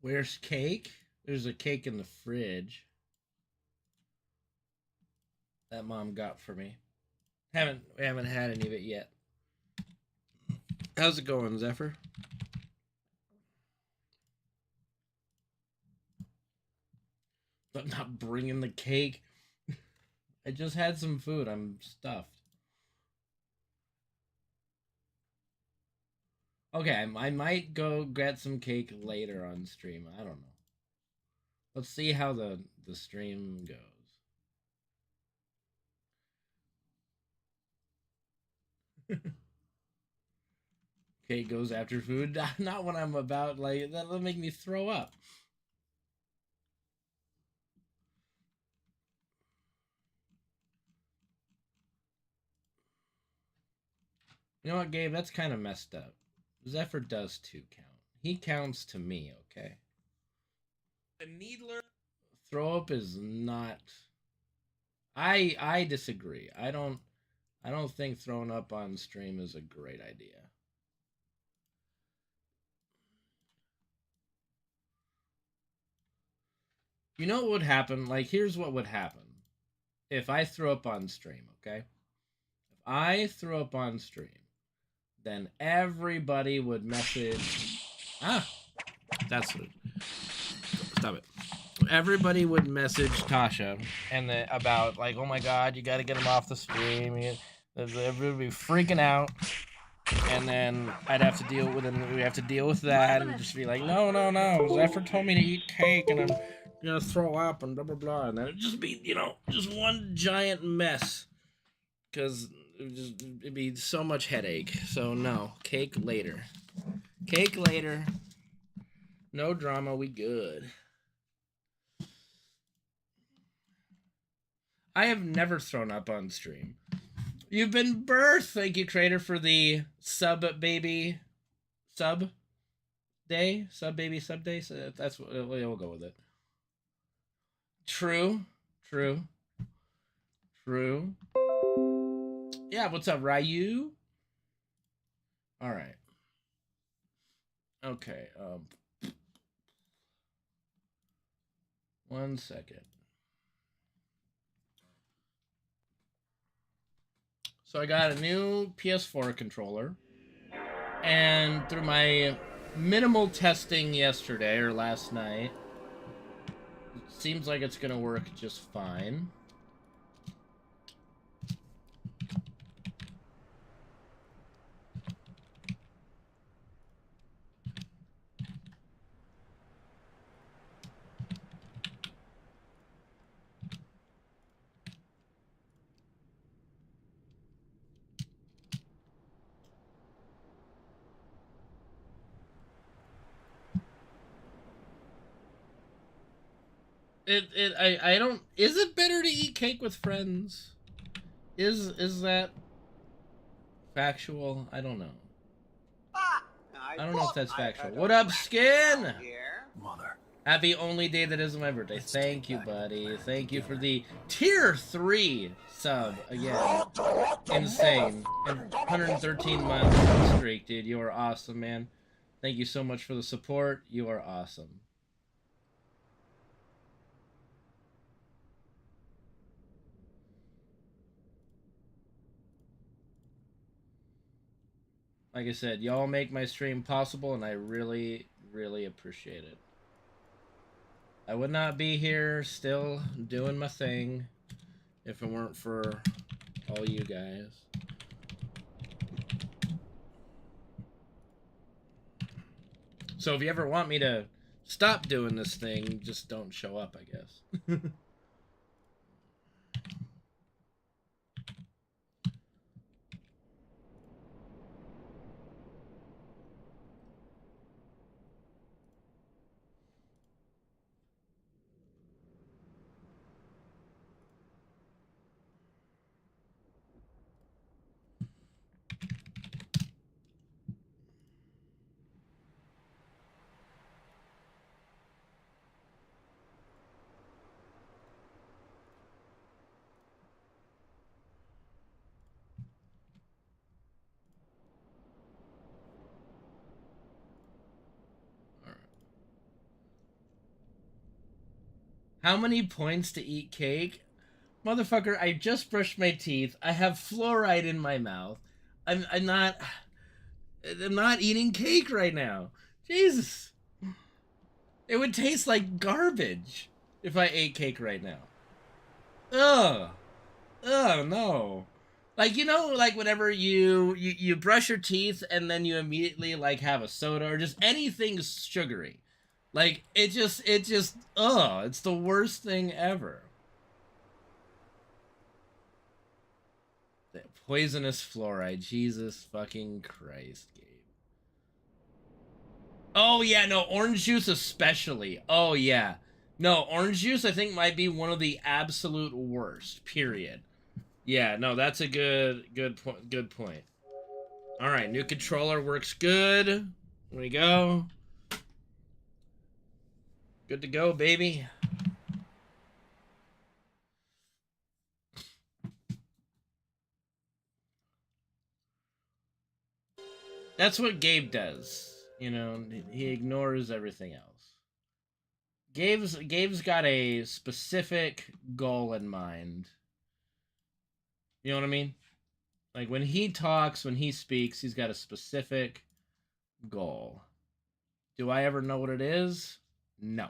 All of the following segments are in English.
Where's cake? There's a cake in the fridge that Mom got for me. We haven't had any of it yet. How's it going, Zephyr? I'm not bringing the cake. I just had some food. I'm stuffed. Okay, I might go get some cake later on stream. I don't know. Let's see how the stream goes. Cake goes after food. Not when I'm about, like, that'll make me throw up. You know what, Gabe? That's kind of messed up. Zephyr does too count. He counts to me, okay? The needler throw up is not. I disagree. I don't think throwing up on stream is a great idea. You know what would happen? Like, here's what would happen if I throw up on stream, okay? If I throw up on stream, then everybody would message. That's what. Stop it. Everybody would message Tasha and about, like, oh my god, you got to get him off the stream. Everybody would be freaking out, and then I'd have to deal with him. We have to deal with that, and just be like, no. Zephyr told me to eat cake, and I'm gonna throw up, and blah blah blah, and then it'd just be, just one giant mess, because it'd be so much headache. So no, cake later. Cake later. No drama. We good. I have never thrown up on stream. You've been birthed. Thank you, Trader, for the sub baby sub day. Sub baby sub day. So that's what we'll go with it. True. Yeah, what's up, Ryu? All right. Okay. 1 second. So I got a new PS4 controller, and through my minimal testing yesterday or last night, it seems like it's gonna work just fine. I don't. Is it better to eat cake with friends? Is that factual? I don't know. I don't know if that's factual. What up, Skin? Mother. Happy only day that isn't my birthday. Thank you, buddy. Thank you for the tier 3 sub again. Insane. And 113 month streak, dude. You are awesome, man. Thank you so much for the support. You are awesome. Like I said, y'all make my stream possible, and I really, really appreciate it. I would not be here still doing my thing if it weren't for all you guys. So if you ever want me to stop doing this thing, just don't show up, I guess. How many points to eat cake? Motherfucker, I just brushed my teeth. I have fluoride in my mouth. I'm not eating cake right now. Jesus. It would taste like garbage if I ate cake right now. Ugh. Ugh, no. Like, you know, like whenever you brush your teeth and then you immediately like have a soda or just anything sugary. Like it just ugh, it's the worst thing ever. The poisonous fluoride. Jesus fucking Christ, Gabe. Oh yeah, no, orange juice especially. Oh yeah. No, orange juice I think might be one of the absolute worst. Period. Yeah, no, that's a good point. All right, new controller works good. There we go. Good to go, baby. That's what Gabe does. You know, he ignores everything else. Gabe's got a specific goal in mind. You know what I mean? Like when he talks, when he speaks, he's got a specific goal. Do I ever know what it is? No.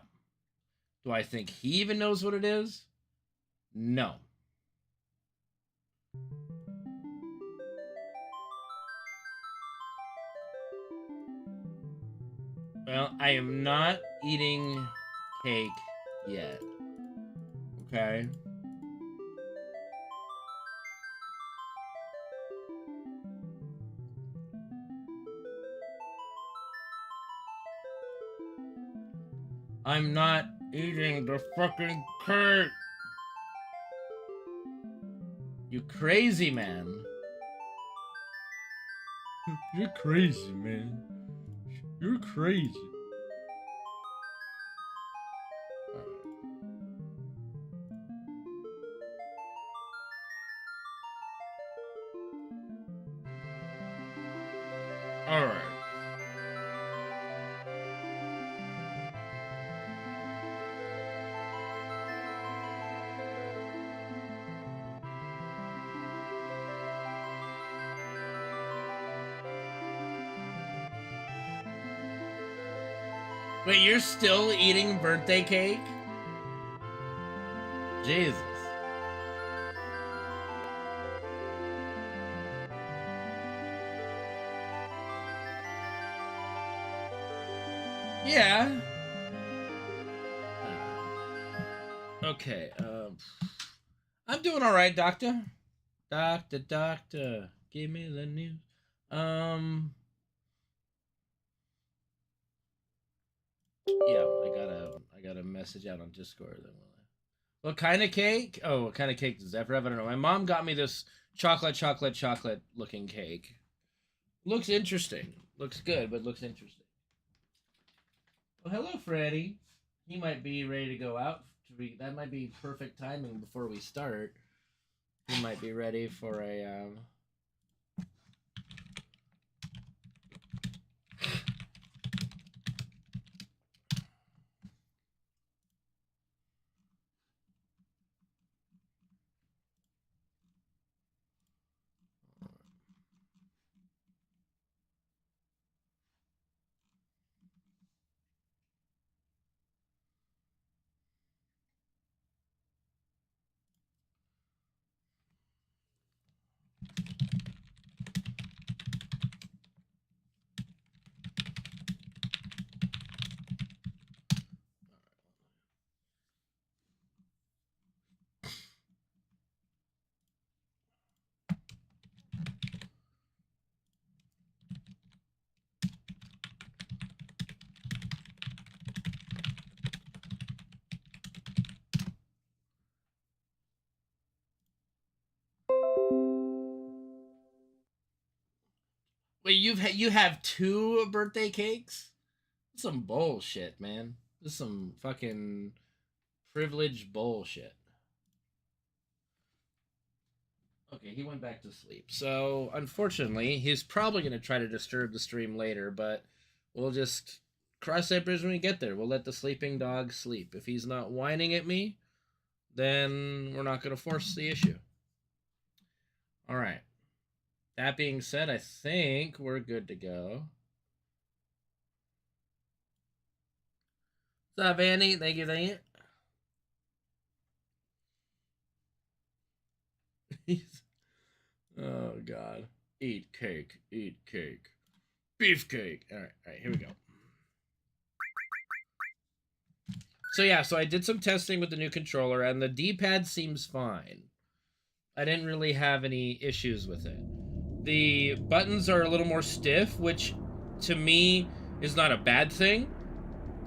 Do I think he even knows what it is? No. Well, I am not eating cake yet. Okay? I'm not eating the fucking cake. You crazy man. You're crazy, man. You're crazy. Alright. Wait, you're still eating birthday cake? Jesus. Yeah. Okay, I'm doing alright, doctor. Doctor, give me the news. Yeah, I got a message out on Discord. What kind of cake? Oh, what kind of cake does Zephyr have? I don't know. My mom got me this chocolate looking cake. Looks interesting. Looks good, but looks interesting. Well, hello, Freddy. He might be ready to go out. That might be perfect timing before we start. He might be ready for a. Wait, you have two birthday cakes? That's some bullshit, man. This is some fucking privileged bullshit. Okay, he went back to sleep. So, unfortunately, he's probably going to try to disturb the stream later, but we'll just cross that bridge when we get there. We'll let the sleeping dog sleep. If he's not whining at me, then we're not going to force the issue. All right. That being said, I think we're good to go. What's up, Andy? Thank you, thank you. Oh, God. Eat cake. Eat cake. Beefcake. All right, here we go. So, yeah, so I did some testing with the new controller, and the D-pad seems fine. I didn't really have any issues with it. The buttons are a little more stiff, which, to me, is not a bad thing.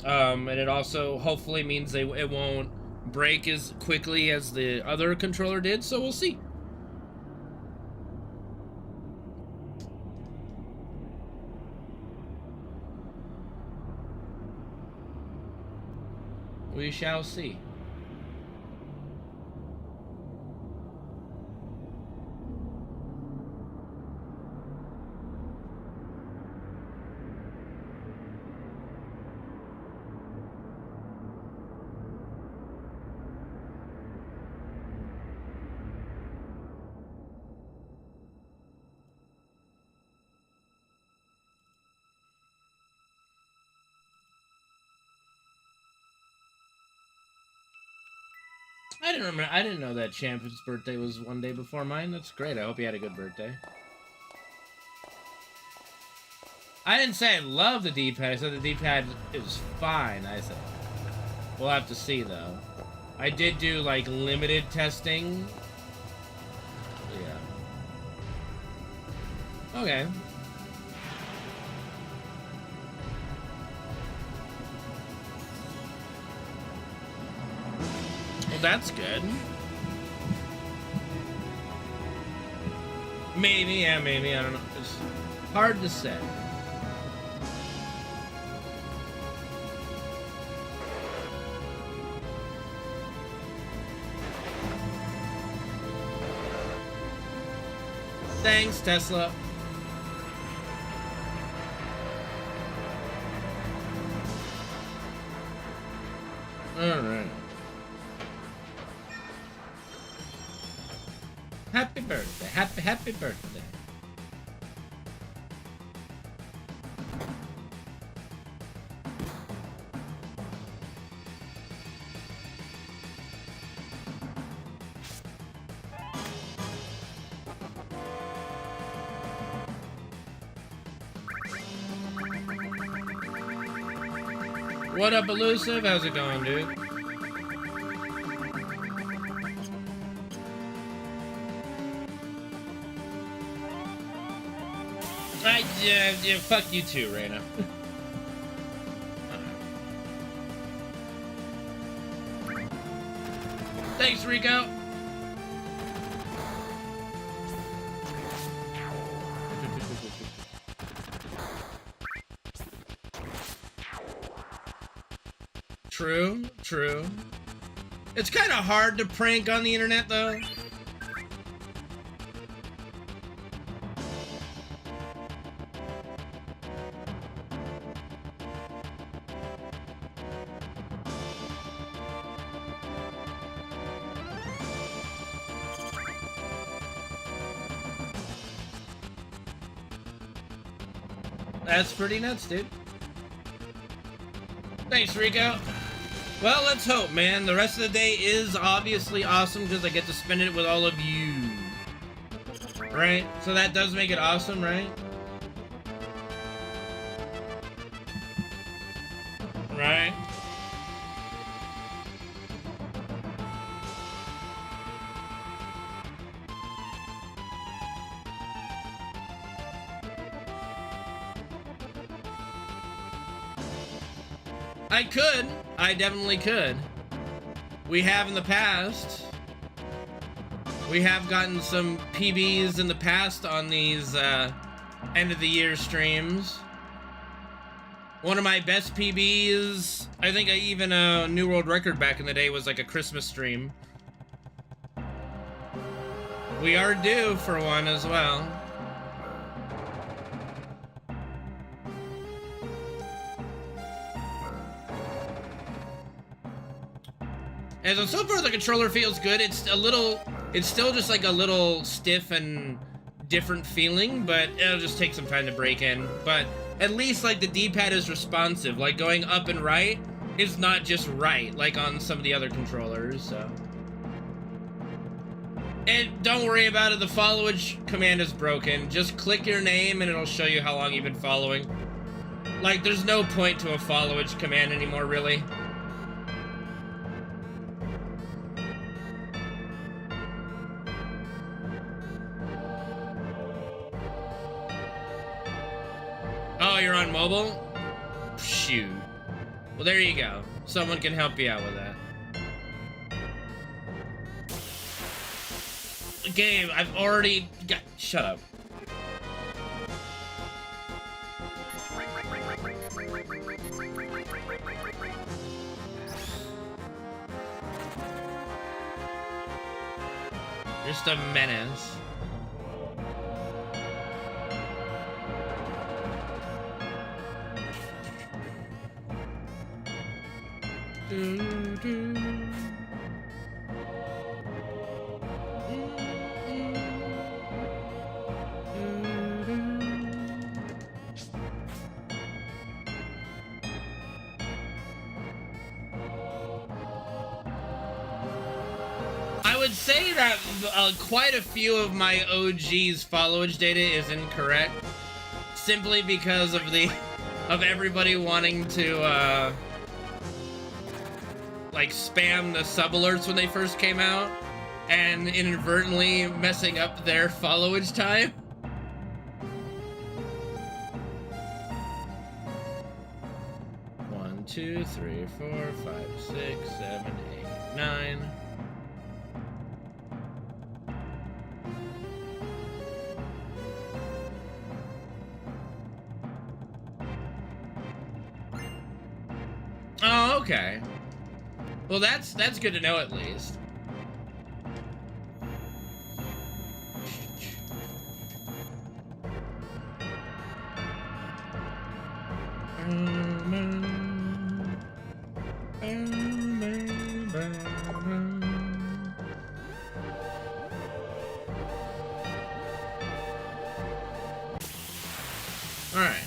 And it also hopefully means it won't break as quickly as the other controller did, so we'll see. We shall see. I didn't know that Champion's birthday was one day before mine. That's great. I hope you had a good birthday. I didn't say I love the D-pad. I said the D-pad is fine. I said we'll have to see though. I did do like limited testing. Yeah. Okay. Well, that's good. Maybe, yeah, maybe. I don't know. It's hard to say. Thanks, Tesla. All right. Happy birthday. Happy birthday. What up, Elusive? How's it going, dude? Yeah, fuck you too, Reyna. Thanks, Rico. True, true. It's kind of hard to prank on the internet, though. That's pretty nuts, dude. Thanks, Rico. Well, let's hope, man. The rest of the day is obviously awesome because I get to spend it with all of you. Right? So that does make it awesome, right? Right? I could. I definitely could. We have in the past. We have gotten some PBs in the past on these end of the year streams. One of my best PBs, I think even a New World Record back in the day, was like a Christmas stream. We are due for one as well. And so far the controller feels good. It's still just like a little stiff and different feeling, but it'll just take some time to break in. But at least like the D-pad is responsive. Like going up and right is not just right, like on some of the other controllers, so. And don't worry about it, the followage command is broken. Just click your name and it'll show you how long you've been following. Like, there's no point to a followage command anymore, really. Oh, you're on mobile? Shoot. Well, there you go. Someone can help you out with that. Game, I've already got... Shut up. Just a menace. I would say that quite a few of my OG's followage data is incorrect, simply because of everybody wanting to like spam the sub alerts when they first came out and inadvertently messing up their followage time. One, 2, 3, 4, 5, 6, 7, 8, 9. Oh, okay. Well, that's good to know at least. All right.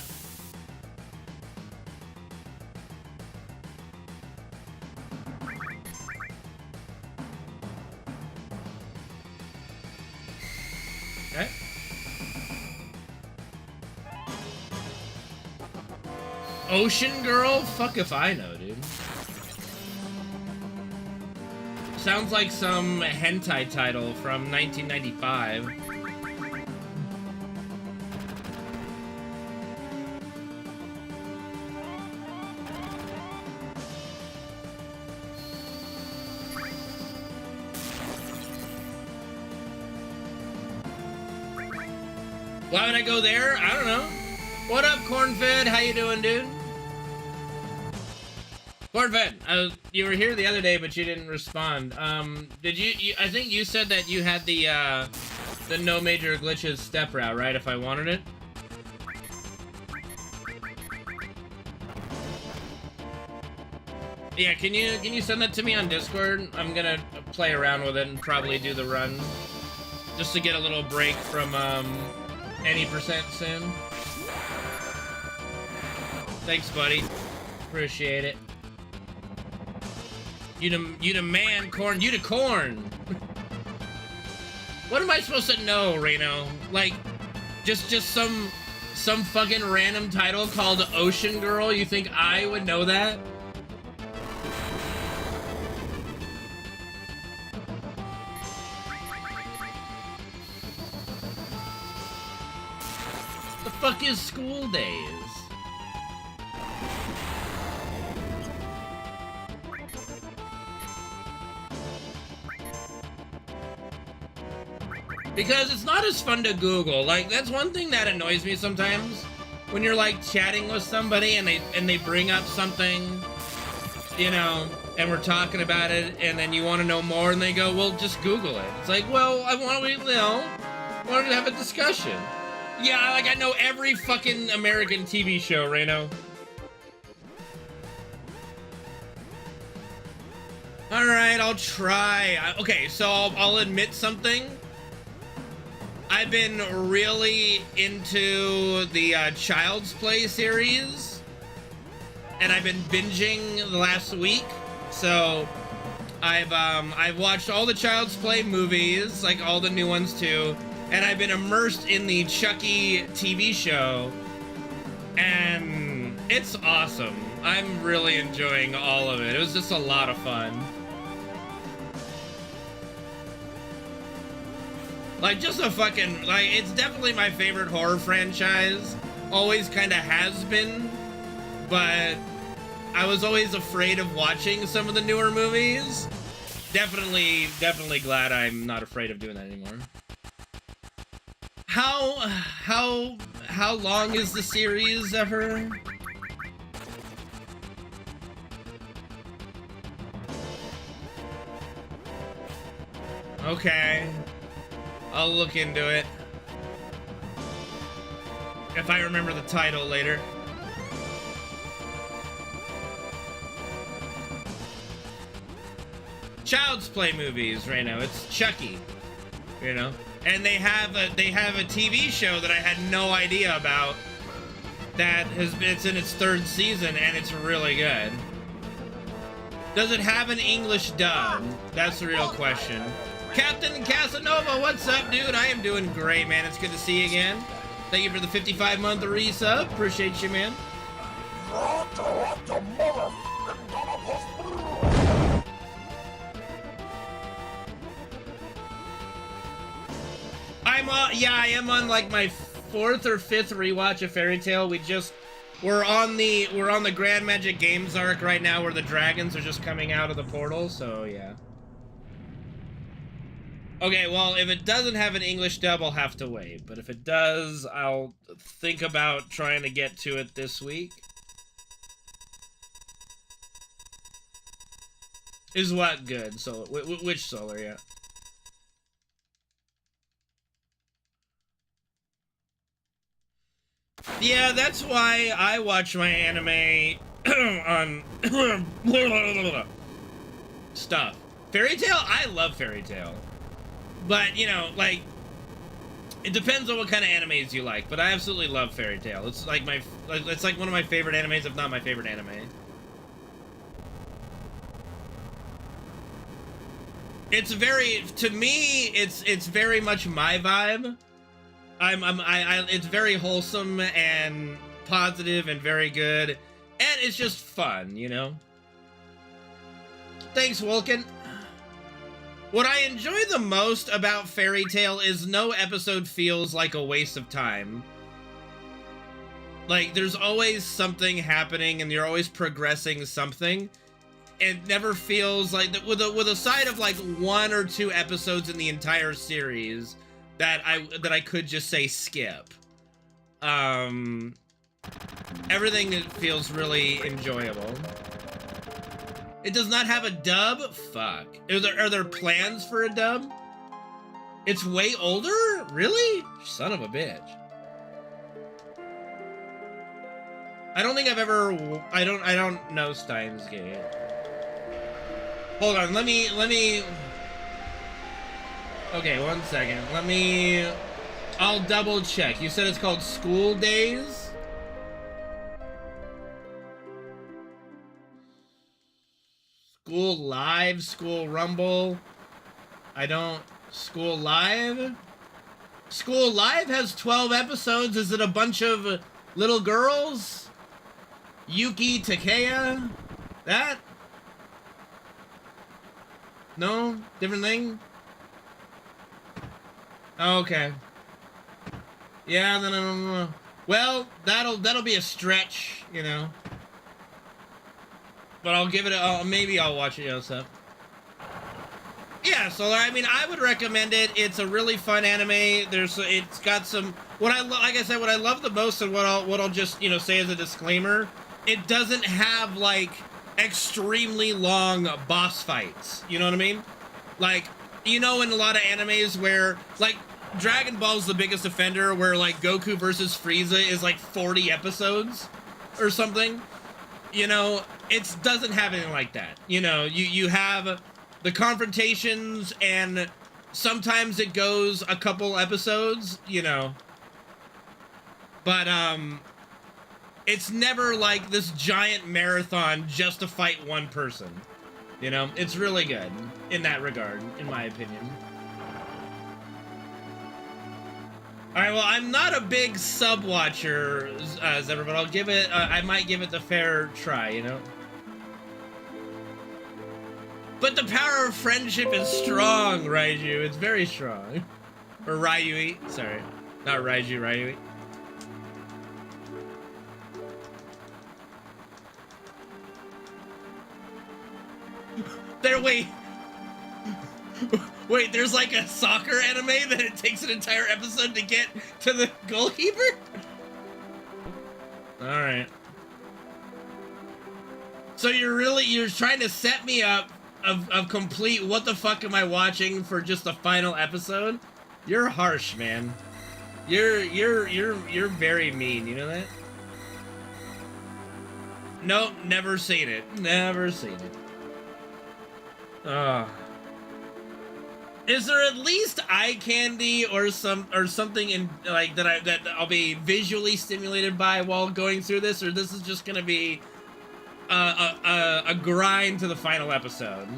Okay. Ocean Girl? Fuck if I know, dude. Sounds like some hentai title from 1995. Why would I go there? I don't know. What up, Cornfed? How you doing, dude? Cornfed, you were here the other day, but you didn't respond. Did you I think you said that you had the no major glitches step route, right? If I wanted it. Yeah, can you send that to me on Discord? I'm gonna play around with it and probably do the run, just to get a little break from any percent sin. Thanks, buddy. Appreciate it. You the man, Corn. You the corn. What am I supposed to know, Reno? Like, just some fucking random title called Ocean Girl? You think I would know that? The fuck is School Days? Because it's not as fun to Google. Like, that's one thing that annoys me sometimes. When you're like chatting with somebody and they bring up something, you know, and we're talking about it, and then you want to know more, and they go, well, just Google it. It's like, well, I want to have a discussion. Yeah, like I know every fucking American TV show, Reno. All right, I'll try. Okay, so I'll admit something. I've been really into the Child's Play series, and I've been binging the last week. So I've watched all the Child's Play movies, like all the new ones too, and I've been immersed in the Chucky TV show, and it's awesome. I'm really enjoying all of it. It was just a lot of fun. Like, just a fucking, like, it's definitely my favorite horror franchise. Always kind of has been, but I was always afraid of watching some of the newer movies. Definitely glad I'm not afraid of doing that anymore. How long is the series ever? Okay. I'll look into it. If I remember the title later. Child's Play movies right now. It's Chucky, you know, and they have a TV show that I had no idea about. It's in its 3rd season and it's really good. Does it have an English dub? That's the real question. Captain Casanova, what's up, dude? I am doing great, man. It's good to see you again. Thank you for the 55-month resub. Appreciate you, man. I am on like my 4th or 5th rewatch of Fairy Tail. We're on the Grand Magic Games arc right now, where the dragons are just coming out of the portal. So yeah. Okay, well, if it doesn't have an English dub, I'll have to wait. But if it does, I'll think about trying to get to it this week. Is what good? So, which Solar, yeah. Yeah, that's why I watch my anime on stuff. Fairy Tail? I love Fairy Tail. But, you know, like, it depends on what kind of animes you like, but I absolutely love Fairy Tail. It's like one of my favorite animes, if not my favorite anime. It's very, to me, it's very much my vibe. It's very wholesome and positive and very good, and it's just fun, you know? Thanks, Wolken. What I enjoy the most about Fairy Tail is no episode feels like a waste of time. Like, there's always something happening and you're always progressing something. It never feels like, with a side of like 1 or 2 episodes in the entire series that I could just say skip. Everything feels really enjoyable. It does not have a dub? Fuck. Are there plans for a dub? It's way older? Really? Son of a bitch. I don't think I've ever... I don't know Steins Gate. Hold on, let me... Okay, 1 second. I'll double check. You said it's called School Days? School Live, School Rumble. School Live? School Live has 12 episodes. Is it a bunch of little girls? Yuki Takeya? That? No? Different thing? Okay. Yeah, then I don't know. Well, that'll be a stretch, you know. But I'll give it a, maybe I'll watch it, you know, so. Yeah, so I mean, I would recommend it. It's a really fun anime. It's got some, like I said, what I love the most, and what I'll just, you know, say as a disclaimer, it doesn't have like extremely long boss fights. You know what I mean? Like, you know, in a lot of animes where, like, Dragon Ball's the biggest offender, where like Goku versus Frieza is like 40 episodes or something. You know, it doesn't have anything like that. You know, you have the confrontations, and sometimes it goes a couple episodes, you know. But it's never like this giant marathon just to fight one person. You know, it's really good in that regard, in my opinion. Alright, well, I'm not a big sub watcher, Zebra, but I'll give it, I might give it the fair try, you know? But the power of friendship is strong, Raiju. It's very strong. Or Ryui, sorry. Not Raiju, Ryui. Wait, there's like a soccer anime that it takes an entire episode to get to the goalkeeper? Alright. So you're trying to set me up of complete what the fuck am I watching for just the final episode? You're harsh, man. You're very mean, you know that? Nope, never seen it. Never seen it. Is there at least eye candy or something in like that I'll be visually stimulated by while going through this, or this is just gonna be a grind to the final episode?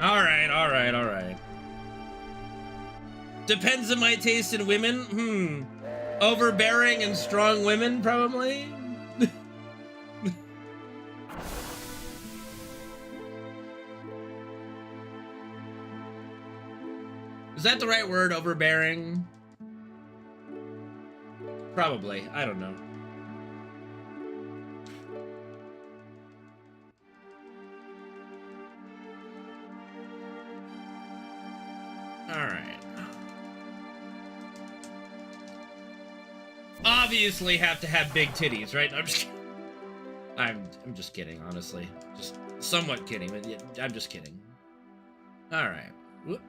All right. Depends on my taste in women. Overbearing and strong women, probably. Is that the right word, overbearing? Probably. I don't know. Alright. Obviously have to have big titties, right? I'm just kidding, honestly. Just somewhat kidding, but yeah, I'm just kidding. Alright. Alright,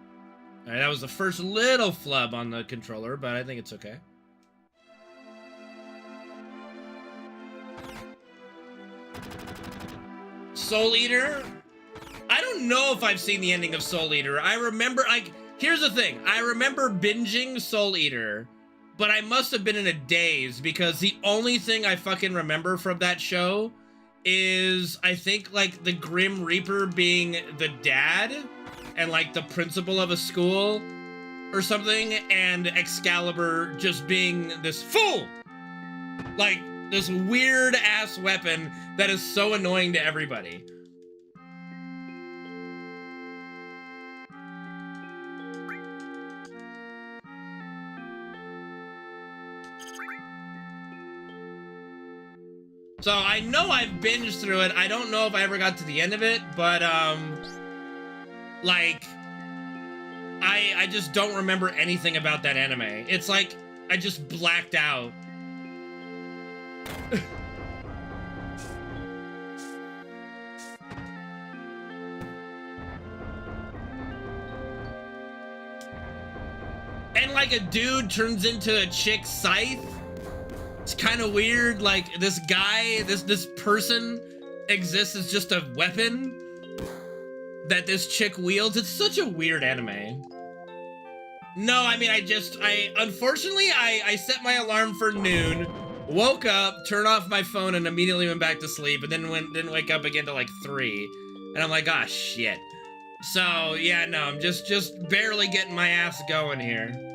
that was the first little flub on the controller, but I think it's okay. Soul Eater? I don't know if I've seen the ending of Soul Eater. I remember, like, here's the thing. I remember binging Soul Eater, but I must have been in a daze because the only thing I fucking remember from that show is, I think, like, the Grim Reaper being the dad and, like, the principal of a school or something, and Excalibur just being this fool! Like, this weird-ass weapon that is so annoying to everybody. So I know I've binged through it. I don't know if I ever got to the end of it, but like, I just don't remember anything about that anime. It's like I just blacked out. And like a dude turns into a chick's scythe. It's kind of weird, like this guy, this person exists as just a weapon that this chick wields. It's such a weird anime. No, I mean, unfortunately, I set my alarm for noon, woke up, turned off my phone, and immediately went back to sleep, and then didn't wake up again till like 3. And I'm like, ah, shit. So, yeah, no, I'm just barely getting my ass going here.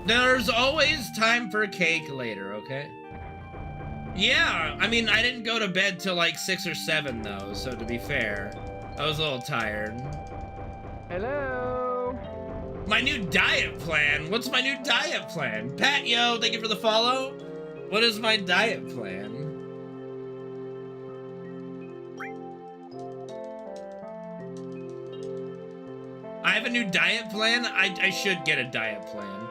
There's always time for cake later, okay? Yeah, I mean, I didn't go to bed till like 6 or 7, though, so to be fair, I was a little tired. Hello? My new diet plan? What's my new diet plan? Pat, yo, thank you for the follow. What is my diet plan? have a new diet plan. I should get a diet plan.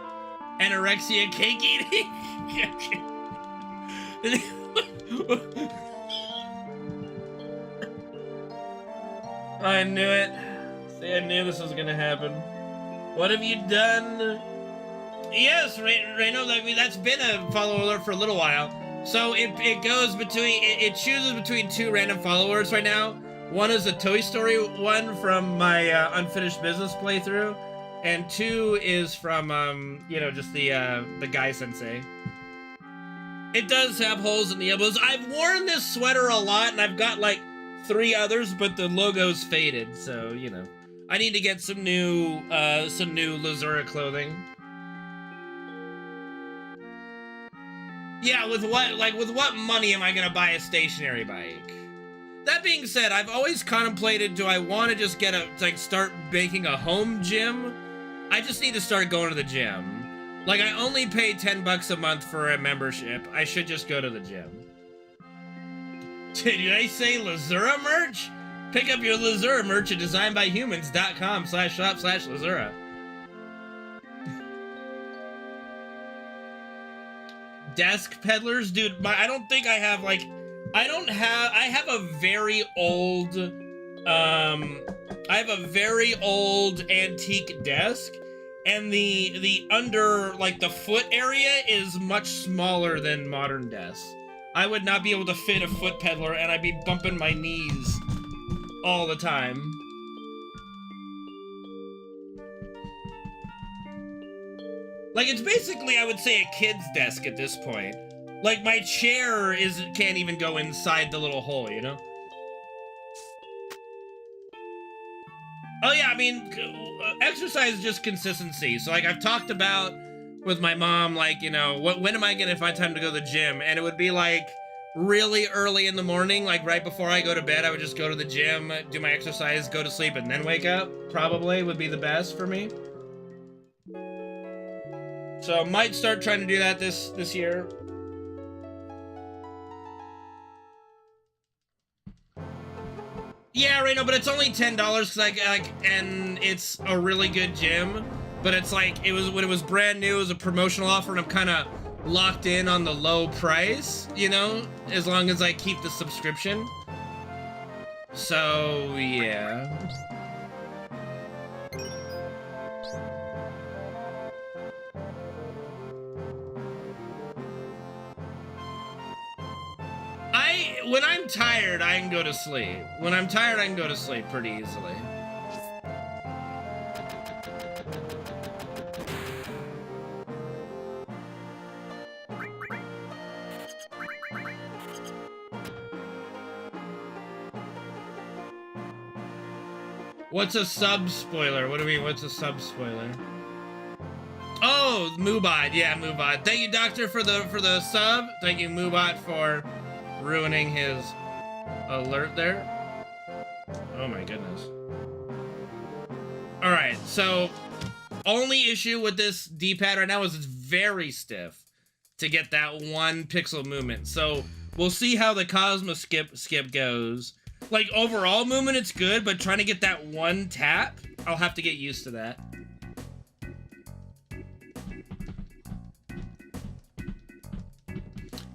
Anorexia, cake eating. I knew it. See, I knew this was gonna happen. What have you done? Yes, Reno, that's been a follow alert for a little while. So it goes between, it chooses between two random followers right now. One is a Toy Story one from my unfinished business playthrough, and two is from you know, just the guy sensei. It does have holes in the elbows. I've worn this sweater a lot, and I've got like 3 others, but the logo's faded, so you know, I need to get some new Lzuruha clothing. Yeah, with what money am I gonna buy a stationary bike? That being said, I've always contemplated, do I want to just get start making a home gym? I just need to start going to the gym. Like, I only pay $10 a month for a membership. I should just go to the gym. Did I say Lzuruha merch? Pick up your Lzuruha merch at designbyhumans.com/shop/Lzuruha. Desk peddlers, dude. I don't think I have like, I have a very old, antique desk, and the under, like, the foot area is much smaller than modern desks. I would not be able to fit a foot peddler, and I'd be bumping my knees all the time. Like, it's basically, I would say, a kid's desk at this point. Like, my chair can't even go inside the little hole, you know? Oh yeah, I mean, exercise is just consistency. So, like, I've talked about with my mom, like, you know, when am I gonna find time to go to the gym? And it would be, like, really early in the morning, like, right before I go to bed, I would just go to the gym, do my exercise, go to sleep, and then wake up. Probably would be the best for me. So, might start trying to do that this year. Yeah, Reno, but it's only $10 because and it's a really good gym. But it's like, when it was brand new, it was a promotional offer, and I'm kind of locked in on the low price, you know, as long as I keep the subscription. So, yeah. When I'm tired, I can go to sleep. When I'm tired, I can go to sleep pretty easily. What's a sub spoiler? What do you mean, what's a sub spoiler? Oh, Moobot. Yeah, Moobot. Thank you, Doctor, for the sub. Thank you, Moobot, for ruining his alert there. Oh my goodness. Alright, so only issue with this D-pad right now is it's very stiff to get that 1 pixel movement. So we'll see how the Cosmo skip goes. Like, overall movement, it's good, but trying to get that 1 tap, I'll have to get used to that.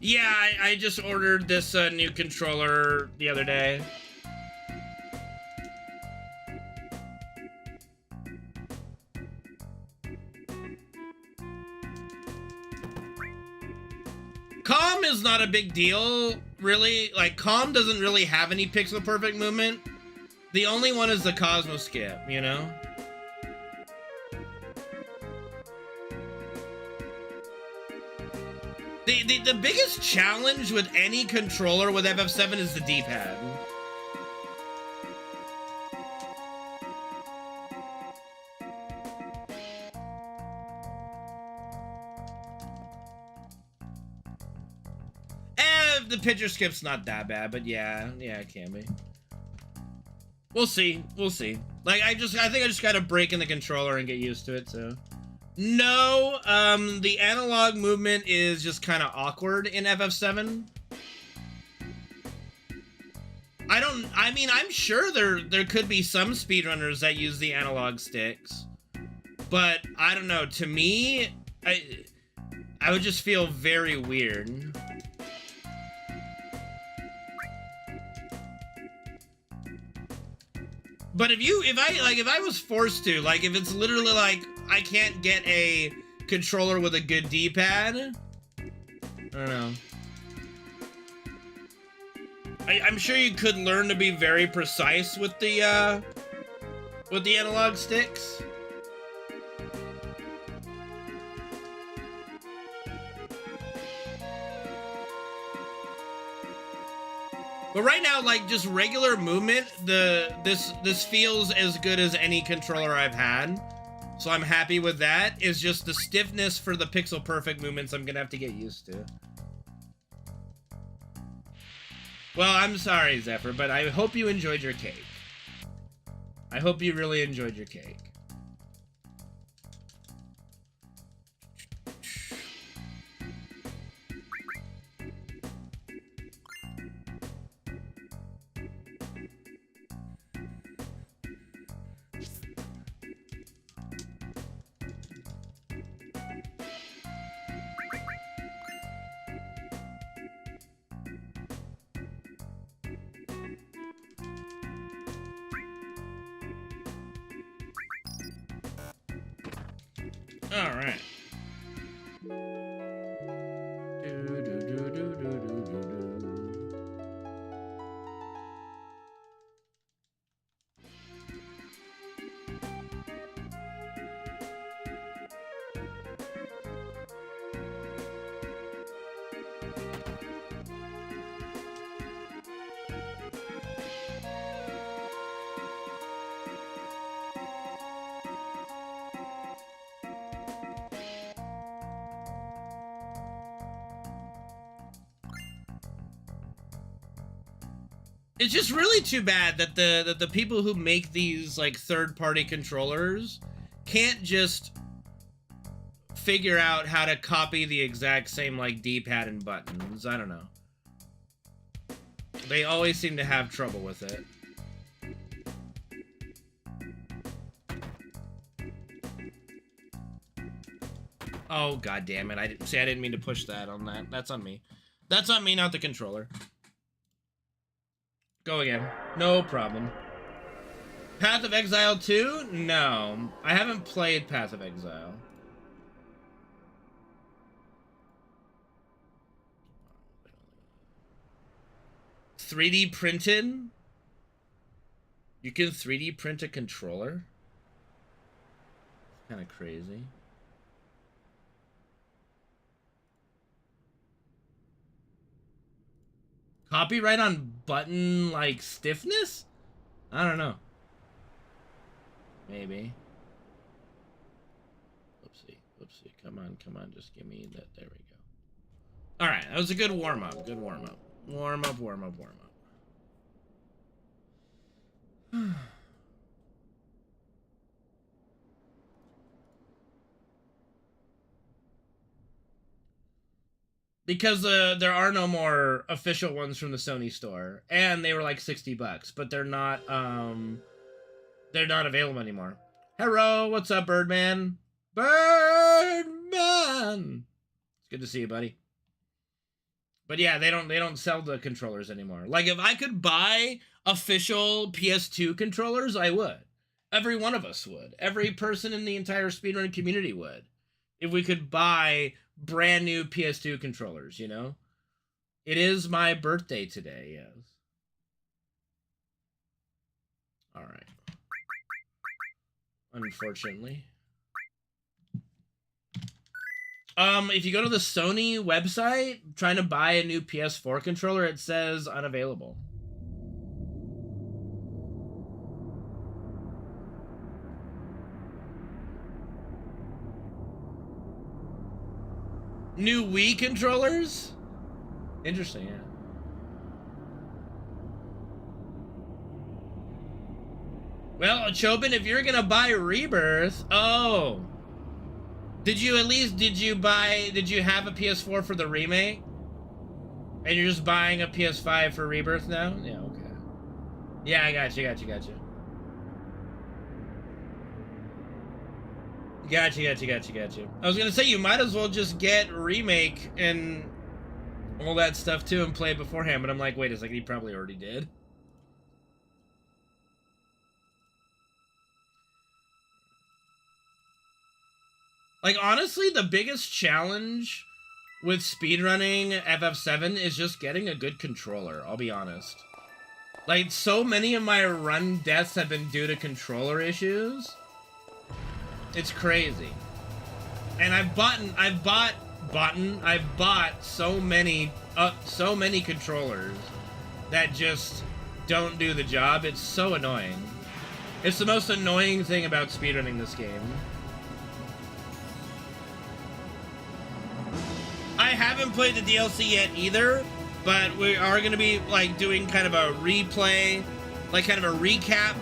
Yeah, I just ordered this new controller the other day. Calm is not a big deal, really. Like, Calm doesn't really have any pixel perfect movement. The only one is the Cosmo skip, you know? The biggest challenge with any controller with FF7 is the D-pad. The picture skip's not that bad, but yeah, it can be. We'll see. Like, I think I just gotta break in the controller and get used to it, so. No, the analog movement is just kind of awkward in FF7. I I mean, I'm sure there could be some speedrunners that use the analog sticks, but I don't know. To me, I would just feel very weird. But if I was forced to, like, if it's literally like I can't get a controller with a good D-pad, I don't know. I'm sure you could learn to be very precise with the analog sticks. But right now, like, just regular movement, this feels as good as any controller I've had. So I'm happy with that. It's just the stiffness for the pixel perfect movements I'm gonna have to get used to. Well, I'm sorry, Zephyr, but I hope you enjoyed your cake. I hope you really enjoyed your cake. All right. It's just really too bad that the people who make these like third-party controllers can't just figure out how to copy the exact same like D-pad and buttons. I don't know. They always seem to have trouble with it. Oh, god damn it. I didn't mean to push that on that. That's on me. That's on me, not the controller. Go again. No problem. Path of Exile 2? No. I haven't played Path of Exile. $3D printed? You can 3D print a controller? Kind of crazy. Copyright on button, like, stiffness? I don't know. Maybe. Whoopsie. Whoopsie. Come on, come on. Just give me that. There we go. Alright, that was a good warm-up. Good warm-up. Warm-up, warm-up, warm-up. Because there are no more official ones from the Sony store, and they were like $60, but they're not available anymore. Hello, what's up, Birdman? Birdman. It's good to see you, buddy. But yeah, they don't sell the controllers anymore. Like if I could buy official PS2 controllers, I would. Every one of us would. Every person in the entire speedrun community would. If we could buy brand new PS2 controllers, you know? It is my birthday today, yes. Alright. Unfortunately. If you go to the Sony website, trying to buy a new PS4 controller, it says unavailable. New Wii controllers? Interesting, yeah. Well, Chobin, if you're gonna buy Rebirth, oh. Did you have a PS4 for the remake? And you're just buying a PS5 for Rebirth now? Yeah, okay. Yeah, I got you. Gotcha. I was gonna say, you might as well just get Remake and all that stuff too and play it beforehand, but I'm like, wait a second, he probably already did. Like, honestly, the biggest challenge with speedrunning FF7 is just getting a good controller, I'll be honest. Like, so many of my run deaths have been due to controller issues. It's crazy. And I've bought so many controllers that just don't do the job. It's so annoying. It's the most annoying thing about speedrunning this game. I haven't played the DLC yet either, but we are going to be like doing kind of a replay, like kind of a recap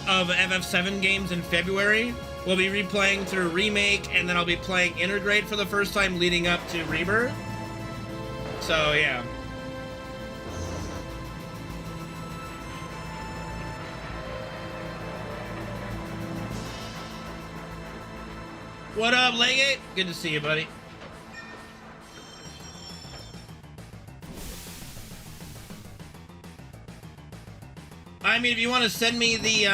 of FF7 games in February. We'll be replaying through Remake, and then I'll be playing Integrate for the first time leading up to Rebirth. So, yeah. What up, Legate? Good to see you, buddy. I mean, if you want to send me the,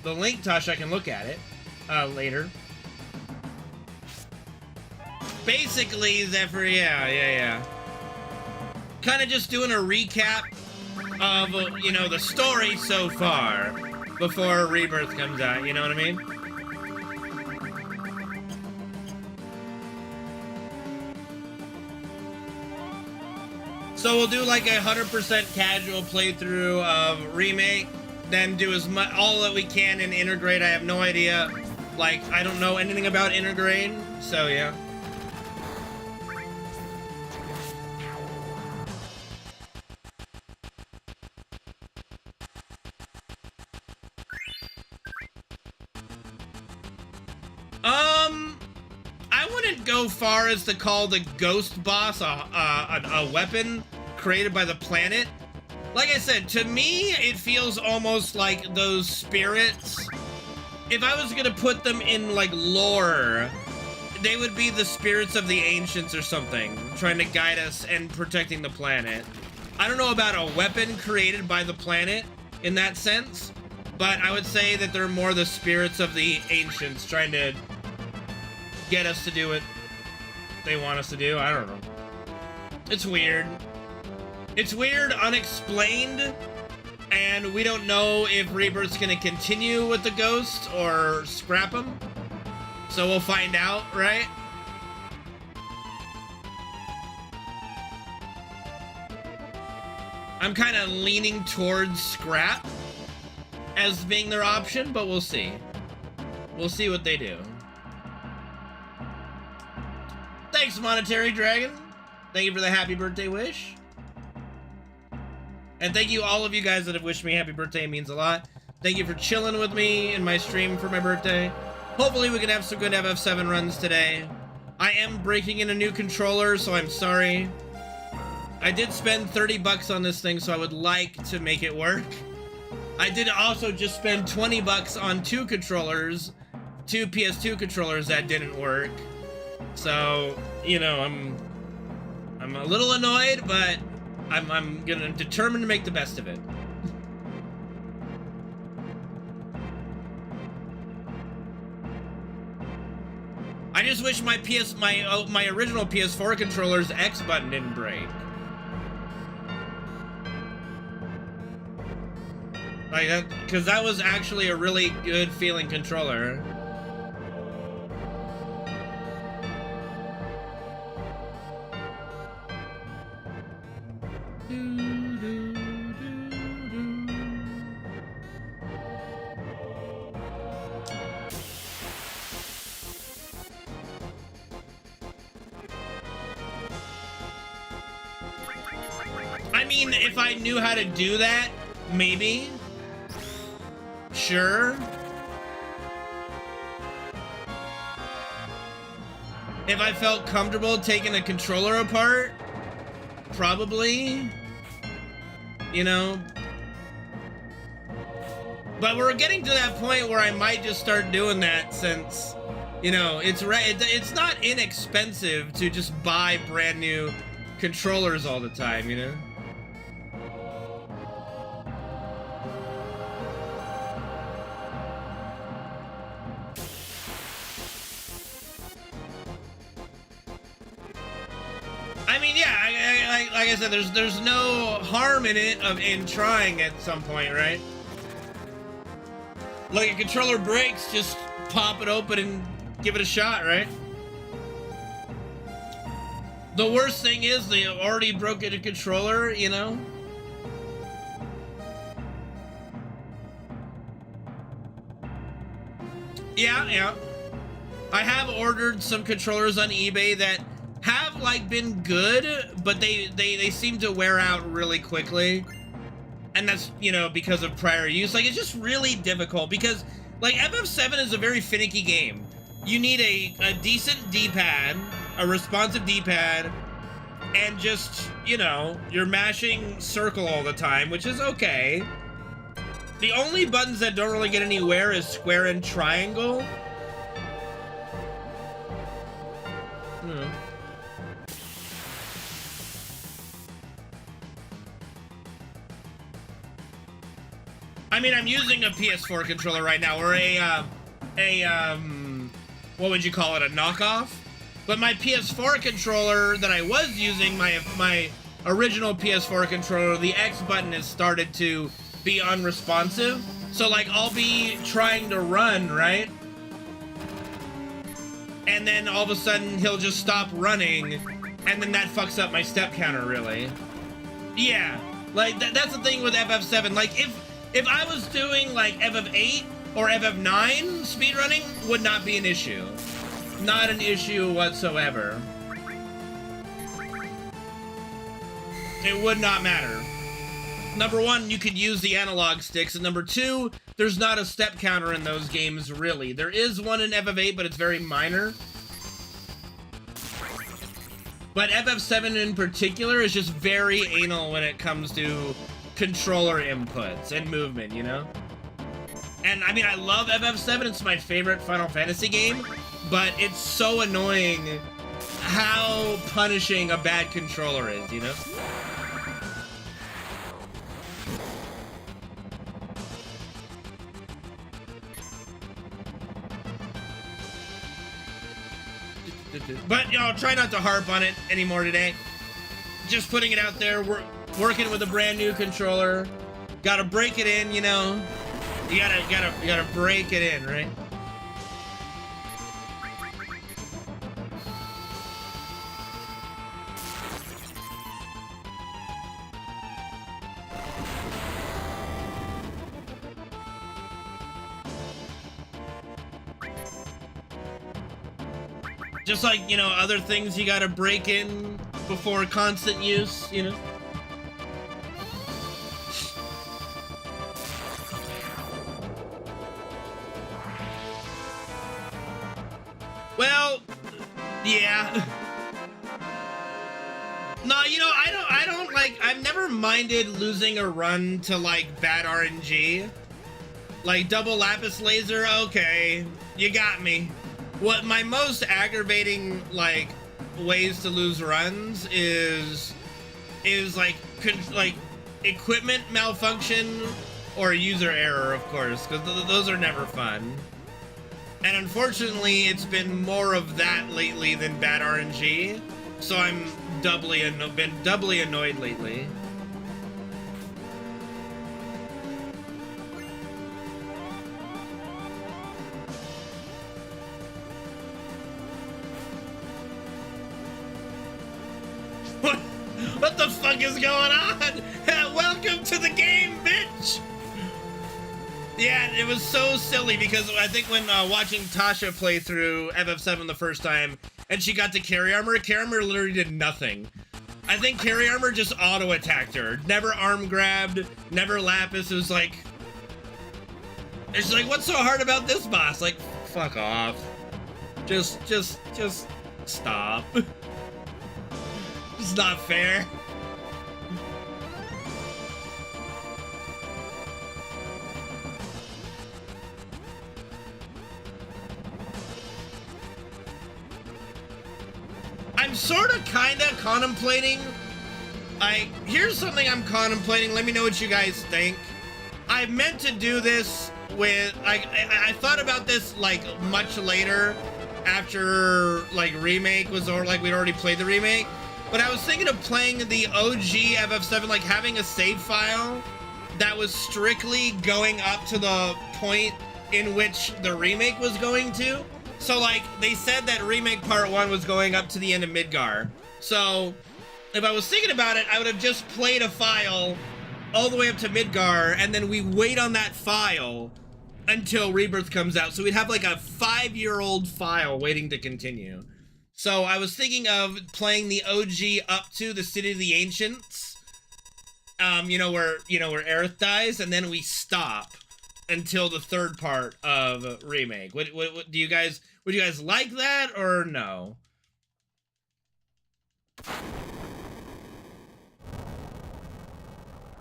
the link, Tosh, I can look at it, later. Basically, Zephyr, yeah. Kind of just doing a recap of, you know, the story so far before Rebirth comes out, you know what I mean? So we'll do like a 100% casual playthrough of Remake, then do as much, all that we can in Integrate. I have no idea, like, I don't know anything about Integrate, so yeah. I wouldn't go far as to call the Ghost Boss a weapon created by the planet. Like I said, to me, it feels almost like those spirits. If I was gonna put them in, like, lore, they would be the spirits of the ancients or something, trying to guide us and protecting the planet. I don't know about a weapon created by the planet in that sense, but I would say that they're more the spirits of the ancients trying to get us to do what they want us to do. I don't know. It's weird. It's weird, unexplained, and we don't know if Rebirth's gonna continue with the ghosts or scrap them. So we'll find out, right? I'm kind of leaning towards scrap as being their option, but we'll see. We'll see what they do. Thanks, Monetary Dragon. Thank you for the happy birthday wish. And thank you, all of you guys that have wished me happy birthday. It means a lot. Thank you for chilling with me in my stream for my birthday. Hopefully we can have some good FF7 runs today. I am breaking in a new controller, so I'm sorry. I did spend 30 bucks on this thing, so I would like to make it work. I did also just spend 20 bucks on two controllers, two PS2 controllers that didn't work. So, you know, I'm a little annoyed, but I'm determined to make the best of it. I just wish my original PS4 controller's X button didn't break. Like that, because that was actually a really good feeling controller. I mean, if I knew how to do that, maybe. Sure. If I felt comfortable taking a controller apart, probably, you know. But we're getting to that point where I might just start doing that since, you know, it's not inexpensive to just buy brand new controllers all the time, you know? I mean, yeah, like I said, there's no harm in it in trying at some point, right? Like a controller breaks, just pop it open and give it a shot, right? The worst thing is they already broke a controller, you know? Yeah. I have ordered some controllers on eBay that have like been good, but they seem to wear out really quickly. And that's, you know, because of prior use. Like, it's just really difficult because, like, FF7 is a very finicky game. You need a decent D-pad, a responsive D-pad, and just, you know, you're mashing circle all the time, which is okay. The only buttons that don't really get anywhere is square and triangle. I mean, I'm using a PS4 controller right now, or what would you call it, a knockoff? But my PS4 controller that I was using, my original PS4 controller, the X button has started to be unresponsive. So, like, I'll be trying to run, right? And then all of a sudden, he'll just stop running, and then that fucks up my step counter, really. Yeah, like, that's the thing with FF7. Like, if I was doing, like, FF8 or FF9, speedrunning would not be an issue. Not an issue whatsoever. It would not matter. Number one, you could use the analog sticks, and number two, there's not a step counter in those games, really. There is one in FF8, but it's very minor. But FF7 in particular is just very anal when it comes to controller inputs and movement, you know? And I mean, I love FF7, it's my favorite Final Fantasy game, but it's so annoying how punishing a bad controller is, you know? But, you know, try not to harp on it anymore today. Just putting it out there, we're working with a brand new controller. Gotta break it in, you know. You gotta break it in, right? Just like, you know, other things you gotta break in before constant use, you know? Well, yeah. No, you know, I don't like, I've never minded losing a run to, like, bad RNG. Like, double lapis laser, okay, you got me. What my most aggravating, like, ways to lose runs is like equipment malfunction or user error, of course, because those are never fun. And unfortunately, it's been more of that lately than bad RNG, so I'm been doubly annoyed lately. What the fuck is going on? Welcome to the game, bitch! Yeah, it was so silly because I think when watching Tasha play through FF7 the first time, and she got to carry armor literally did nothing. I think carry armor just auto-attacked her. Never arm grabbed, never lapis. It was like... It's like, what's so hard about this boss? Like, fuck off. Just stop. It's not fair. sort of kind of contemplating, like, here's something I'm contemplating. Let me know what you guys think. I meant to do this with, like, I thought about this, like, much later after, like, remake was, or, like, we'd already played the remake. But I was thinking of playing the OG FF7, like, having a save file that was strictly going up to the point in which the remake was going to. So, like, they said that remake part 1 was going up to the end of Midgar. So, if I was thinking about it, I would have just played a file all the way up to Midgar, and then we wait on that file until Rebirth comes out. So we'd have like a 5-year-old file waiting to continue. So I was thinking of playing the OG up to the City of the Ancients, you know, where Aerith dies, and then we stop until the third part of remake. What do you guys, would you guys like that or no?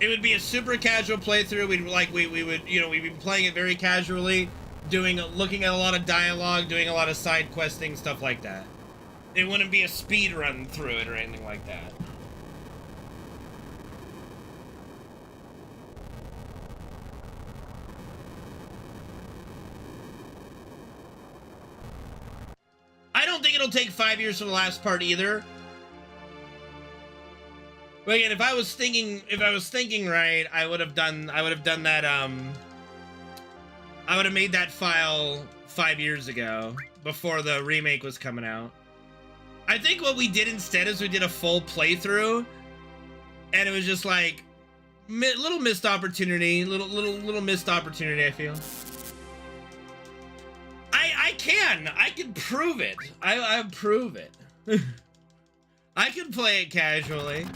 It would be a super casual playthrough. We'd be playing it very casually, looking at a lot of dialogue, doing a lot of side questing, stuff like that. It wouldn't be a speed run through it or anything like that. I don't think it'll take 5 years for the last part either. But again, if I was thinking right, I would have done that, I would have made that file 5 years ago, before the remake was coming out. I think what we did instead is we did a full playthrough, and it was just like, little missed opportunity, little missed opportunity, I feel. I can prove it. I prove it. I can play it casually.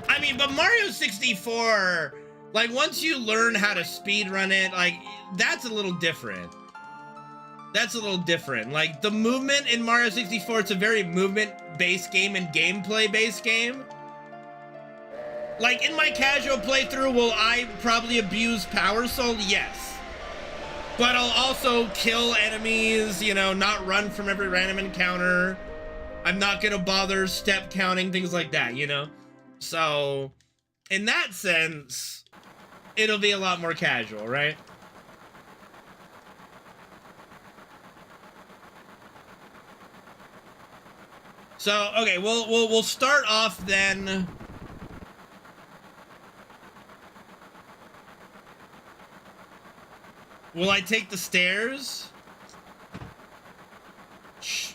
I mean, but Mario 64, like, once you learn how to speedrun it, like, that's a little different. That's a little different. Like, the movement in Mario 64, it's a very movement-based game and gameplay-based game. Like, in my casual playthrough, will I probably abuse Power Soul? Yes. But I'll also kill enemies, you know, not run from every random encounter. I'm not gonna bother step counting, things like that, you know? So, in that sense, it'll be a lot more casual, right? So, okay, we'll start off then. Will I take the stairs? Shh.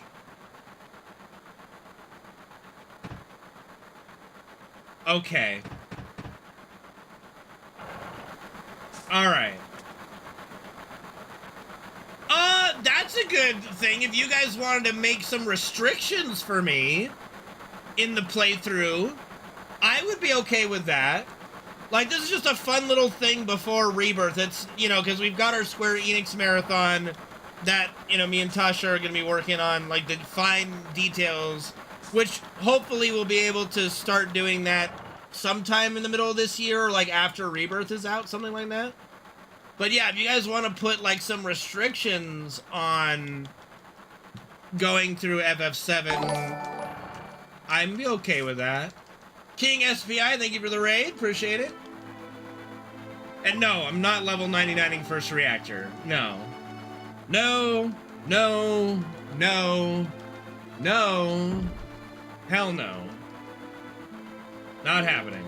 Okay. All right. That's a good thing. If you guys wanted to make some restrictions for me in the playthrough, I would be okay with that. Like, this is just a fun little thing before Rebirth. It's, you know, because we've got our Square Enix marathon that, you know, me and Tasha are going to be working on, like, the fine details, which hopefully we'll be able to start doing that sometime in the middle of this year, or, like, after Rebirth is out, something like that. But yeah, if you guys want to put, like, some restrictions on going through FF7, I'd be okay with that. King SPI, thank you for the raid. Appreciate it. And no, I'm not level 99ing first reactor. No. No. No. No. No. Hell no. Not happening.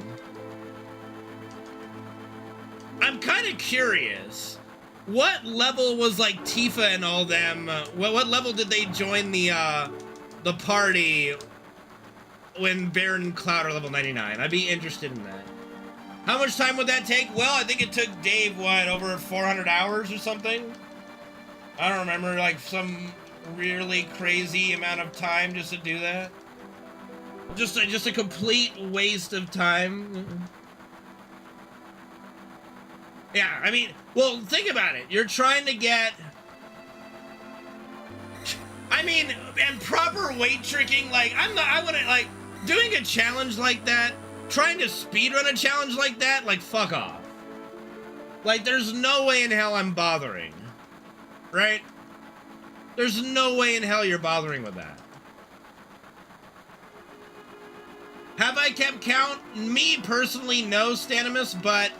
I'm kind of curious. What level was, like, Tifa and all them? What level did they join the party when Baron and Cloud are level 99? I'd be interested in that. How much time would that take? Well, I think it took Dave, what, over 400 hours or something? I don't remember, like, some really crazy amount of time just to do that. Just a complete waste of time. Yeah, I mean, well, think about it. You're trying to get... I mean, and proper weight tricking, like, I wouldn't, like, doing a challenge like that, trying to speedrun a challenge like that, like, fuck off. Like, there's no way in hell I'm bothering. Right? There's no way in hell you're bothering with that. Have I kept count? Me personally, no, Stanimus, but,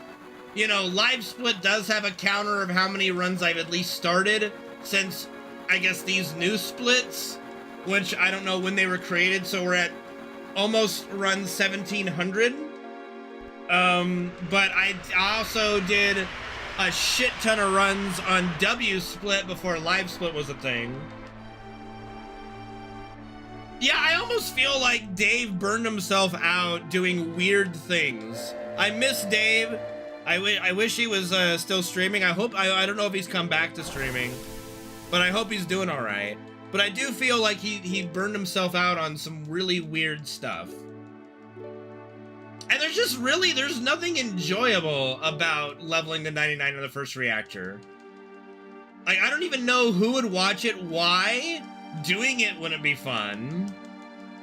you know, Live Split does have a counter of how many runs I've at least started since, I guess, these new splits, which I don't know when they were created, so we're at almost run 1,700. But I also did a shit ton of runs on W Split before Live Split was a thing. Yeah, I almost feel like Dave burned himself out doing weird things. I miss Dave. I wish he was still streaming. I don't know if he's come back to streaming, but I hope he's doing all right. But I do feel like he burned himself out on some really weird stuff. And there's nothing enjoyable about leveling to 99 on the first reactor. Like, I don't even know who would watch it, why. Doing it wouldn't be fun.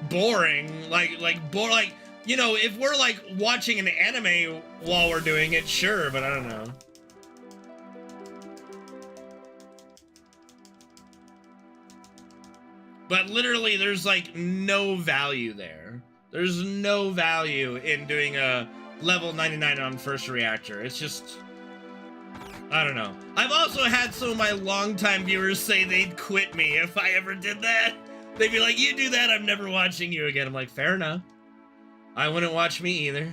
Boring. You know, if we're like watching an anime while we're doing it, sure, but I don't know. But literally, there's like no value there. There's no value in doing a level 99 on first reactor. It's just, I don't know. I've also had some of my longtime viewers say they'd quit me if I ever did that. They'd be like, you do that, I'm never watching you again. I'm like, fair enough. I wouldn't watch me either.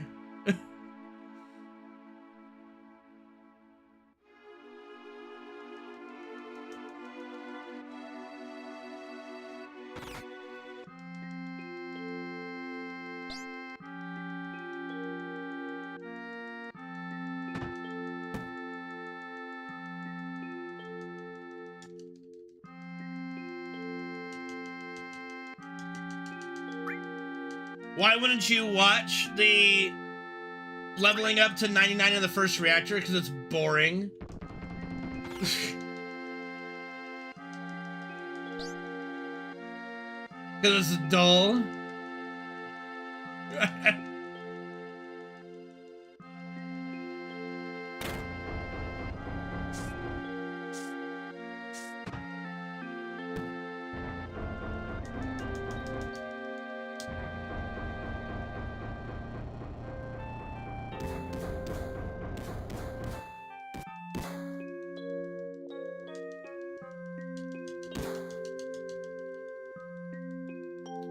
Why wouldn't you watch the leveling up to 99 in the first reactor? Because it's boring. Because it's dull.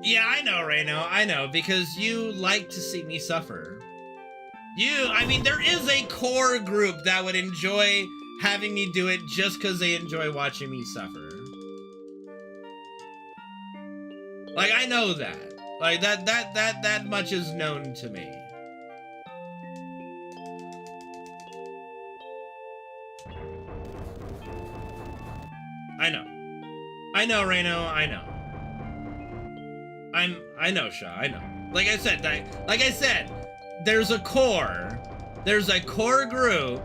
Yeah, I know, Reno. I know, because you like to see me suffer. I mean, there is a core group that would enjoy having me do it just because they enjoy watching me suffer. Like, I know that. Like, that much is known to me. I know. I know, Reno. I know. I know, Shaw, I know. Like I said, there's a core group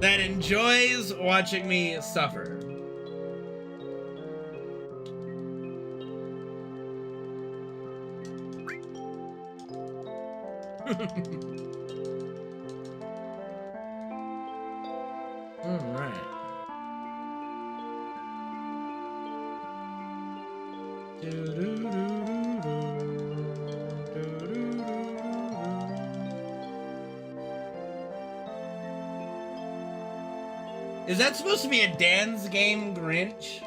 that enjoys watching me suffer. All right. Is that supposed to be a Dan's Game Grinch?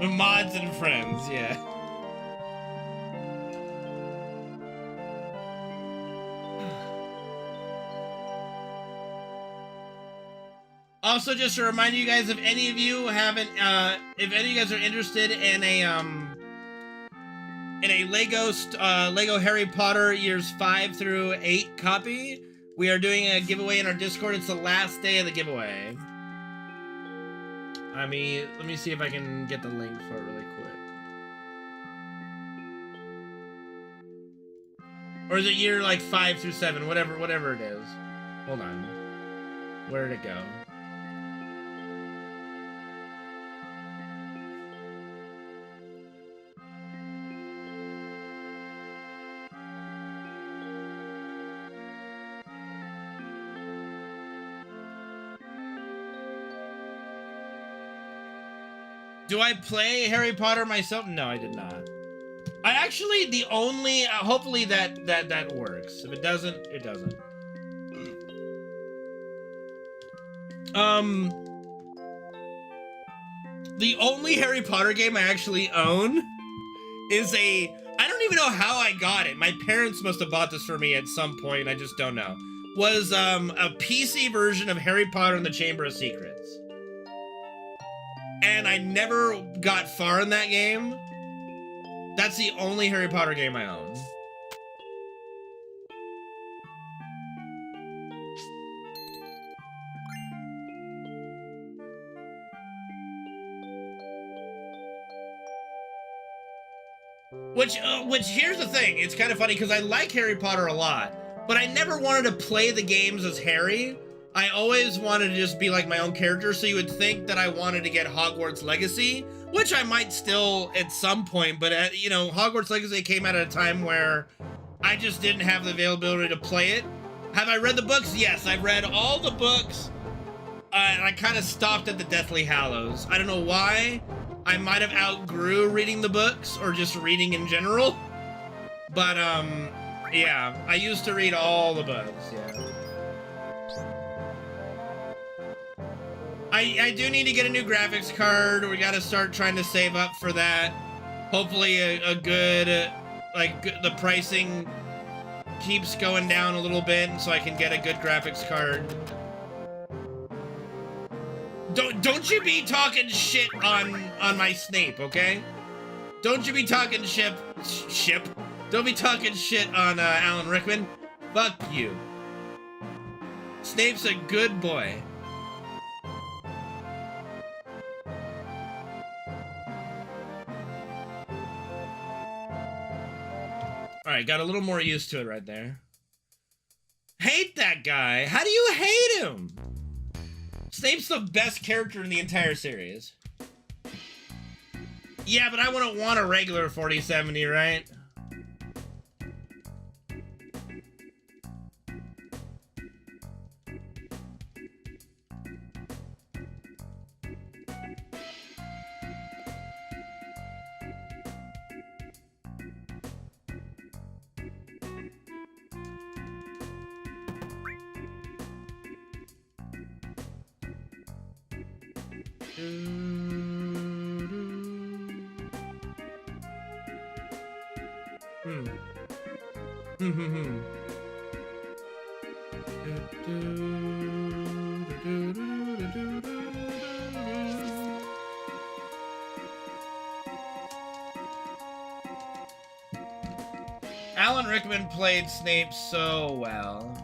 Mods and friends, yeah. Also, just to remind you guys, if any of you haven't, if any of you guys are interested in a Lego Harry Potter years 5 through 8 copy, we are doing a giveaway in our Discord. It's the last day of the giveaway. Let me see if I can get the link for it really quick. Or is it year like 5 through 7, whatever it is. Hold on. Where did it go? Do I play Harry Potter myself? No, I did not. I actually, the only, hopefully that works. If it doesn't, it doesn't. The only Harry Potter game I actually own is I don't even know how I got it. My parents must have bought this for me at some point. I just don't know. Was a PC version of Harry Potter and the Chamber of Secrets. And I never got far in that game. That's the only Harry Potter game I own. Which here's the thing, it's kind of funny because I like Harry Potter a lot, but I never wanted to play the games as Harry. I always wanted to just be like my own character, so you would think that I wanted to get Hogwarts Legacy, which I might still at some point, but you know, Hogwarts Legacy came out at a time where I just didn't have the availability to play it. Have I read the books? Yes, I've read all the books, and I kind of stopped at the Deathly Hallows. I don't know why. I might have outgrew reading the books or just reading in general. But, yeah, I used to read all the books, yeah. I do need to get a new graphics card. We gotta start trying to save up for that. Hopefully a good, the pricing keeps going down a little bit so I can get a good graphics card. Don't you be talking shit on my Snape, okay? Don't you be talking ship. Don't be talking shit on Alan Rickman. Fuck you. Snape's a good boy. Alright, got a little more used to it right there. Hate that guy. How do you hate him? Snape's the best character in the entire series. Yeah, but I wouldn't want a regular 4070, right? Alan Rickman played Snape so well.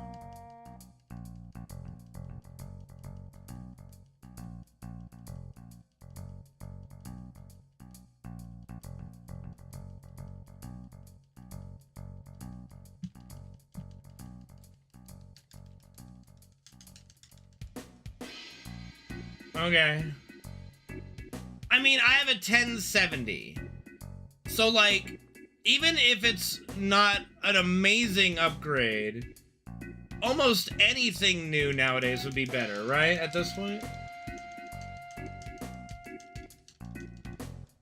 Okay. I mean, I have a 1070. So, like, even if it's not an amazing upgrade, almost anything new nowadays would be better, right? At this point?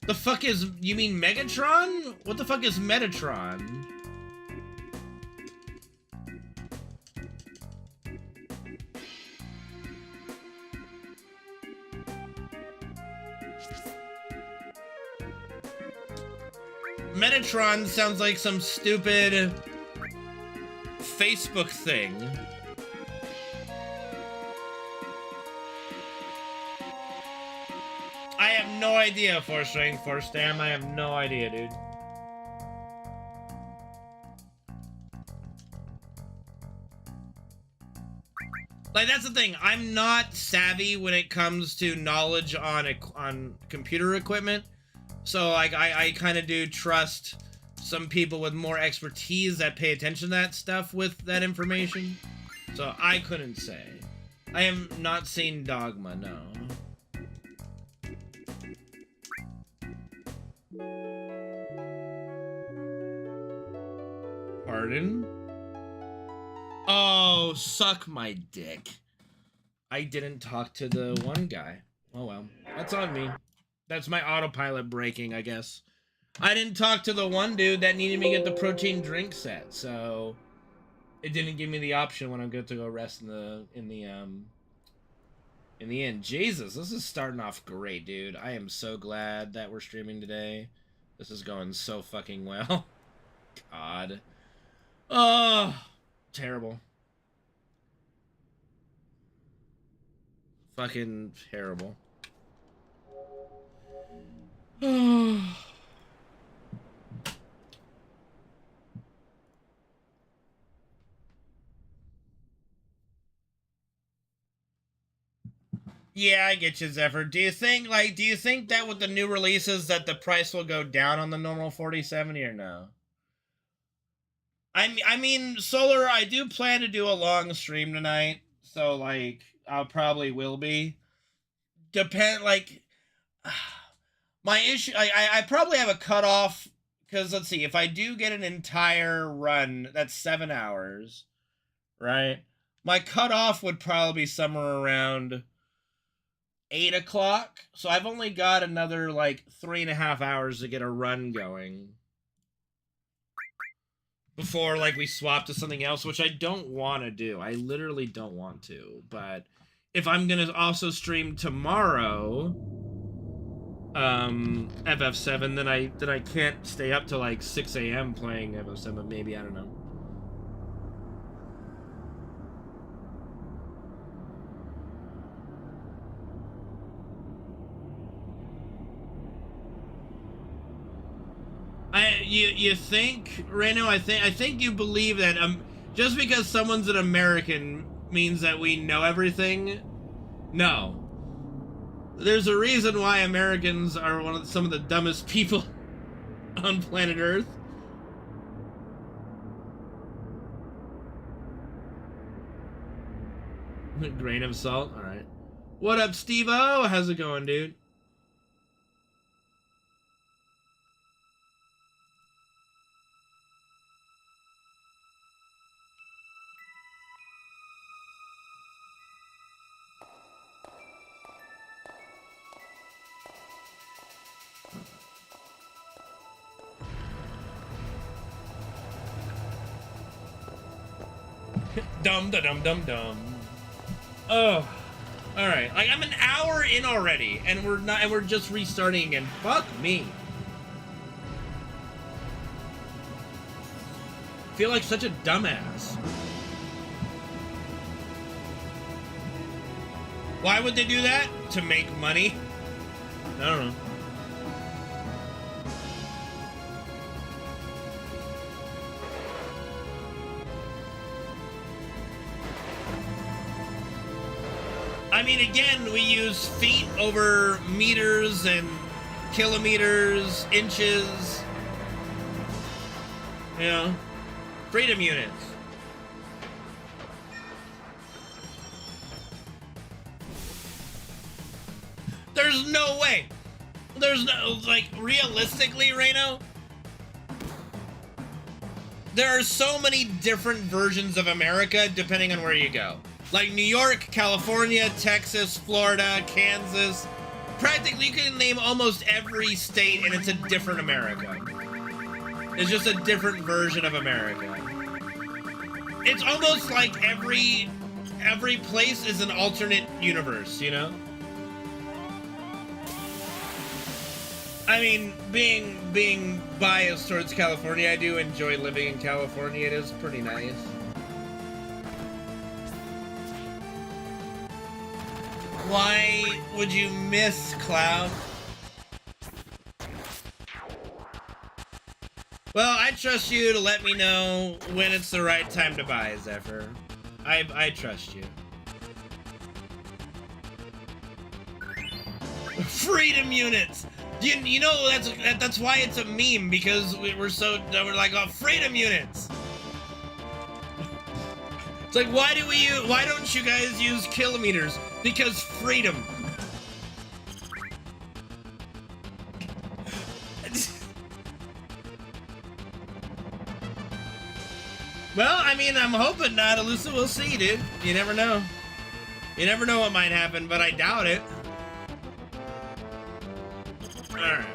The fuck is... You mean Megatron? What the fuck is Metatron? Metatron sounds like some stupid Facebook thing. I have no idea, Force Strength, Force Stam. I have no idea, dude. Like, that's the thing. I'm not savvy when it comes to knowledge on computer equipment. So, like, I kind of do trust some people with more expertise that pay attention to that stuff with that information. So, I couldn't say. I have not seen Dogma, no. Pardon? Oh, suck my dick. I didn't talk to the one guy. Oh well, that's on me. That's my autopilot breaking, I guess. I didn't talk to the one dude that needed me to get the protein drink set, so it didn't give me the option when I'm good to go rest in the end. Jesus, this is starting off great, dude. I am so glad that we're streaming today. This is going so fucking well. God. Oh, terrible. Fucking terrible. Yeah, I get you, Zephyr. Do you think that with the new releases that the price will go down on the normal 4070 or no? I mean, Solar, I do plan to do a long stream tonight, so, like, I'll probably will be. My issue, I probably have a cutoff, because, let's see, if I do get an entire run, that's 7 hours, right? My cutoff would probably be somewhere around 8 o'clock, so I've only got another, like, 3.5 hours to get a run going before, like, we swap to something else, which I don't want to do. I literally don't want to, but if I'm gonna also stream tomorrow, FF7, then I can't stay up till, like, 6 a.m. playing FF7, maybe, I don't know. You think, Reno? I think you believe that just because someone's an American means that we know everything. No. There's a reason why Americans are some of the dumbest people on planet Earth. Grain of salt. All right. What up, Steve-O? How's it going, dude? Dum da dum dum dum. Oh, all right. Like, I'm an hour in already, and we're just restarting again. Fuck me. Feel like such a dumbass. Why would they do that? To make money? I don't know. I mean, again, we use feet over meters and kilometers, inches. You know, freedom units. There's no way. There's no, like, realistically, Reno, there are so many different versions of America depending on where you go. Like New York, California, Texas, Florida, Kansas. Practically, you can name almost every state and it's a different America. It's just a different version of America. It's almost like every place is an alternate universe, you know? I mean, being biased towards California, I do enjoy living in California. It is pretty nice. Why would you miss Cloud? Well, I trust you to let me know when it's the right time to buy, Zephyr. I trust you. Freedom units! You know, that's why it's a meme, because we're like, oh, freedom units! It's like, why don't you guys use kilometers? Because freedom. Well, I mean, I'm hoping not, Alyssa. We'll see, dude. You never know. You never know what might happen, but I doubt it. Alright.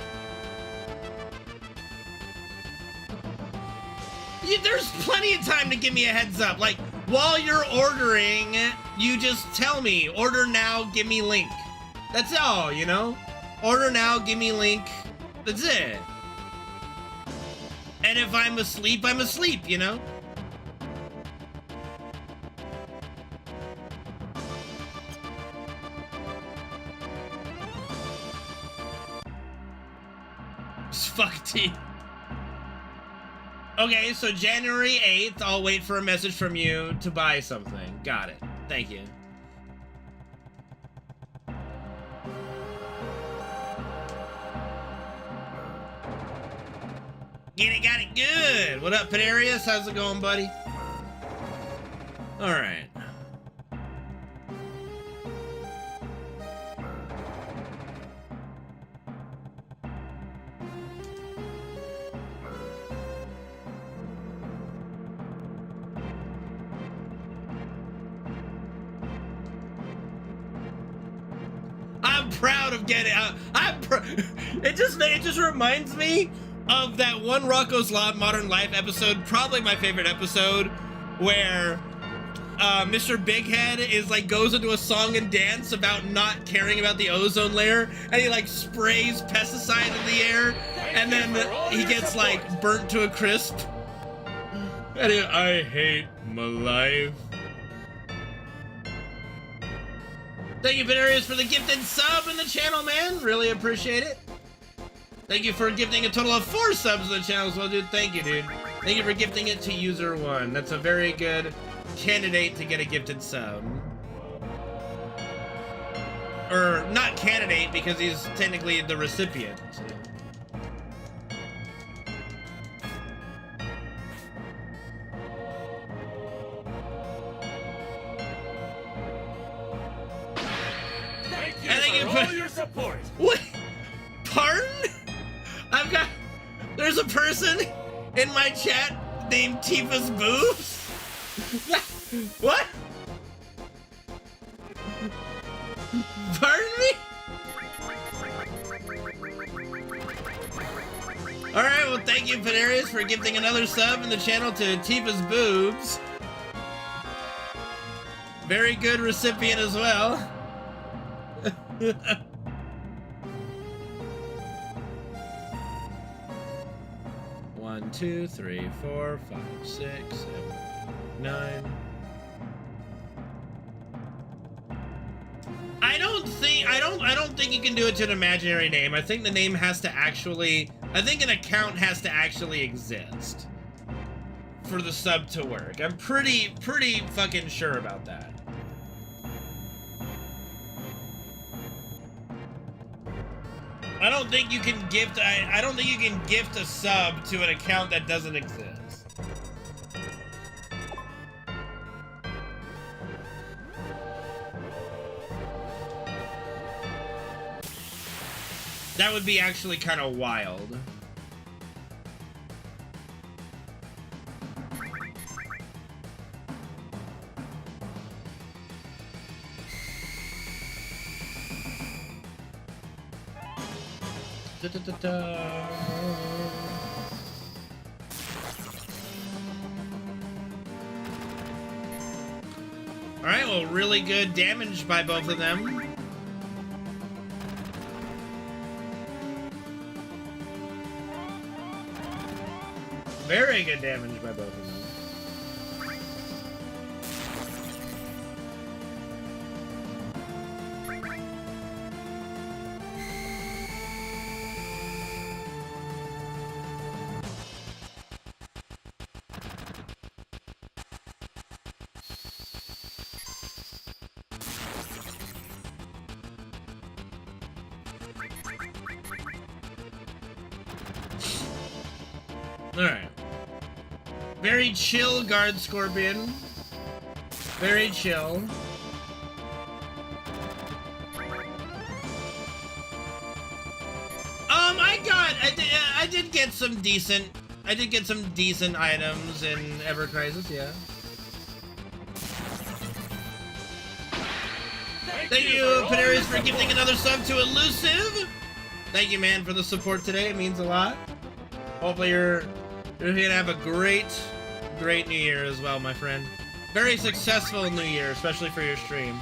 There's plenty of time to give me a heads up. Like, while you're ordering, you just tell me, order now, give me link. That's all, you know? Order now, give me link. That's it. And if I'm asleep, you know? Fuck T. Okay, so January 8th, I'll wait for a message from you to buy something. Got it. Thank you. Got it good. What up, Panarius? How's it going, buddy? All right. I'm proud of getting. It just reminds me of that one Rocco's Modern Life episode, probably my favorite episode, where Mr. Bighead is like goes into a song and dance about not caring about the ozone layer, and he like sprays pesticide in the air, and then he gets like burnt to a crisp. And I hate my life. Thank you, Venerius, for the gifted sub in the channel, man. Really appreciate it. Thank you for gifting a total of 4 subs to the channel as well, dude. Thank you, dude. Thank you for gifting it to user 1. That's a very good candidate to get a gifted sub. Or not candidate, because he's technically the recipient. Thank you for all your support. What? Pardon? There's a person in my chat named Tifa's Boobs? What? Pardon me? Alright, well thank you, Panarius, for gifting another sub in the channel to Tifa's Boobs. Very good recipient as well. 1, 2, 3, 4, 5, 6, 7, 9. I don't think you can do it to an imaginary name. I think the name has to actually, I think an account has to actually exist for the sub to work. I'm pretty fucking sure about that. I don't think you can gift. I don't think you can gift a sub to an account that doesn't exist. That would be actually kind of wild. Alright, well, really good damage by both of them. Very good damage by both of them. Alright. Very chill, Guard Scorpion. Very chill. I did get some decent items in Ever Crisis, yeah. Thank you, Panarius, for gifting another sub to Elusive. Thank you, man, for the support today. It means a lot. Hopefully you're gonna have a great New Year as well, my friend. Very successful New Year, especially for your stream.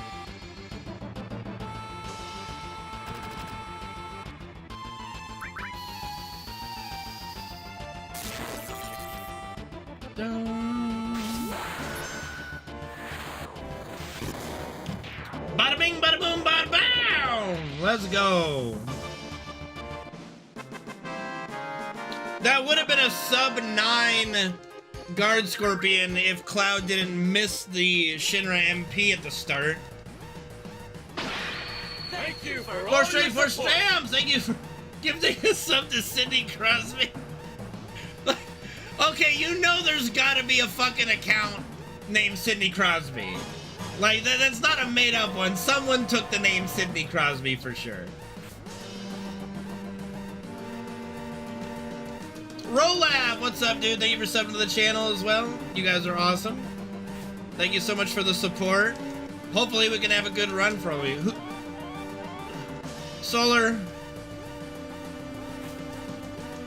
Bada bing, bada boom, bada bow! Let's go. That would have been a sub-9 Guard Scorpion if Cloud didn't miss the Shinra MP at the start. Thank you for Four straight, four spams! Thank you for giving us sub to Sidney Crosby. Okay, you know there's gotta be a fucking account named Sidney Crosby. Like, that's not a made-up one. Someone took the name Sidney Crosby for sure. Rolab, what's up, dude? Thank you for subbing to the channel as well. You guys are awesome. Thank you so much for the support. Hopefully we can have a good run for you. Solar.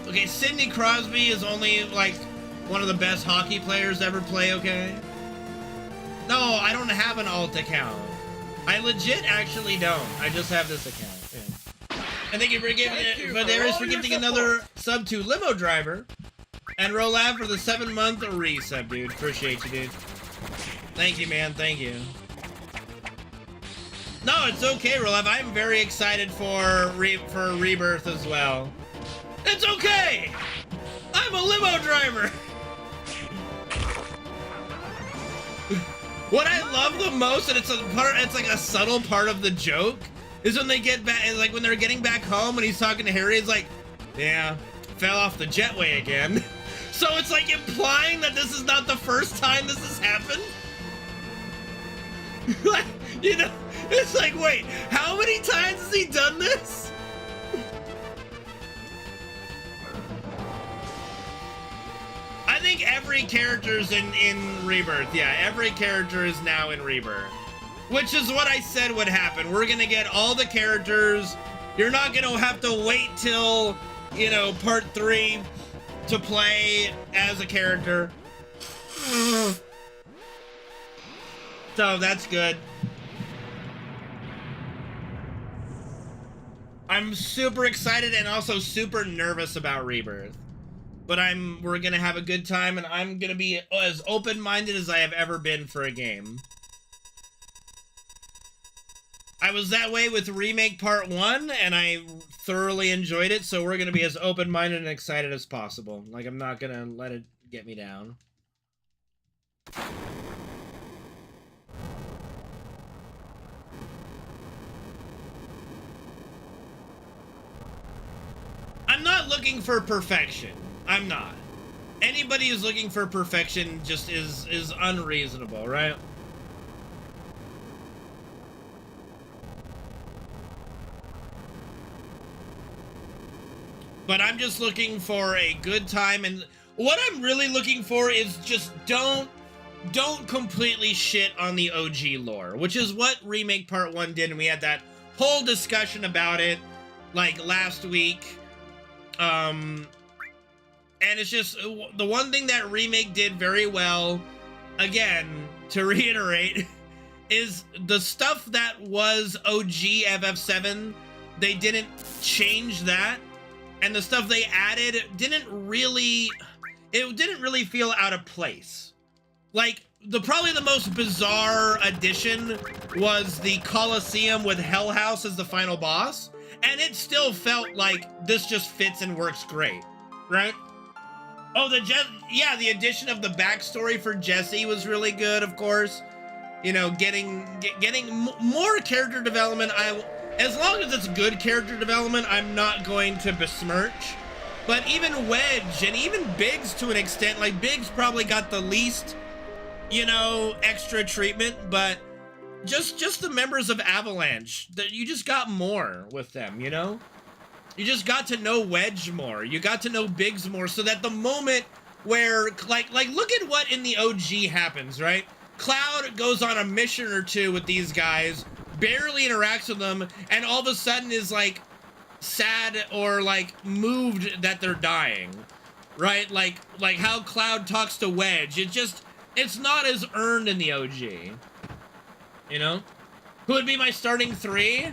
Okay, Sidney Crosby is only, like, one of the best hockey players to ever play, okay? No, I don't have an alt account. I legit actually don't. I just have this account. Yeah. And thank you for giving another sub to Limo Driver. And Rolab for the 7-month resub, dude. Appreciate you, dude. Thank you, man. Thank you. No, it's okay, Rolab. I'm very excited for Rebirth as well. It's okay! I'm a limo driver! What I love the most, and it's like a subtle part of the joke, is when they get back, like when they're getting back home and he's talking to Harry, he's like, yeah, fell off the jetway again. So it's like implying that this is not the first time this has happened. Like, you know, it's like, wait, how many times has he done this? I think every character's in Rebirth. Yeah, every character is now in Rebirth. Which is what I said would happen. We're gonna get all the characters. You're not gonna have to wait till, you know, part 3 to play as a character. So that's good. I'm super excited and also super nervous about Rebirth. But we're gonna have a good time, and I'm gonna be as open-minded as I have ever been for a game. I was that way with Remake Part 1, and I thoroughly enjoyed it, so we're gonna be as open-minded and excited as possible. Like, I'm not gonna let it get me down. I'm not looking for perfection. I'm not. Anybody who's looking for perfection just is unreasonable, right? But I'm just looking for a good time, and what I'm really looking for is just don't completely shit on the OG lore, which is what Remake Part 1 did, and we had that whole discussion about it, like, last week. And it's just, the one thing that Remake did very well, again, to reiterate, is the stuff that was OG FF7, they didn't change that, and the stuff they added didn't really feel out of place. Like, probably the most bizarre addition was the Colosseum with Hell House as the final boss, and it still felt like this just fits and works great, right? Oh, the addition of the backstory for Jesse was really good, of course. You know, getting more character development. As long as it's good character development, I'm not going to besmirch. But even Wedge and even Biggs to an extent, like Biggs probably got the least, you know, extra treatment, but just the members of Avalanche, that you just got more with them, you know? You just got to know Wedge more. You got to know Biggs more, so that the moment where, like look at what in the OG happens, right? Cloud goes on a mission or two with these guys, barely interacts with them, and all of a sudden is like sad or like moved that they're dying, right? Like how Cloud talks to Wedge. It's not as earned in the OG, you know? Who would be my starting 3?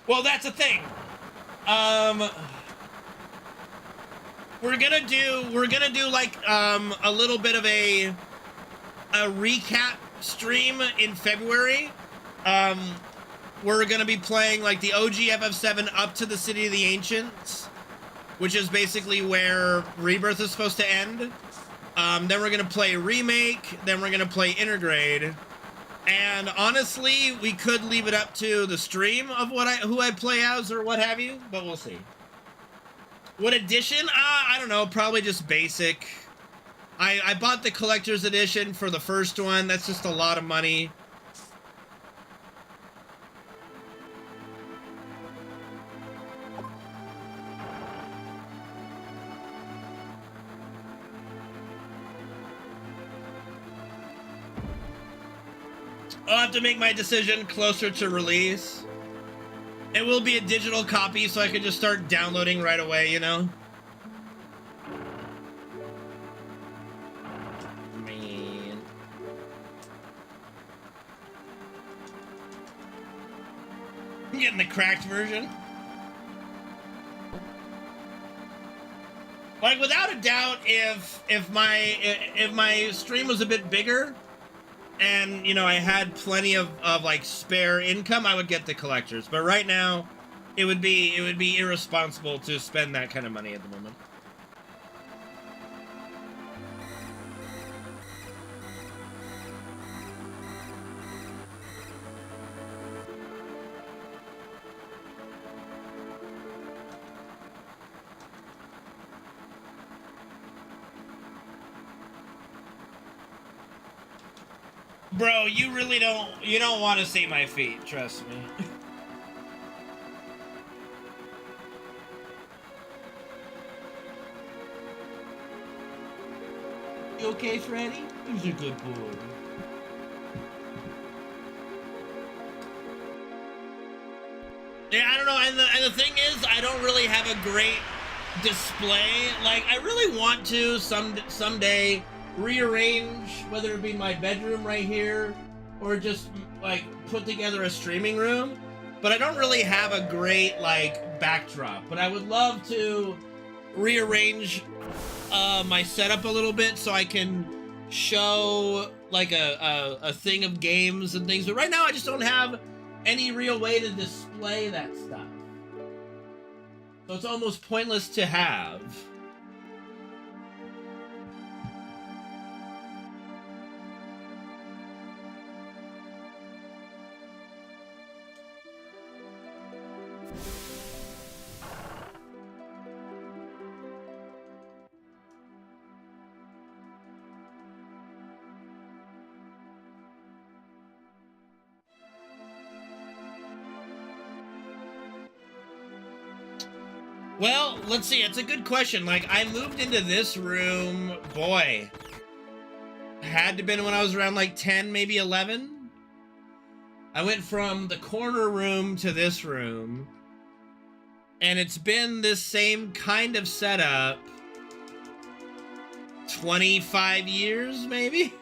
Well, that's the thing. We're gonna do like a little bit of a recap stream in February. We're gonna be playing like the OG FF7 up to the City of the Ancients, which is basically where Rebirth is supposed to end. Then we're gonna play Remake, then we're gonna play Intergrade. And honestly, we could leave it up to the stream of who I play as or what have you, but we'll see. What edition? I don't know, probably just basic. I bought the collector's edition for the first one. That's just a lot of money. I'll have to make my decision closer to release. It will be a digital copy, so I can just start downloading right away, you know? Man. I'm getting the cracked version. Like, without a doubt, if my stream was a bit bigger, and, you know, I had plenty of like spare income, I would get the collectors. But right now, it would be irresponsible to spend that kind of money at the moment. Bro, you really don't want to see my feet, trust me. You okay, Freddy? Who's a good boy? Yeah, I don't know, and the thing is, I don't really have a great display. Like, I really want to someday rearrange, whether it be my bedroom right here or just like put together a streaming room, but I don't really have a great like backdrop. But I would love to rearrange my setup a little bit so I can show like a thing of games and things. But right now I just don't have any real way to display that stuff, so it's almost pointless to have. Well, let's see. It's a good question. Like, I moved into this room, boy, had to been when I was around like 10, maybe 11. I went from the corner room to this room, and it's been this same kind of setup 25 years, maybe?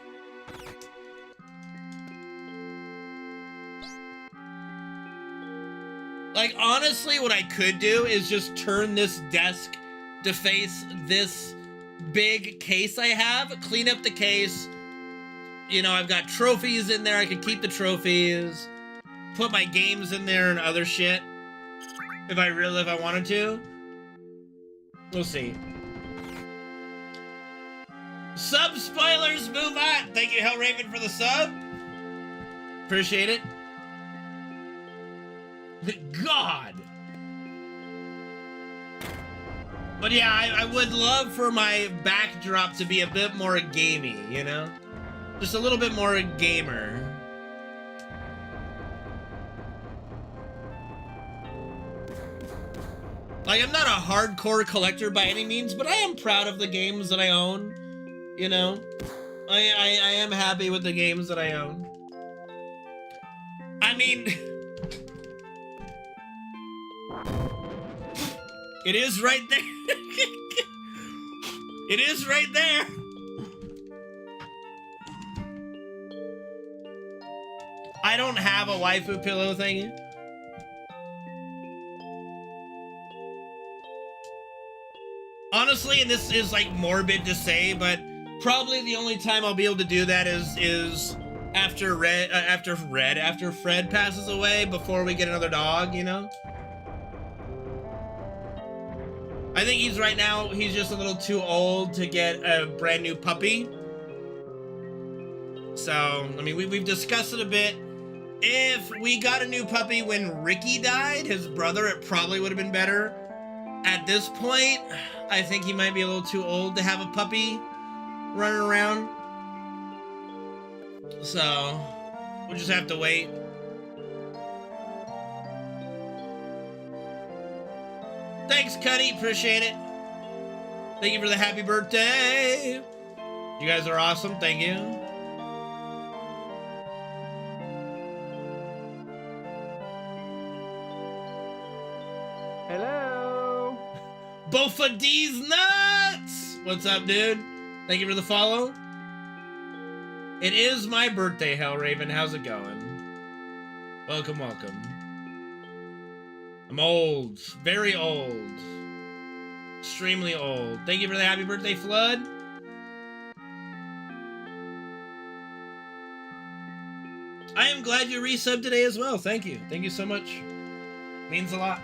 Like, honestly, what I could do is just turn this desk to face this big case I have, clean up the case. You know, I've got trophies in there. I could keep the trophies, put my games in there and other shit if I wanted to. We'll see. Sub spoilers, move on. Thank you, Hellraven, for the sub. Appreciate it. God. But yeah, I would love for my backdrop to be a bit more gamey, you know? Just a little bit more gamer. Like, I'm not a hardcore collector by any means, but I am proud of the games that I own, you know? I am happy with the games that I own. I mean... It is right there. It is right there. I don't have a waifu pillow thing. Honestly, and this is like morbid to say, but probably the only time I'll be able to do that is after Fred passes away, before we get another dog, you know? I think he's right now, he's just a little too old to get a brand new puppy. So, I mean, we've discussed it a bit. If we got a new puppy when Ricky died, his brother, it probably would have been better. At this point, I think he might be a little too old to have a puppy running around. So, we'll just have to wait. Thanks, Cuddy. Appreciate it. Thank you for the happy birthday. You guys are awesome. Thank you. Hello. Bofa D's nuts. What's up, dude? Thank you for the follow. It is my birthday, Hellraven. How's it going? Welcome, welcome. I'm old. Very old. Extremely old. Thank you for the happy birthday, Flood. I am glad you resubbed today as well. Thank you. Thank you so much. Means a lot.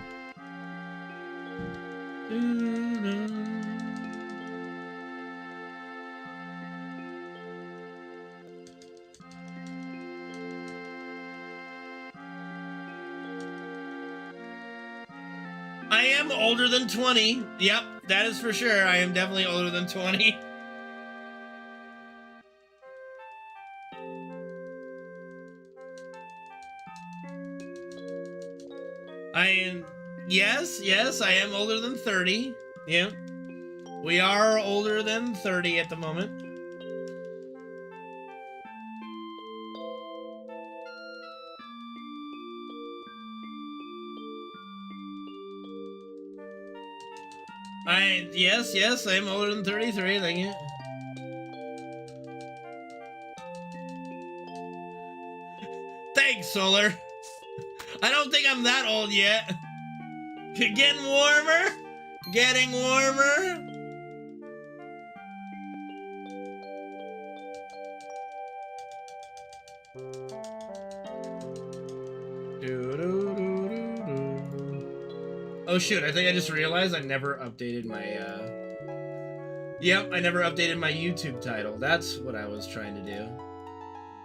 I am older than 20. Yep, that is for sure. I am definitely older than 20. Yes, I am older than 30. Yeah. We are older than 30 at the moment. Yes, I am older than 33, thank you. Thanks, Solar. I don't think I'm that old yet. Getting warmer. Getting warmer. Oh shoot, I think I just realized I never updated my, Yep, I never updated my YouTube title. That's what I was trying to do.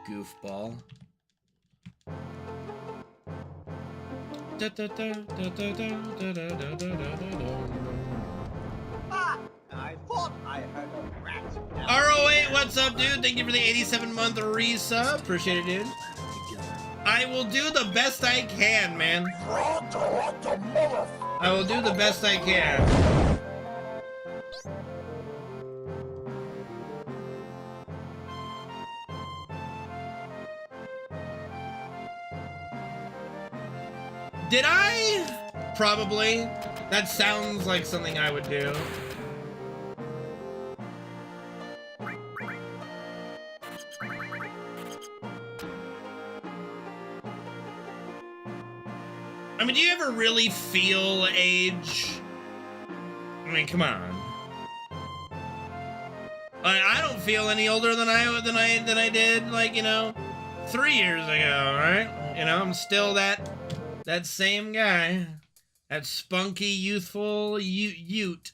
Goofball. I thought I heard a rat. RO8, what's up, dude? Thank you for the 87-month resub. Appreciate it, dude. I will do the best I can, man. I will do the best I can. Did I? Probably. That sounds like something I would do. I mean, do you ever really feel age? I mean, come on. I don't feel any older than I did, like, you know, 3 years ago, right? You know, I'm still that same guy, that spunky, youthful Ute.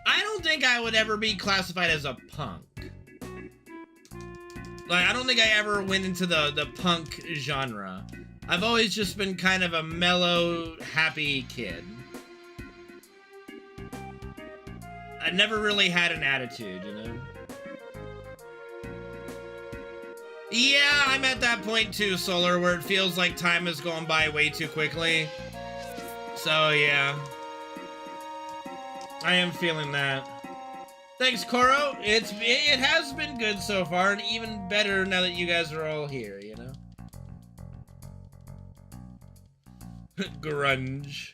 I don't think I would ever be classified as a punk. Like, I don't think I ever went into the punk genre. I've always just been kind of a mellow, happy kid. I never really had an attitude, you know? Yeah, I'm at that point too, Solar, where it feels like time is going by way too quickly. So, yeah. I am feeling that. Thanks, Koro. It has been good so far, and even better now that you guys are all here, you know? Grunge.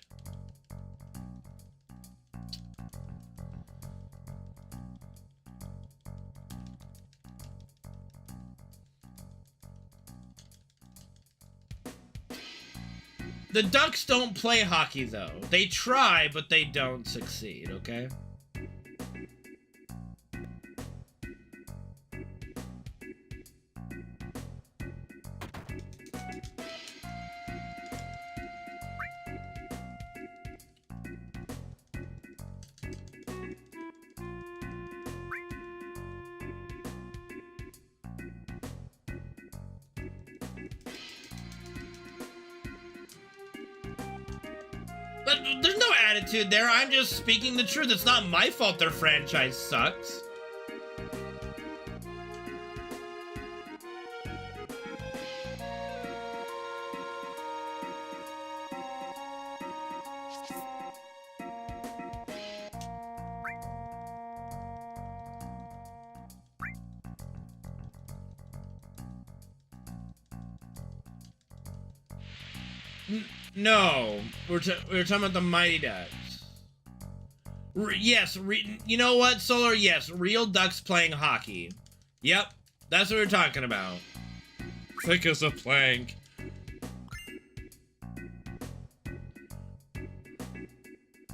The Ducks don't play hockey, though. They try, but they don't succeed, okay? But there's no attitude there. I'm just speaking the truth. It's not my fault their franchise sucks. No, we're talking about the Mighty Ducks. Yes, you know what, Solar? Yes, real Ducks playing hockey. Yep, that's what we're talking about. Thick as a plank.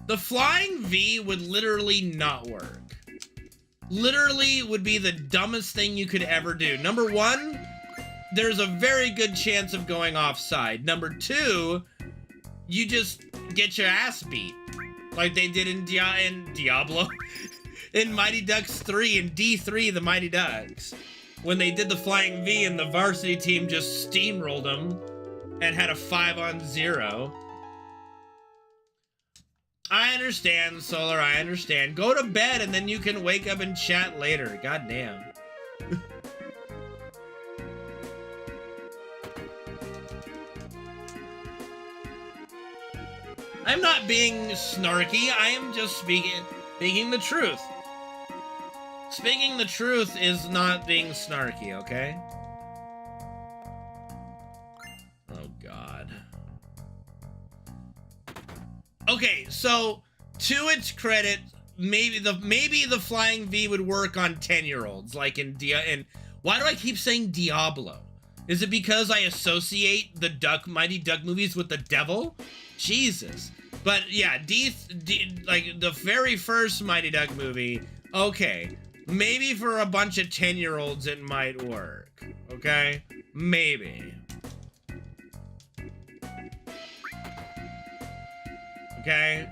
The flying V would literally not work. Literally would be the dumbest thing you could ever do. Number one, there's a very good chance of going offside. Number two, you just get your ass beat. Like they did in Diablo. In Mighty Ducks 3, in D3, the Mighty Ducks. When they did the flying V and the varsity team just steamrolled them and had a 5-on-0. I understand, Solar, I understand. Go to bed and then you can wake up and chat later. God damn. I'm not being snarky, I am just speaking the truth. Speaking the truth is not being snarky, okay? Oh, God. Okay, so, to its credit, maybe the Flying V would work on 10-year-olds, like in why do I keep saying Diablo? Is it because I associate the Mighty Duck movies with the devil? Jesus. But yeah, like the very first Mighty Duck movie, okay, maybe for a bunch of 10-year-olds it might work, okay? Maybe. Okay?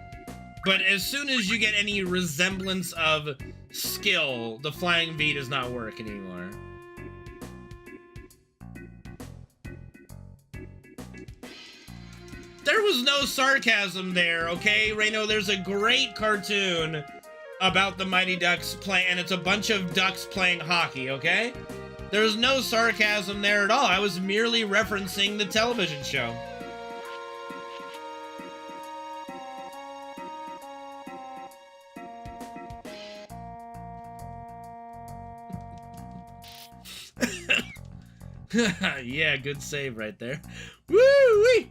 But as soon as you get any resemblance of skill, the Flying V does not work anymore. There was no sarcasm there, okay, Reno? There's a great cartoon about the Mighty Ducks and it's a bunch of ducks playing hockey, okay? There's no sarcasm there at all. I was merely referencing the television show. Yeah, good save right there. Woo-wee!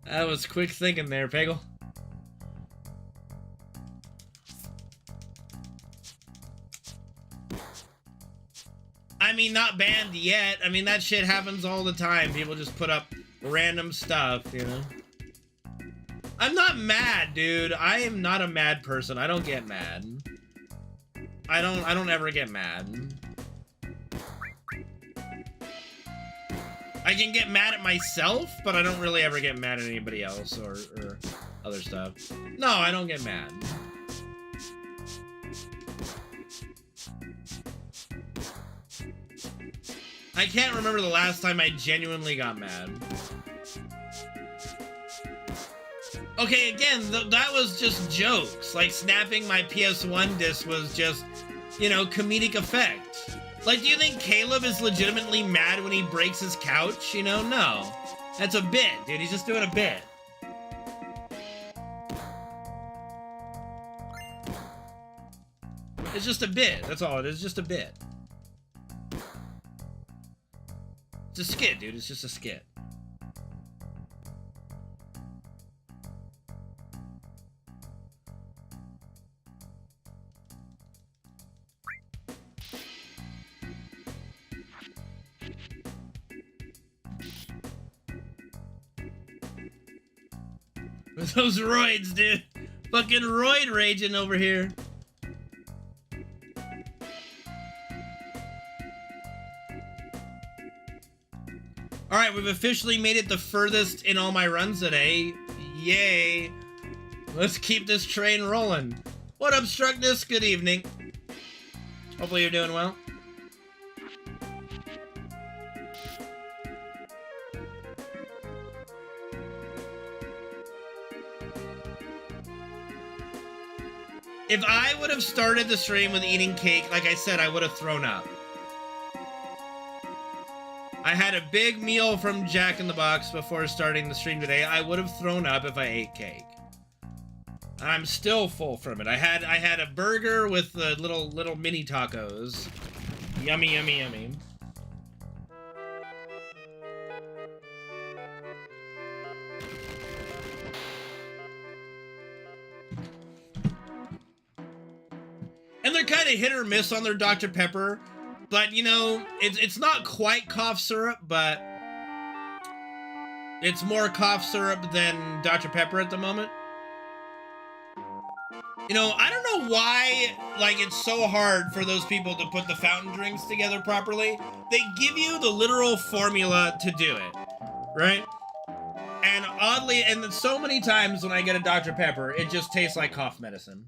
That was quick thinking there, Peggle. I mean, not banned yet. I mean, that shit happens all the time. People just put up random stuff, you know? I'm not mad, dude. I am not a mad person. I don't get mad. I don't ever get mad. I can get mad at myself, but I don't really ever get mad at anybody else or other stuff. No, I don't get mad. I can't remember the last time I genuinely got mad. Okay, again, that was just jokes. Like, snapping my PS1 disc was just you know, comedic effect. Like, do you think Caleb is legitimately mad when he breaks his couch? You know, no. That's a bit, dude. He's just doing a bit. It's just a bit. That's all it is. Just a bit. It's a skit, dude. It's just a skit. With those roids, dude. Fucking roid raging over here. Alright, we've officially made it the furthest in all my runs today. Yay. Let's keep this train rolling. What up, Struckness? Good evening. Hopefully you're doing well. If I would have started the stream with eating cake, like I said, I would have thrown up. I had a big meal from Jack in the Box before starting the stream today. I would have thrown up if I ate cake. I'm still full from it. I had a burger with the little mini tacos. Yummy, yummy, yummy. And they're kind of hit or miss on their Dr. Pepper. But, you know, it's not quite cough syrup, but it's more cough syrup than Dr. Pepper at the moment. You know, I don't know why, like, it's so hard for those people to put the fountain drinks together properly. They give you the literal formula to do it, right? And oddly, and so many times when I get a Dr. Pepper, it just tastes like cough medicine.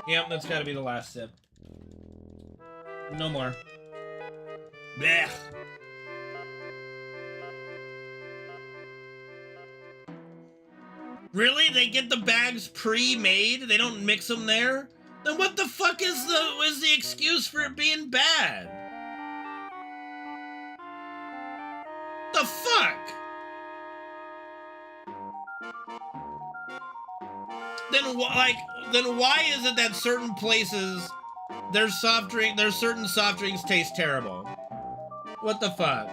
Yep, that's gotta be the last sip. No more. Blech. Really? They get the bags pre-made? They don't mix them there? Then what the fuck is the excuse for it being bad? The fuck? Then why is it that certain places their certain soft drinks taste terrible? What the fuck?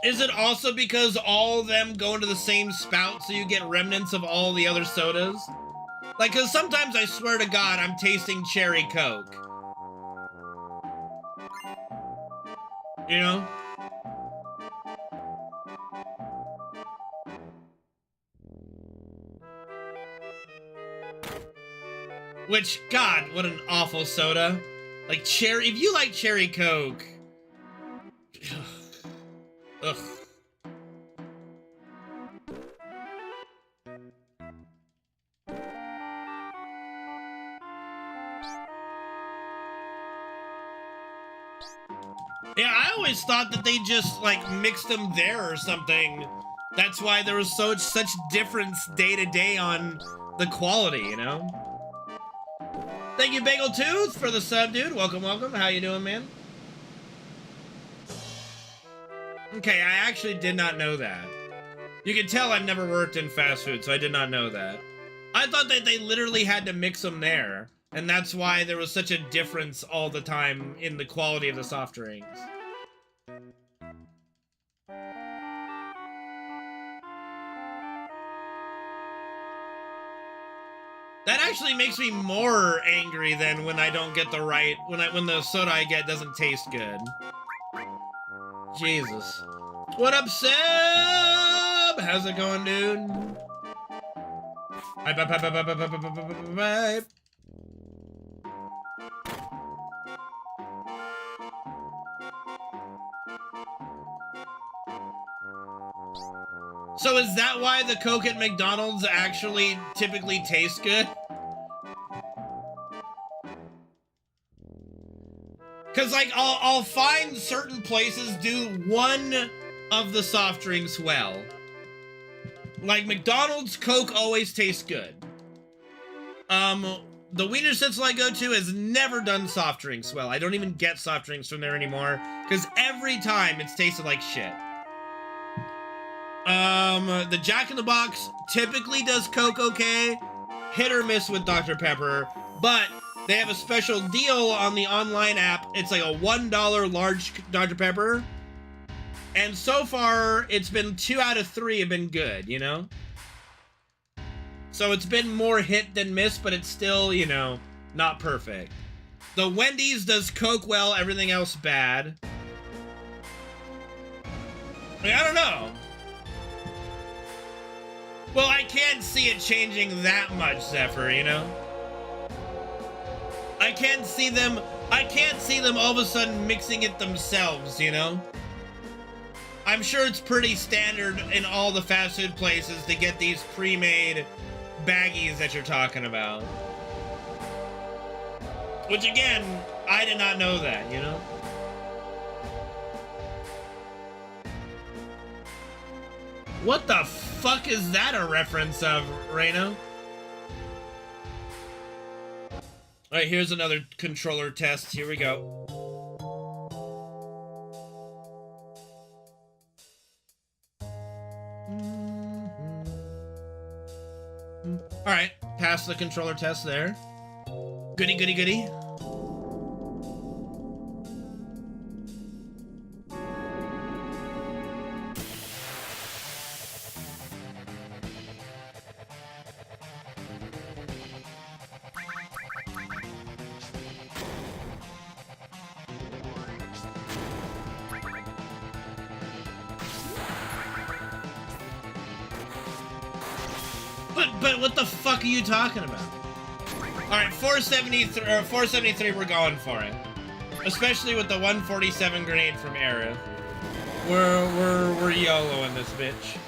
Is it also because all of them go into the same spout so you get remnants of all the other sodas? Like, cause sometimes I swear to God I'm tasting cherry Coke. You know? Which, God, what an awful soda. Like, if you like cherry Coke... Ugh. Yeah, I always thought that they just, like, mixed them there or something. That's why there was such difference day to day on the quality, you know? Thank you, Bagel Tooth, for the sub, dude. Welcome, welcome. How you doing, man? Okay, I actually did not know that. You can tell I've never worked in fast food, so I did not know that. I thought that they literally had to mix them there, and that's why there was such a difference all the time in the quality of the soft drinks. That actually makes me more angry than when I don't get the right, when the soda I get doesn't taste good. Jesus. What up, Seb? How's it going, dude? Bye. So is that why the Coke at McDonald's actually typically tastes good? Cause like I'll find certain places do one of the soft drinks well. Like McDonald's Coke always tastes good. The Wiener Schnitzel I go to has never done soft drinks well. I don't even get soft drinks from there anymore because every time it's tasted like shit. The Jack in the Box typically does Coke okay, hit or miss with Dr. Pepper, but they have a special deal on the online app. It's like a $1 large Dr. Pepper. And so far, it's been 2 out of 3 have been good, you know? So it's been more hit than miss, but it's still, you know, not perfect. The Wendy's does Coke well, everything else bad. I mean, I don't know. Well, I can't see it changing that much, Zephyr, you know? I can't see them all of a sudden mixing it themselves, you know? I'm sure it's pretty standard in all the fast food places to get these pre-made baggies that you're talking about. Which again, I did not know that, you know? What the fuck is that a reference of, Reno? Alright, here's another controller test. Here we go. Alright, pass the controller test there. Goody, goody, goody. But what the fuck are you talking about? Alright, 473, we're going for it. Especially with the 147 grenade from Aerith. We're YOLOing this bitch.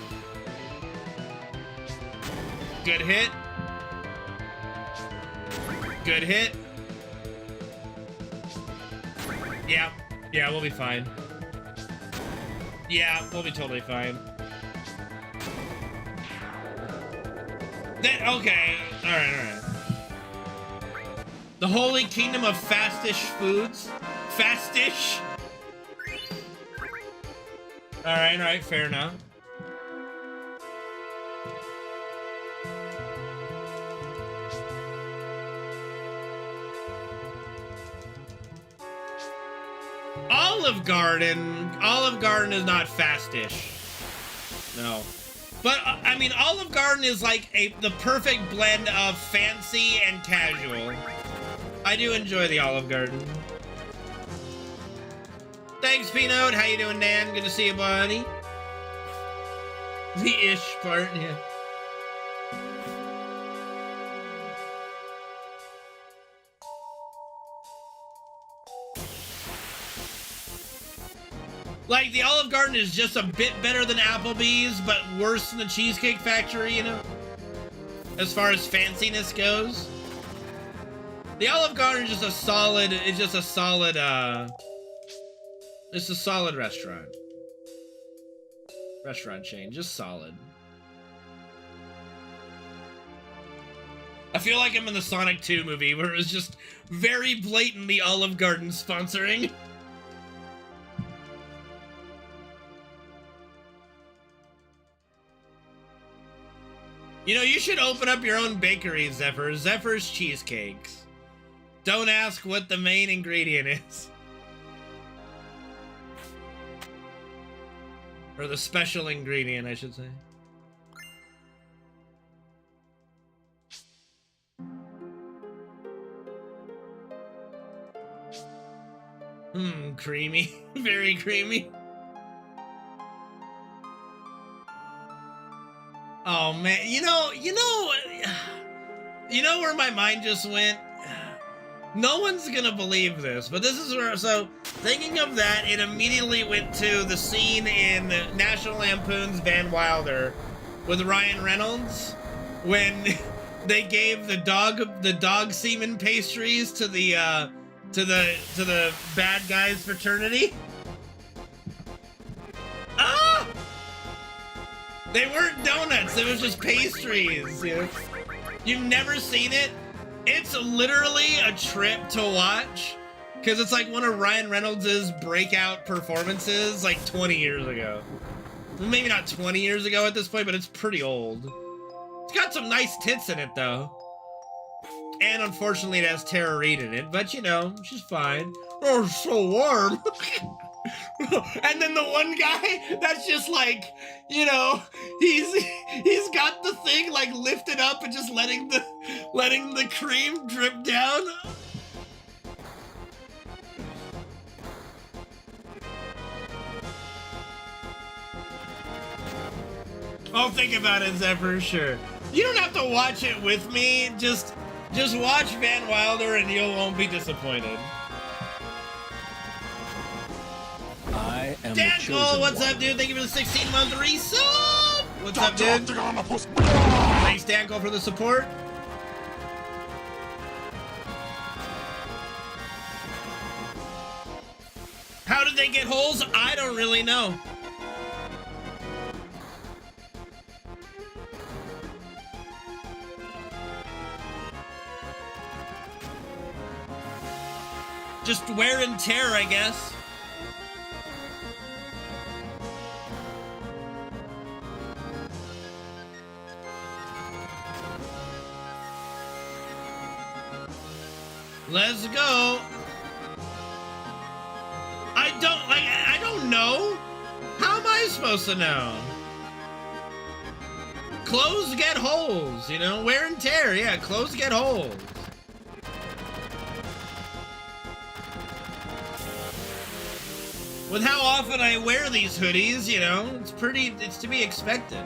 Good hit. Good hit. Yeah, we'll be fine. Yeah, we'll be totally fine. Okay, alright. The Holy Kingdom of Fastish Foods? Fastish? Alright, fair enough. Olive Garden is not fastish. No. But, I mean, Olive Garden is like the perfect blend of fancy and casual. I do enjoy the Olive Garden. Thanks, Peanut. How you doing, Dan? Good to see you, buddy. The ish part, yeah. Like, the Olive Garden is just a bit better than Applebee's, but worse than the Cheesecake Factory, you know? As far as fanciness goes. The Olive Garden is just a solid, it's a solid restaurant. Restaurant chain, just solid. I feel like I'm in the Sonic 2 movie where it was just very blatantly Olive Garden sponsoring. You know, you should open up your own bakery, Zephyr. Zephyr's Cheesecakes. Don't ask what the main ingredient is. Or the special ingredient, I should say. Creamy. Very creamy. Oh man, you know where my mind just went? No one's gonna believe this, but this is where, so thinking of that, it immediately went to the scene in National Lampoon's Van Wilder with Ryan Reynolds when they gave the dog semen pastries to the to the bad guys fraternity. Ah! They weren't donuts, it was just pastries. You know? You've never seen it? It's literally a trip to watch, because it's like one of Ryan Reynolds' breakout performances like 20 years ago. Maybe not 20 years ago at this point, but it's pretty old. It's got some nice tits in it, though. And unfortunately, it has Tara Reid in it, but you know, she's fine. Oh, it's so warm. And then the one guy that's just like, you know, he's got the thing like lifted up and just letting the cream drip down. I'll think about it, Zeph, for sure. You don't have to watch it with me. Just watch Van Wilder and you won't be disappointed. I am Dan the chosen Cole, what's one. up, dude? Thank you for the 16-month resub. What's up, dude? Thanks, Dan Cole, for the support. How did they get holes? I don't really know. Just wear and tear, I guess. Let's go. I don't know. How am I supposed to know? Clothes get holes, you know? Wear and tear, yeah, clothes get holes. With how often I wear these hoodies, you know, it's to be expected.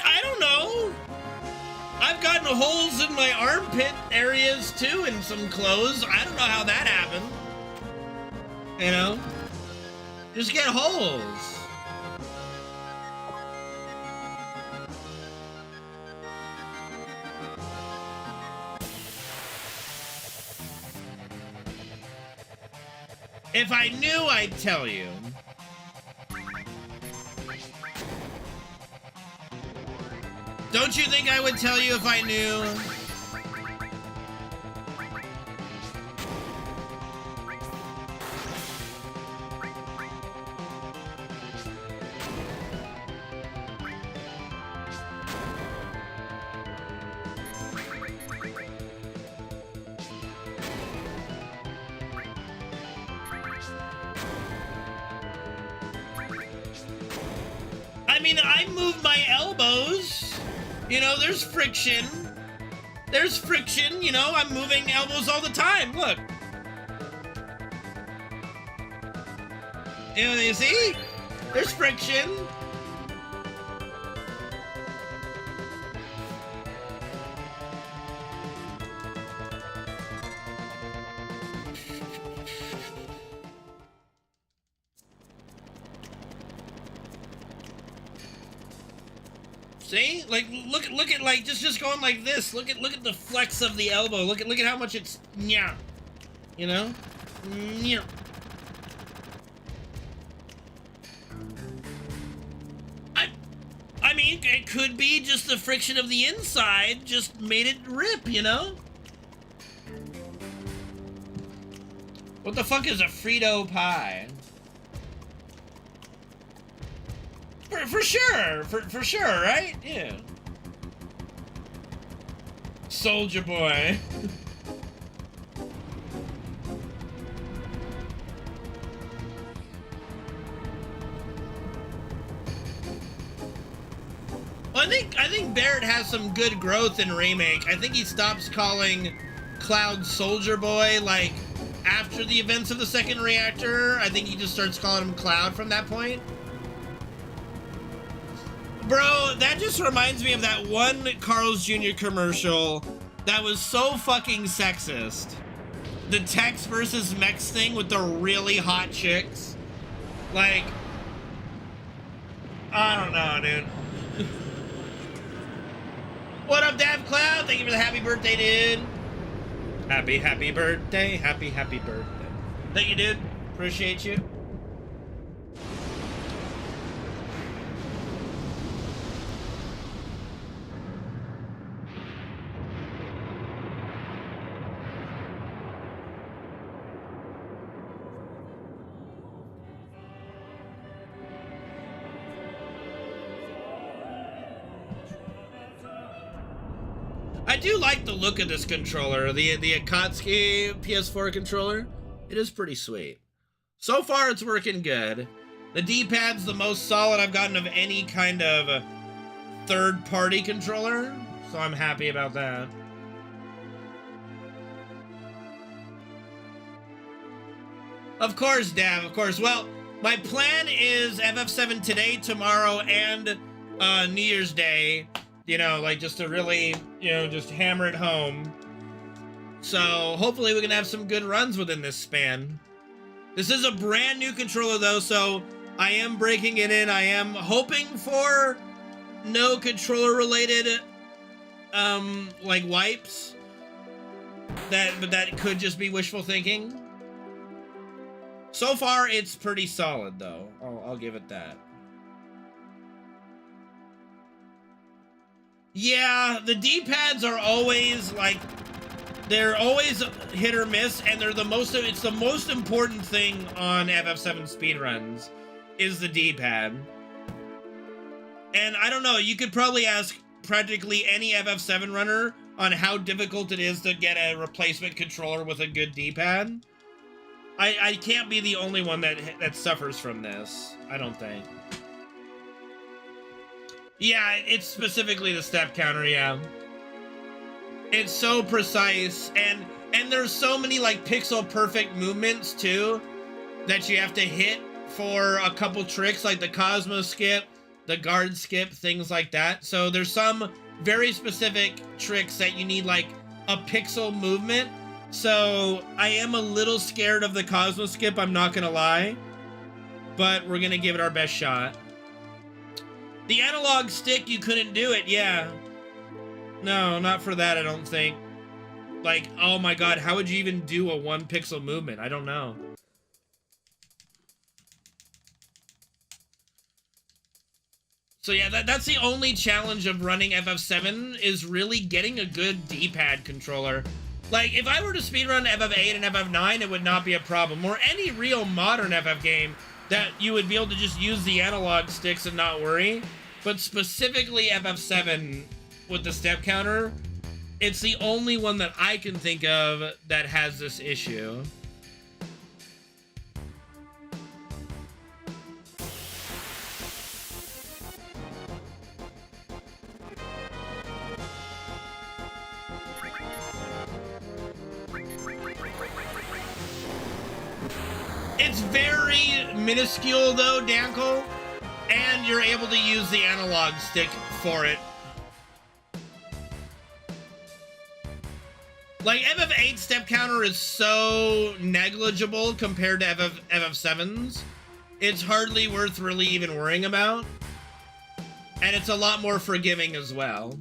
I don't know. I've gotten holes in my armpit areas too in some clothes. I don't know how that happened. You know? Just get holes. If I knew, I'd tell you. Don't you think I would tell you if I knew? I mean, I move my elbows. You know, there's friction. There's friction, you know, I'm moving elbows all the time, look. You see? There's friction. See? Like look at like just going like this. Look at the flex of the elbow. Look at how much it's yeah. You know? Yeah. I mean, it could be just the friction of the inside just made it rip, you know? What the fuck is a Frito pie? For sure, for sure, right? Yeah. Soldier Boy. Well, I think Barrett has some good growth in Remake. I think he stops calling Cloud Soldier Boy like after the events of the second reactor. I think he just starts calling him Cloud from that point. Bro, that just reminds me of that one Carl's Jr. commercial that was so fucking sexist. The Tex versus Mex thing with the really hot chicks. Like, I don't know, dude. What up, Dav Cloud? Thank you for the happy birthday, dude. Happy birthday. Happy birthday. Thank you, dude. Appreciate you. I do like the look of this controller, the Akatsuki PS4 controller. It is pretty sweet. So far, it's working good. The D-pad's the most solid I've gotten of any kind of third-party controller, so I'm happy about that. Of course, Dav, of course. Well, my plan is FF7 today, tomorrow, and New Year's Day. You know, like, just to really, you know, just hammer it home. So, hopefully we can have some good runs within this span. This is a brand new controller, though, so I am breaking it in. I am hoping for no controller-related, like, wipes. But that could just be wishful thinking. So far, it's pretty solid, though. I'll give it that. Yeah, the D-pads are always, like, they're always hit or miss, and they're it's the most important thing on FF7 speedruns, is the D-pad. And I don't know, you could probably ask practically any FF7 runner on how difficult it is to get a replacement controller with a good D-pad. I can't be the only one that suffers from this, I don't think. Yeah, it's specifically the step counter, yeah. It's so precise, and there's so many, like, pixel-perfect movements, too, that you have to hit for a couple tricks, like the Cosmo skip, the guard skip, things like that. So there's some very specific tricks that you need, like, a pixel movement. So I am a little scared of the Cosmo skip, I'm not gonna lie. But we're gonna give it our best shot. The analog stick, you couldn't do it, yeah. No, not for that, I don't think. Like, oh my god, how would you even do a 1 pixel movement? I don't know. So yeah, that's the only challenge of running FF7, is really getting a good D-pad controller. Like, if I were to speedrun FF8 and FF9, it would not be a problem. Or any real modern FF game, that you would be able to just use the analog sticks and not worry. But specifically FF7 with the step counter, it's the only one that I can think of that has this issue. It's very minuscule though, Dankel, and you're able to use the analog stick for it. Like, FF8 step counter is so negligible compared to FF7's. It's hardly worth really even worrying about. And it's a lot more forgiving as well.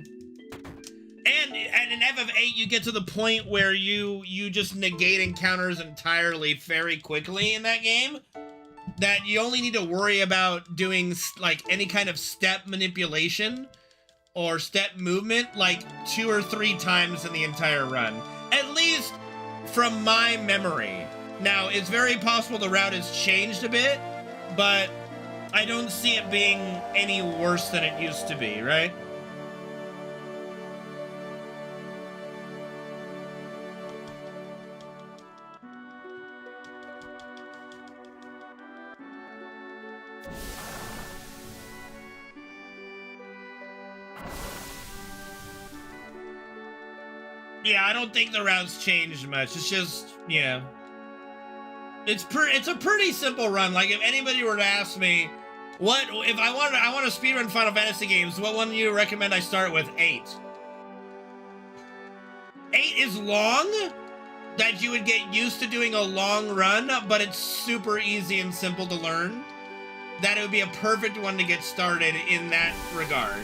And in FF8, you get to the point where you just negate encounters entirely very quickly in that game. That you only need to worry about doing, like, any kind of step manipulation or step movement, like, 2 or 3 times in the entire run. At least from my memory. Now, it's very possible the route has changed a bit, but I don't see it being any worse than it used to be, right? Yeah, I don't think the route's changed much. It's just, yeah. It's a pretty simple run. Like, if anybody were to ask me, what if I want to speedrun Final Fantasy games, what one do you recommend I start with? 8. 8 is long, that you would get used to doing a long run, but it's super easy and simple to learn. That it would be a perfect one to get started in that regard.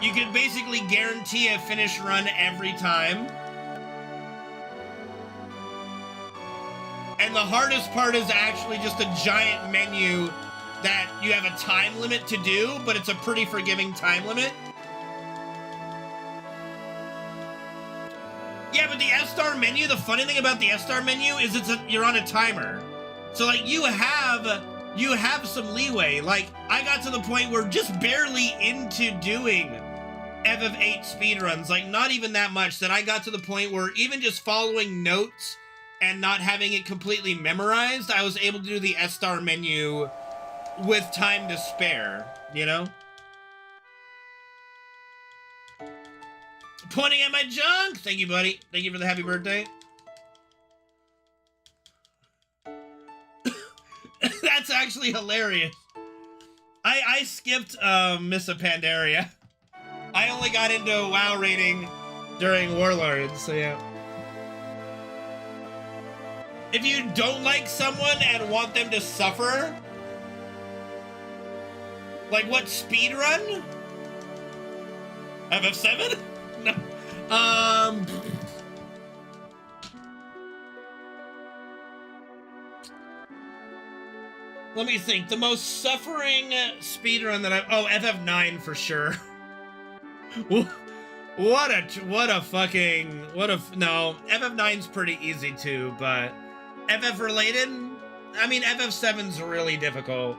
You could basically guarantee a finish run every time. And the hardest part is actually just a giant menu that you have a time limit to do, but it's a pretty forgiving time limit. Yeah, but the S-Star menu, the funny thing about the S-Star menu is you're on a timer. So, like, you have some leeway. Like, I got to the point where just barely into doing FF8 speedruns, like, not even that much, that I got to the point where even just following notes and not having it completely memorized, I was able to do the S-Star menu with time to spare, you know? Pointing at my junk! Thank you, buddy. Thank you for the happy birthday. That's actually hilarious. I skipped Miss Pandaria. I only got into WoW rating during Warlords, so yeah. If you don't like someone and want them to suffer, like what, speedrun? FF7? No. Let me think. The most suffering speedrun that oh, FF9 for sure. What a fucking, no, FF9's pretty easy too, but FF related, I mean, FF7's really difficult.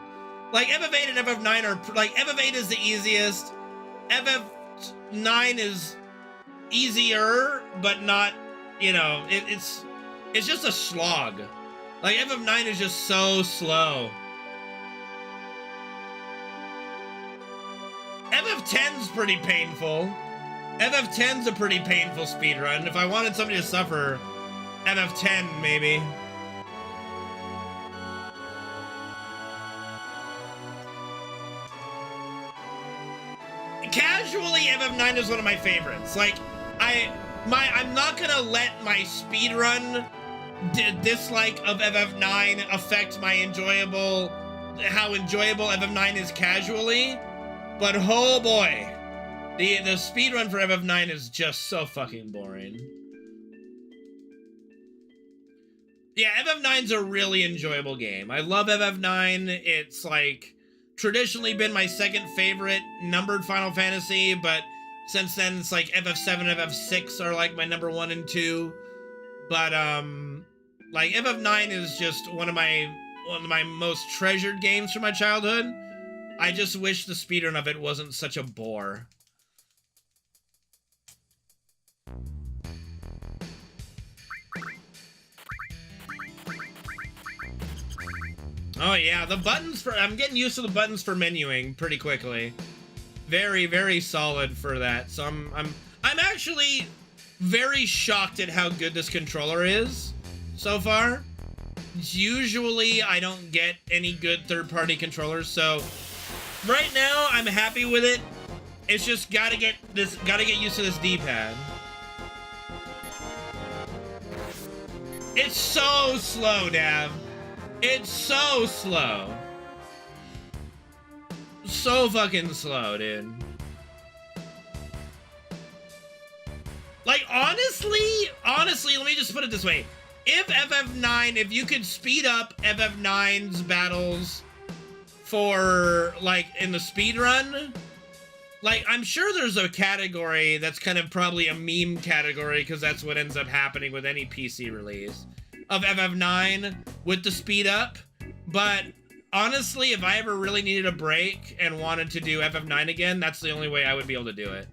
Like, FF8 and FF9 are, like, FF8 is the easiest, FF9 is easier, but not, you know, it's just a slog. Like, FF9 is just so slow. FF10's pretty painful. FF10's a pretty painful speedrun. If I wanted somebody to suffer, FF10 maybe. Casually, FF9 is one of my favorites. Like, I'm not gonna let my speedrun dislike of FF9 affect my how enjoyable FF9 is casually. But oh boy, the speedrun for FF9 is just so fucking boring. Yeah, FF9's a really enjoyable game. I love FF9. It's like traditionally been my second favorite numbered Final Fantasy, but since then it's like FF7 and FF6 are like my number 1 and 2. But like FF9 is just one of my most treasured games from my childhood. I just wish the speedrun of it wasn't such a bore. Oh yeah, the buttons for, I'm getting used to the buttons for menuing pretty quickly. Very, very solid for that. So I'm actually very shocked at how good this controller is so far. Usually I don't get any good third-party controllers, so right now I'm happy with it. It's just gotta get used to this D-pad. It's so slow, Dav. It's so slow. So fucking slow, dude. Like, honestly, let me just put it this way. If FF9, if you could speed up FF9's battles for, like, in the speedrun, like, I'm sure there's a category that's kind of probably a meme category, because that's what ends up happening with any PC release, of FF9 with the speed up. But honestly, if I ever really needed a break and wanted to do FF9 again, that's the only way I would be able to do it.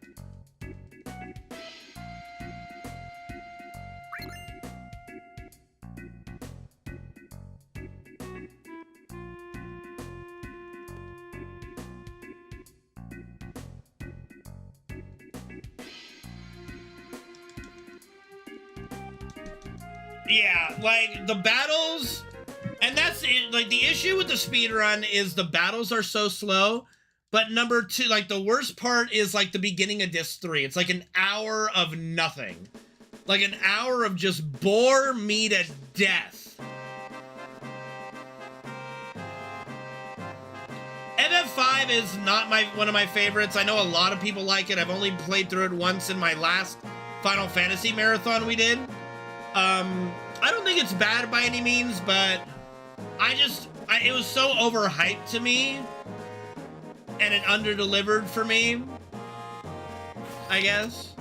Yeah, like, the battles, and that's it, like, the issue with the speedrun is the battles are so slow, but number two, like, the worst part is, like, the beginning of Disc 3. It's like an hour of nothing. Like, an hour of just bore me to death. FF5 is not one of my favorites. I know a lot of people like it. I've only played through it once in my last Final Fantasy marathon we did. I don't think it's bad by any means, but it was so overhyped to me, and it underdelivered for me, I guess.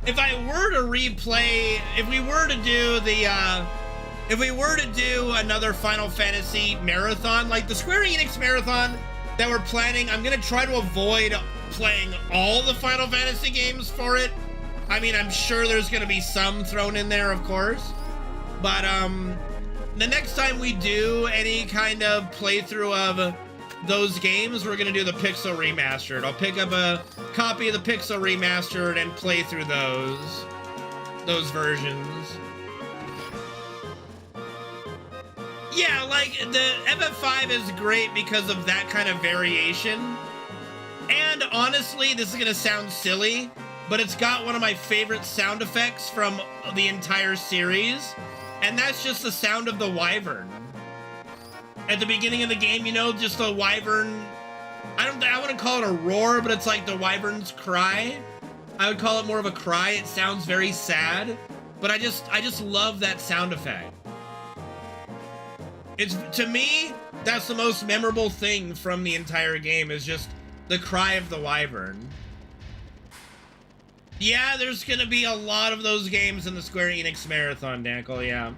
If I were to replay, if we were to do another Final Fantasy marathon, like the Square Enix marathon that we're planning, I'm gonna try to avoid playing all the Final Fantasy games for it. I mean, I'm sure there's gonna be some thrown in there, of course. But, the next time we do any kind of playthrough of those games, we're gonna do the Pixel Remastered. I'll pick up a copy of the Pixel Remastered and play through those versions. Yeah, like, the FF5 is great because of that kind of variation. And honestly, this is gonna sound silly, but it's got one of my favorite sound effects from the entire series, and that's just the sound of the wyvern. At the beginning of the game, you know, just the wyvern, I wouldn't call it a roar, but it's like the wyvern's cry. I would call it more of a cry. It sounds very sad, but I just love that sound effect. To me, that's the most memorable thing from the entire game, is just the cry of the wyvern. Yeah, there's gonna be a lot of those games in the Square Enix marathon, Dankel, yeah.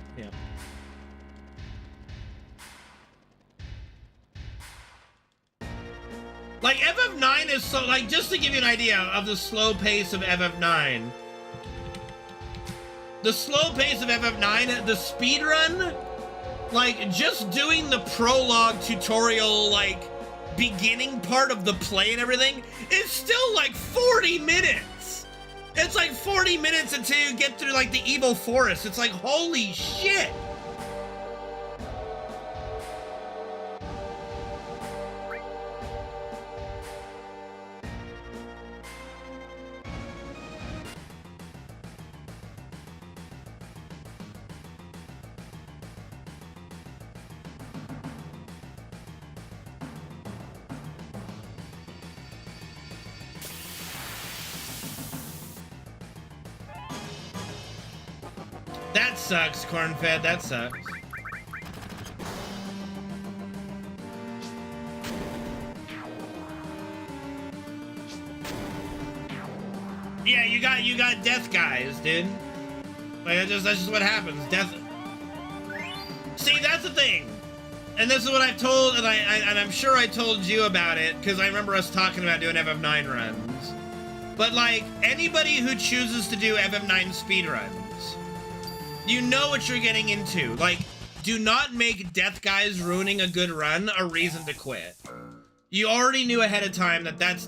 Like, FF9 is so, like, just to give you an idea of the slow pace of FF9. The slow pace of FF9, the speedrun, like, just doing the prologue tutorial, like, beginning part of the play and everything, is still like 40 minutes. It's like 40 minutes until you get through, like, the evil forest. It's like, holy shit. That sucks, Cornfed. That sucks. Yeah, you got death guys, dude. Like, that's just what happens. Death. See, that's the thing. And this is what I've told, and I'm sure I told you about it, because I remember us talking about doing FF9 runs. But, like, anybody who chooses to do FF9 speedruns, you know what you're getting into. Like, do not make death guys ruining a good run a reason to quit. You already knew ahead of time that that's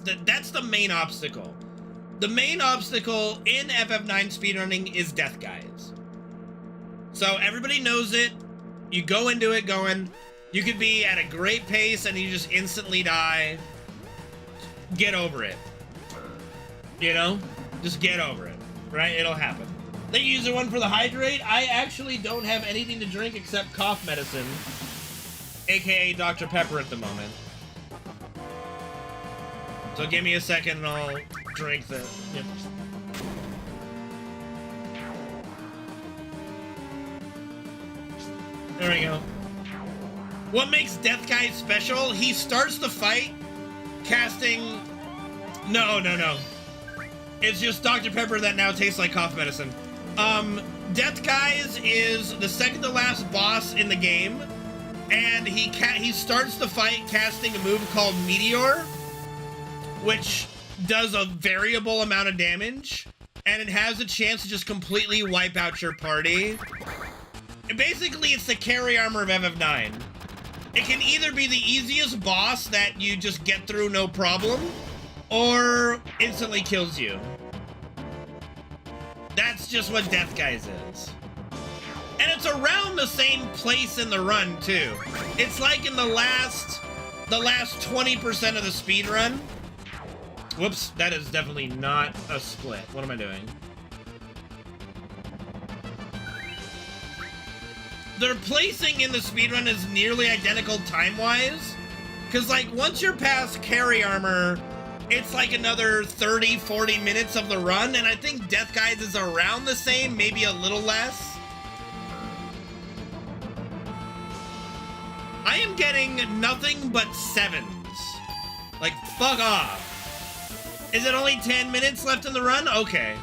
the main obstacle. The main obstacle in FF9 speedrunning is death guys. So everybody knows it. You go into it going, you could be at a great pace and you just instantly die. Get over it. You know? Just get over it. Right? It'll happen. Thank you, user one, for the hydrate. I actually don't have anything to drink except cough medicine, aka Dr. Pepper at the moment. So give me a second and I'll drink the... Yep. There we go. What makes Death Guy special? He starts the fight casting... No. It's just Dr. Pepper that now tastes like cough medicine. Death Guys is the second to last boss in the game, and he starts the fight casting a move called Meteor, which does a variable amount of damage, and it has a chance to just completely wipe out your party. And basically, it's the carry armor of FF9. it can either be the easiest boss that you just get through no problem, or instantly kills you. That's just what Death Guys is. And it's around the same place in the run, too. It's like in the last 20% of the speed run. Whoops, that is definitely not a split. What am I doing? Their placing in the speedrun is nearly identical time-wise. Because, like, once you're past carry armor, it's like another 30, 40 minutes of the run. And I think Death Guys is around the same, maybe a little less. I am getting nothing but 7s. Like, fuck off. Is it only 10 minutes left in the run? Okay.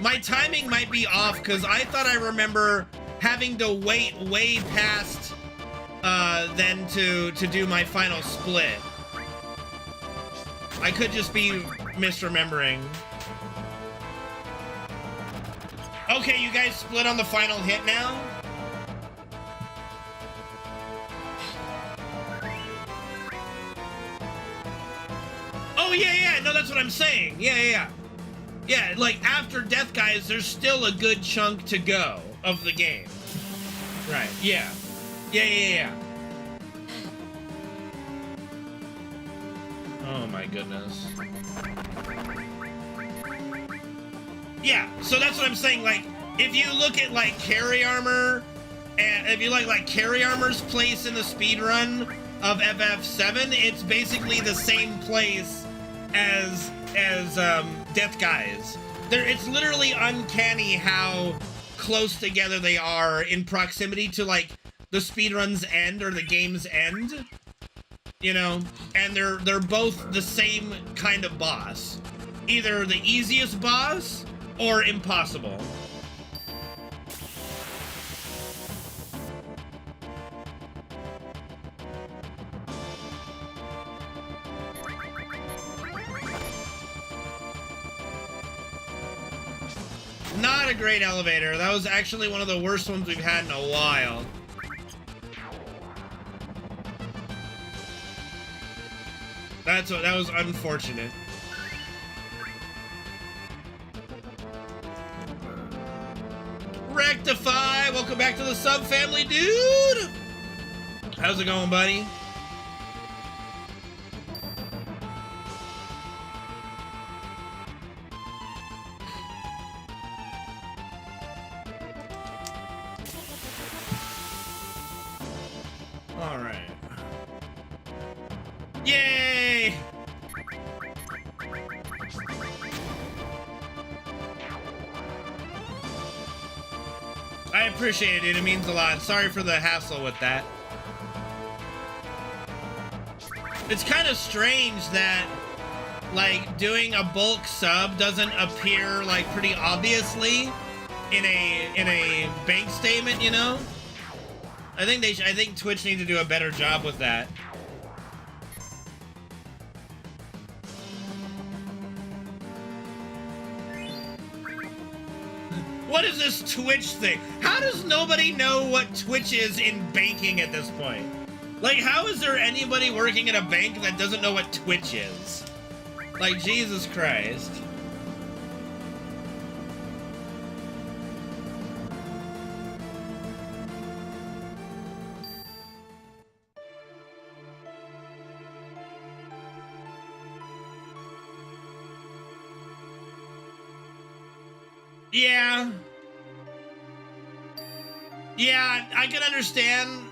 My timing might be off because I thought I remember having to wait way past then to do my final split. I could just be misremembering. Okay, you guys split on the final hit now? Oh, yeah, no, that's what I'm saying. Yeah. Yeah, like, after Death Guys, there's still a good chunk to go of the game. Right, yeah. Yeah. Oh, my goodness. Yeah, so that's what I'm saying, like, if you look at, like, carry armor, and if you like carry armor's place in the speedrun of FF7, it's basically the same place as Death Guys. It's literally uncanny how close together they are in proximity to, like, the speedrun's end or the game's end. You know? And they're both the same kind of boss. Either the easiest boss or impossible. Not a great elevator. That was actually one of the worst ones we've had in a while. That was unfortunate. Rectify! Welcome back to the sub family, dude! How's it going, buddy? Alright. Yay! I appreciate it, dude. It means a lot. Sorry for the hassle with that. It's kind of strange that, like, doing a bulk sub doesn't appear, like, pretty obviously in a bank statement, you know? I think Twitch needs to do a better job with that. What is this Twitch thing? How does nobody know what Twitch is in banking at this point? Like, how is there anybody working at a bank that doesn't know what Twitch is? Like, Jesus Christ. Yeah, I can understand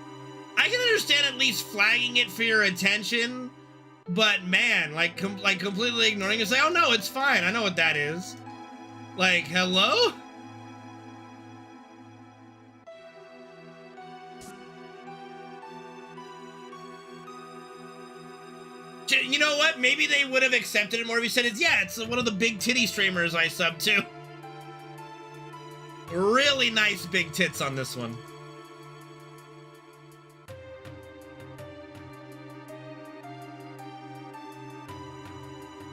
at least flagging it for your attention, but man, like completely ignoring it, say, oh no, it's fine, I know what that is. Like, hello? You know what? Maybe they would have accepted it more if you said it's one of the big titty streamers I sub to. Really nice big tits on this one.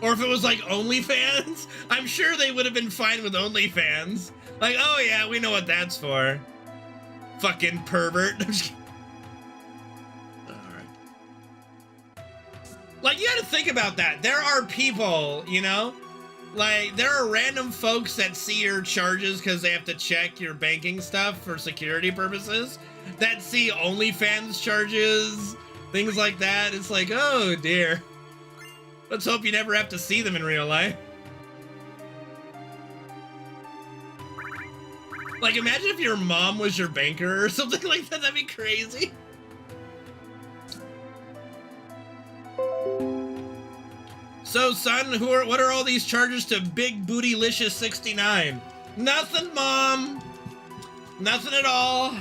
Or if it was like OnlyFans, I'm sure they would have been fine with OnlyFans. Like, oh yeah, we know what that's for. Fucking pervert. Like, you gotta think about that. There are people, you know? Like, there are random folks that see your charges because they have to check your banking stuff for security purposes, that see OnlyFans charges, things like that. It's like, oh dear. Let's hope you never have to see them in real life. Like, imagine if your mom was your banker or something like that. That'd be crazy. So, son, what are all these charges to Big Bootylicious 69? Nothing, Mom. Nothing at all.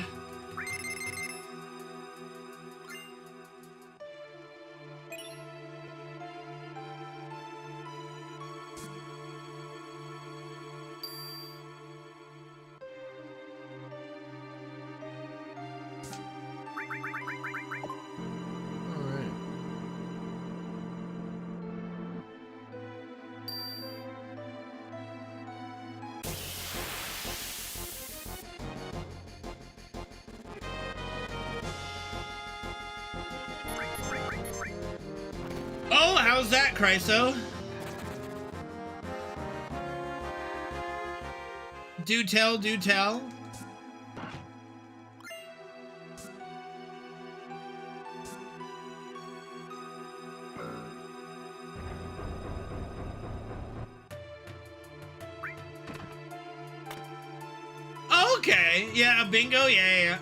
Oh, how's that, Chryso? Do tell, do tell. Okay, yeah, a bingo, yeah.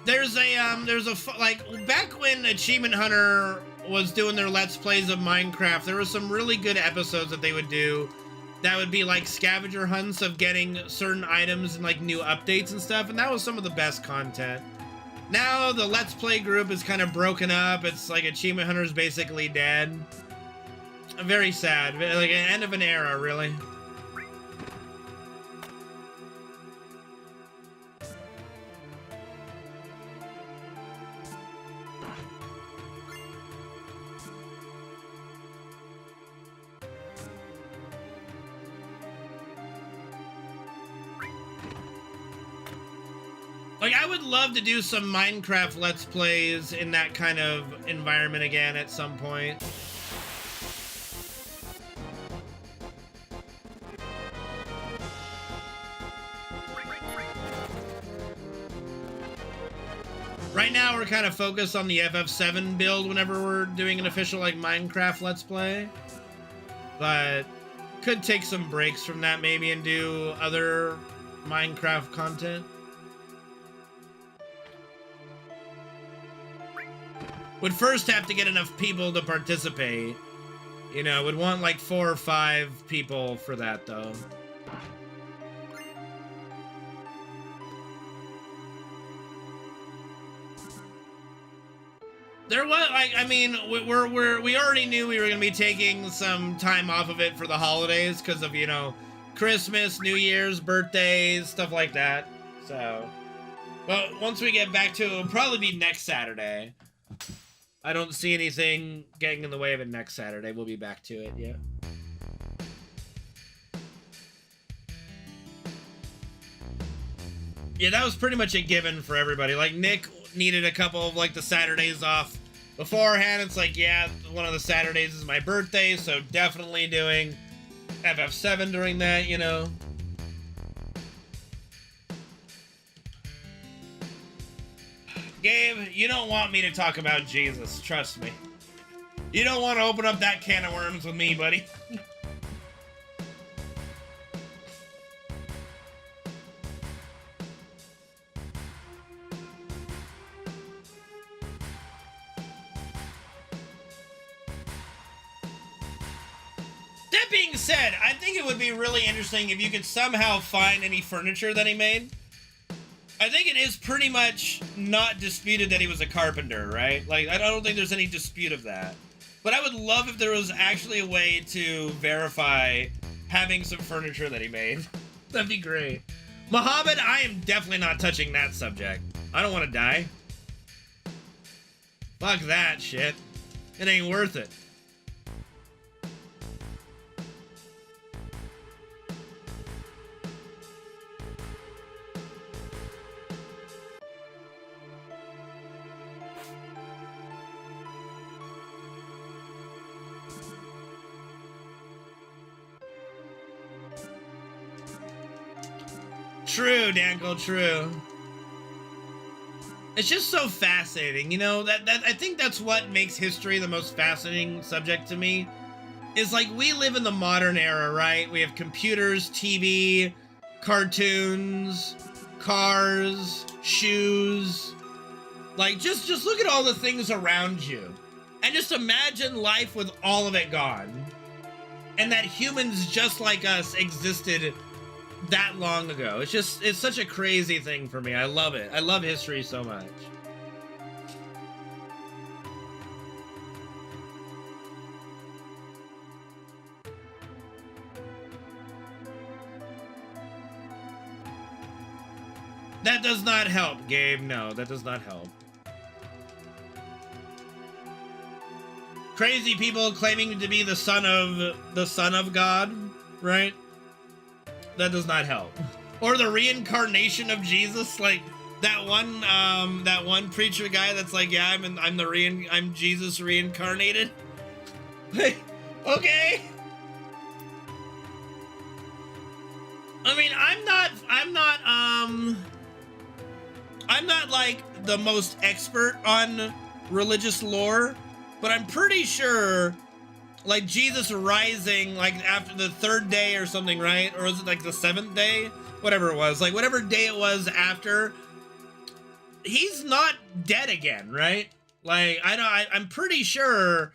There's a like, back when Achievement Hunter was doing their Let's Plays of Minecraft, there were some really good episodes that they would do that would be like scavenger hunts of getting certain items and like new updates and stuff, and that was some of the best content. Now the Let's Play group is kind of broken up. It's like Achievement Hunter's basically dead. Very sad, like an end of an era, really. Like, I would love to do some Minecraft Let's Plays in that kind of environment again at some point. Right now, we're kind of focused on the FF7 build whenever we're doing an official, like, Minecraft Let's Play. But could take some breaks from that maybe and do other Minecraft content. Would first have to get enough people to participate. You know, would want like 4 or 5 people for that, though. There was, like, I mean, we already knew we were going to be taking some time off of it for the holidays because of, you know, Christmas, New Year's, birthdays, stuff like that. So, but once we get back to it, it'll probably be next Saturday. I don't see anything getting in the way of it next Saturday. We'll be back to it, yeah. Yeah, that was pretty much a given for everybody. Like, Nick needed a couple of, like, the Saturdays off beforehand. It's like, yeah, one of the Saturdays is my birthday, so definitely doing FF7 during that, you know. Gabe, you don't want me to talk about Jesus, trust me. You don't want to open up that can of worms with me, buddy. That being said, I think it would be really interesting if you could somehow find any furniture that he made. I think it is pretty much not disputed that he was a carpenter, right? Like, I don't think there's any dispute of that. But I would love if there was actually a way to verify having some furniture that he made. That'd be great. Muhammad, I am definitely not touching that subject. I don't want to die. Fuck that shit. It ain't worth it. True, Danko, true. It's just so fascinating, you know, that I think that's what makes history the most fascinating subject to me. Is like, we live in the modern era, right? We have computers, TV, cartoons, cars, shoes. Like, just look at all the things around you. And just imagine life with all of it gone. And that humans just like us existed that long ago. It's such a crazy thing for me. I love it. I love history so much. That does not help, Gabe. No, that does not help. Crazy people claiming to be the son of God, right? That does not help. Or the reincarnation of Jesus, like that one preacher guy that's like, yeah, I'm Jesus reincarnated. Okay. I mean, I'm not like the most expert on religious lore, but I'm pretty sure like Jesus rising like after the 3rd day or something, right? Or was it like the 7th day? Whatever it was, like whatever day it was after, he's not dead again, right? Like I'm pretty sure,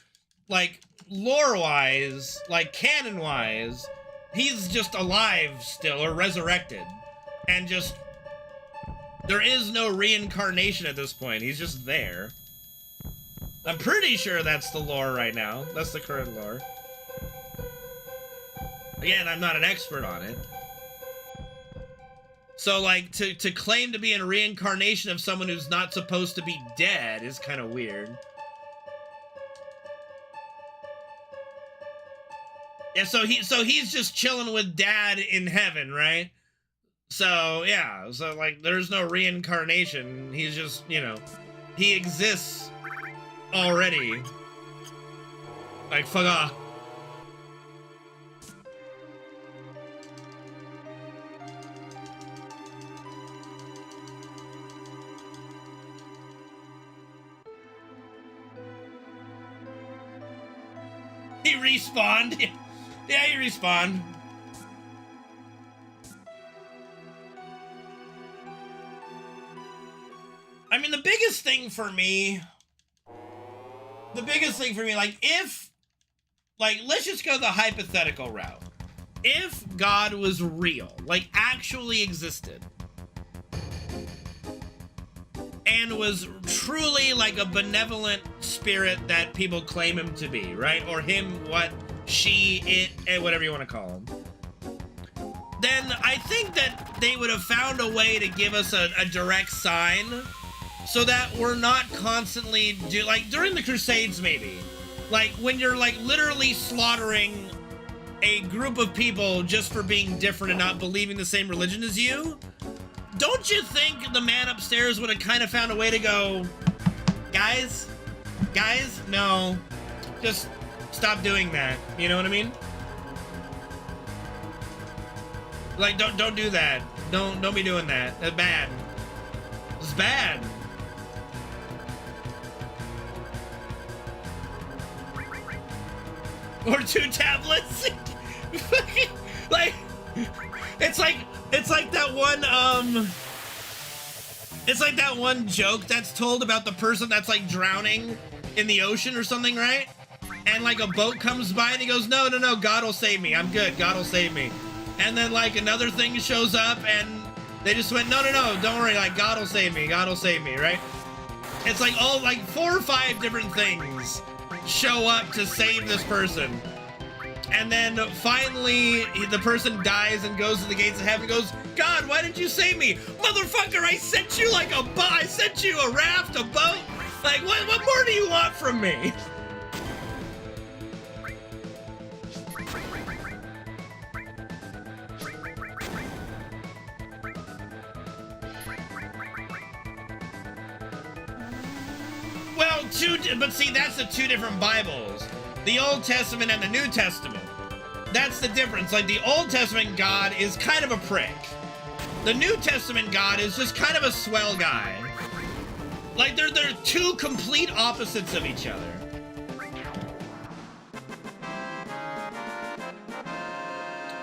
like lore-wise, like canon-wise, he's just alive still or resurrected, and just there is no reincarnation at this point. He's just there. I'm pretty sure that's the lore right now. That's the current lore. Again, I'm not an expert on it. So, like, to claim to be a reincarnation of someone who's not supposed to be dead is kind of weird. Yeah, so he's just chilling with Dad in heaven, right? So, yeah, so, like, there's no reincarnation. He's just, you know, he exists already. Like, fuck off. He respawned. Yeah, he respawned. I mean, the biggest thing for me, like, let's just go the hypothetical route. If God was real, like, actually existed, and was truly, like, a benevolent spirit that people claim him to be, right? Or him, what, she, it, whatever you want to call him. Then I think that they would have found a way to give us a direct sign so that we're not constantly like during the Crusades, maybe, like when you're like literally slaughtering a group of people just for being different and not believing the same religion as you. Don't you think the man upstairs would have kind of found a way to go, guys, no, just stop doing that. You know what I mean? Like, don't do that. Don't be doing that. That's bad. It's bad. Or 2 tablets. Like, it's like that one joke that's told about the person that's like drowning in the ocean or something, right? And like a boat comes by and he goes, no, God will save me. I'm good. God will save me. And then like another thing shows up and they just went, no, don't worry. Like, God will save me. God will save me, right? It's like all like 4 or 5 different things show up to save this person. And then finally the person dies and goes to the gates of heaven and goes, God, why didn't you save me? Motherfucker, I sent you like I sent you a raft, a boat. Like, what more do you want from me? Well, but see, that's the 2 different Bibles. The Old Testament and the New Testament. That's the difference. Like, the Old Testament God is kind of a prick. The New Testament God is just kind of a swell guy. Like, they're two complete opposites of each other.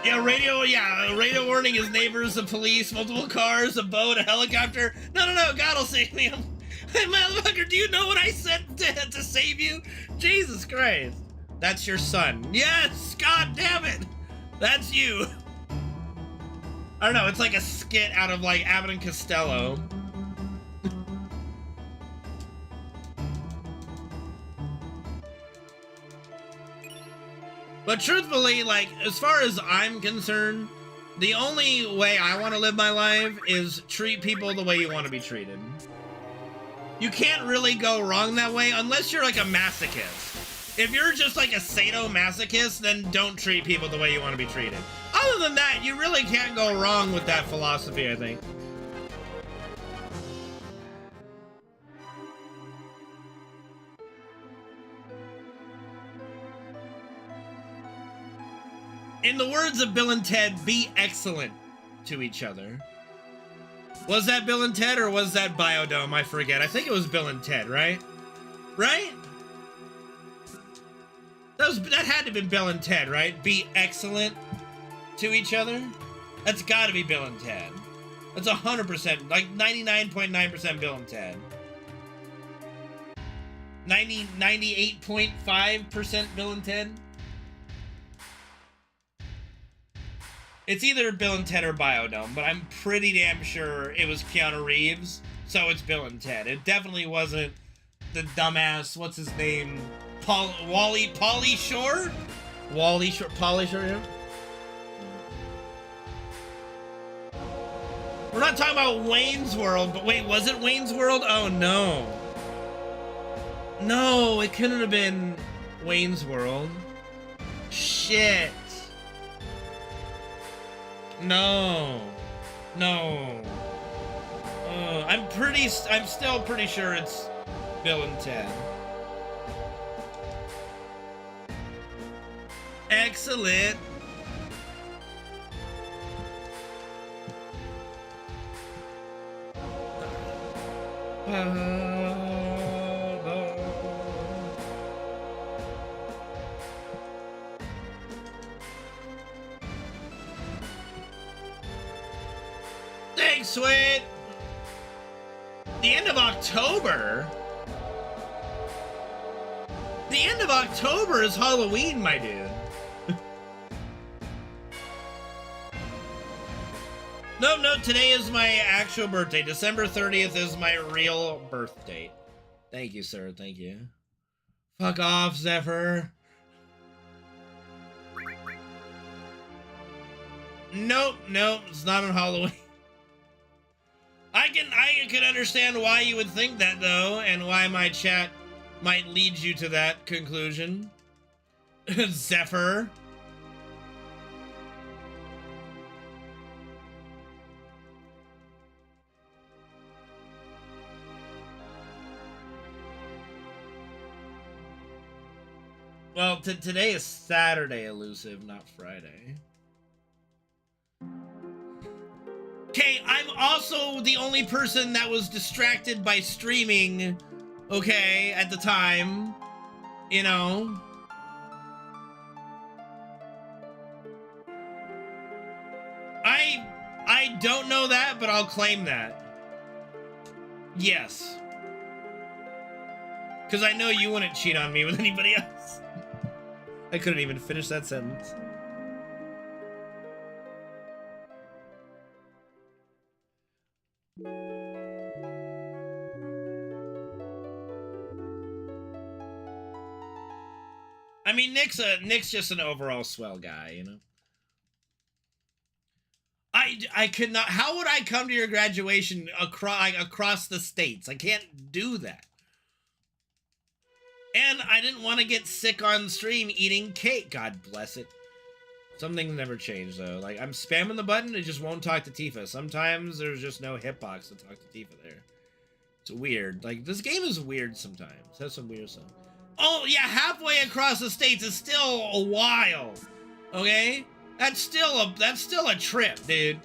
Yeah, radio warning, his neighbors, the police, multiple cars, a boat, a helicopter. No, God will save me. Hey, motherfucker, do you know what I said to save you? Jesus Christ. That's your son. Yes, God damn it. That's you. I don't know, it's like a skit out of, like, Abbott and Costello. But truthfully, like, as far as I'm concerned, the only way I want to live my life is treat people the way you want to be treated. You can't really go wrong that way unless you're like a masochist. If you're just like a sadomasochist, then don't treat people the way you want to be treated. Other than that, you really can't go wrong with that philosophy, I think. In the words of Bill and Ted, be excellent to each other. Was that Bill and Ted or was that Biodome? I forget. I think it was Bill and Ted, right? Right? That had to have been Bill and Ted, right? Be excellent to each other? That's gotta be Bill and Ted. That's 100%, like 99.9% Bill and Ted. 98.5% Bill and Ted? It's either Bill and Ted or Biodome, but I'm pretty damn sure it was Keanu Reeves, so it's Bill and Ted. It definitely wasn't the dumbass, what's his name? Pauly Shore? Pauly Shore, yeah? We're not talking about Wayne's World, but wait, was it Wayne's World? Oh, no. No, it couldn't have been Wayne's World. Shit. No. I'm still pretty sure it's Bill and Ted. Excellent. Thanks, Sweet. The end of October? The end of October is Halloween, my dude. No, today is my actual birthday. December 30th is my real birth date. Thank you, sir. Thank you. Fuck off, Zephyr. Nope, it's not on Halloween. I can understand why you would think that, though, and why my chat might lead you to that conclusion. Zephyr. Well, today is Saturday, Elusive, not Friday. Okay, I'm also the only person that was distracted by streaming, okay, at the time, you know. I don't know that, but I'll claim that. Yes. Because I know you wouldn't cheat on me with anybody else. I couldn't even finish that sentence. I mean, Nick's just an overall swell guy, you know. I could not. How would I come to your graduation across the states? I can't do that. And I didn't want to get sick on stream eating cake. God bless it. Some things never change, though. Like, I'm spamming the button, it just won't talk to Tifa. Sometimes there's just no hitbox to talk to Tifa there. It's weird. Like, this game is weird sometimes. It has some weird stuff. Oh, yeah, halfway across the states is still a while. Okay? That's still a trip, dude.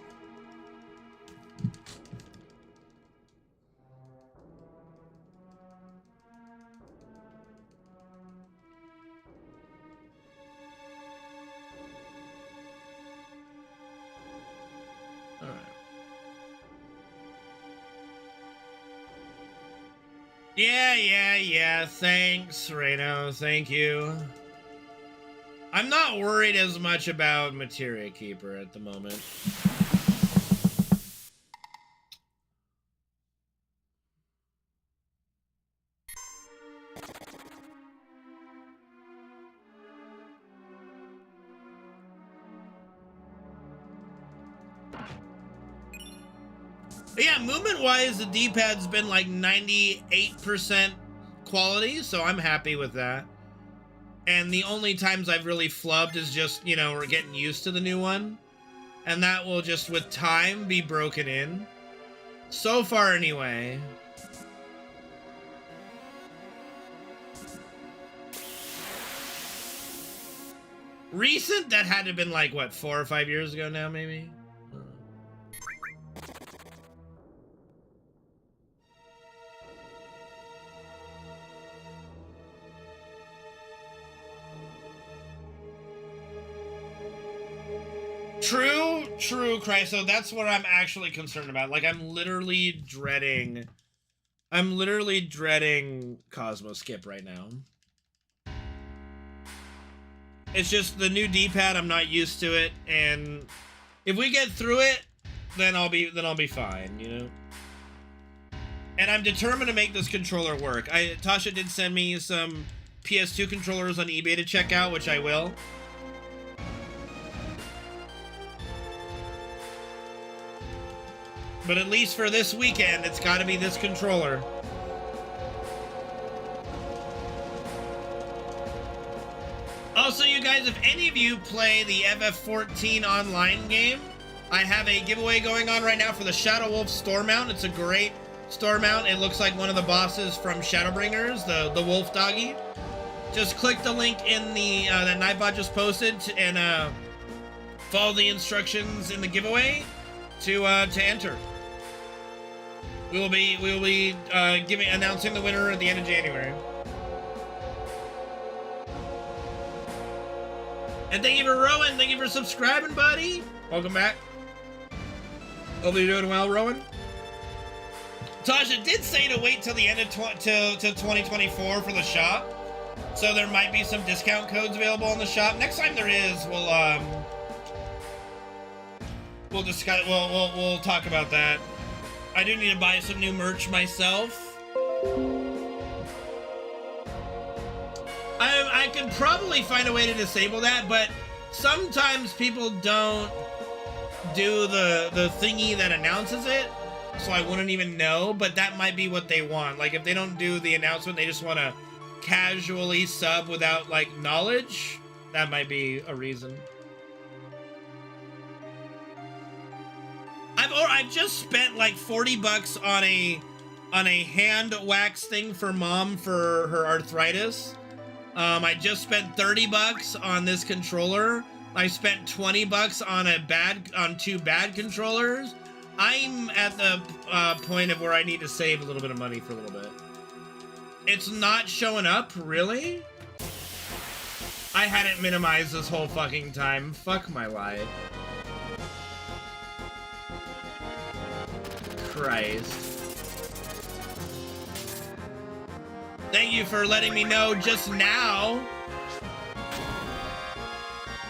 Yeah. Thanks, Reno. Thank you. I'm not worried as much about Materia Keeper at the moment. But yeah, movement-wise, the D-pad's been like 98% quality, so I'm happy with that. And the only times I've really flubbed is just, you know, we're getting used to the new one. And that will just, with time, be broken in. So far, anyway. Recent, that had to have been like, what, 4 or 5 years ago now, maybe? True, Christ. So that's what I'm actually concerned about. Like, I'm literally dreading Cosmo Skip right now. It's just the new D-pad, I'm not used to it, and if we get through it, then I'll be fine, you know? And I'm determined to make this controller work. Tasha did send me some PS2 controllers on eBay to check out, which I will. But at least for this weekend, it's got to be this controller. Also, you guys, if any of you play the FF14 online game, I have a giveaway going on right now for the Shadow Wolf store mount. It's a great store mount. It looks like one of the bosses from Shadowbringers, the wolf doggy. Just click the link in the that Nightbot just posted and follow the instructions in the giveaway to enter. We will be announcing the winner at the end of January. And thank you for Rowan. Thank you for subscribing, buddy. Welcome back. Hope you're doing well, Rowan. Tasha did say to wait till the end of till 2024 for the shop, so there might be some discount codes available in the shop. Next time there is, we'll discuss. We'll talk about that. I do need to buy some new merch myself. I could probably find a way to disable that, but sometimes people don't do the thingy that announces it, so I wouldn't even know, but that might be what they want. Like, if they don't do the announcement, they just want to casually sub without, like, knowledge, that might be a reason. I've just spent like 40 bucks on a hand wax thing for Mom for her arthritis. I just spent 30 bucks on this controller. I spent 20 bucks on two bad controllers. I'm at the point of where I need to save a little bit of money for a little bit. It's not showing up, really? I hadn't minimized this whole fucking time. Fuck my life. Christ. Thank you for letting me know just now.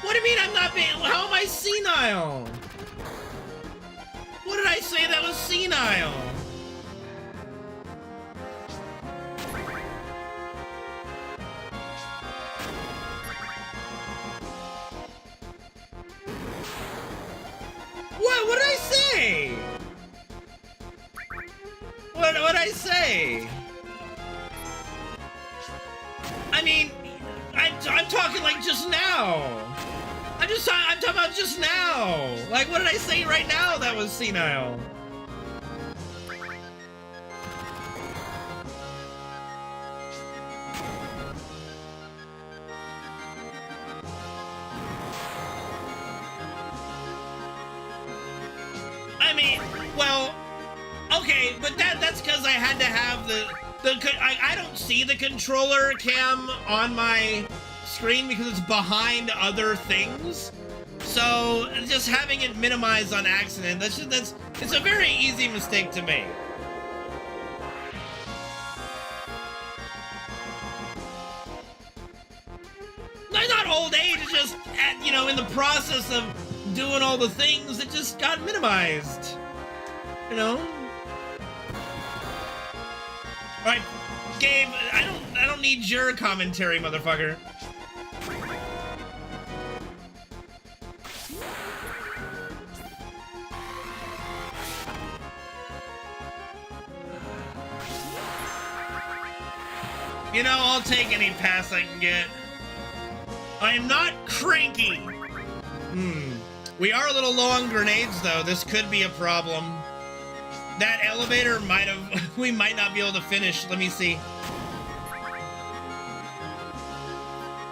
What do you mean I'm not being... How am I senile? What did I say that was senile? What did I say? What did I say? I mean, I'm talking like just now. I'm talking about just now. Like, what did I say right now that was senile? I mean, well, okay, but that's because I had to have I don't see the controller cam on my screen because it's behind other things. So just having it minimized on accident, it's a very easy mistake to make. old age is just, you know, in the process of doing all the things, it just got minimized. You know? All right, Gabe, I don't need your commentary, motherfucker. You know, I'll take any pass I can get. I am not cranky. We are a little low on grenades, though. This could be a problem. That elevator might have... we might not be able to finish. Let me see.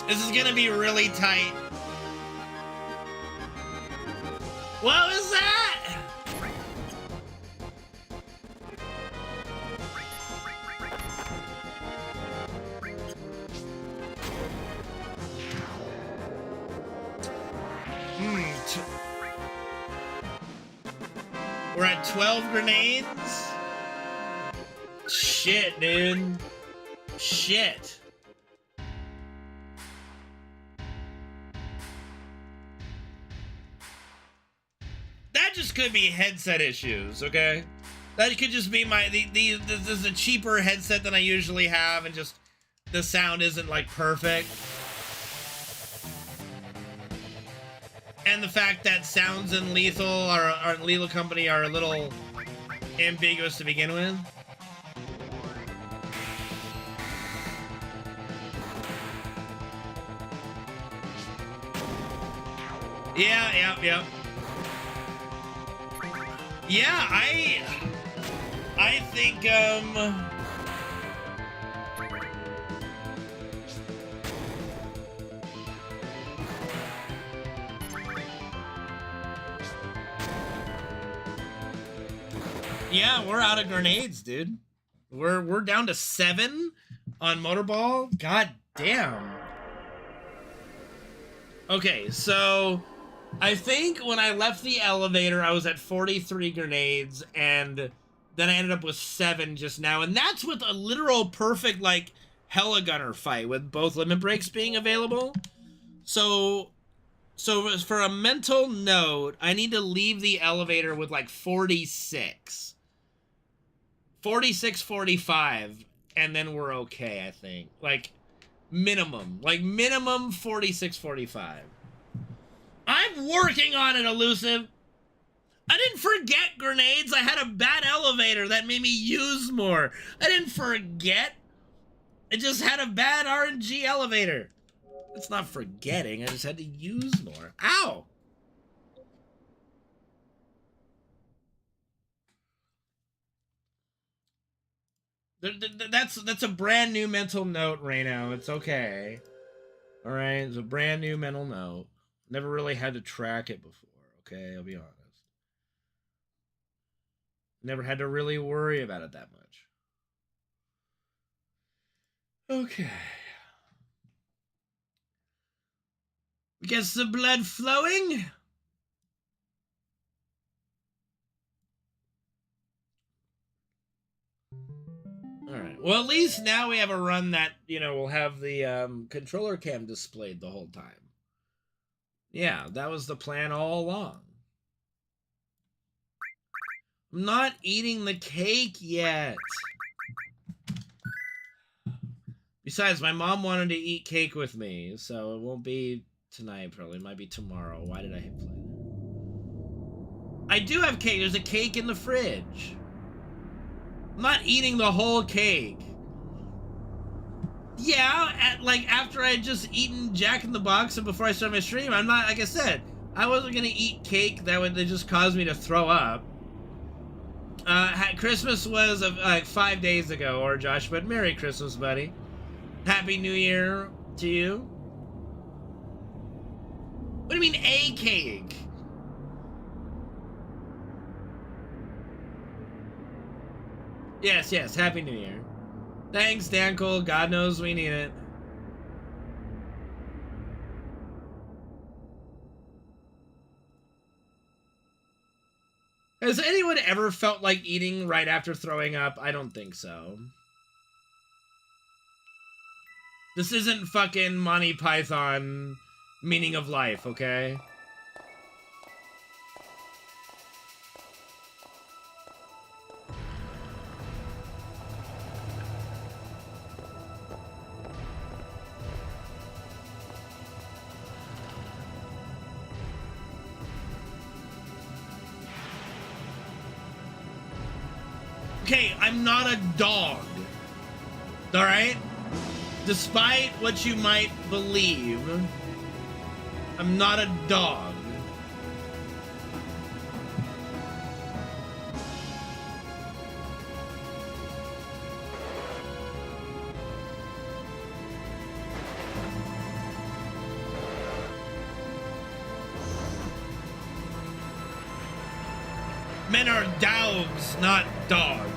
This is gonna be really tight. What was that? We're at 12 grenades? Shit, dude. Shit. That just could be headset issues, okay? That could just be my... This is a cheaper headset than I usually have, and just the sound isn't, like, perfect. And the fact that sounds in Lethal or Lethal Company are a little ambiguous to begin with. Yeah. Yeah, I think, yeah, we're out of grenades, dude. We're down to 7 on Motorball. God damn. Okay, so I think when I left the elevator, I was at 43 grenades, and then I ended up with 7 just now, and that's with a literal perfect, like, heligunner fight with both limit breaks being available. So for a mental note, I need to leave the elevator with, like, 46. 46, 45, and then we're okay, I think. Like, minimum 46, 45. I'm working on it, Elusive. I didn't forget grenades. I had a bad elevator that made me use more. I didn't forget. It just had a bad RNG elevator. It's not forgetting. I just had to use more. Ow! That's a brand new mental note, Reno. It's okay. All right, it's a brand new mental note. Never really had to track it before. Okay, I'll be honest. Never had to really worry about it that much. Okay. Gets the blood flowing? Alright, well, at least now we have a run that, you know, we'll have the controller cam displayed the whole time. Yeah, that was the plan all along. I'm not eating the cake yet. Besides, my mom wanted to eat cake with me, so it won't be tonight, probably. It might be tomorrow. Why did I hit play there? I do have cake. There's a cake in the fridge. I'm not eating the whole cake. Yeah, after I had just eaten Jack in the Box and before I started my stream, I'm not, like I said, I wasn't gonna eat cake that would just cause me to throw up. Christmas was like 5 days ago, or Josh, but Merry Christmas, buddy. Happy New Year to you. What do you mean a cake? Yes, Happy New Year. Thanks, Dan Cole. God knows we need it. Has anyone ever felt like eating right after throwing up? I don't think so. This isn't fucking Monty Python meaning of life, okay? Okay, I'm not a dog. All right? Despite what you might believe, I'm not a dog. Men are dogs, not dogs.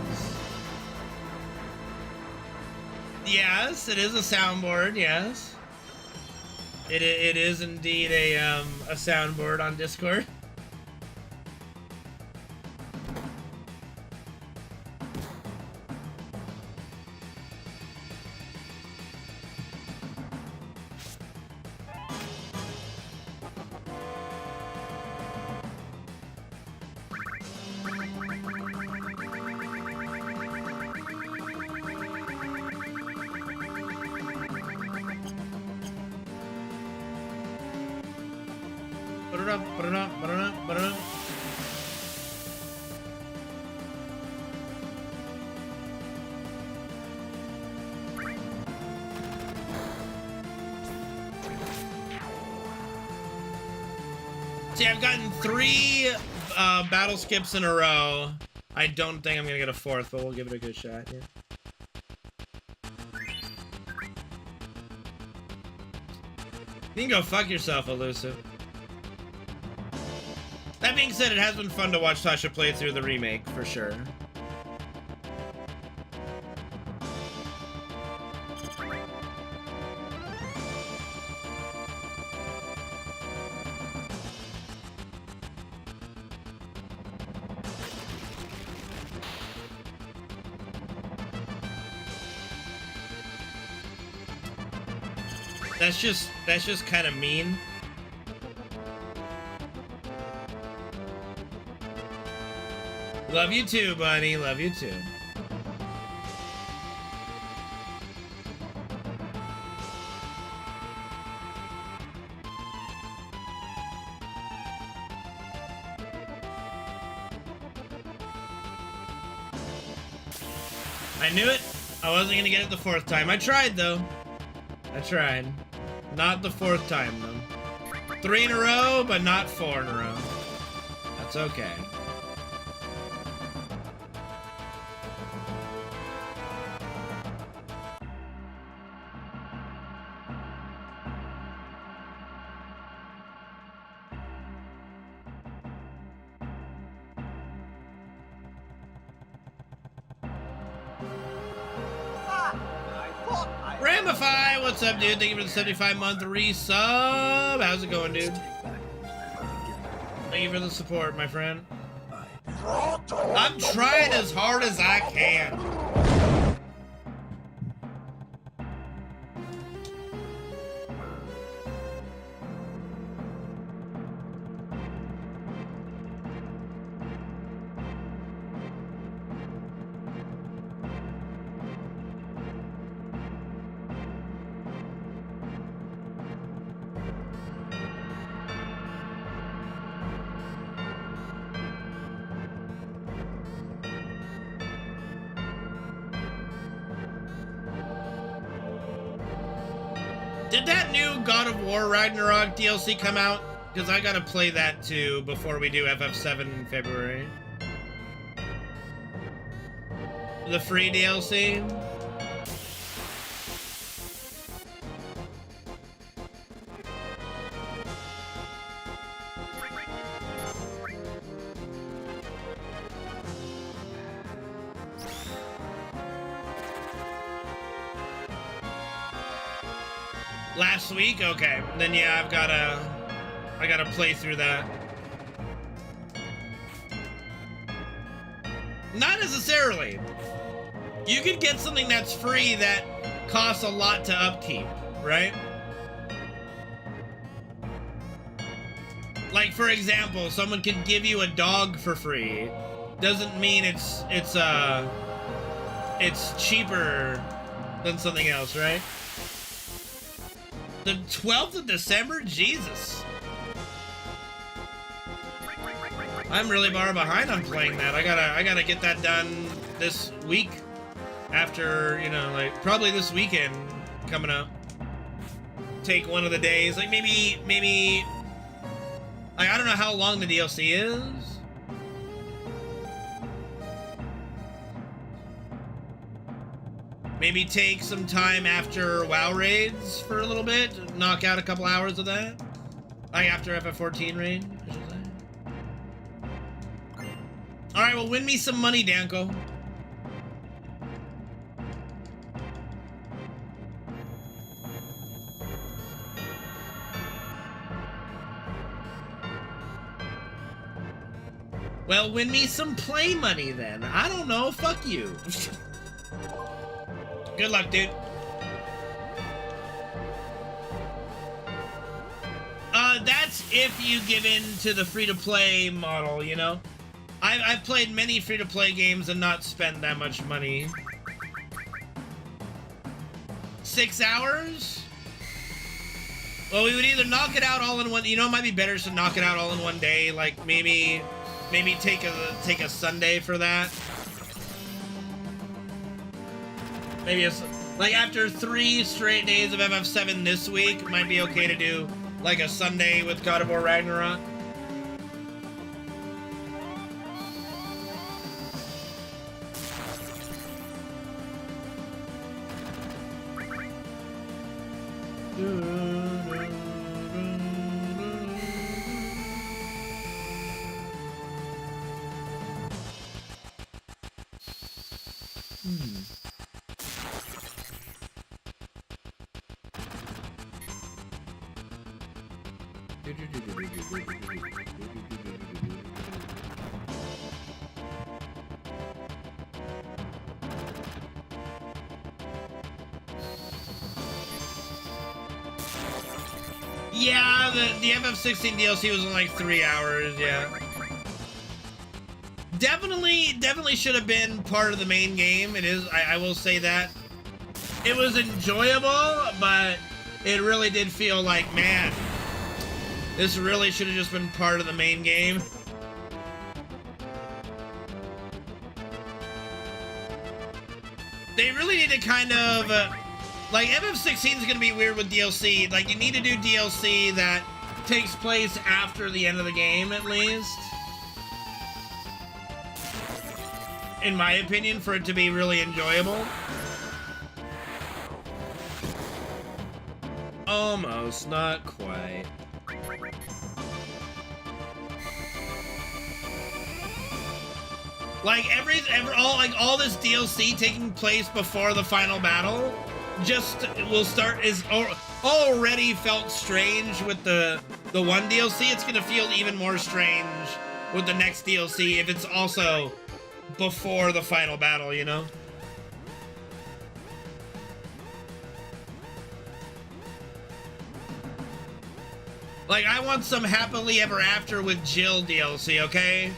Yes, it is a soundboard, yes. It is indeed a soundboard on Discord. See, I've gotten 3 battle skips in a row. I don't think I'm gonna get a 4th, but we'll give it a good shot. Yeah. You can go fuck yourself, Elusive. That being said, it has been fun to watch Tasha play through the remake, for sure. That's just kind of mean. Love you too, buddy. Love you too. I knew it. I wasn't gonna get it the 4th time. I tried though. I tried. Not the 4th time, though. 3 in a row, but not 4 in a row. That's okay. Ramify, what's up, dude? Thank you for the 75-month resub. How's it going, dude? Thank you for the support, my friend. I'm trying as hard as I can. Did that new God of War Ragnarok DLC come out? Because I gotta play that too before we do FF7 in February. The free DLC? Last week? Okay. Then yeah, I gotta play through that. Not necessarily. You could get something that's free that costs a lot to upkeep, right? Like, for example, someone can give you a dog for free. Doesn't mean it's cheaper than something else, right? The 12th of December? Jesus. I'm really far behind on playing that. I gotta get that done this week. After, you know, like, probably this weekend coming up. Take one of the days. Like, maybe... Like, I don't know how long the DLC is. Maybe take some time after WoW raids for a little bit. Knock out a couple hours of that. Like after FF14 raid, I should say. Alright, well, win me some money, Danko. Well, win me some play money then. I don't know, fuck you. Good luck, dude. That's if you give in to the free-to-play model, you know? I've played many free-to-play games and not spent that much money. 6 hours? Well, we would either knock it out all in one... You know, it might be better to knock it out all in one day. Like, maybe take a Sunday for that. Maybe it's... Like, after 3 straight days of FF7 this week, it might be okay to do, like, a Sunday with God of War Ragnarok. Yeah, the FF16 DLC was only like 3 hours, yeah. Definitely should have been part of the main game. It is, I will say that. It was enjoyable, but it really did feel like, man, this really should have just been part of the main game. They really need to kind of, like, FF16 is going to be weird with DLC. Like, you need to do DLC that takes place after the end of the game, at least. In my opinion, for it to be really enjoyable. Almost, not quite. Like all this DLC taking place before the final battle just will start is already felt strange with the one DLC. It's gonna feel even more strange with the next DLC if it's also before the final battle, you know? Like, I want some happily ever after with Jill DLC, okay?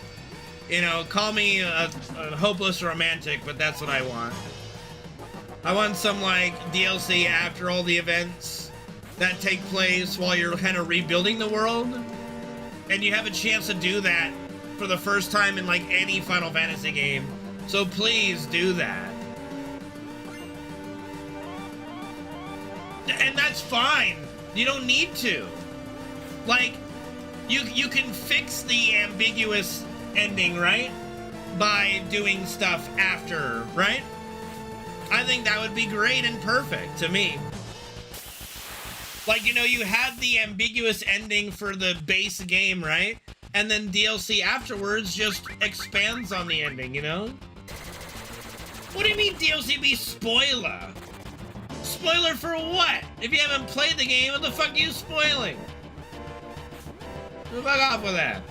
You know, call me a hopeless romantic, but that's what I want. I want some, like, DLC after all the events that take place while you're kind of rebuilding the world. And you have a chance to do that for the first time in, like, any Final Fantasy game. So please do that. And that's fine. You don't need to. Like, you can fix the ambiguous ending, right? By doing stuff after, right? I think that would be great and perfect to me. Like, you know, you had the ambiguous ending for the base game, right? And then DLC afterwards just expands on the ending, you know? What do you mean DLC be spoiler? Spoiler for what? If you haven't played the game, what the fuck are you spoiling? Fuck off with that.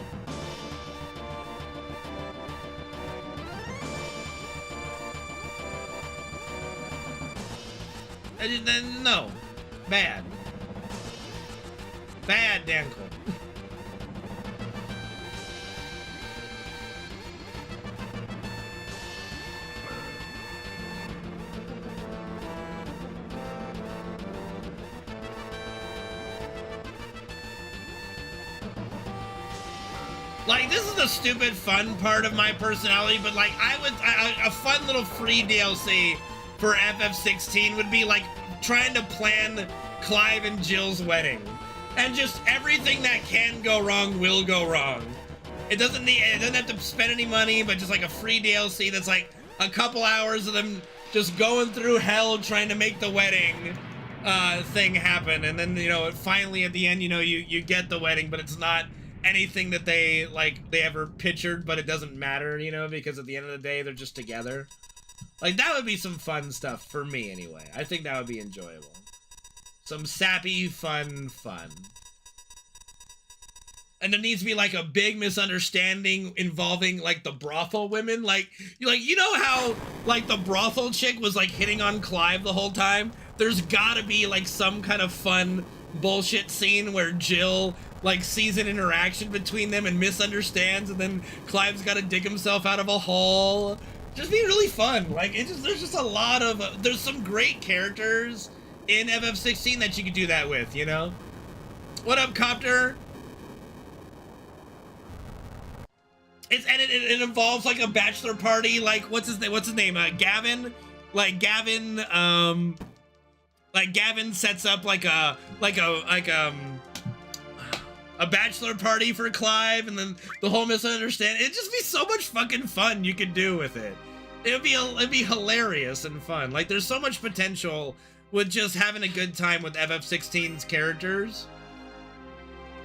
No. Bad. Bad, Danko. Like, this is the stupid fun part of my personality, but like, a fun little free DLC for FF16 would be like trying to plan Clive and Jill's wedding. And just everything that can go wrong will go wrong. It doesn't have to spend any money, but just like a free DLC that's like a couple hours of them just going through hell trying to make the wedding thing happen. And then, you know, finally at the end, you know, you get the wedding, but it's not anything that they ever pictured, but it doesn't matter, you know, because at the end of the day, they're just together. Like, that would be some fun stuff for me anyway. I think that would be enjoyable. Some sappy, fun. And there needs to be like a big misunderstanding involving like the brothel women. Like, you know how like the brothel chick was like hitting on Clive the whole time? There's gotta be like some kind of fun bullshit scene where Jill like sees an interaction between them and misunderstands, and then Clive's gotta dig himself out of a hole. Just be really fun. Like, there's just a lot of, there's some great characters in FF16 that you could do that with, you know? What up, Copter? It involves like a bachelor party, like what's his name? Gavin? Gavin sets up like a bachelor party for Clive, and then the whole misunderstanding. It'd just be so much fucking fun you could do with it. It'd be hilarious and fun. Like, there's so much potential with just having a good time with FF16's characters.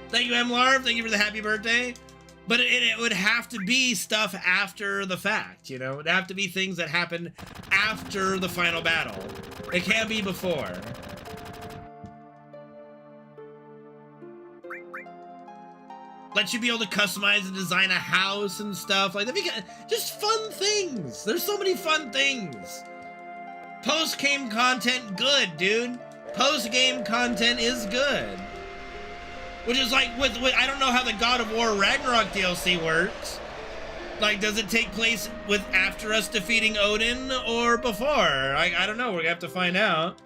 Thank you, MLarv. Thank you for the happy birthday. But it would have to be stuff after the fact, you know? It'd have to be things that happen after the final battle. It can't be before. Let you be able to customize and design a house and stuff. Like, that'd be just fun things. There's so many fun things. Post-game content, good, dude. Post-game content is good. Which is like, with I don't know how the God of War Ragnarok DLC works. Like, does it take place with after us defeating Odin or before? I don't know. We're gonna have to find out.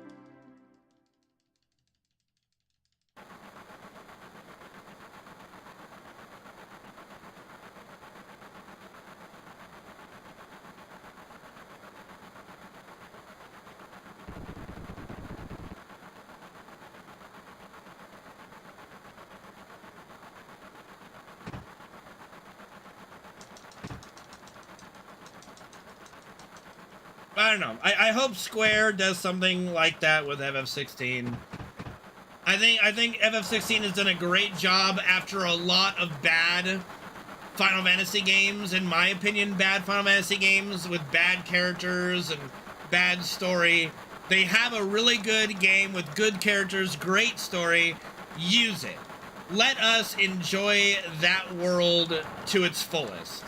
I don't know. I hope Square does something like that with FF16. I think FF16 has done a great job after a lot of bad Final Fantasy games. In my opinion, bad Final Fantasy games with bad characters and bad story. They have a really good game with good characters, great story. Use it. Let us enjoy that world to its fullest.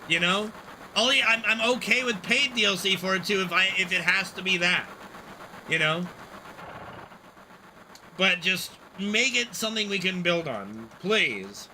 You know? I'm okay with paid DLC for it too if it has to be that, you know. But just make it something we can build on, please.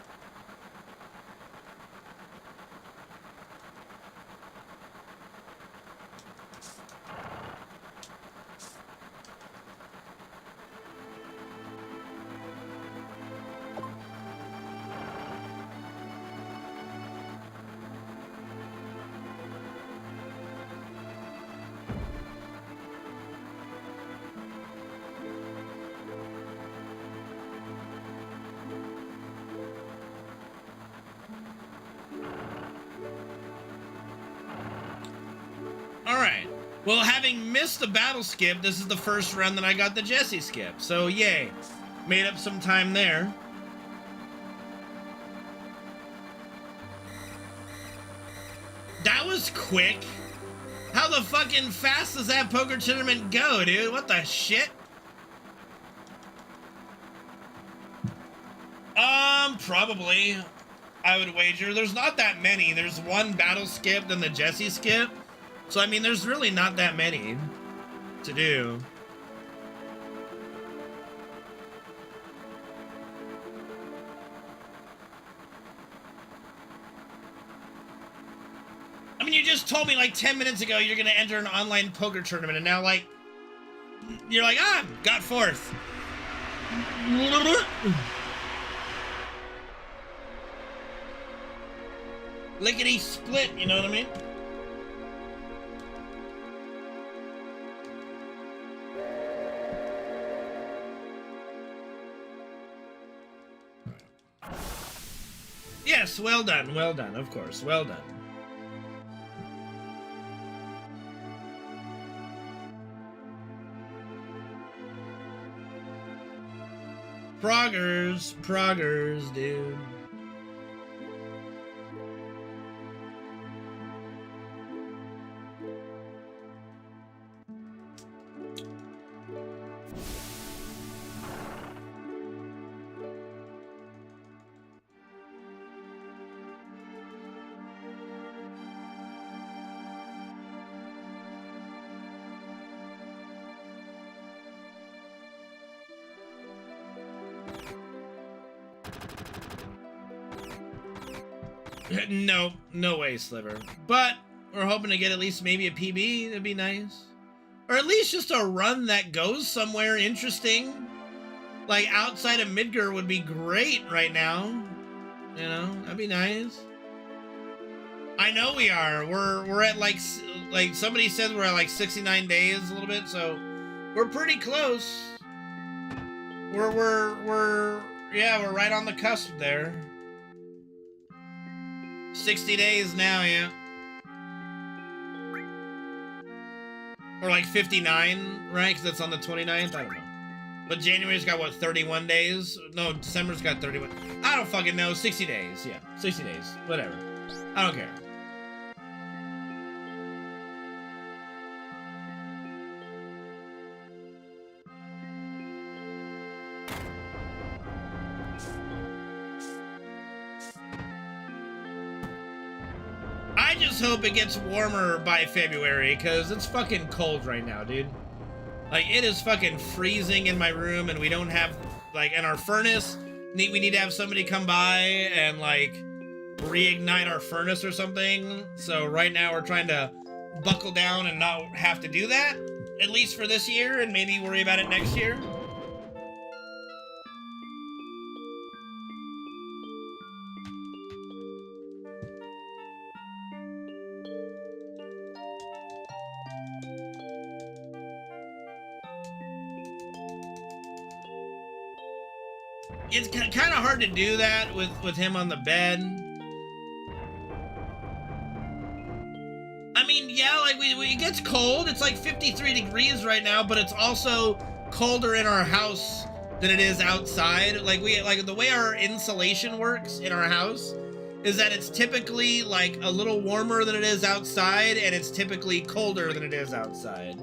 Well, having missed the battle skip, this is the first run that I got the Jesse skip. So, yay. Made up some time there. That was quick. How the fucking fast does that poker tournament go, dude? What the shit? Probably. I would wager. There's not that many. There's one battle skip, then the Jesse skip. So, I mean, there's really not that many to do. I mean, you just told me like 10 minutes ago you're gonna enter an online poker tournament, and now, like, you're like, got fourth. Lickety split, you know what I mean? Yes, well done, of course, well done. Proggers, dude. No way, Sliver. But we're hoping to get at least maybe a PB. That'd be nice. Or at least just a run that goes somewhere interesting. Like outside of Midgar would be great right now. You know, that'd be nice. I know we are. We're at like somebody said we're at like 69 days a little bit, so we're pretty close. We're right on the cusp there. 60 days now, yeah. Or like 59, right? Because that's on the 29th? I don't know. But January's got, what, 31 days? No, December's got 31. I don't fucking know. 60 days, yeah. 60 days. Whatever. I don't care. I just hope it gets warmer by February, because it's fucking cold right now, dude. Like, it is fucking freezing in my room, and we don't have, like, in our furnace, we need to have somebody come by and, like, reignite our furnace or something. So right now we're trying to buckle down and not have to do that, at least for this year, and maybe worry about it next year. It's kind of hard to do that with him on the bed. I mean, yeah, like it gets cold. It's like 53 degrees right now, but it's also colder in our house than it is outside. Like the way our insulation works in our house is that it's typically like a little warmer than it is outside, and it's typically colder than it is outside.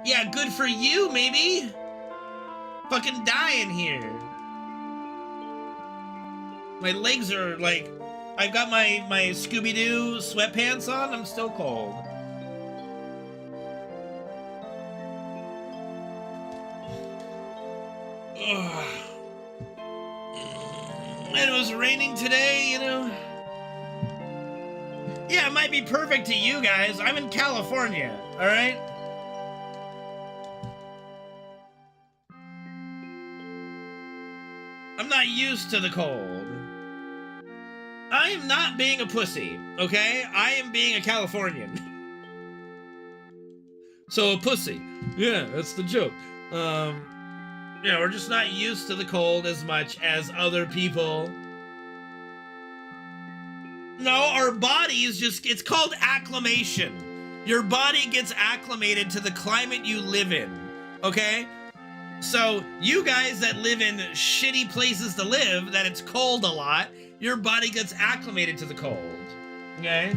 Yeah, good for you, maybe. Fucking dying here. My legs are like, I've got my Scooby-Doo sweatpants on. I'm still cold. Ugh. And it was raining today, you know. Yeah, it might be perfect to you guys. I'm in California, all right? I'm not used to the cold. I am not being a pussy, okay? I am being a Californian. So a pussy. Yeah, that's the joke. Yeah, we're just not used to the cold as much as other people. No, our bodies just, it's called acclimation. Your body gets acclimated to the climate you live in, okay? So, you guys that live in shitty places to live, that it's cold a lot, your body gets acclimated to the cold. Okay?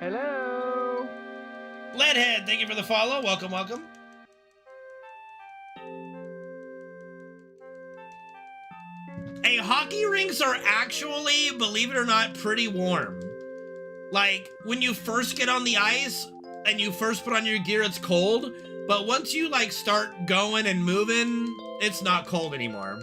Hello. Leadhead, thank you for the follow. Welcome, welcome. Hey, hockey rinks are actually, believe it or not, pretty warm. Like, when you first get on the ice and you first put on your gear, it's cold. But once you, like, start going and moving, it's not cold anymore.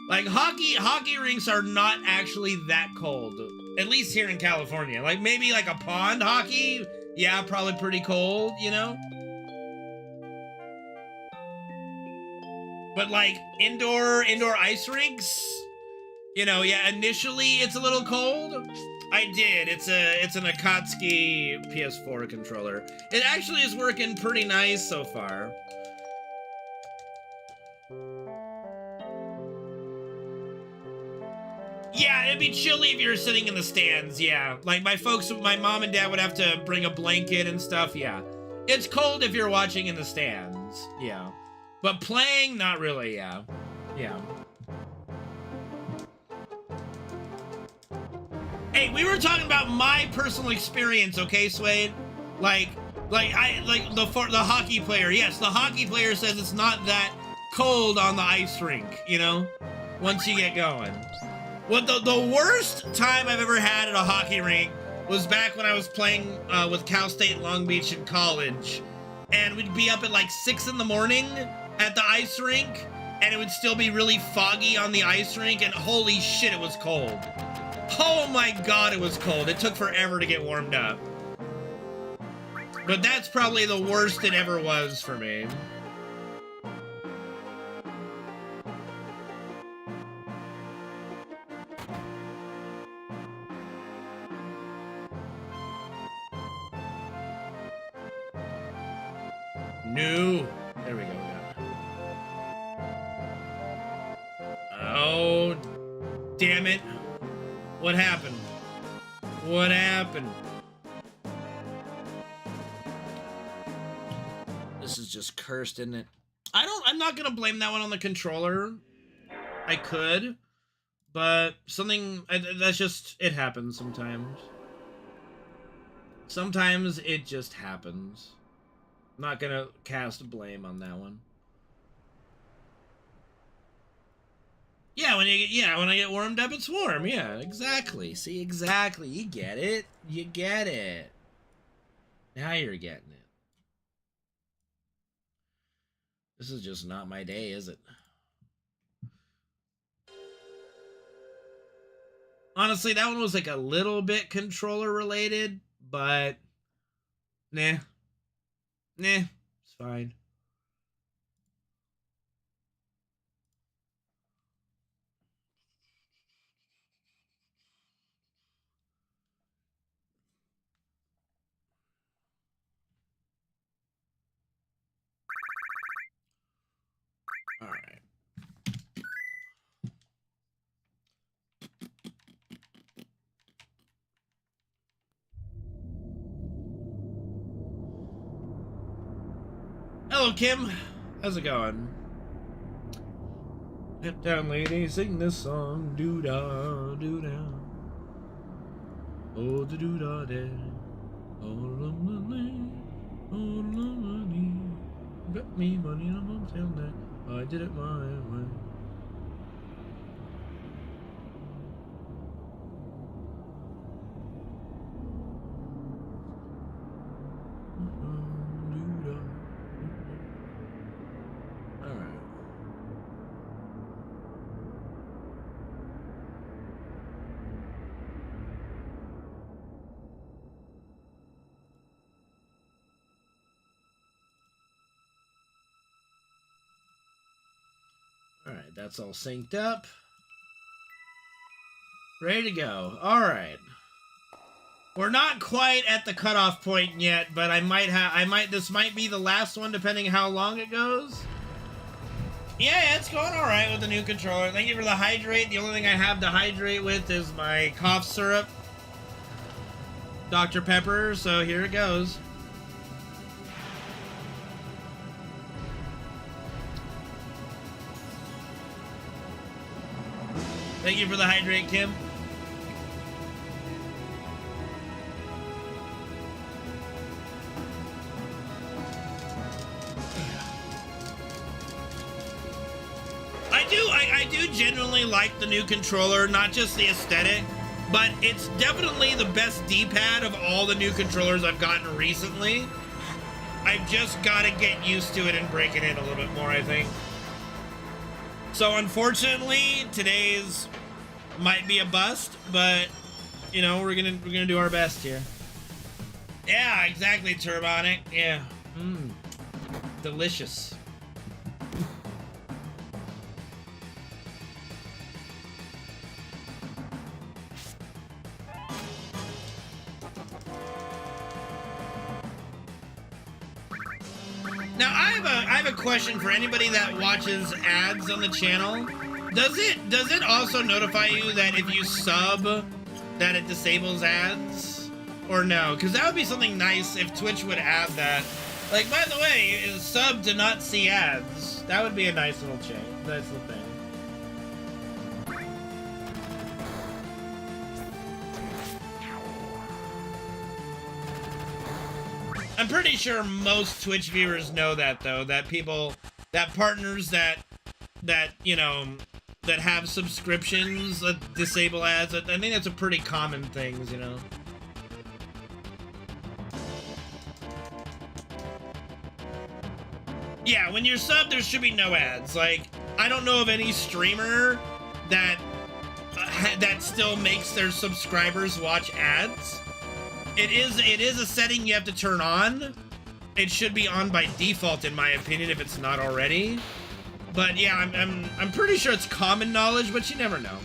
Like, hockey rinks are not actually that cold. At least here in California. Like, maybe, like, a pond hockey, yeah, probably pretty cold, you know? But like indoor ice rinks, you know, yeah, initially it's a little cold. I did. It's an Akatsuki PS4 controller. It actually is working pretty nice so far. Yeah, it'd be chilly if you were sitting in the stands, yeah. Like my mom and dad would have to bring a blanket and stuff, yeah. It's cold if you're watching in the stands, yeah. But playing, not really, yeah. Yeah. Hey, we were talking about my personal experience, okay, Suede? Like the hockey player. Yes, the hockey player says it's not that cold on the ice rink, you know? Once you get going. What the worst time I've ever had at a hockey rink was back when I was playing with Cal State Long Beach in college. And we'd be up at like 6 in the morning at the ice rink, and it would still be really foggy on the ice rink, and holy shit, it was cold. Oh my god, it was cold. It took forever to get warmed up. But that's probably the worst it ever was for me. No. There we go. Oh, damn it. What happened? What happened? This is just cursed, isn't it? I'm not gonna blame that one on the controller. I could, but that's just, it happens sometimes. Sometimes it just happens. I'm not gonna cast blame on that one. Yeah, when I get warmed up, it's warm. Yeah, exactly. See, exactly. You get it. You get it. Now you're getting it. This is just not my day, is it? Honestly, that one was like a little bit controller related, but nah. Nah, it's fine. All right. Hello, Kim. How's it going? Get down, lady, sing this song. Doo-dah, doo-dah. Oh, the doo-dah day. Oh, la-la-la, oh, la-la-la. Bet me money on a tail neck. I did it my way. Alright, that's all synced up. Ready to go. Alright. We're not quite at the cutoff point yet, but this might be the last one depending how long it goes. Yeah, it's going alright with the new controller. Thank you for the hydrate. The only thing I have to hydrate with is my cough syrup. Dr. Pepper, so here it goes. Thank you for the hydrate, Kim. I do genuinely like the new controller, not just the aesthetic, but it's definitely the best D-pad of all the new controllers I've gotten recently. I've just got to get used to it and break it in a little bit more, I think. So unfortunately, today's might be a bust, but you know, we're gonna do our best here. Yeah, exactly, Turbonic. Yeah. Delicious. Now I have a question for anybody that watches ads on the channel. Does it also notify you that if you sub that it disables ads? Or no? Because that would be something nice if Twitch would add that. Like, by the way, is sub to not see ads. That would be a nice little change. Nice little thing. I'm pretty sure most Twitch viewers know that, though, that people, that partners that you know, that have subscriptions that disable ads. I think that's a pretty common thing, you know. Yeah, when you're subbed, there should be no ads. Like, I don't know of any streamer that that still makes their subscribers watch ads. It is a setting you have to turn on. It should be on by default, in my opinion, if it's not already. But yeah, I'm pretty sure it's common knowledge, but you never know.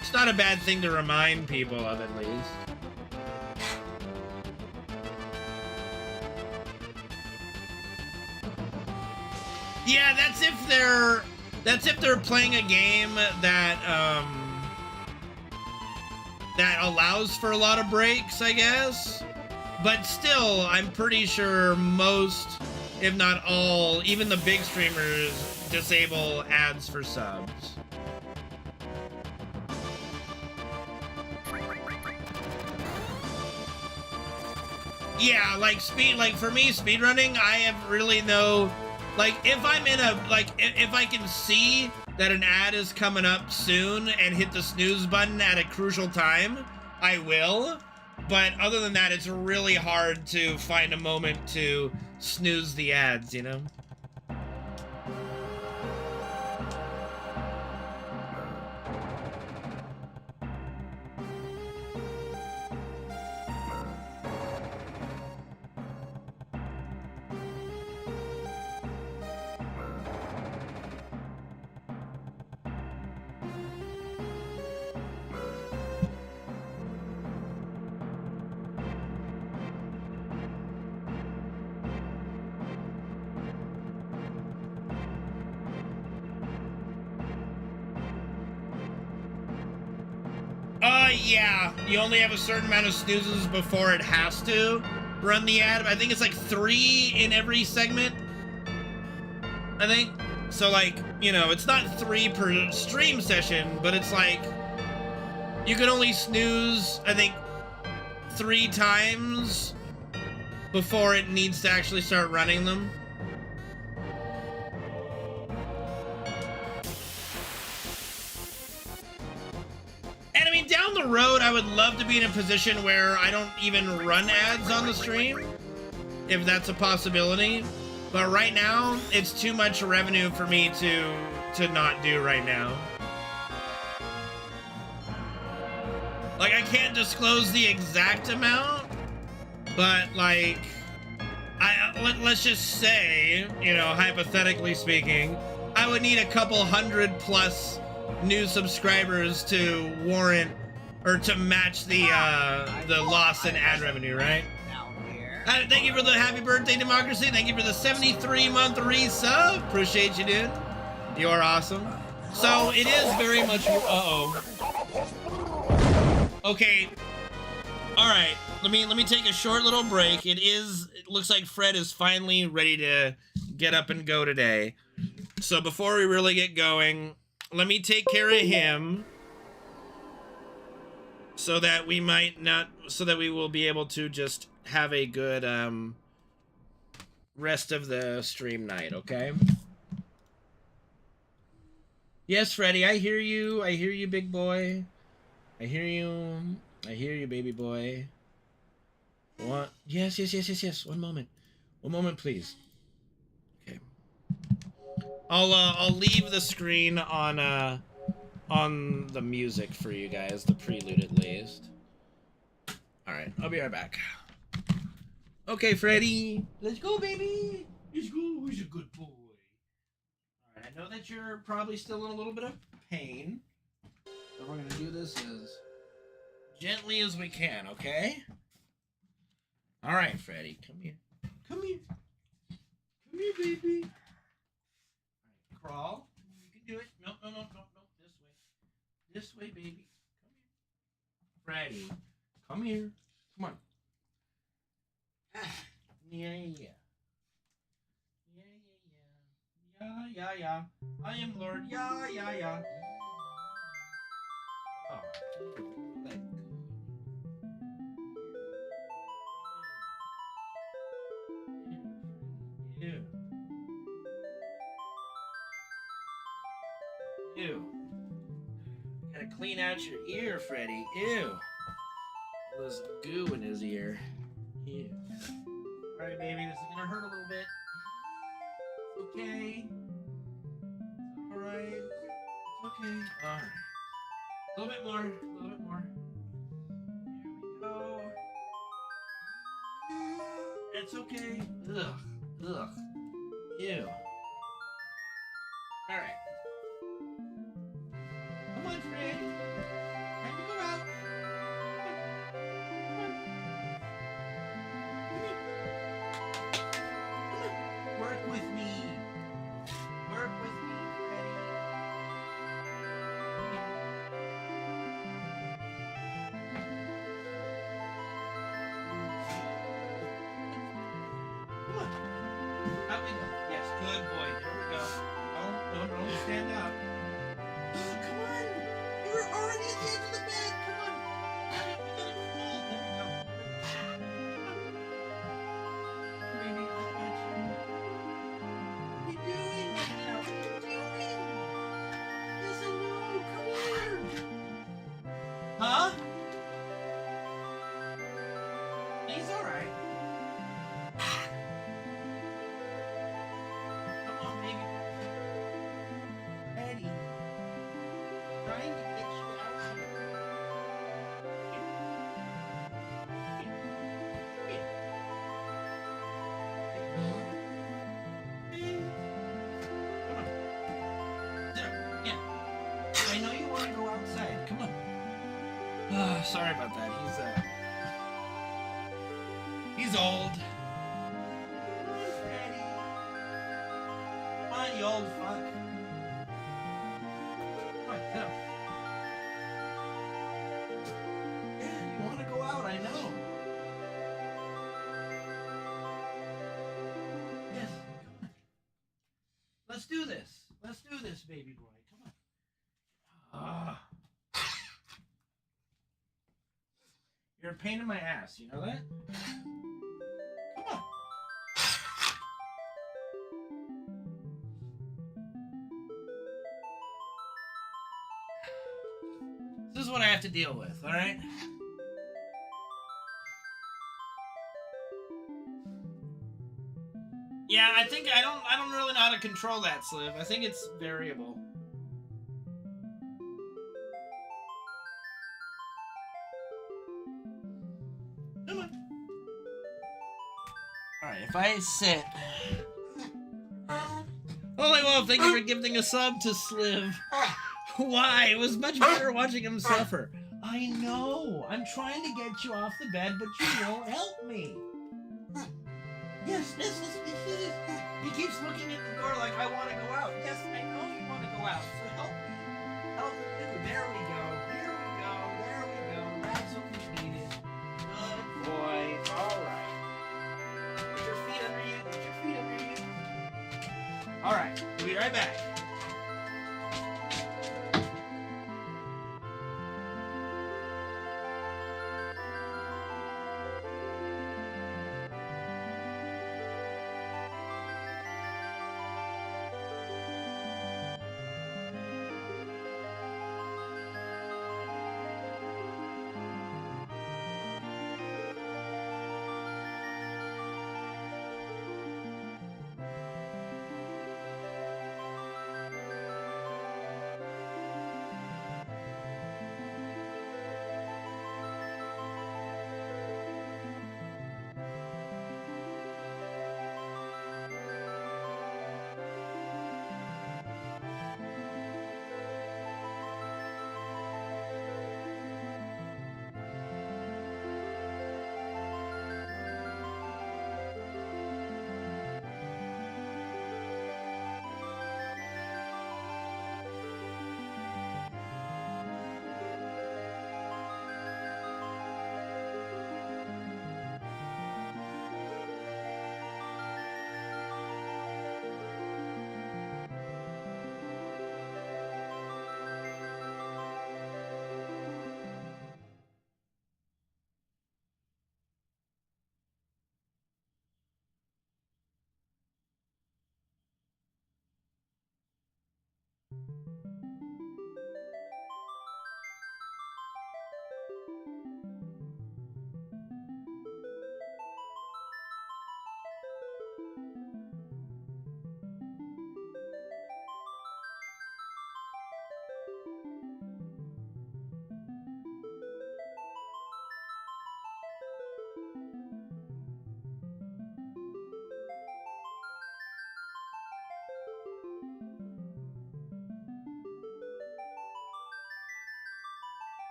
It's not a bad thing to remind people of, at least. Yeah, that's if they're playing a game that that allows for a lot of breaks, I guess. But still, I'm pretty sure most, if not all, even the big streamers disable ads for subs. Yeah, like for me, speedrunning, I have really no, like, if I'm in a, like, if I can see that an ad is coming up soon and hit the snooze button at a crucial time, I will. But other than that, it's really hard to find a moment to snooze the ads, you know? Yeah, you only have a certain amount of snoozes before it has to run the ad. I think it's like 3 in every segment, I think. So, like, you know, it's not 3 per stream session, but it's like, you can only snooze, I think, 3 times before it needs to actually start running them. And I mean, down the road, I would love to be in a position where I don't even run ads on the stream, if that's a possibility. But right now, it's too much revenue for me to not do right now. Like, I can't disclose the exact amount, but like, let's just say, you know, hypothetically speaking, I would need a couple hundred plus new subscribers to warrant or to match the loss in ad revenue, right? Thank you for the happy birthday, Democracy. Thank you for the 73-month resub. Appreciate you, dude. You are awesome. So it is very much. Okay. All right. Let me take a short little break. It looks like Fred is finally ready to get up and go today. So before we really get going, let me take care of him so that we will be able to just have a good rest of the stream night, okay? Yes, Freddy, I hear you. I hear you, big boy. I hear you. I hear you, baby boy. What? Yes. One moment, please. Okay. I'll leave the screen on the music for you guys, the prelude at least. All right, I'll be right back. Okay, Freddy, let's go, baby. Let's go. Who's a good boy? All right, I know that you're probably still in a little bit of pain, so we're gonna do this as gently as we can, okay? All right, Freddy, come here. Come here. Come here, baby. All right, crawl. You can do it. No. This way, baby. Come here. Freddy, come here. Come on. Yeah. Yeah. I am Lord. Yeah. Oh, let go. Ew. Gotta clean out your ear, Freddy. Ew. All this goo in his ear. Ew. Alright, baby, this is gonna hurt a little bit. It's okay. It's alright. It's okay. Alright. A little bit more. Here we go. It's okay. Ugh. Ew. Alright. Come on, Fred. Time to go out. Come on. Work with me. Freddy. Come on. Out we go. Yes, good boy. There we go. Don't stand up. Come on. You're already at the edge of the bed. Come on. We gotta crawl. There we go. Baby, I got you. What are you doing right now? What are you doing? Yes, I know. Come here. Huh? He's alright. Come on, baby. Eddie. Trying to get you out here. Come on. Sit up. Yeah. I know you want to go outside. Come on. Sorry about that. He's old. Come on, Freddy. Come on, you old fuck. Come on, sit up. Yeah, you want to go out, I know. Yes, come on. Let's do this, baby boy. Come on. Ah. You're a pain in my ass, you know that? Come on. This is what I have to deal with, all right? Yeah, I think I don't really know how to control that, Sliv. I think it's variable. Come on. Alright, if I sit. Holy Wolf, thank you for gifting a sub to Sliv. Why? It was much better watching him suffer. I know. I'm trying to get you off the bed, but you won't help me. Yes, listen. He keeps looking at the door like I want to go out. Yes, I know you want to go out, so help me. Help me. There we go. That's what we needed. Good boy. All right. Put your feet under you. All right. We'll be right back.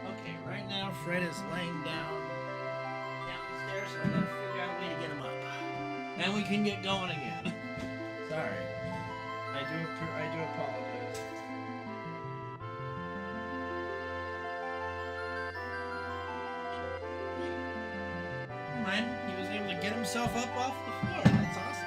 Okay, right now Fred is laying down downstairs, so I gotta figure out a way to get him up. And we can get going again. Sorry. I do apologize. Man, he was able to get himself up off the floor. That's awesome.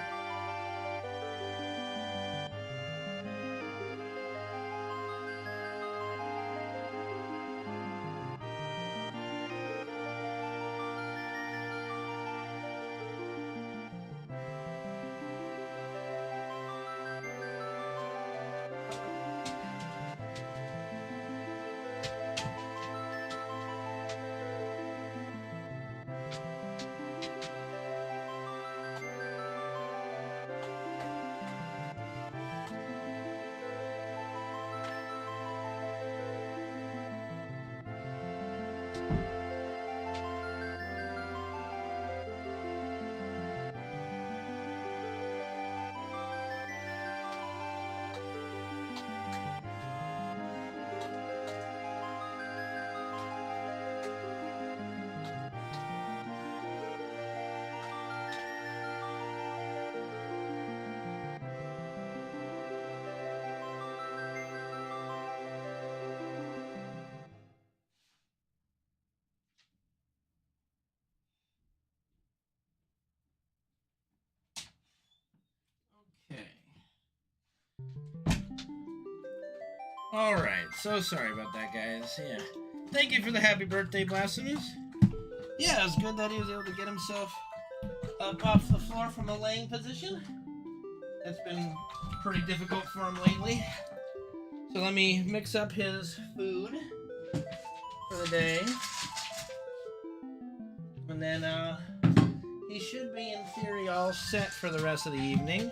Okay. Alright, so sorry about that, guys. Yeah. Thank you for the happy birthday, Blasphemous. Yeah, it was good that he was able to get himself up off the floor from a laying position. That's been pretty difficult for him lately. So let me mix up his food for the day. And then, he should be, in theory, all set for the rest of the evening.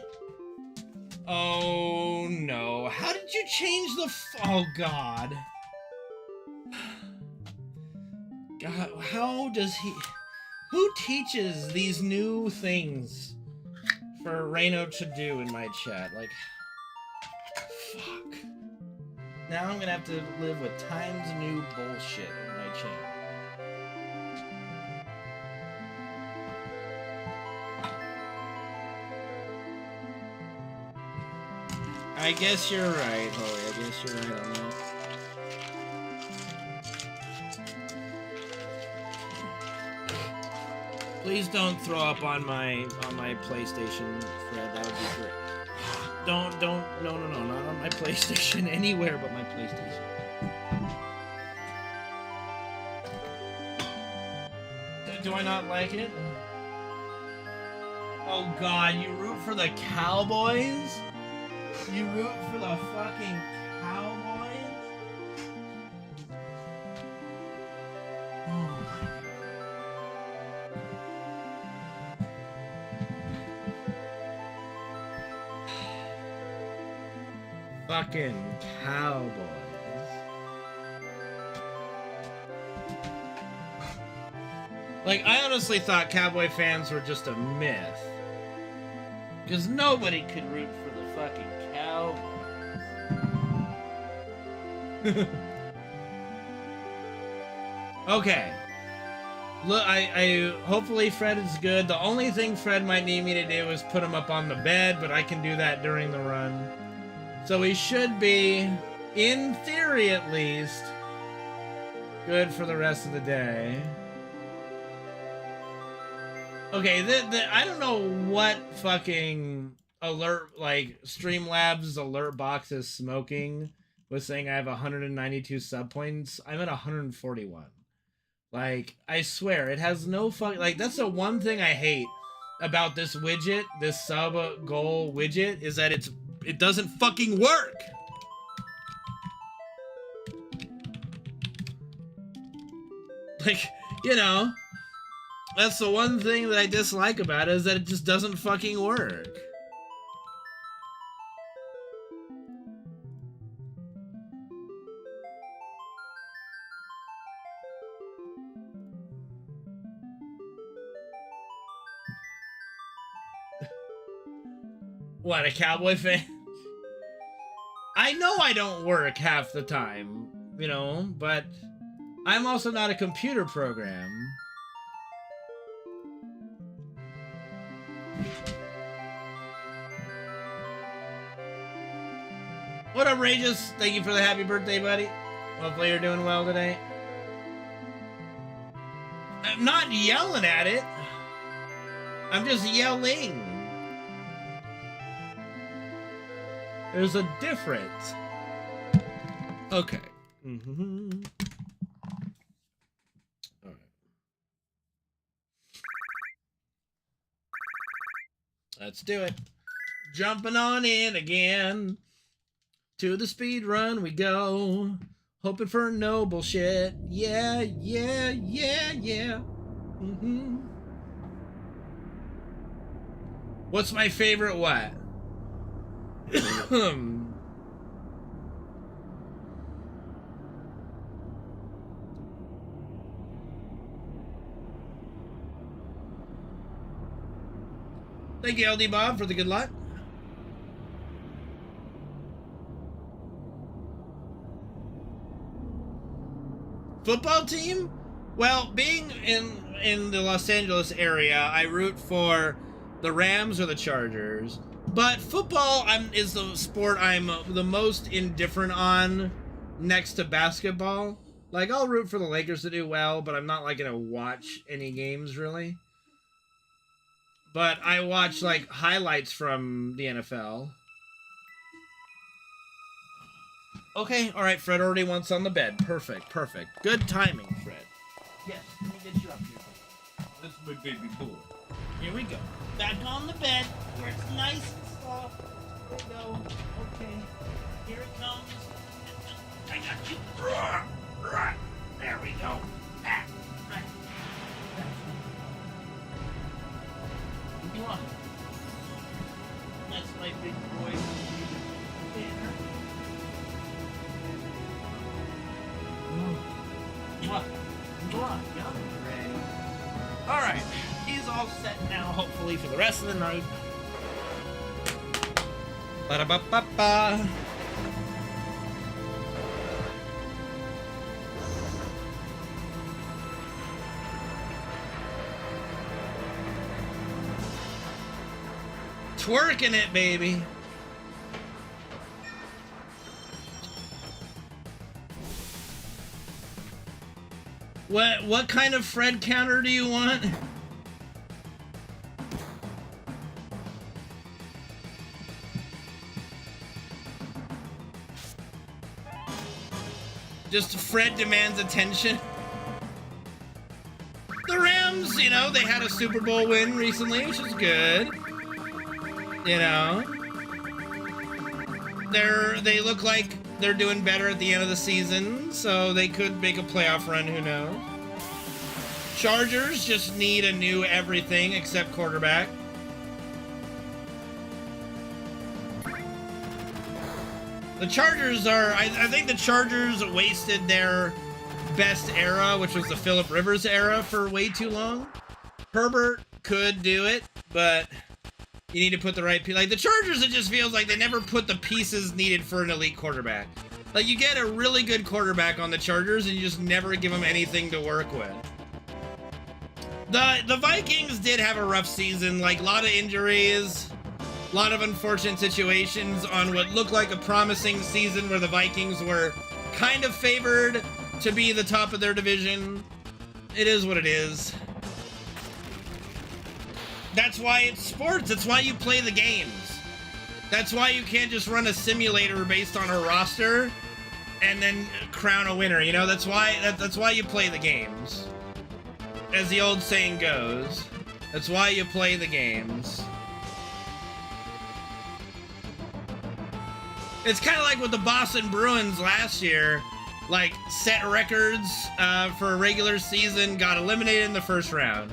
Oh, no. How did you change the oh, God. God, how does he... Who teaches these new things for Reno to do in my chat? Like, fuck. Now I'm gonna have to live with Times New bullshit in my chat. I guess you're right, Holy. I guess you're right on that. Please don't throw up on my PlayStation, Fred. That would be great. No, not on my PlayStation. Anywhere but my PlayStation. Do I not like it? Oh God, you root for the Cowboys? You root for the fucking Cowboys? Oh my God. Fucking Cowboys. Like, I honestly thought Cowboy fans were just a myth. Because nobody could root for the fucking Cowboys. Okay. Look, I hopefully Fred is good. The only thing Fred might need me to do is put him up on the bed, but I can do that during the run. So he should be, in theory at least, good for the rest of the day. Okay, I don't know what fucking alert, like, Streamlabs alert box is smoking was saying I have 192 sub points. I'm at 141. Like, I swear, it has no fucking, like, that's the one thing I hate about this widget, this sub goal widget, is that it doesn't fucking work! Like, you know, that's the one thing that I dislike about it, is that it just doesn't fucking work. What, a Cowboy fan? I know I don't work half the time, you know, but I'm also not a computer program. What up, Rageous? Thank you for the happy birthday, buddy. Hopefully you're doing well today. I'm not yelling at it. I'm just yelling. There's a difference. Okay. Mm-hmm. All right. Let's do it. Jumping on in again. To the speed run we go. Hoping for no bullshit. Yeah, yeah, yeah, yeah. Mm-hmm. What's my favorite what? Thank you, LD Bob, for the good luck. Football team? Well, being in the Los Angeles area, I root for the Rams or the Chargers. But football is the sport I'm the most indifferent on next to basketball. Like, I'll root for the Lakers to do well, but I'm not, like, gonna watch any games, really. but I watch like highlights from the NFL. Okay, all right, Fred already wants on the bed. Perfect, perfect. Good timing, Fred. Yes, let me get you up here. This is my baby boy. Here we go. Back on the bed, where it's nice and soft. There we go. Okay, here it comes. I got you. There we go. Come on. That's my big boy. There. All right, he's all set now, hopefully, for the rest of the night. Ba-da-ba-ba-ba. Twerking it, baby. What kind of Fred counter do you want? Just Fred demands attention. The Rams, you know, they had a Super Bowl win recently, which is good. You know, they look like they're doing better at the end of the season, so they could make a playoff run, who knows. Chargers just need a new everything except quarterback. The Chargers are, I think the Chargers wasted their best era, which was the Phillip Rivers era, for way too long. Herbert could do it, but you need to put the right people. Like the Chargers, it just feels like they never put the pieces needed for an elite quarterback. Like you get a really good quarterback on the Chargers and you just never give them anything to work with. The Vikings did have a rough season, like a lot of injuries, a lot of unfortunate situations on what looked like a promising season where the Vikings were kind of favored to be the top of their division. It is what it is. That's why it's sports. That's why you play the games. That's why you can't just run a simulator based on a roster and then crown a winner. You know, that's why you play the games. As the old saying goes, that's why you play the games. It's kind of like with the Boston Bruins last year, like set records for a regular season, got eliminated in the first round.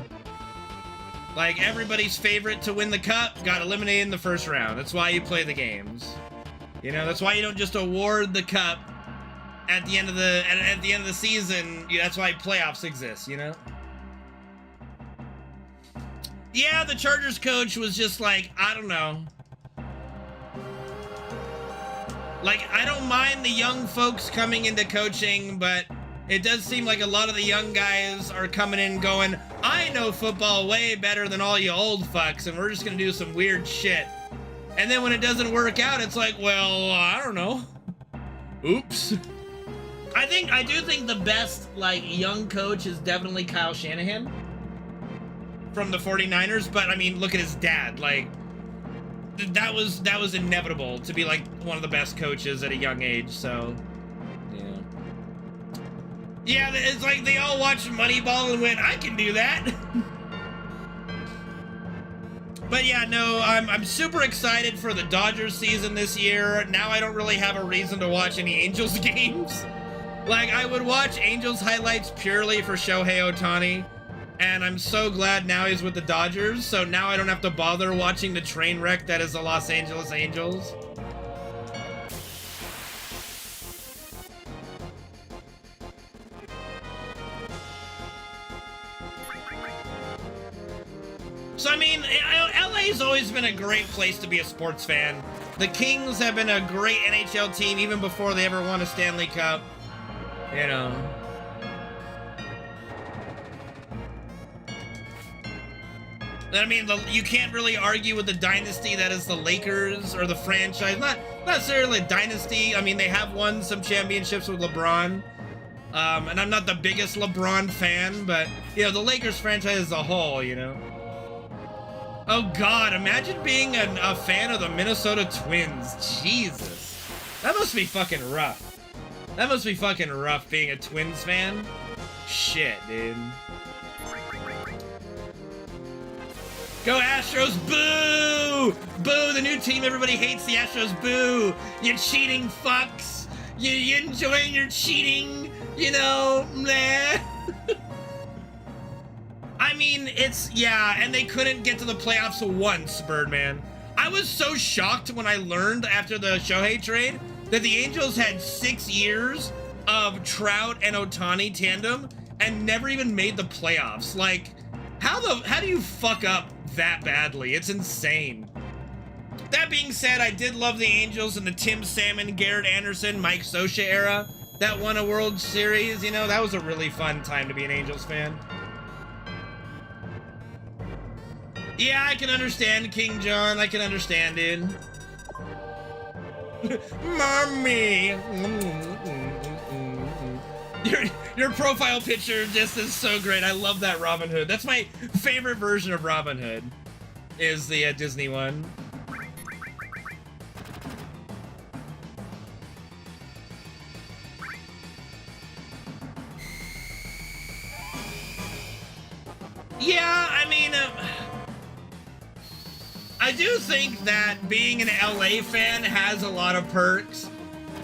Like everybody's favorite to win the cup got eliminated in the first round. That's why you play the games. You know, that's why you don't just award the cup at the end of the season. That's why playoffs exist, you know? Yeah, the Chargers coach was just like, I don't know. Like, I don't mind the young folks coming into coaching, but it does seem like a lot of the young guys are coming in going, I know football way better than all you old fucks, and we're just gonna do some weird shit. And then when it doesn't work out, it's like, well, I don't know. Oops. I do think the best, like, young coach is definitely Kyle Shanahan from the 49ers, but I mean, look at his dad. Like, that was inevitable to be like one of the best coaches at a young age, so yeah, it's like they all watched Moneyball and went, I can do that. But yeah, no, I'm super excited for the Dodgers season this year. Now I don't really have a reason to watch any Angels games. Like, I would watch Angels highlights purely for Shohei Ohtani, and I'm so glad now he's with the Dodgers, so now I don't have to bother watching the train wreck that is the Los Angeles Angels. So, I mean, LA's always been a great place to be a sports fan. The Kings have been a great NHL team even before they ever won a Stanley Cup. You know. I mean, you can't really argue with the dynasty that is the Lakers or the franchise. Not necessarily a dynasty. I mean, they have won some championships with LeBron. And I'm not the biggest LeBron fan, but, you know, the Lakers franchise as a whole, you know. Oh God, imagine being a fan of the Minnesota Twins. Jesus. That must be fucking rough. That must be fucking rough being a Twins fan. Shit, dude. Go Astros, boo! Boo, the new team, everybody hates the Astros, boo! You cheating fucks! You enjoying your cheating, you know, meh. I mean, it's, yeah, and they couldn't get to the playoffs once, Birdman. I was so shocked when I learned after the Shohei trade that the Angels had 6 years of Trout and Ohtani tandem and never even made the playoffs. Like, how do you fuck up that badly? It's insane. That being said, I did love the Angels in the Tim Salmon, Garrett Anderson, Mike Scioscia era that won a World Series. You know, that was a really fun time to be an Angels fan. Yeah, I can understand, King John. I can understand, dude. Mommy. Your profile picture just is so great. I love that Robin Hood. That's my favorite version of Robin Hood, is the Disney one. Yeah, I mean, I do think that being an LA fan has a lot of perks,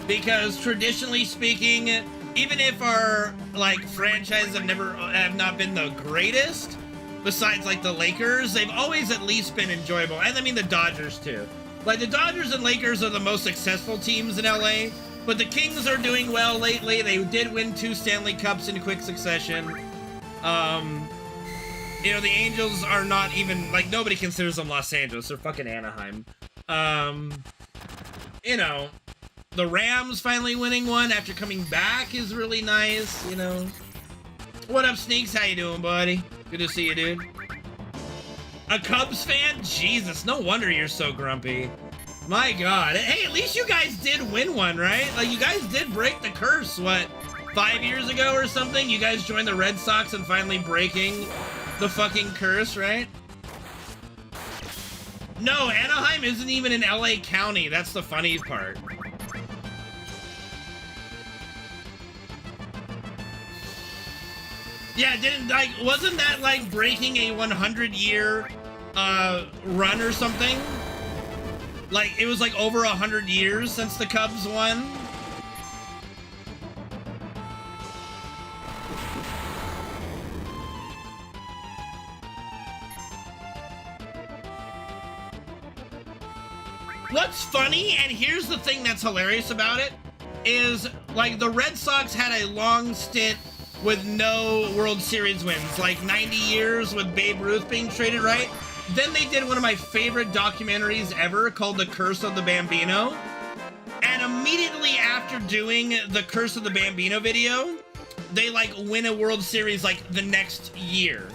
because traditionally speaking, even if our like franchises have not been the greatest, besides like the Lakers, they've always at least been enjoyable. And I mean the Dodgers too. Like the Dodgers and Lakers are the most successful teams in LA, but the Kings are doing well lately. They did win 2 Stanley Cups in quick succession. You know, the Angels are not even, like, nobody considers them Los Angeles. They're fucking Anaheim. You know, the Rams finally winning one after coming back is really nice, you know. What up, Sneaks? How you doing, buddy? Good to see you, dude. A Cubs fan? Jesus, no wonder you're so grumpy. My God. Hey, at least you guys did win one, right? Like, you guys did break the curse, what, 5 years ago or something? You guys joined the Red Sox and finally breaking the fucking curse, right? No, Anaheim isn't even in LA County. That's the funny part. Yeah, wasn't that like breaking a 100-year run or something? Like, it was like over 100 years since the Cubs won. What's funny, and here's the thing that's hilarious about it, is like the Red Sox had a long stint with no World Series wins, like 90 years with Babe Ruth being traded, right? Then they did one of my favorite documentaries ever called The Curse of the Bambino. And immediately after doing the Curse of the Bambino video, they like win a World Series like the next year,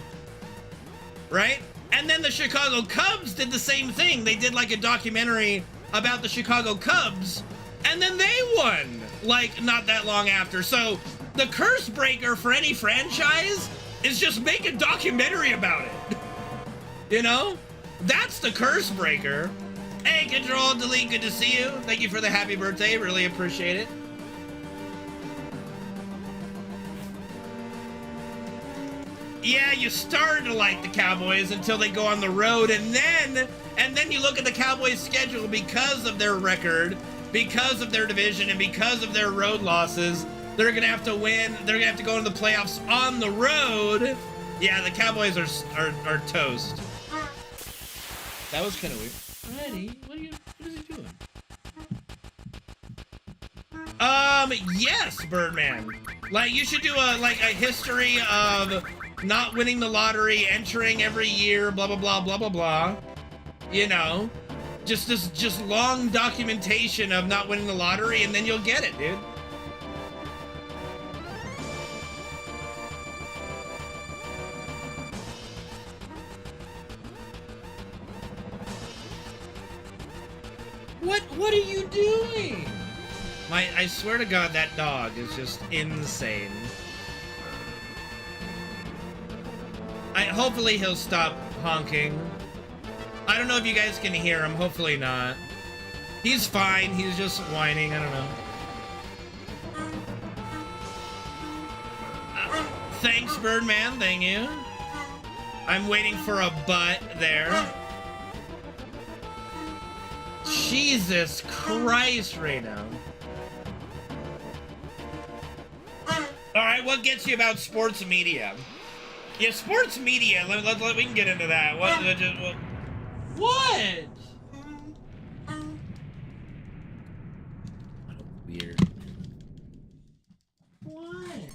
right? And then the Chicago Cubs did the same thing. They did like a documentary about the Chicago Cubs, and then they won like not that long after. So the curse breaker for any franchise is just make a documentary about it. You know? That's the curse breaker. Hey, Control Delete, good to see you. Thank you for the happy birthday. Really appreciate it. Yeah, you started to like the Cowboys until they go on the road, and then you look at the Cowboys' schedule because of their record, because of their division, and because of their road losses. They're gonna have to win. They're gonna have to go into the playoffs on the road. Yeah, the Cowboys are toast. That was kind of weird. Freddy, what is he doing? Yes, Birdman. Like, you should do a history of not winning the lottery, entering every year, blah, blah, blah, blah, blah, blah. You know, just long documentation of not winning the lottery, and then you'll get it, dude. What are you doing? I swear to God, that dog is just insane. Hopefully he'll stop honking. I don't know if you guys can hear him. Hopefully not. He's fine. He's just whining. I don't know. Thanks, Birdman. Thank you. I'm waiting for a butt there. Jesus Christ right now. Alright, what gets you about sports media? Yeah, sports media. We can get into that. What? Weird. What?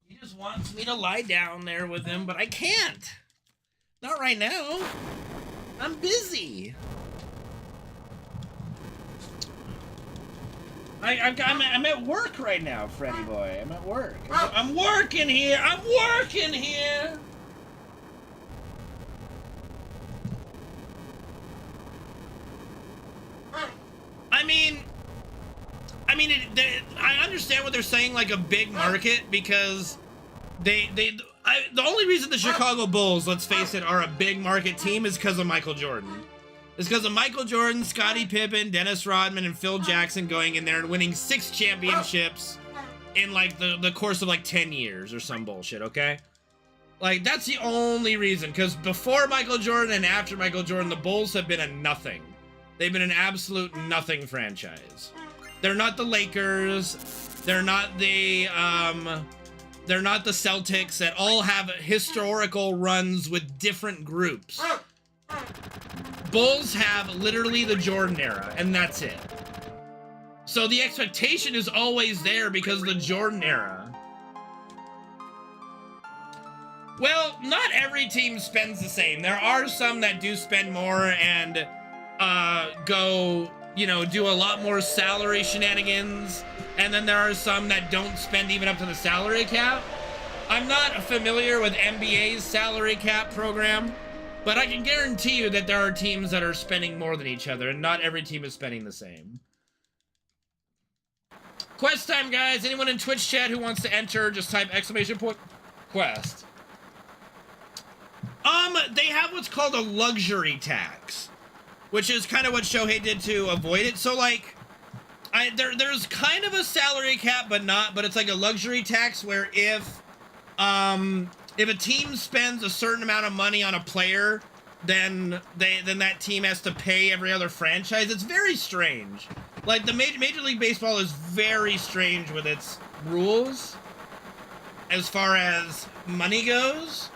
He just wants me to lie down there with him, but I can't. Not right now. I'm busy. I'm at work right now, Freddy boy. I'm at work. I'm working here. I'm working here. I understand what they're saying, like a big market, because the only reason the Chicago Bulls, let's face it, are a big market team is because of Michael Jordan. It's because of Michael Jordan, Scottie Pippen, Dennis Rodman, and Phil Jackson going in there and winning 6 championships in like the course of like 10 years or some bullshit, okay? Like, that's the only reason, because before Michael Jordan and after Michael Jordan, the Bulls have been a nothing. They've been an absolute nothing franchise. They're not the Lakers. They're not the Celtics that all have historical runs with different groups. Bulls have literally the Jordan era, and that's it. So the expectation is always there because of the Jordan era. Well, not every team spends the same. There are some that do spend more and go, you know, do a lot more salary shenanigans. And then there are some that don't spend even up to the salary cap. I'm not familiar with NBA's salary cap program, but I can guarantee you that there are teams that are spending more than each other, and not every team is spending the same. Quest time, guys. Anyone in Twitch chat who wants to enter, just type !quest. They have what's called a luxury tax, which is kind of what Shohei did to avoid it. So, like, there's kind of a salary cap, but it's like a luxury tax where if a team spends a certain amount of money on a player, then that team has to pay every other franchise. It's very strange. Like, the Major League Baseball is very strange with its rules as far as money goes.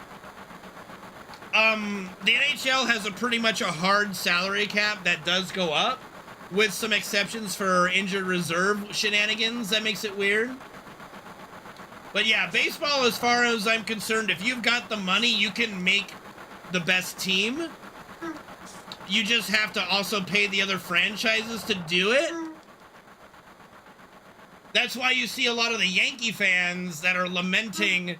The NHL has pretty much a hard salary cap that does go up, with some exceptions for injured reserve shenanigans. That makes it weird. But yeah, baseball, as far as I'm concerned, if you've got the money, you can make the best team. You just have to also pay the other franchises to do it. That's why you see a lot of the Yankee fans that are lamenting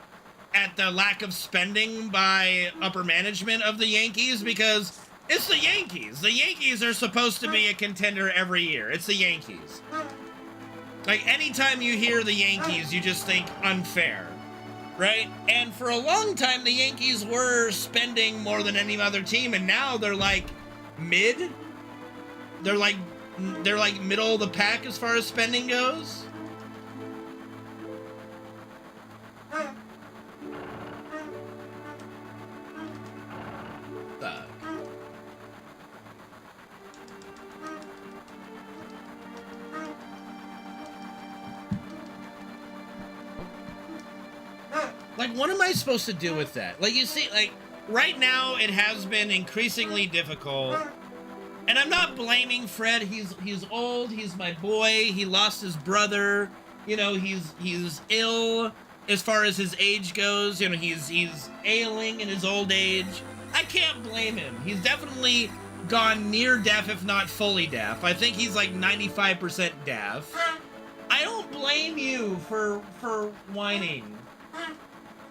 at the lack of spending by upper management of the Yankees, because it's the Yankees. The Yankees are supposed to be a contender every year. It's the Yankees. Like, anytime you hear the Yankees, you just think unfair, right? And for a long time, the Yankees were spending more than any other team, and now they're like mid. They're like middle of the pack as far as spending goes. Like, what am I supposed to do with that? Like, you see, like, right now it has been increasingly difficult. And I'm not blaming Fred. He's old. He's my boy. He lost his brother. You know, he's ill as far as his age goes. You know, he's ailing in his old age. I can't blame him. He's definitely gone near deaf, if not fully deaf. I think he's like 95% deaf. I don't blame you for whining.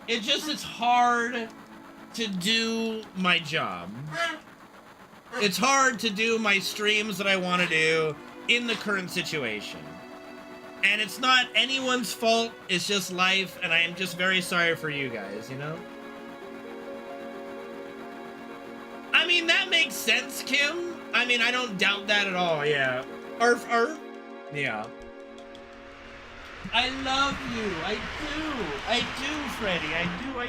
It's hard to do my job. It's hard to do my streams that I want to do. in the current situation. And it's not anyone's fault, it's just life, and I am just very sorry for you guys, you know? I mean, that makes sense, Kim. I mean, I don't doubt that at all, yeah. Arf, arf. Yeah. I love you. I do, Freddy. I do.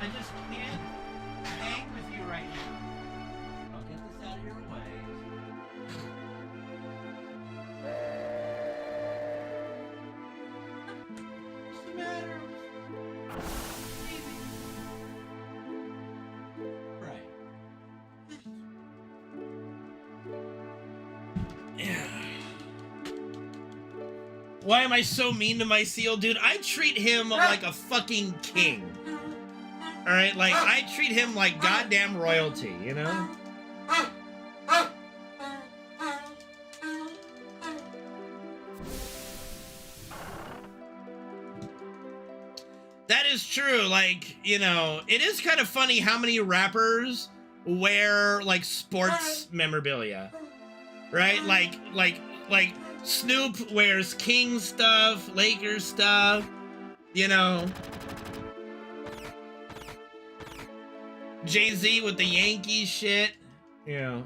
I just can't hang with you right now. I'll get this out of your way. What's the matter? Right. Yeah. Why am I so mean to my seal, dude? I treat him like a fucking king. Alright, like, I treat him like goddamn royalty, you know? That is true, like, you know, it is kind of funny how many rappers wear, like, sports memorabilia. Right? Like, Snoop wears King stuff, Lakers stuff, you know. Jay-Z with the Yankees shit, you know.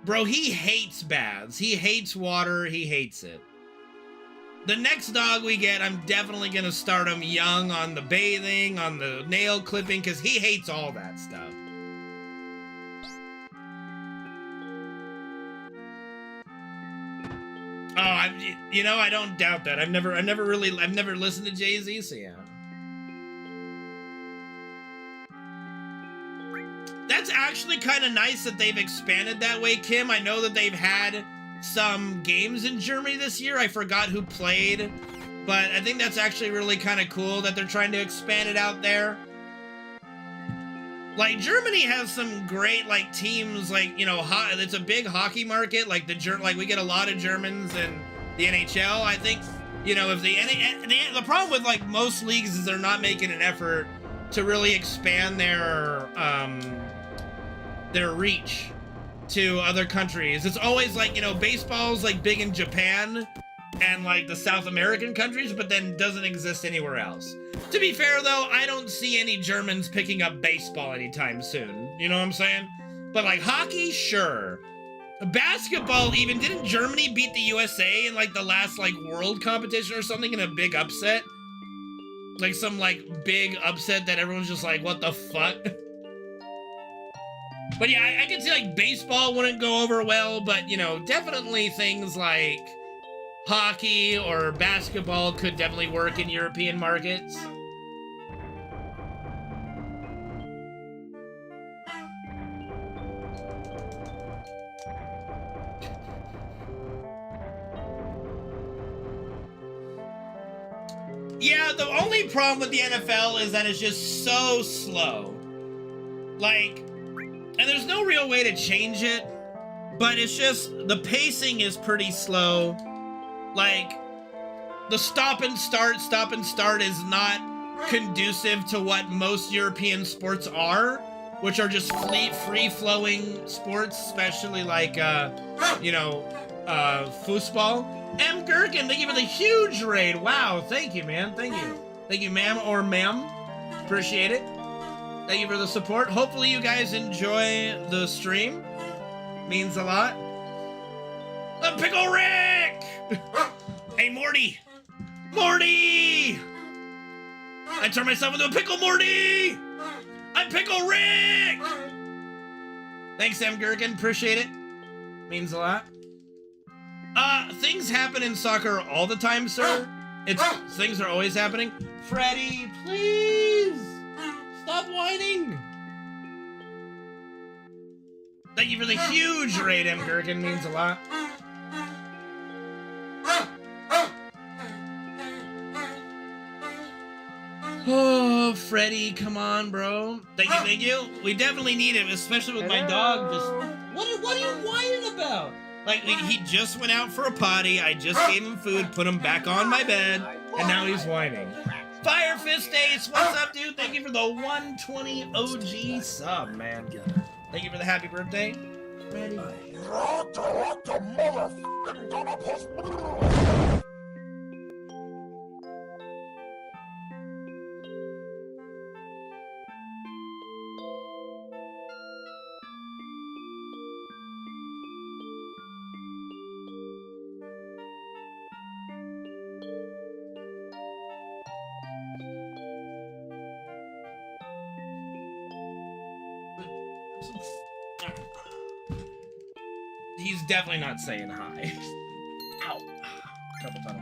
Bro, he hates baths. He hates water. He hates it. The next dog we get, I'm definitely gonna start him young on the bathing, on the nail clipping, because he hates all that stuff. Oh, I don't doubt that. I've never listened to Jay-Z, so yeah. That's actually kind of nice that they've expanded that way, Kim. I know that they've had some games in Germany this year. I forgot who played, but I think that's actually really kind of cool that they're trying to expand it out there. Like, Germany has some great, like, teams, like, you know, it's a big hockey market. Like, we get a lot of Germans in the NHL. I think, you know, if the problem with, like, most leagues is they're not making an effort to really expand their reach to other countries. It's always, like, you know, baseball's, like, big in Japan and, like, the South American countries, but then doesn't exist anywhere else. To be fair, though, I don't see any Germans picking up baseball anytime soon. You know what I'm saying? But, like, hockey, sure. Basketball, even, didn't Germany beat the USA in, like, the last, like, world competition or something in a big upset? Like, some, like, big upset that everyone's just like, what the fuck? But, yeah, I can see, like, baseball wouldn't go over well, but, you know, definitely things like hockey or basketball could definitely work in European markets. Yeah, the only problem with the NFL is that it's just so slow. Like, and there's no real way to change it, but it's just, the pacing is pretty slow. Like, the stop and start is not conducive to what most European sports are, which are just free-flowing sports, especially like, you know, foosball. M. Gherkin, thank you for the huge raid. Wow, thank you, man. Thank you. Thank you, ma'am or ma'am. Appreciate it. Thank you for the support. Hopefully you guys enjoy the stream. Means a lot. The Pickle Rick! Hey, Morty! Morty! I turned myself into a pickle, Morty! I'm Pickle Rick! Thanks, M. Gherkin. Appreciate it. Means a lot. Things happen in soccer all the time, sir. Things are always happening. Freddy, please! Stop whining! Thank you for the huge raid, M. Gherkin. Means a lot. Oh, Freddy, come on, bro. Thank you. We definitely need it, especially with my dog just... What are you whining about? Like, he just went out for a potty, I just gave him food, put him back on my bed, and now he's whining. Fire Fist Ace, what's up, dude? Thank you for the 120 OG sub, man. Thank you for the happy birthday. Ready? He's definitely not saying hi. Ow. Carpal tunnel.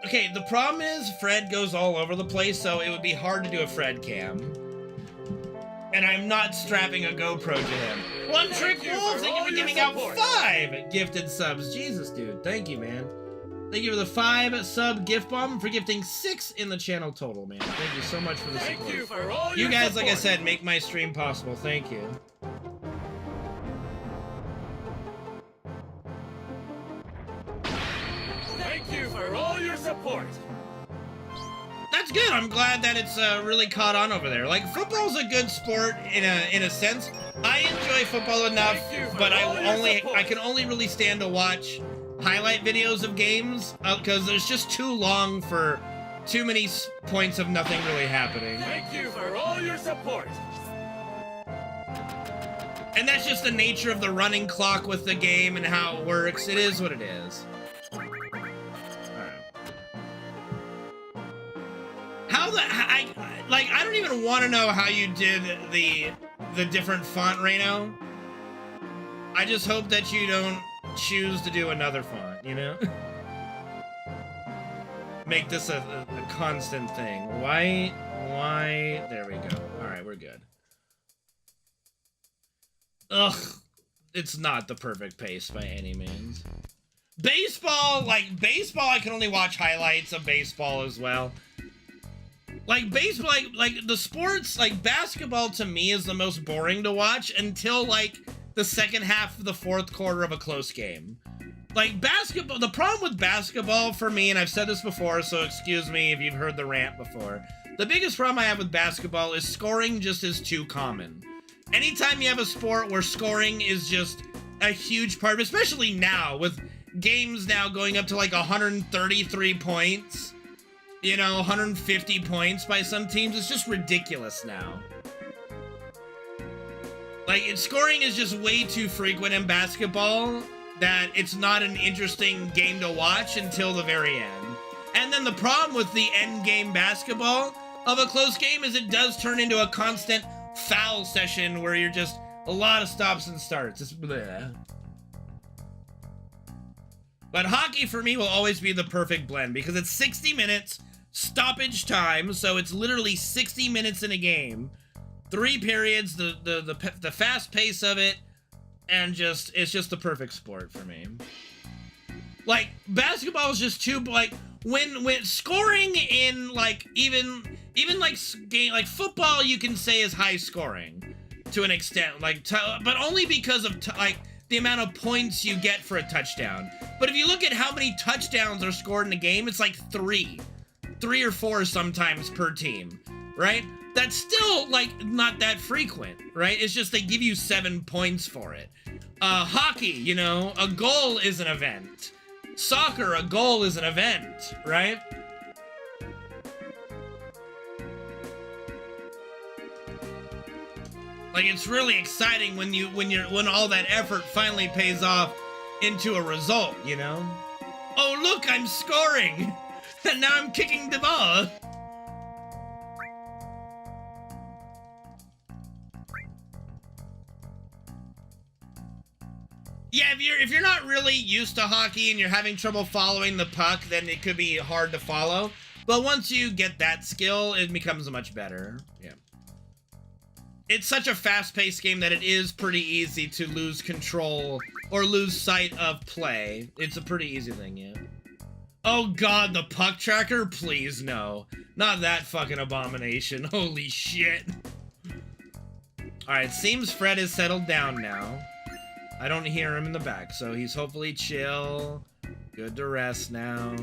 Okay, the problem is Fred goes all over the place, so it would be hard to do a Fred cam. And I'm not strapping a GoPro to him. One Trick Wolf, thank you for giving out 5 gifted subs. Jesus, dude. Thank you, man. Thank you for the 5 sub gift bomb, for gifting 6 in the channel total, man. Thank you so much for the support. Thank you for all You your guys, support. like I said, make my stream possible. Thank you. Thank you for all your support. That's good. I'm glad that it's really caught on over there. Like, football's a good sport in a sense. I enjoy football enough, Thank you for but all your support. I can only really stand to watch highlight videos of games because there's just too long for too many points of nothing really happening. Thank you for all your support. And that's just the nature of the running clock with the game and how it works. It is what it is. I don't even want to know how you did the different font, Reno. I just hope that you don't choose to do another font, you know? Make this a constant thing. Why? There we go. Alright, we're good. Ugh. It's not the perfect pace by any means. Baseball, I can only watch highlights of baseball as well. Like, baseball, like the sports, like, basketball to me is the most boring to watch until, like, the second half of the fourth quarter of a close game. Like, basketball, the problem with basketball for me, and I've said this before, so excuse me if you've heard the rant before, the biggest problem I have with basketball is scoring just is too common. Anytime you have a sport where scoring is just a huge part, especially now, with games now going up to, like, 133 points, you know, 150 points by some teams, it's just ridiculous now. Like, scoring is just way too frequent in basketball that it's not an interesting game to watch until the very end. And then the problem with the end game basketball of a close game is it does turn into a constant foul session where you're just a lot of stops and starts. It's bleh. But hockey for me will always be the perfect blend because it's 60 minutes stoppage time, so it's literally 60 minutes in a game. 3 periods, the fast pace of it, and it's just the perfect sport for me. Like, basketball is just too, like, when scoring in, like, even like game, like football you can say is high scoring to an extent, like, but only because of like the amount of points you get for a touchdown. But if you look at how many touchdowns are scored in a game, it's like 3 or 4 sometimes per team, right? That's still, like, not that frequent, right? It's just they give you 7 points for it. Hockey, you know, a goal is an event. Soccer, a goal is an event, right? Like, it's really exciting when all that effort finally pays off into a result, you know? Oh, look, I'm scoring! And now I'm kicking the ball! Yeah, if you're not really used to hockey and you're having trouble following the puck, then it could be hard to follow. But once you get that skill, it becomes much better. Yeah. It's such a fast-paced game that it is pretty easy to lose control or lose sight of play. It's a pretty easy thing, yeah. Oh god, the puck tracker? Please, no. Not that fucking abomination. Holy shit. Alright, seems Fred is settled down now. I don't hear him in the back, so he's hopefully chill. Good to rest now.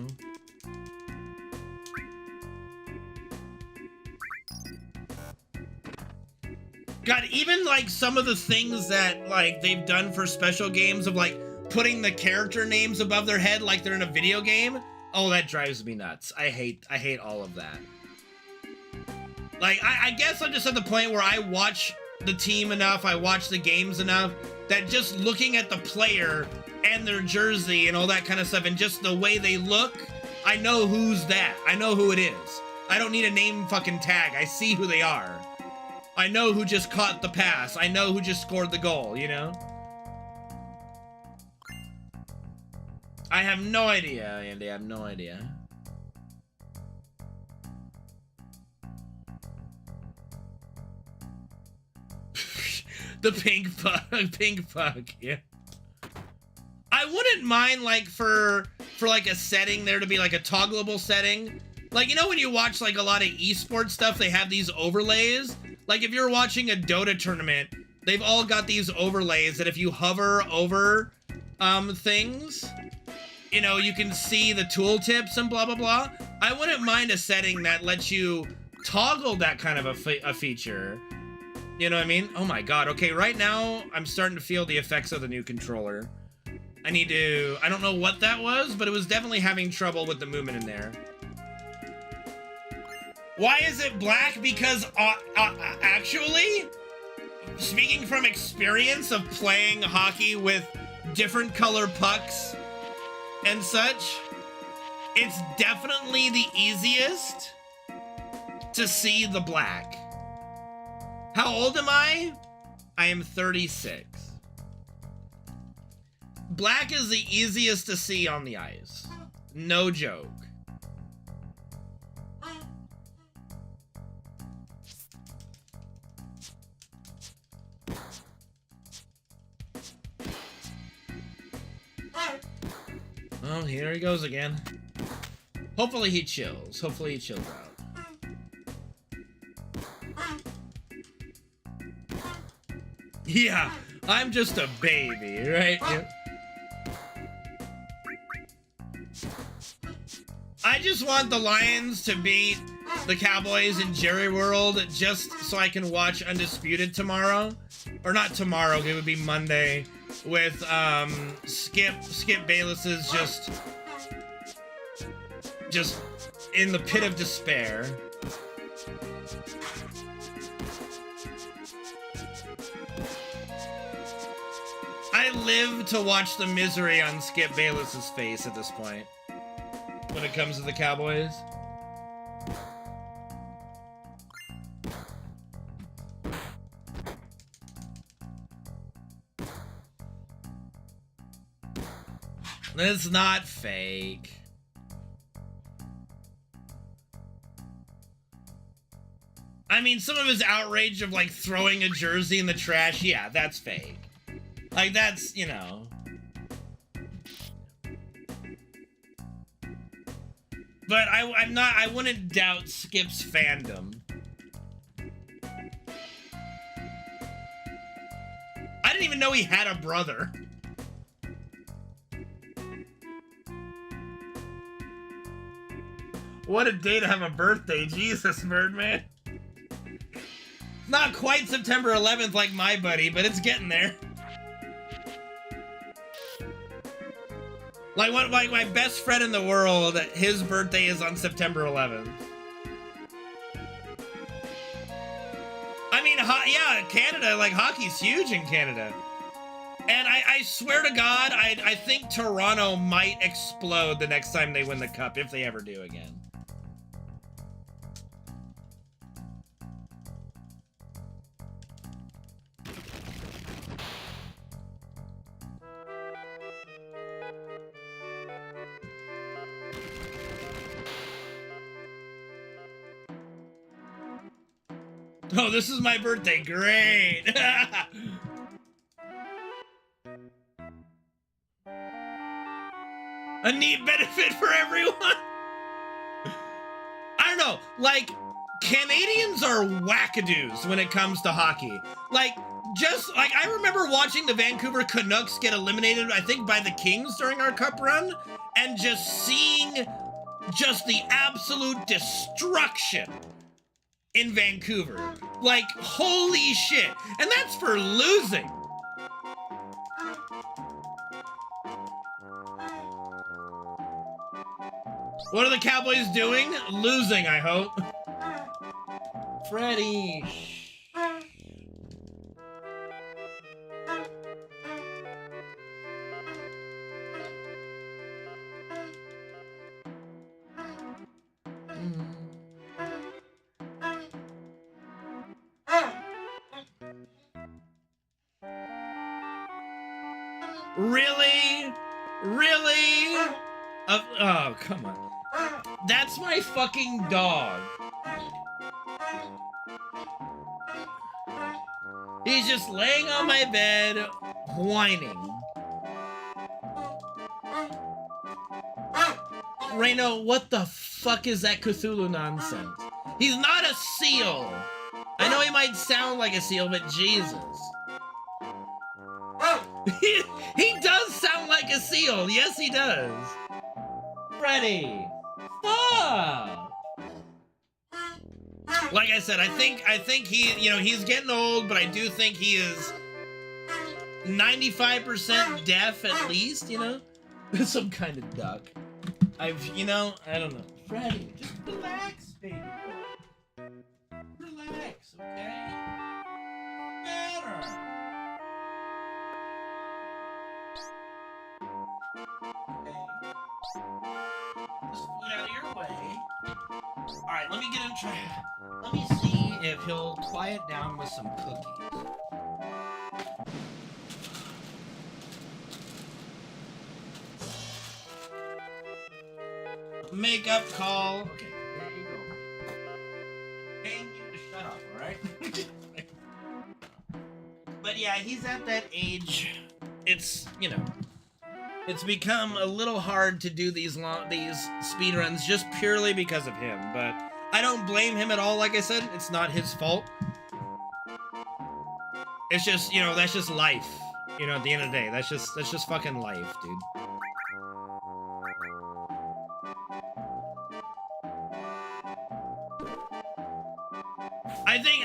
God, even like some of the things that like they've done for special games of like putting the character names above their head like they're in a video game. Oh, that drives me nuts. I hate all of that. Like, I guess I'm just at the point where I watch the team enough, I watch the games enough, that just looking at the player and their jersey and all that kind of stuff and just the way they look, I know who's that. I know who it is. I don't need a name fucking tag. I see who they are. I know who just caught the pass. I know who just scored the goal, you know? I have no idea, Andy. I have no idea. The pink bug, yeah. I wouldn't mind like for like a setting there to be like a toggleable setting. Like, you know when you watch like a lot of esports stuff, they have these overlays? Like if you're watching a Dota tournament, they've all got these overlays that if you hover over things, you know, you can see the tooltips and blah, blah, blah. I wouldn't mind a setting that lets you toggle that kind of a feature. You know what I mean? Oh my God. Okay, right now I'm starting to feel the effects of the new controller. I don't know what that was, but it was definitely having trouble with the movement in there. Why is it black? Because actually, speaking from experience of playing hockey with different color pucks and such, it's definitely the easiest to see the black. How old am I? I am 36. Black is the easiest to see on the ice. No joke. Oh, here he goes again. Hopefully he chills. Hopefully he chills out. Yeah, I'm just a baby, right? Yeah. I just want the Lions to beat the Cowboys in Jerry World just so I can watch Undisputed tomorrow. Or not tomorrow, it would be Monday. With Skip Bayless's just in the pit of despair. I live to watch the misery on Skip Bayless's face at this point when it comes to the Cowboys. It's not fake. I mean, some of his outrage of like throwing a jersey in the trash, yeah, that's fake. Like that's, you know. But I wouldn't doubt Skip's fandom. I didn't even know he had a brother. What a day to have a birthday. Jesus, Birdman. Not quite September 11th like my buddy, but it's getting there. Like my best friend in the world, his birthday is on September 11th. I mean, yeah, Canada, like hockey's huge in Canada. And I swear to God, I think Toronto might explode the next time they win the cup, if they ever do again. Oh, this is my birthday. Great. A neat benefit for everyone. I don't know. Like, Canadians are wackadoos when it comes to hockey. Like, just like I remember watching the Vancouver Canucks get eliminated, I think, by the Kings during our cup run, and just seeing just the absolute destruction in Vancouver. Like, holy shit. And that's for losing. What are the Cowboys doing? Losing, I hope. Freddy. Really? Really? Oh, come on. That's my fucking dog. He's just laying on my bed, whining. Reno, what the fuck is that Cthulhu nonsense? He's not a seal. I know he might sound like a seal, but Jesus. He does sound like a seal. Yes, he does. Freddy, fuck. Like I said, I think he, you know, he's getting old, but I do think he is 95% deaf at least, you know? Some kind of duck. You know, I don't know. Freddy, just relax, baby boy. Relax, okay? Better. This food out of your way. Alright, let me get him let me see if he'll quiet down with some cookies. Makeup call. Okay, there you go. Paying you to shut up, alright? But yeah, he's at that age. It's, you know, it's become a little hard to do these speedruns just purely because of him, but I don't blame him at all. Like I said, it's not his fault. It's just, you know, that's just life. You know, at the end of the day, that's just fucking life, dude.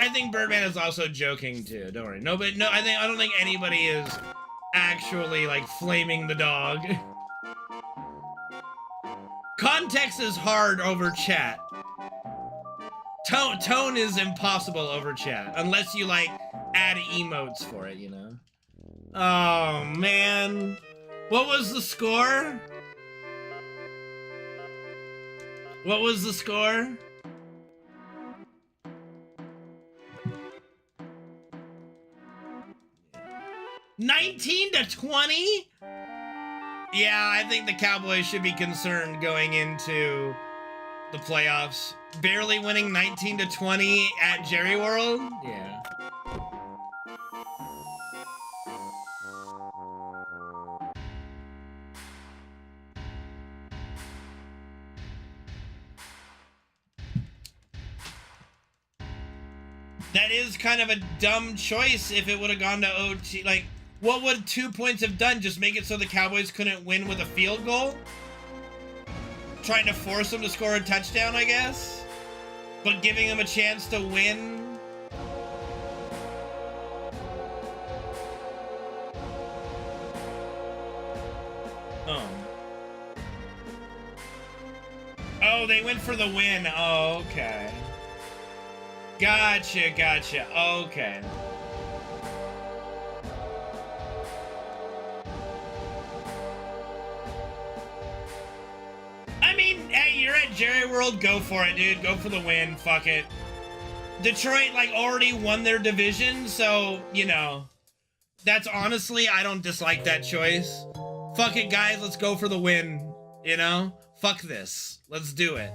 I think Birdman is also joking too. Don't worry. No, I don't think anybody is actually like flaming the dog. Context is hard over chat. Tone is impossible over chat unless you like add emotes for it, you know. Oh man, what was the score? What was the score? 19-20? Yeah, I think the Cowboys should be concerned going into the playoffs. Barely winning 19-20 at Jerry World? Yeah. That is kind of a dumb choice if it would have gone to OT. Like, what would 2 points have done? Just make it so the Cowboys couldn't win with a field goal? Trying to force them to score a touchdown, I guess? But giving them a chance to win? Oh. Oh, they went for the win. Oh, okay. Gotcha. Okay. I mean, hey, you're at Jerry World, go for it, dude. Go for the win. Fuck it. Detroit, like, already won their division, so, you know, that's honestly, I don't dislike that choice. Fuck it, guys, let's go for the win, you know? Fuck this. Let's do it.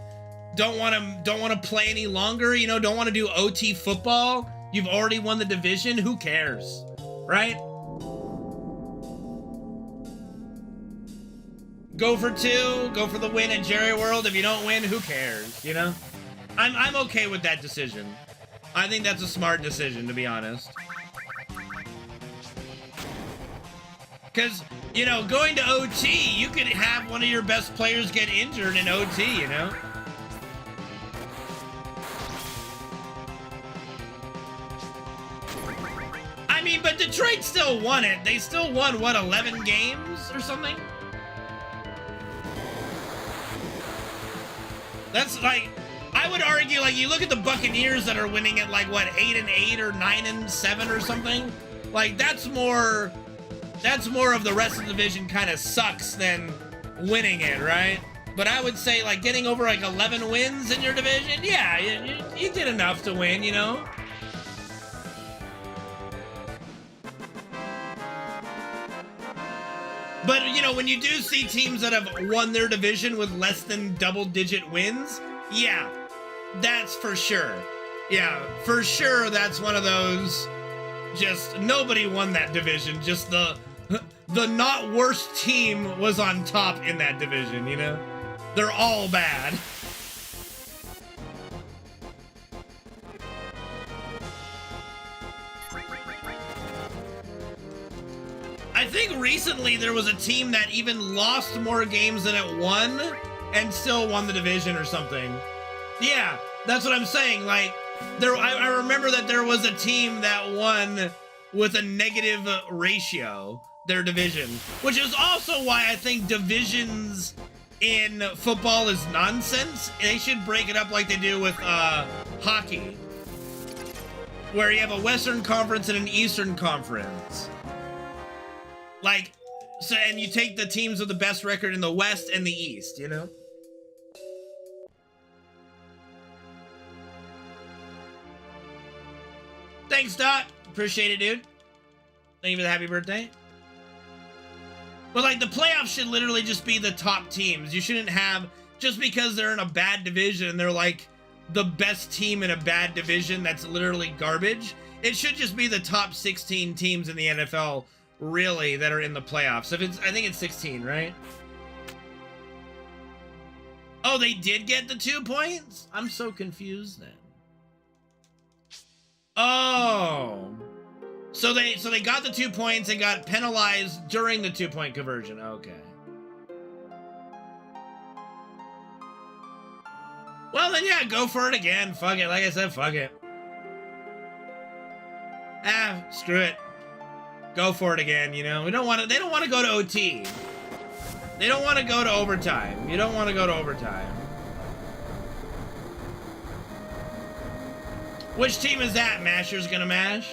Don't want to play any longer, you know? Don't want to do OT football? You've already won the division? Who cares? Right? Go for 2, go for the win at Jerry World. If you don't win, who cares, you know? I'm okay with that decision. I think that's a smart decision, to be honest. Because, you know, going to OT, you could have one of your best players get injured in OT, you know? mean, but Detroit still won it. They still won, what, 11 games or something? That's like, I would argue, like, you look at the Buccaneers that are winning at, like, what, 8-8 or 9-7 or something? Like, that's more of the rest of the division kind of sucks than winning it, right? But I would say, like, getting over, like, 11 wins in your division, yeah, you did enough to win, you know? But, you know, when you do see teams that have won their division with less than double-digit wins, yeah, that's for sure. Yeah, for sure that's one of those, just nobody won that division. Just the not worst team was on top in that division, you know? They're all bad. I think recently there was a team that even lost more games than it won and still won the division or something. Yeah, that's what I'm saying. Like, I remember that there was a team that won with a negative ratio, their division, which is also why I think divisions in football is nonsense. They should break it up like they do with hockey, where you have a Western Conference and an Eastern Conference. Like, so, and you take the teams with the best record in the West and the East, you know? Thanks, Doc. Appreciate it, dude. Thank you for the happy birthday. But, like, the playoffs should literally just be the top teams. You shouldn't have, just because they're in a bad division, they're, like, the best team in a bad division that's literally garbage. It should just be the top 16 teams in the NFL, really, that are in the playoffs. If it's, I think it's 16, right? Oh, they did get the 2 points? I'm so confused then. Oh. So they got the 2 points and got penalized during the 2-point conversion. Okay. Well then, yeah, go for it again. Fuck it. Like I said, fuck it. Ah, screw it. Go for it again, you know? They don't want to go to OT. They don't want to go to overtime. You don't want to go to overtime. Which team is that? Masher's gonna mash?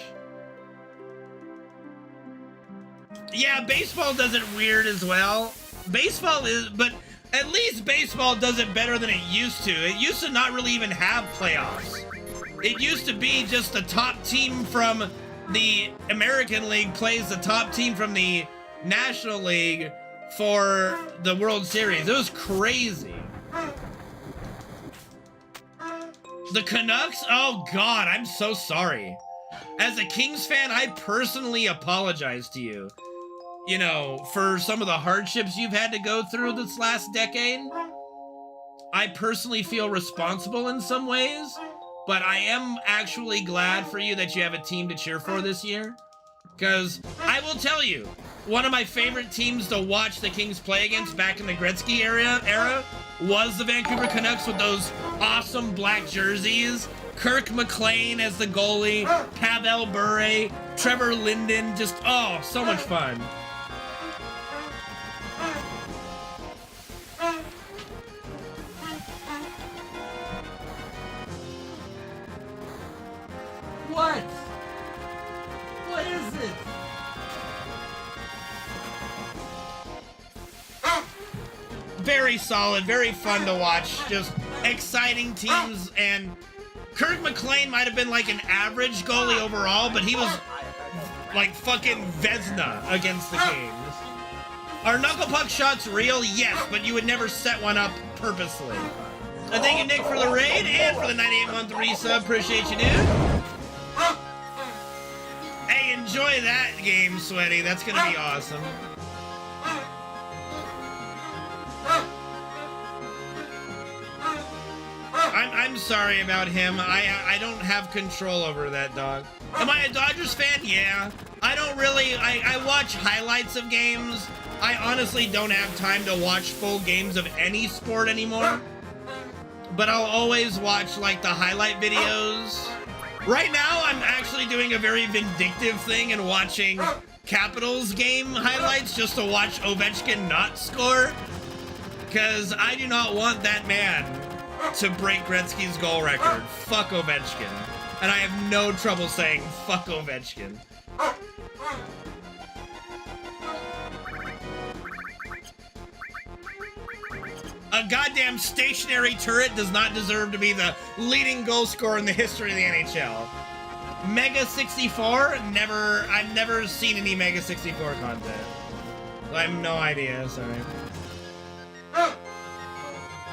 Yeah, baseball does it weird as well. Baseball is, but at least baseball does it better than it used to. It used to not really even have playoffs. It used to be just the top team from the American League plays the top team from the National League for the World Series. It was crazy. The Canucks? Oh God, I'm so sorry. As a Kings fan, I personally apologize to you. You know, for some of the hardships you've had to go through this last decade. I personally feel responsible in some ways, but I am actually glad for you that you have a team to cheer for this year. Because I will tell you, one of my favorite teams to watch the Kings play against back in the Gretzky era was the Vancouver Canucks with those awesome black jerseys. Kirk McLean as the goalie, Pavel Bure, Trevor Linden, just, oh, so much fun. What? What is it? Very solid, very fun to watch. Just exciting teams, and Kirk McLean might have been like an average goalie overall, but he was like fucking Vezina against the Kings. Are knuckle puck shots real? Yes, but you would never set one up purposely. Thank you, Nick, for the raid and for the 98-month resub. Appreciate you, dude. Hey, enjoy that game, Sweaty. That's gonna be awesome. I'm sorry about him. I don't have control over that dog. Am I a Dodgers fan? Yeah. I don't really, I watch highlights of games. I honestly don't have time to watch full games of any sport anymore. But I'll always watch like the highlight videos. Right now, I'm actually doing a very vindictive thing and watching Capitals game highlights just to watch Ovechkin not score. Because I do not want that man to break Gretzky's goal record. Fuck Ovechkin. And I have no trouble saying fuck Ovechkin. A goddamn stationary turret does not deserve to be the leading goal scorer in the history of the NHL. Mega 64? I've never seen any Mega 64 content. I have no idea, sorry.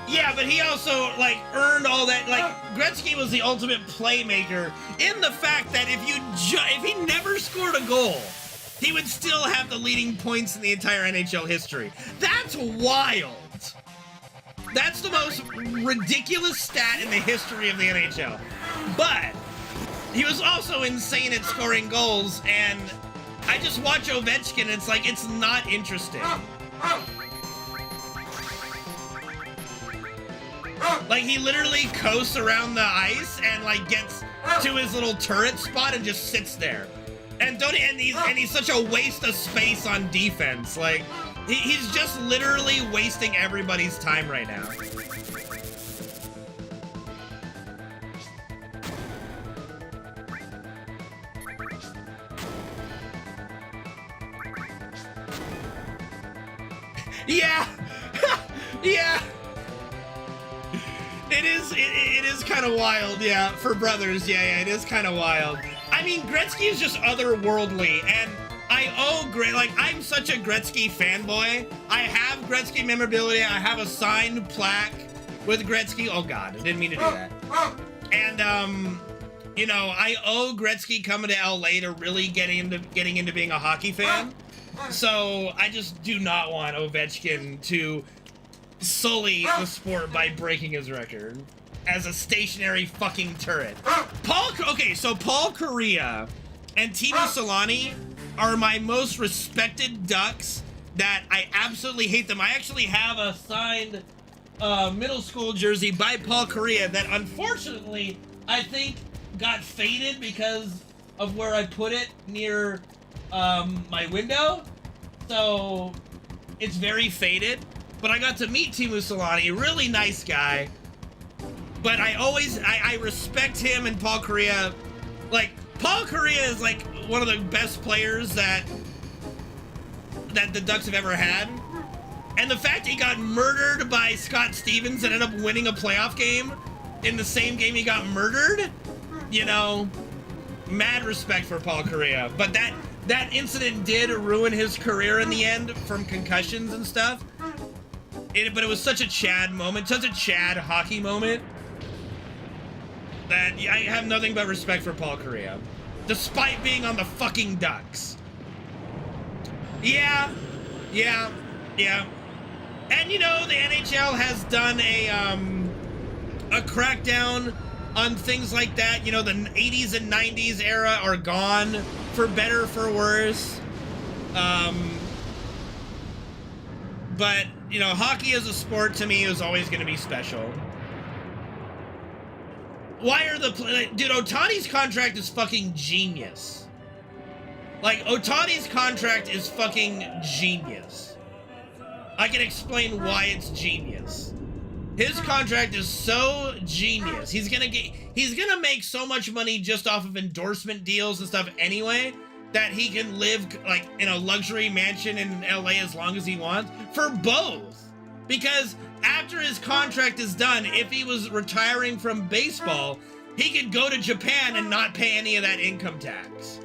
Yeah, but he also, like, earned all that, like, Gretzky was the ultimate playmaker in the fact that if he never scored a goal, he would still have the leading points in the entire NHL history. That's wild. That's the most ridiculous stat in the history of the NHL. But he was also insane at scoring goals, and I just watch Ovechkin, it's like, it's not interesting. Like, he literally coasts around the ice and, like, gets to his little turret spot and just sits there. And he's such a waste of space on defense. Like, he's just literally wasting everybody's time right now. Yeah! Yeah! It is kind of wild, yeah, for brothers, yeah, it is kind of wild. I mean, Gretzky is just otherworldly, and I owe I'm such a Gretzky fanboy. I have Gretzky memorabilia, I have a signed plaque with Gretzky. Oh God, I didn't mean to do that. And, you know, I owe Gretzky coming to LA to really getting into being a hockey fan. So I just do not want Ovechkin to sully the sport by breaking his record as a stationary fucking turret. So Paul Correa and Timo Solani are my most respected Ducks that I absolutely hate them. I actually have a signed middle school jersey by Paul Correa that unfortunately I think got faded because of where I put it near my window. So it's very faded. But I got to meet Timo Solani, a really nice guy. But I respect him and Paul Correa. Like, Paul Correa is like one of the best players that the Ducks have ever had. And the fact he got murdered by Scott Stevens and ended up winning a playoff game in the same game he got murdered, you know, mad respect for Paul Correa. But that incident did ruin his career in the end from concussions and stuff. But it was such a Chad moment, such a Chad hockey moment, that I have nothing but respect for Paul Correa, despite being on the fucking Ducks. Yeah. And you know, the NHL has done a crackdown on things like that. You know, the 80s and 90s era are gone, for better, for worse. But, you know, hockey as a sport to me is always going to be special. Why are dude, Ohtani's contract is fucking genius. Like, Ohtani's contract is fucking genius. I can explain why it's genius. His contract is so genius. He's gonna make so much money just off of endorsement deals and stuff anyway, that he can live like in a luxury mansion in LA as long as he wants, for both. Because after his contract is done, if he was retiring from baseball, he could go to Japan and not pay any of that income tax.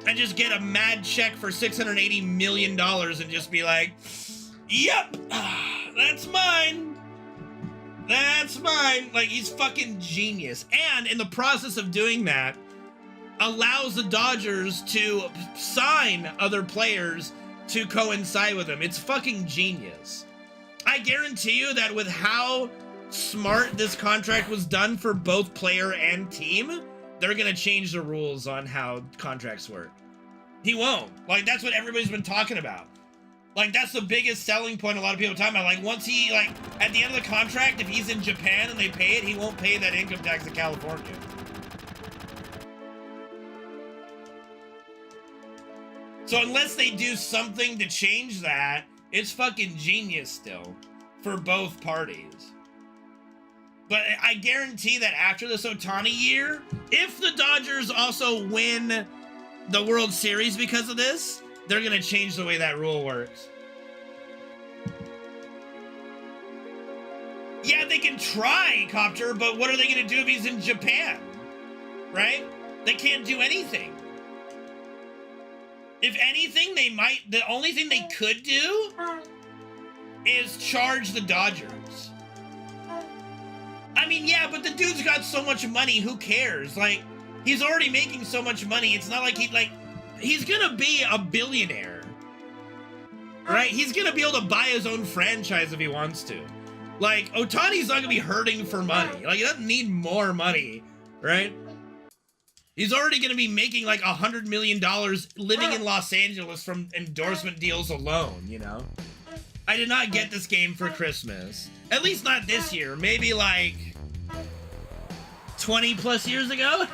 And just get a mad check for $680 million and just be like, yep, that's mine. That's mine. Like, he's fucking genius. And in the process of doing that, allows the Dodgers to sign other players to coincide with him. It's fucking genius. I guarantee you that with how smart this contract was done for both player and team, they're gonna change the rules on how contracts work. He won't. Like, that's what everybody's been talking about. Like, that's the biggest selling point a lot of people are talking about. Like, once he, like, at the end of the contract, if he's in Japan and they pay it, he won't pay that income tax in California. So unless they do something to change that, it's fucking genius still for both parties. But I guarantee that after this Ohtani year, if the Dodgers also win the World Series because of this, they're going to change the way that rule works. Yeah, they can try, Copter, but what are they going to do if he's in Japan? Right? They can't do anything. If anything, the only thing they could do is charge the Dodgers. I mean, yeah, but the dude's got so much money, who cares? Like, he's already making so much money, it's not like he's gonna be a billionaire. Right? He's gonna be able to buy his own franchise if he wants to. Like, Ohtani's not gonna be hurting for money. Like, he doesn't need more money, right? He's already gonna be making like $100 million living in Los Angeles from endorsement deals alone, you know? I did not get this game for Christmas. At least not this year. Maybe like 20 plus years ago?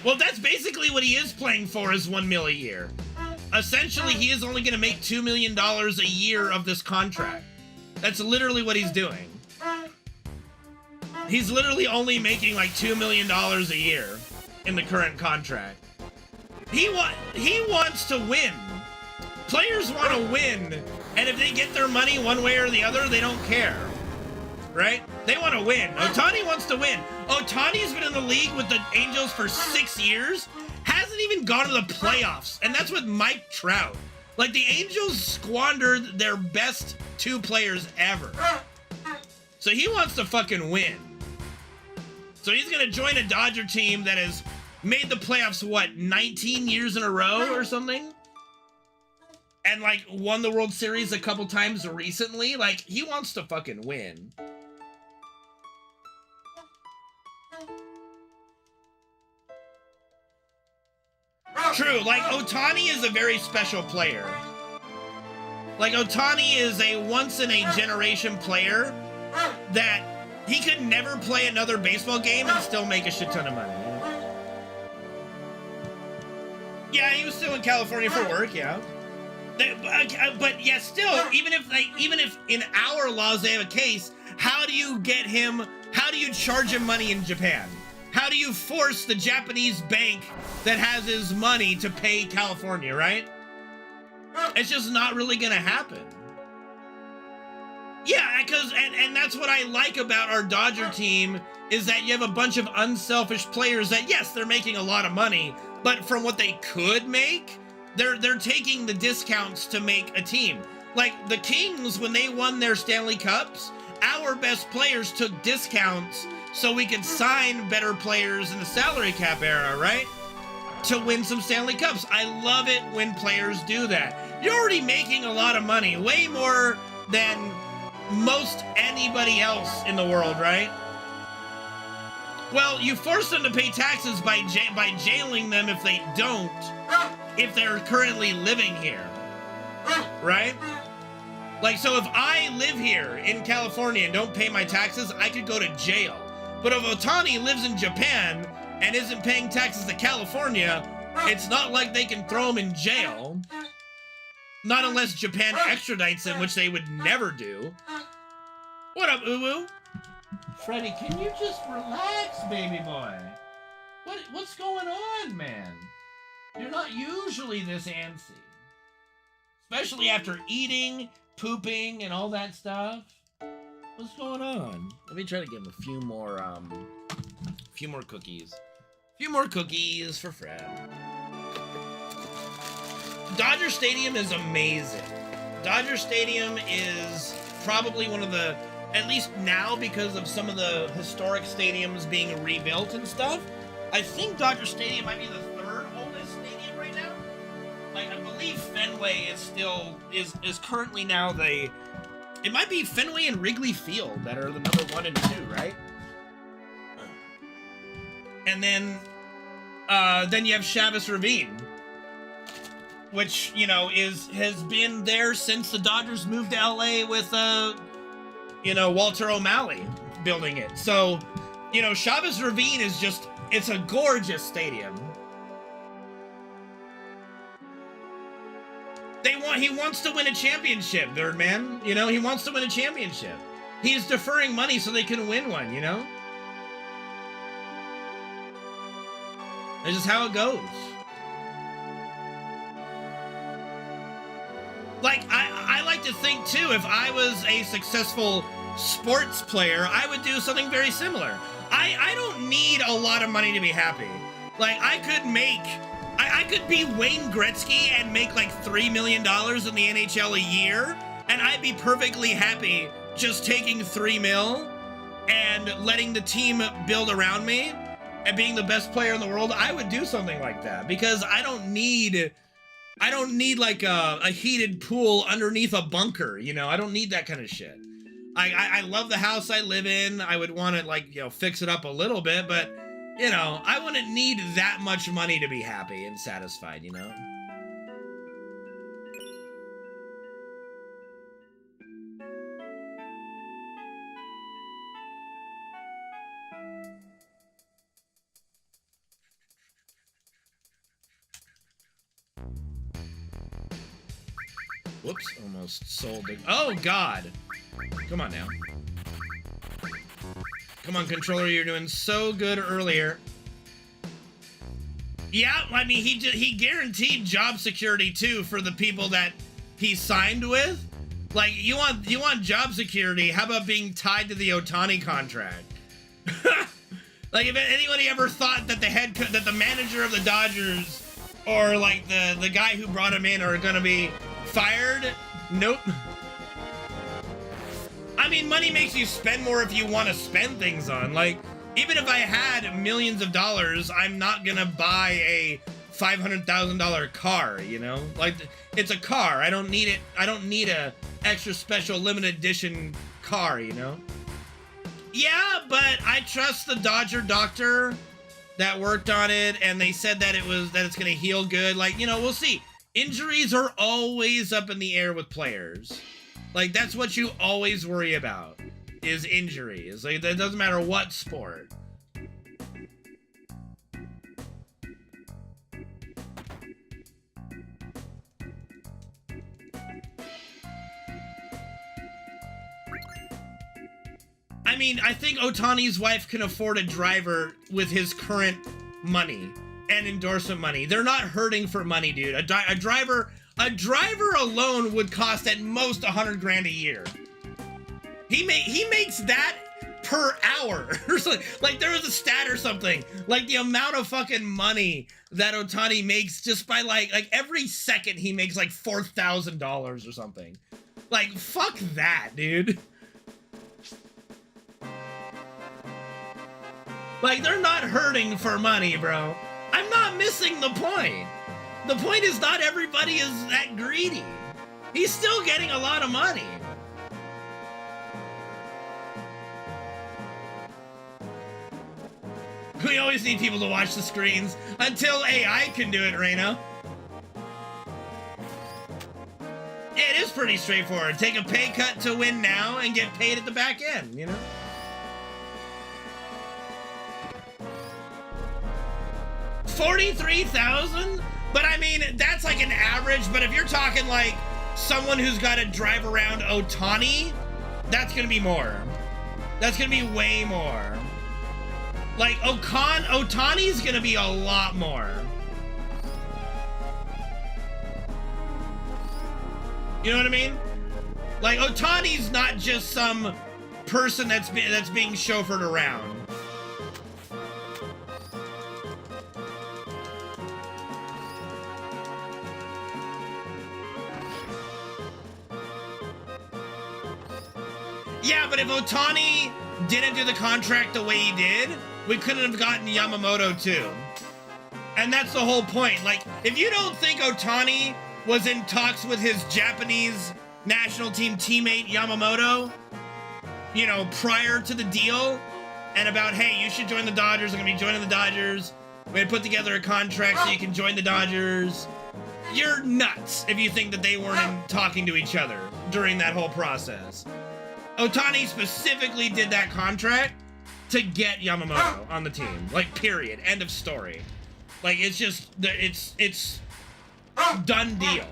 Well, that's basically what he is playing for, is $1 million a year. Essentially, he is only going to make $2 million a year of this contract. That's literally what he's doing. He's literally only making like $2 million a year in the current contract. He wants to win. Players want to win, and if they get their money one way or the other, they don't care. Right? They want to win. Ohtani wants to win. Ohtani's been in the league with the Angels for 6 years, hasn't even gone to the playoffs, and that's with Mike Trout. Like, the Angels squandered their best 2 players ever. So he wants to fucking win. So he's going to join a Dodger team that has made the playoffs, what, 19 years in a row or something? And, like, won the World Series a couple times recently. Like, he wants to fucking win. True, like, Ohtani is a very special player. Like, Ohtani is a once-in-a-generation player that he could never play another baseball game and still make a shit ton of money. Yeah, he was still in California for work, yeah. But yeah, still, even if in our laws they have a case, how do you charge him money in Japan? How do you force the Japanese bank that has his money to pay California, right? It's just not really gonna happen. Yeah, and that's what I like about our Dodger team, is that you have a bunch of unselfish players that, yes, they're making a lot of money, but from what they could make, they're taking the discounts to make a team. Like the Kings, when they won their Stanley Cups, our best players took discounts so we could sign better players in the salary cap era, right? To win some Stanley Cups. I love it when players do that. You're already making a lot of money, way more than most anybody else in the world, right? Well, you force them to pay taxes by jailing them if they don't, if they're currently living here, right? Like, so if I live here in California and don't pay my taxes, I could go to jail. But if Ohtani lives in Japan and isn't paying taxes to California, it's not like they can throw him in jail. Not unless Japan extradites him, which they would never do. What up, Uwu? Freddy, can you just relax, baby boy? What's going on, man? You're not usually this antsy. Especially after eating, pooping, and all that stuff. What's going on? Let me try to give him a few more cookies. A few more cookies for Fred. Dodger Stadium is amazing. Dodger Stadium is probably one of the, at least now because of some of the historic stadiums being rebuilt and stuff, I think Dodger Stadium might be the 3rd oldest stadium right now. Like, I believe Fenway is still, is currently now the, it might be Fenway and Wrigley Field that are the number 1 and 2, right? And then you have Chavez Ravine, which, you know, has been there since the Dodgers moved to LA with, you know, Walter O'Malley building it. So, you know, Chavez Ravine is just It's a gorgeous stadium. He wants to win a championship, Birdman. You know, he wants to win a championship. He's deferring money so they can win one, you know? That's just how it goes. Like, I like to think, too, if I was a successful sports player, I would do something very similar. I don't need a lot of money to be happy. Like, I could be Wayne Gretzky and make like $3 million in the NHL a year, and I'd be perfectly happy just taking $3 million and letting the team build around me and being the best player in the world. I would do something like that because I don't need like a heated pool underneath a bunker, you know? I don't need that kind of shit. I love the house I live in. I would want to, like, you know, fix it up a little bit, but, you know, I wouldn't need that much money to be happy and satisfied, you know? Whoops, almost sold it. Oh, God. Come on now. Come on, controller, you're doing so good earlier. Yeah, I mean, he guaranteed job security, too, for the people that he signed with. Like, you want job security, how about being tied to the Ohtani contract? Like, if anybody ever thought that the manager of the Dodgers or, like, the guy who brought him in are gonna be fired? Nope. I mean, money makes you spend more if you want to spend things on. Like, even if I had millions of dollars, I'm not gonna buy a $500,000 car, you know? Like, it's a car. I don't need it. I don't need a extra special limited edition car, you know? Yeah, but I trust the Dodger doctor that worked on it, and they said that it's gonna heal good. Like, you know, we'll see. Injuries are always up in the air with players. Like, that's what you always worry about, is injuries. Like, that doesn't matter what sport. I mean, I think Ohtani's wife can afford a driver with his current money and endorsement money. They're not hurting for money, dude. A driver alone would cost at most $100,000 a year. He makes that per hour or something. Like, there was a stat or something. Like, the amount of fucking money that Ohtani makes just by like every second he makes like $4,000 or something. Like, fuck that, dude. Like, they're not hurting for money, bro. I'm not missing the point. The point is not everybody is that greedy. He's still getting a lot of money. We always need people to watch the screens until AI can do it, Reyna. Yeah, it is pretty straightforward. Take a pay cut to win now and get paid at the back end, you know? $43,000? But I mean, that's like an average, but if you're talking like someone who's got to drive around Ohtani, that's gonna be more. That's gonna be way more. Like, Ohtani's gonna be a lot more. You know what I mean? Like, Ohtani's not just some person that's being chauffeured around. Yeah, but if Ohtani didn't do the contract the way he did, we couldn't have gotten Yamamoto too. And that's the whole point. Like, if you don't think Ohtani was in talks with his Japanese national team teammate Yamamoto, you know, prior to the deal, and about, hey, you should join the Dodgers, I'm gonna be joining the Dodgers, we're gonna put together a contract so you can join the Dodgers, you're nuts if you think that they weren't talking to each other during that whole process. Ohtani specifically did that contract to get Yamamoto on the team. Like, period. End of story. Like, it's just, it's done deal.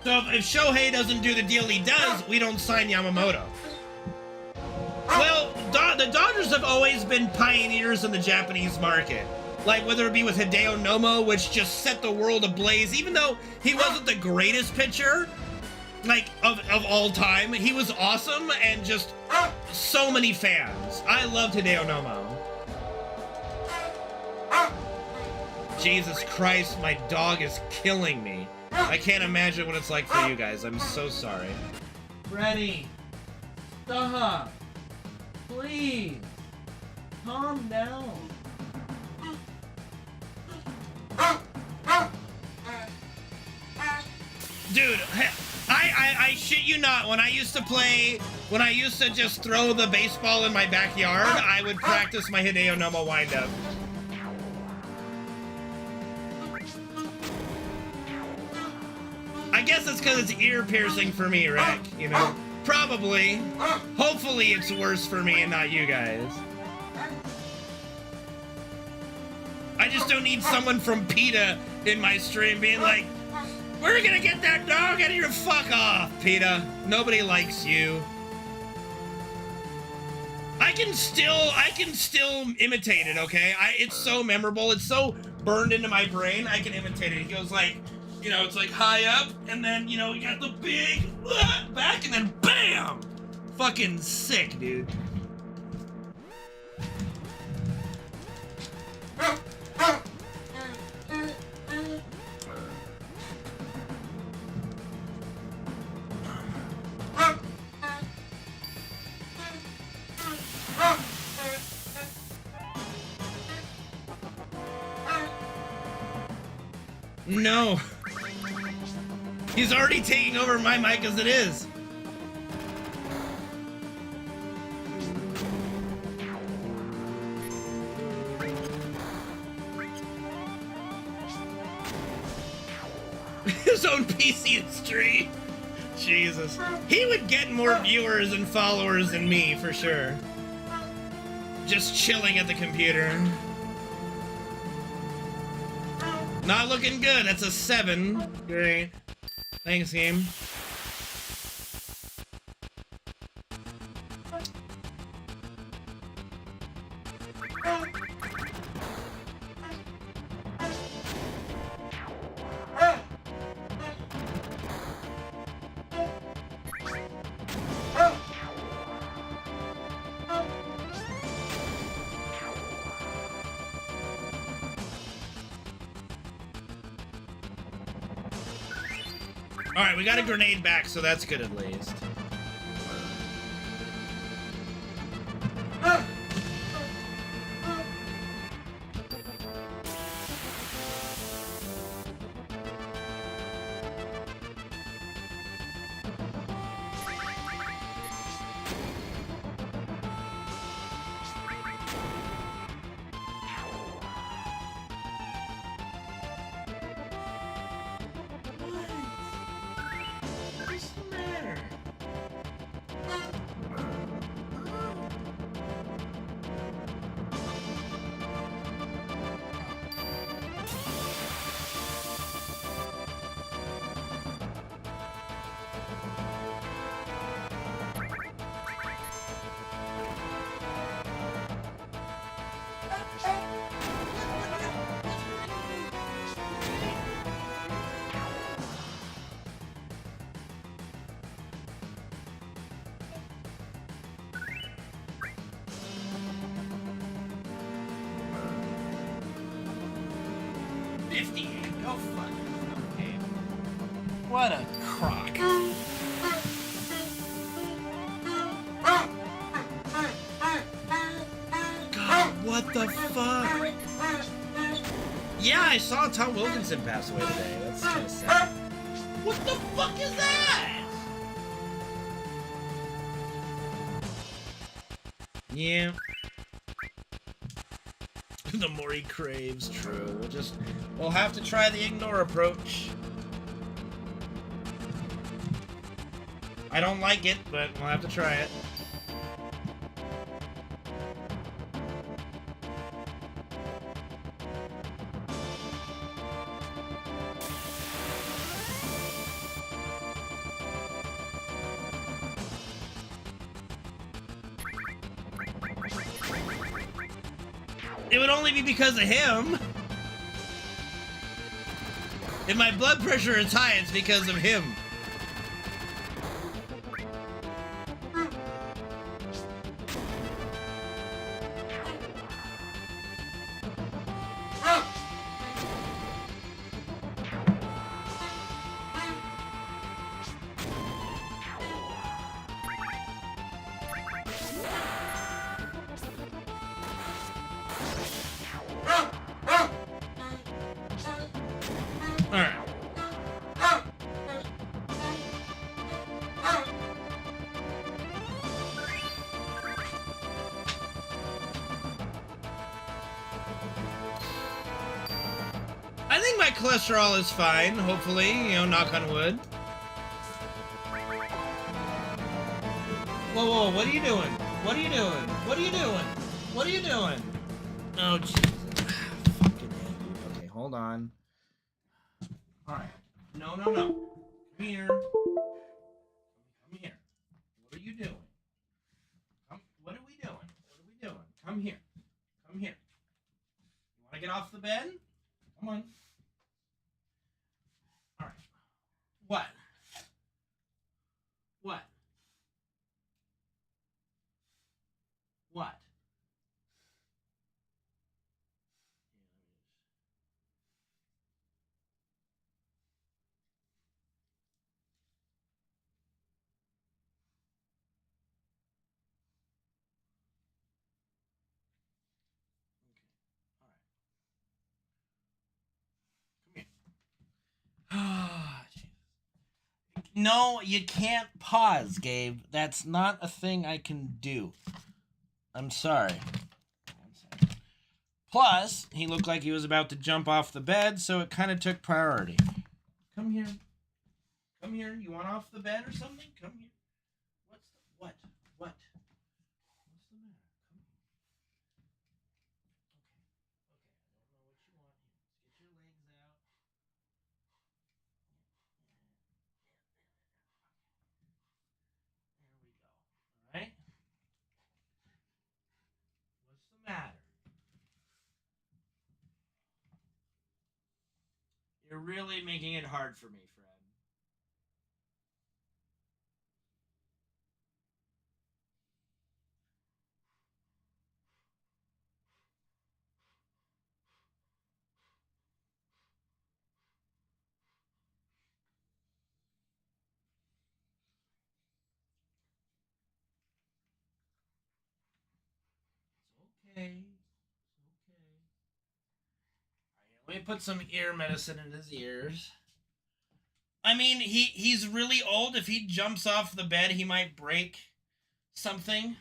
So if Shohei doesn't do the deal he does, we don't sign Yamamoto. Well, the Dodgers have always been pioneers in the Japanese market. Like, whether it be with Hideo Nomo, which just set the world ablaze, even though he wasn't the greatest pitcher, like, of all time, he was awesome and just so many fans. I loved Hideo Nomo. Jesus Christ, my dog is killing me. I can't imagine what it's like for you guys. I'm so sorry. Freddy, stop. Please. Calm down. Dude, I shit you not, when I used to just throw the baseball in my backyard, I would practice my Hideo Nomo windup. I guess it's because it's ear piercing for me, Rick, you know? Probably. Hopefully it's worse for me and not you guys. I just don't need someone from PETA in my stream being like, we're gonna get that dog out of here. Fuck off, PETA. Nobody likes you. I can still imitate it, okay? It's so memorable. It's so burned into my brain. I can imitate it. He goes like, you know, it's like high up, and then, you know, you got the big back, and then BAM! Fucking sick, dude. No. He's already taking over my mic as it is. His own PC and stream. Jesus. He would get more viewers and followers than me, for sure. Just chilling at the computer. Not looking good. That's a 7. Great. Thanks, game. Alright, we got a grenade back, so that's good at least. What a crock. God, what the fuck? Yeah, I saw Tom Wilkinson pass away today. That's kind of sad. What the fuck is that? Yeah. The more he craves, true. We'll have to try the ignore approach. I don't like it, but we'll have to try it. It would only be because of him. If my blood pressure is high, it's because of him. I think my cholesterol is fine, hopefully, you know, knock on wood. Whoa, whoa, what are you doing? What are you doing? What are you doing? What are you doing? Oh, Jesus. Fucking hell, dude. Okay, hold on. Alright. No, no, no. Come here. Come here. What are you doing? What are we doing? What are we doing? Come here. Come here. You want to get off the bed? Come on. Alright. What? What? What? No, you can't pause, Gabe. That's not a thing I can do. I'm sorry. One second. Plus, he looked like he was about to jump off the bed, so it kind of took priority. Come here. Come here. You want off the bed or something? Come here. What's the... What? What? What's the matter? Come here. Okay. Okay. I don't know what you want here. Let's get your legs out. There we go. All right? What's the matter? You're really making it hard for me, Fred. It's okay. It's okay. All right, let me put some ear medicine in his ears. I mean, he's really old. If he jumps off the bed, he might break something.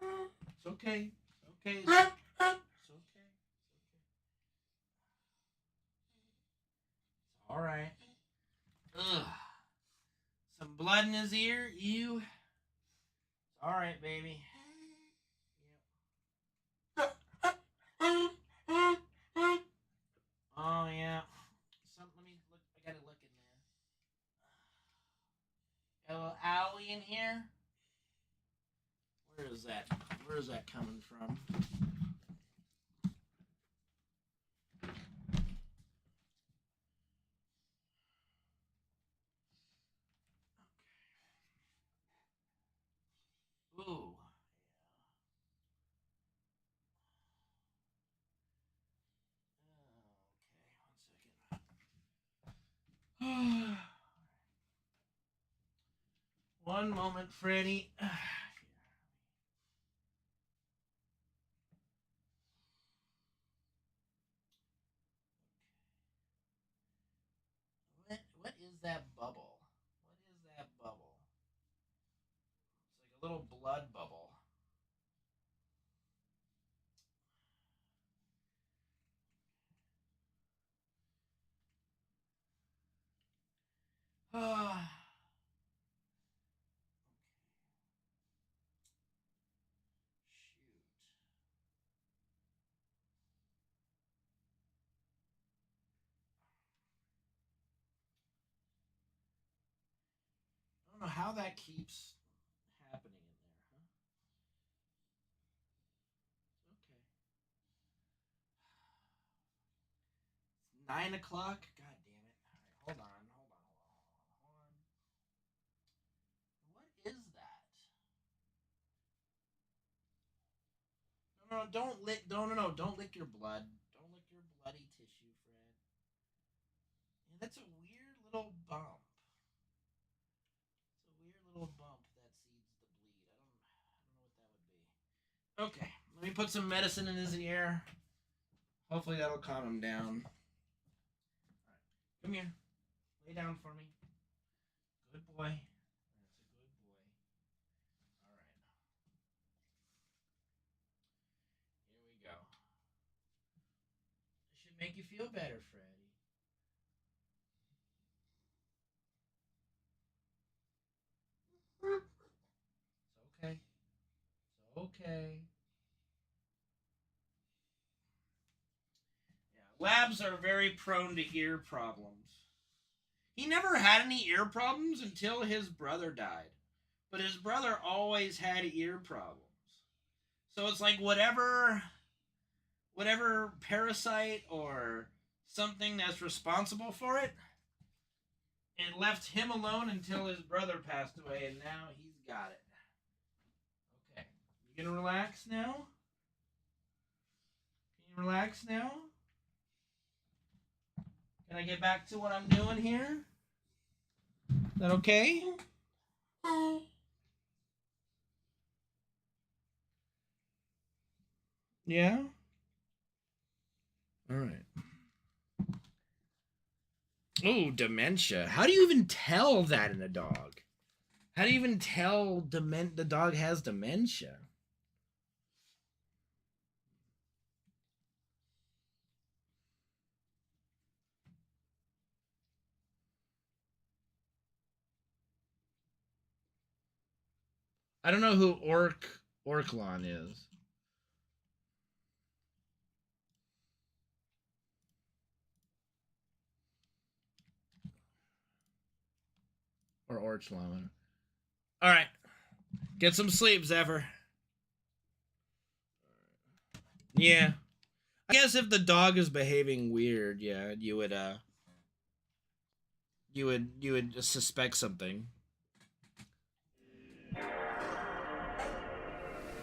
It's okay. Okay. It's okay. It's all right. Ugh. Some blood in his ear. Ew. It's all right, baby. Oh yeah. Let me look. I gotta look in there. Got a little owie in here. Where is that? Where is that coming from? Ooh. Okay, 1 second. One moment, Freddy. What is that bubble? I don't know how that keeps happening in there, huh? Okay. It's 9 o'clock. God damn it. All right, hold on. What is that? No, don't lick. No, don't lick your blood. Don't lick your bloody tissue, Fred. Yeah, that's a weird little bump. It's a weird little bump that seeds the bleed. I don't know what that would be. Okay, let me put some medicine in his ear. Hopefully that'll calm him down. All right, come here. Lay down for me. Good boy. That's a good boy. All right. Here we go. It should make you feel better, Freddy. It's okay. It's okay. Yeah, labs are very prone to ear problems. He never had any ear problems until his brother died. But his brother always had ear problems. So it's like whatever parasite or something that's responsible for it, it left him alone until his brother passed away, and now he's got it. Okay. You gonna relax now? Can you relax now? Can I get back to what I'm doing here? Is that okay? Yeah? All right. Oh, dementia. How do you even tell that in a dog? How do you even tell the dog has dementia? I don't know who Orklon is. Or Orchlon. All right. Get some sleep, Zephyr. Yeah. I guess if the dog is behaving weird, yeah, you would suspect something.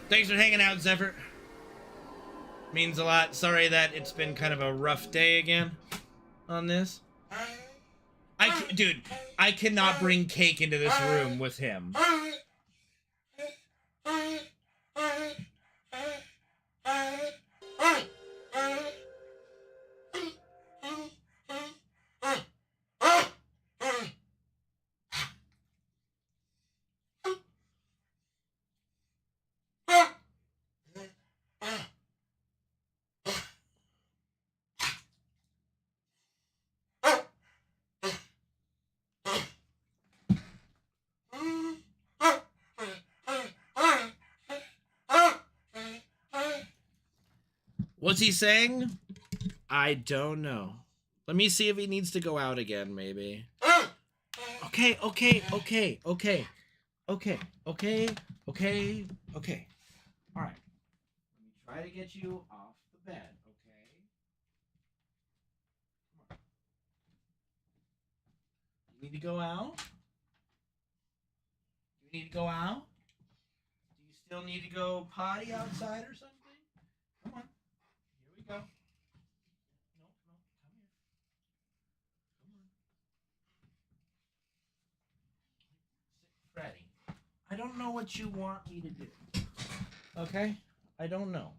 Thanks for hanging out, Zephyr. Means a lot. Sorry that it's been kind of a rough day again on this. Dude, I cannot bring Cake into this room with him. What's he saying? I don't know. Let me see if he needs to go out again, maybe. Okay. All right. Let me try to get you off the bed, okay? Come on. You need to go out? You need to go out? Do you still need to go potty outside or something? Come on. Here we go. No, come here. Come on. Freddy, I don't know what you want me to do. Okay? I don't know.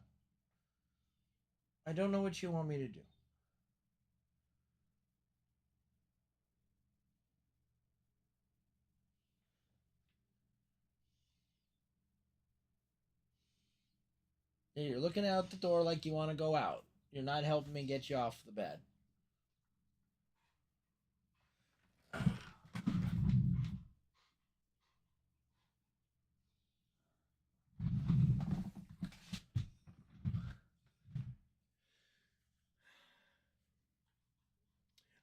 I don't know what you want me to do. You're looking out the door like you want to go out. You're not helping me get you off the bed.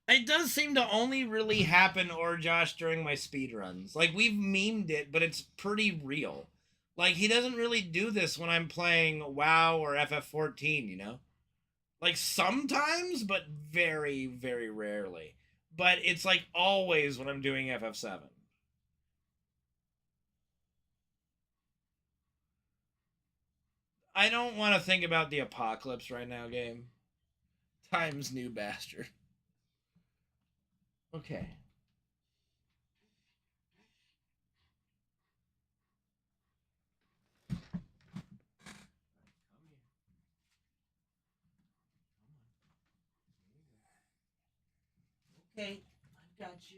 It does seem to only really happen, or Josh, during my speedruns. Like, we've memed it, but it's pretty real. Like, he doesn't really do this when I'm playing WoW or FF14, you know? Like, sometimes, but very, very rarely. But it's like always when I'm doing FF7. I don't want to think about the apocalypse right now, game. Times New Bastard. Okay. Okay, I've got you.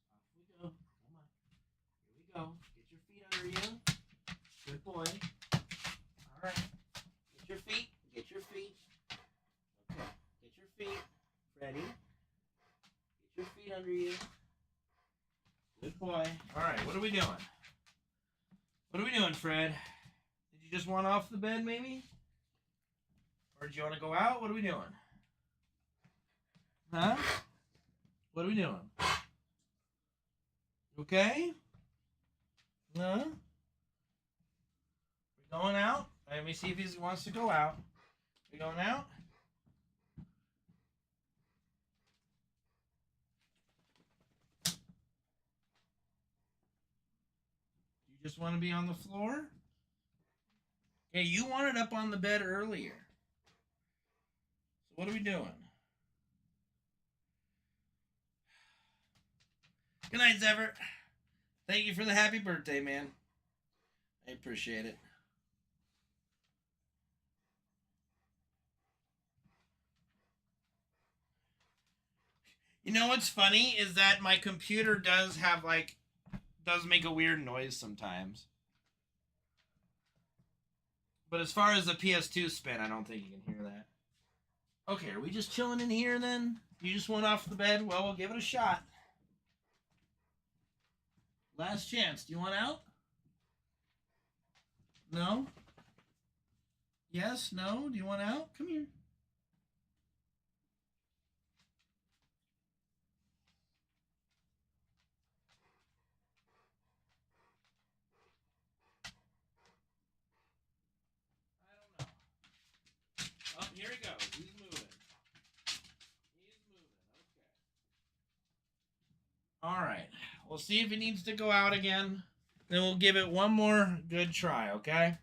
All right, off we go. Come on. Here we go. Get your feet under you. Good boy. All right. Get your feet. Get your feet. Okay. Get your feet. Ready? Get your feet under you. Good boy. All right. What are we doing? What are we doing, Fred? Did you just want off the bed, maybe? Or do you want to go out? What are we doing? Huh? What are we doing? Okay? Huh? We going out? Let me see if he wants to go out. We going out? You just want to be on the floor? Hey, you wanted up on the bed earlier. So what are we doing? Good night, Zephyr. Thank you for the happy birthday, man. I appreciate it. You know what's funny is that my computer does have does make a weird noise sometimes. But as far as the PS2 spin, I don't think you can hear that. Okay, are we just chilling in here then? You just went off the bed? Well, we'll give it a shot. Last chance. Do you want out? No? Yes? No? Do you want out? Come here. I don't know. Oh, here he goes. He's moving. He's moving. Okay. All right. We'll see if he needs to go out again. Then we'll give it one more good try, okay?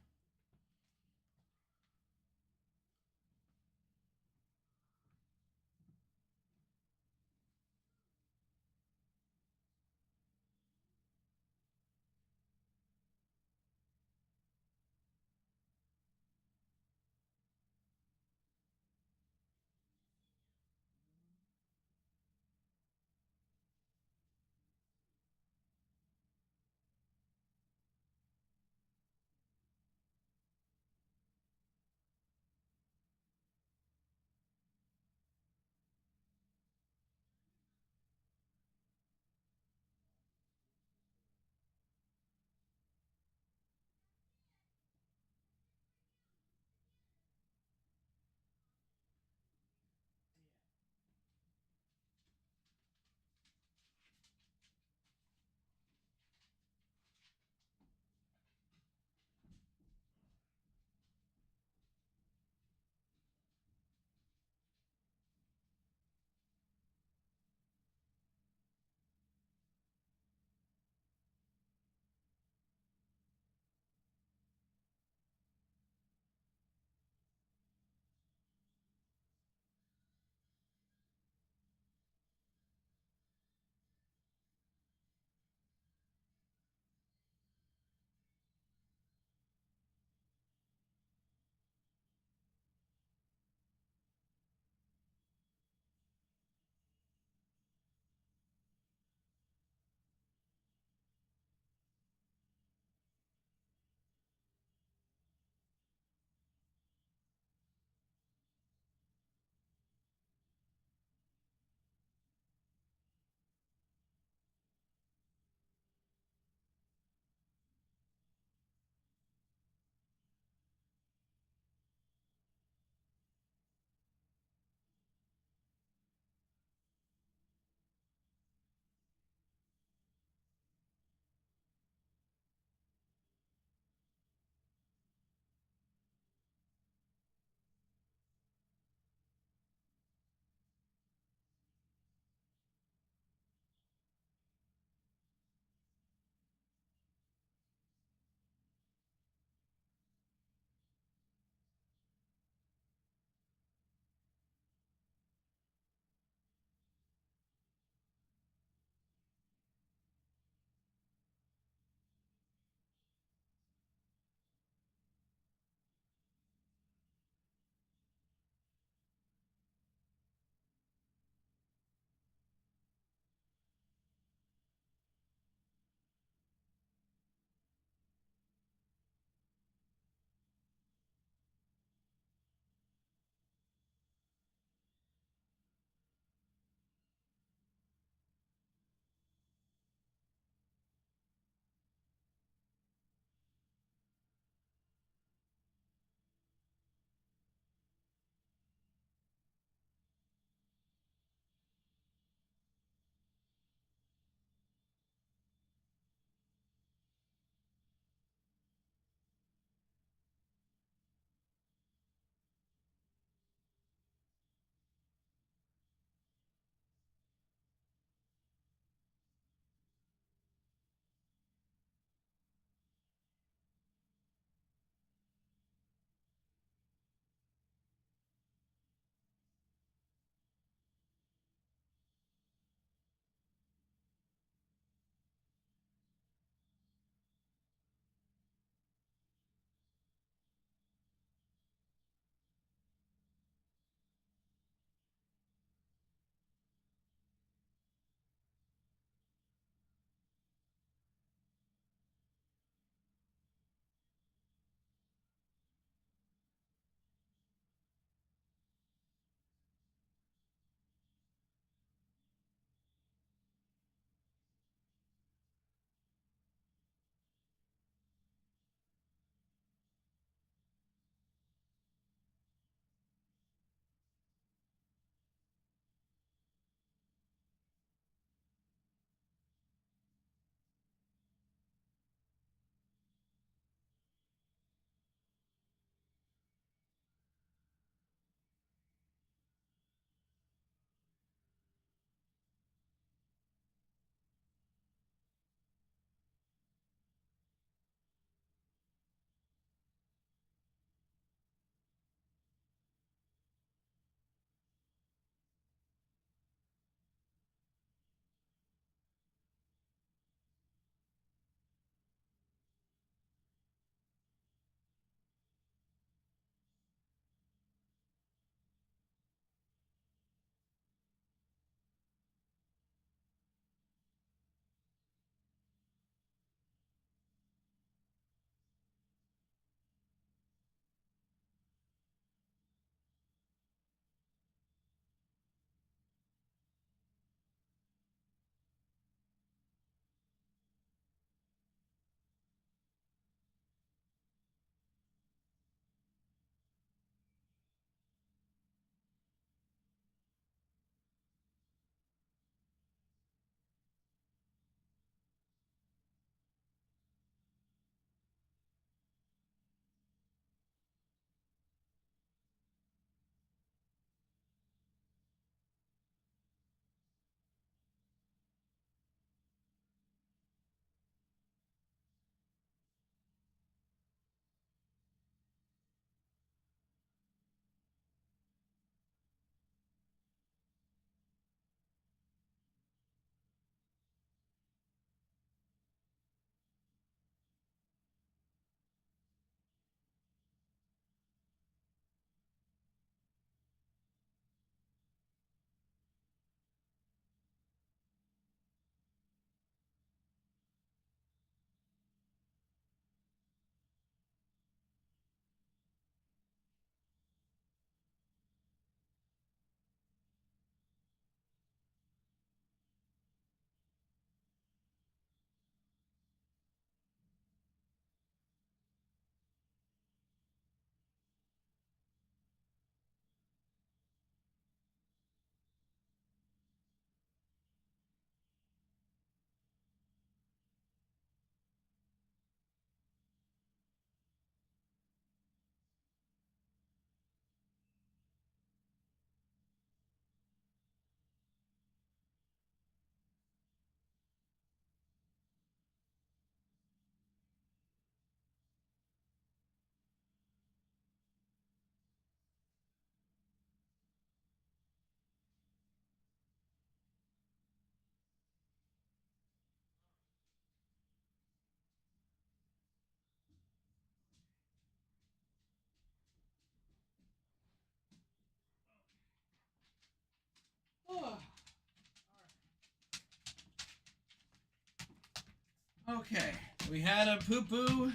Okay, we had a poo-poo.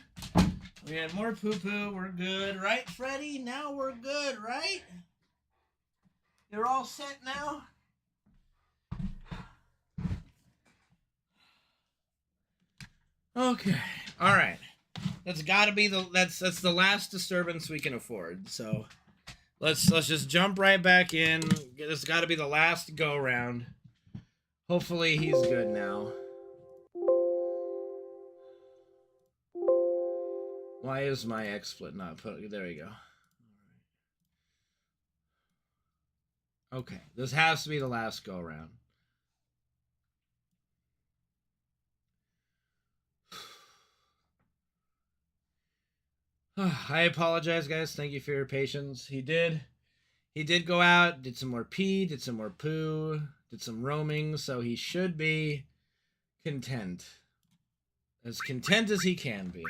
We had more poo-poo. We're good, right, Freddy? Now we're good, right? You're all set now? Okay. All right. That's got to be that's the last disturbance we can afford. So let's just jump right back in. This got to be the last go round. Hopefully he's good now. Why is my XSplit not put? There you go. Okay, this has to be the last go round. I apologize, guys. Thank you for your patience. He did go out, did some more pee, did some more poo, did some roaming, so he should be content. As content as he can be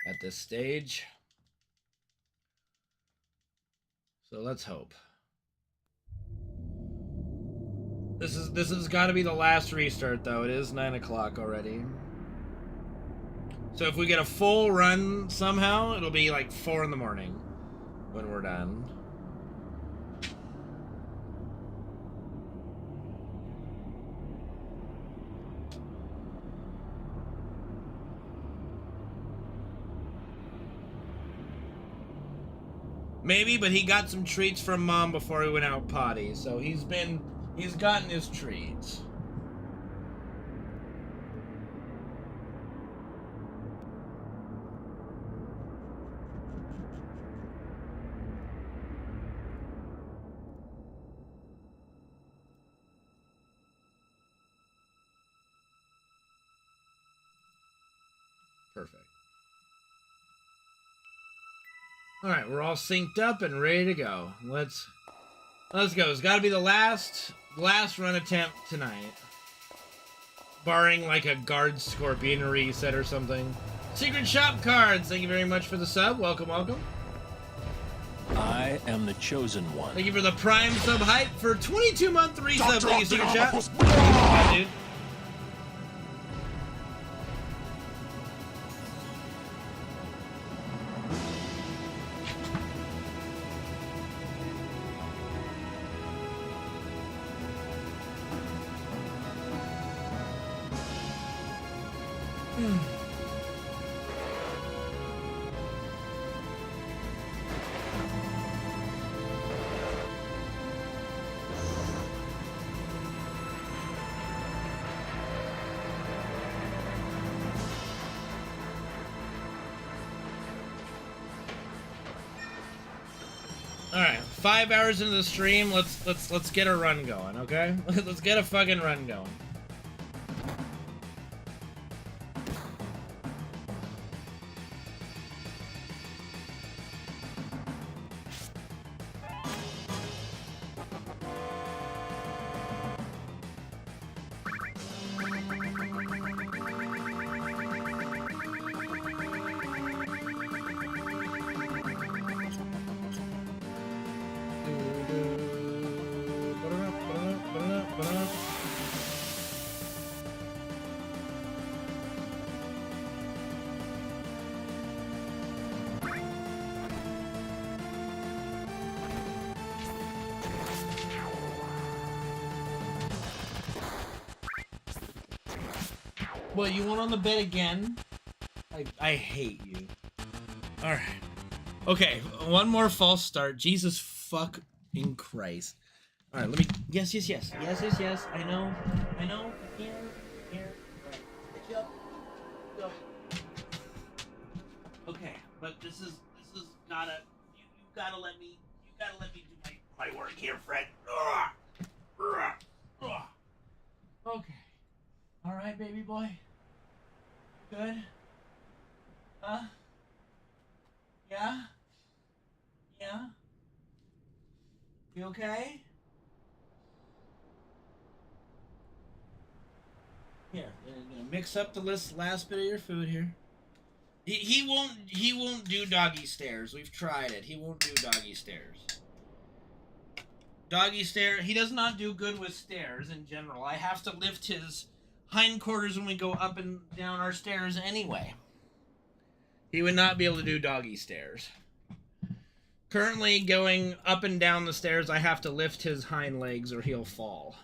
at this stage. So let's hope. This has got to be the last restart, though. It is 9 o'clock already. So if we get a full run somehow, it'll be like 4 in the morning when we're done. Maybe, but he got some treats from Mom before he went out potty, so he's gotten his treats. Perfect. All right, we're all synced up and ready to go. Let's go. It's got to be the last run attempt tonight, barring like a guard scorpion reset or something. Secret shop cards. Thank you very much for the sub. Welcome, welcome. I am the chosen one. Thank you for the Prime sub hype for 22-month resub. Thank you, Secret Shop. Thank you, dude. All right, 5 hours into the stream. Let's get a run going, okay? Let's get a fucking run going. What, you went on the bed again? I hate you. Alright. Okay, one more false start. Jesus fucking Christ. Alright, let me... Yes. I know. Here. Right. Pick up. Go. Okay, but this is gotta... You gotta let me do my work here, Fred. Okay. Alright, baby boy. Good? Huh? Yeah? Yeah? You okay? Here, mix up the last bit of your food here. He won't do doggy stairs. We've tried it. He won't do doggy stairs. Doggy stare. He does not do good with stairs in general. I have to lift his hindquarters when we go up and down our stairs anyway. He would not be able to do doggy stairs. Currently going up and down the stairs, I have to lift his hind legs or he'll fall.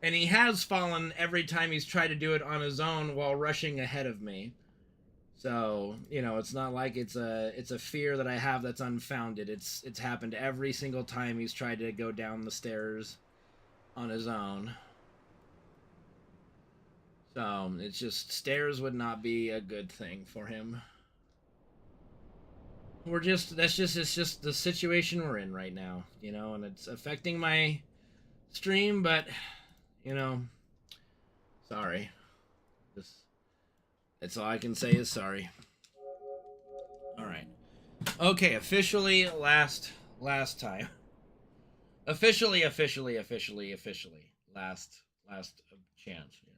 And he has fallen every time he's tried to do it on his own while rushing ahead of me. So, you know, it's not like it's a fear that I have that's unfounded. It's happened every single time he's tried to go down the stairs on his own. So, it's just, stairs would not be a good thing for him. It's just the situation we're in right now, you know, and it's affecting my stream, but, you know, sorry. That's all I can say is sorry. Alright. Okay, officially, last time. Officially. Last chance here.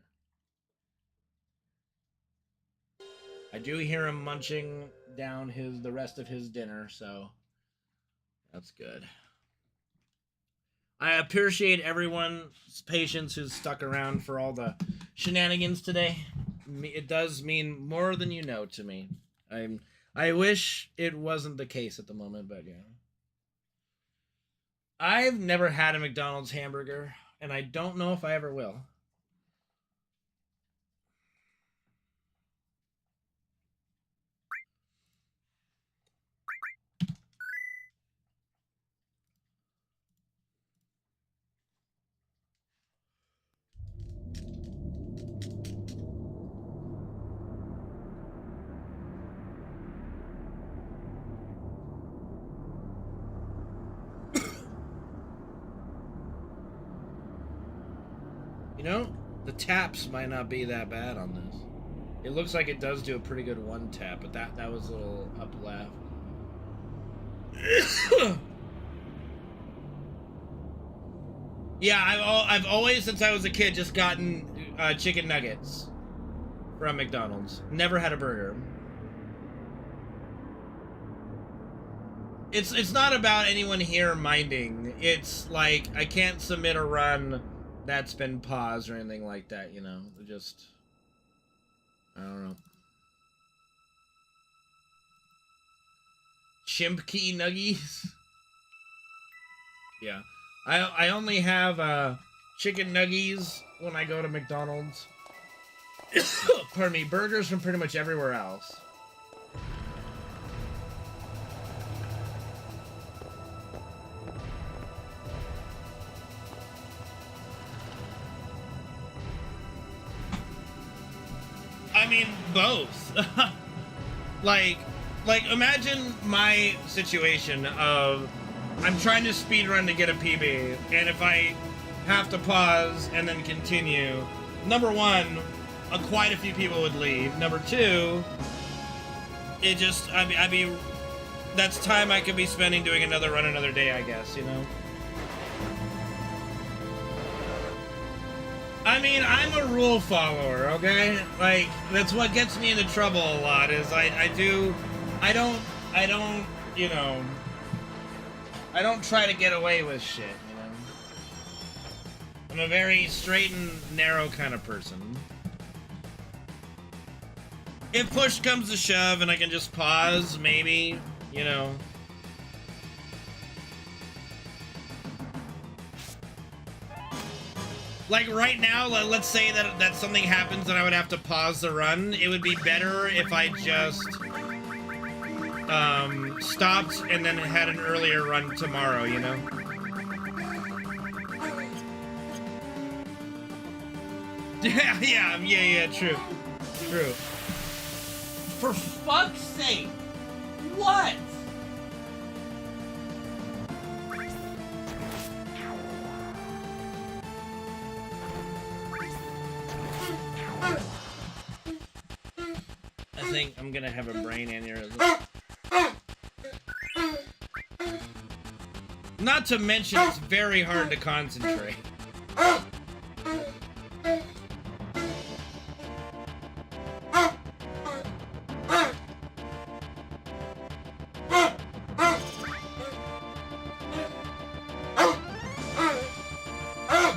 I do hear him munching down the rest of his dinner, so that's good. I appreciate everyone's patience who's stuck around for all the shenanigans today. It does mean more than you know to me. I wish it wasn't the case at the moment, but yeah. I've never had a McDonald's hamburger, and I don't know if I ever will. You know, the taps might not be that bad on this. It looks like it does do a pretty good one tap, but that was a little up left. Yeah, I've always, since I was a kid, just gotten chicken nuggets from McDonald's. Never had a burger. It's not about anyone here minding. It's like, I can't submit a run that's been paused or anything like that, you know. Just, I don't know. Chimp key nuggies. Yeah, I only have chicken nuggies when I go to McDonald's. Pardon me, burgers from pretty much everywhere else. I mean, both. like imagine my situation of I'm trying to speedrun to get a PB, and if I have to pause and then continue, number one, quite a few people would leave. Number two, it just, I'd be, that's time I could be spending doing another run another day, I guess, you know? I mean, I'm a rule follower, okay? Like, that's what gets me into trouble a lot, is I don't, you know, I don't try to get away with shit, you know? I'm a very straight and narrow kind of person. If push comes to shove and I can just pause, maybe, you know. Like right now, let's say that something happens and I would have to pause the run. It would be better if I just stopped and then had an earlier run tomorrow, you know? Yeah, true. For fuck's sake! What? I think I'm gonna have a brain aneurysm. Not to mention, it's very hard to concentrate.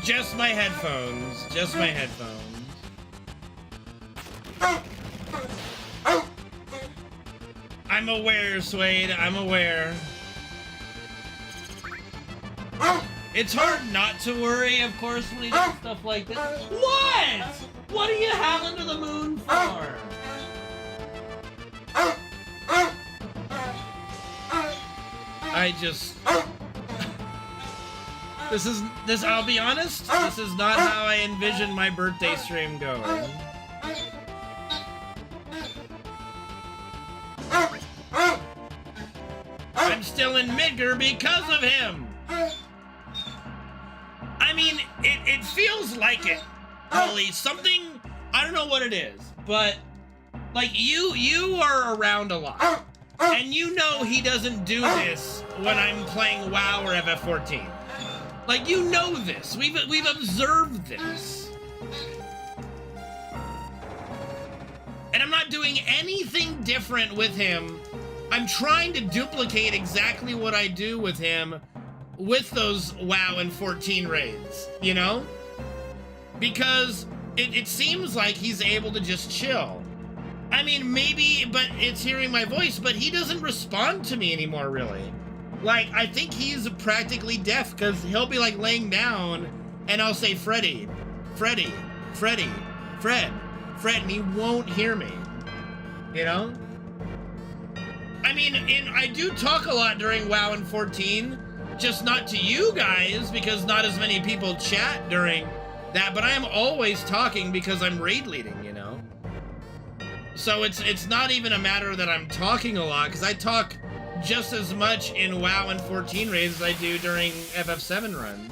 just my headphones. Just my headphones. I'm aware, Suede. I'm aware. It's hard not to worry, of course, when he does stuff like this. What? What are you howling to the moon for? I just... I'll be honest, this is not how I envisioned my birthday stream going. I'm still in Midgar because of him! I mean, it feels like it, Holy. Something, I don't know what it is, but, like, you are around a lot. And you know he doesn't do this when I'm playing WoW or FF14. Like, you know this. We've observed this. And I'm not doing anything different with him. I'm trying to duplicate exactly what I do with him with those WoW and 14 raids, you know? Because it seems like he's able to just chill. I mean, maybe, but it's hearing my voice, but he doesn't respond to me anymore, really. Like, I think he's practically deaf, because he'll be, like, laying down, and I'll say, Freddy, Freddy, Freddy, Fred, and he won't hear me, you know? I mean, I do talk a lot during WoW and 14, just not to you guys, because not as many people chat during that, but I am always talking because I'm raid leading, you know? So it's not even a matter that I'm talking a lot, because I talk just as much in WoW and 14 raids as I do during FF7 runs.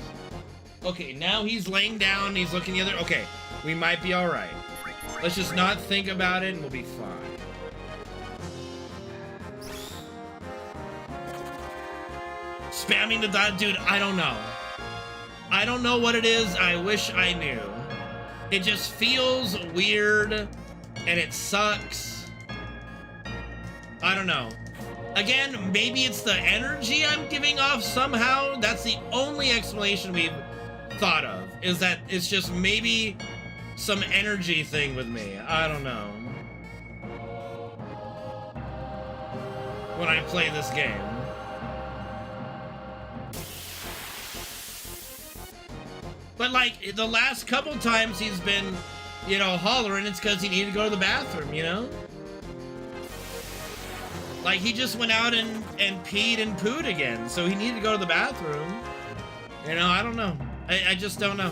Okay, now he's laying down, he's looking the other... Okay, we might be alright. Let's just not think about it and we'll be fine. Spamming the dot... Dude, I don't know. I don't know what it is, I wish I knew. It just feels weird... And it sucks. I don't know. Again, maybe it's the energy I'm giving off somehow. That's the only explanation we've thought of. Is that it's just maybe some energy thing with me. I don't know. When I play this game. But like, the last couple times he's been... you know, hollering, it's because he needed to go to the bathroom, you know? Like, he just went out and peed and pooed again, so he needed to go to the bathroom. You know, I don't know. I just don't know.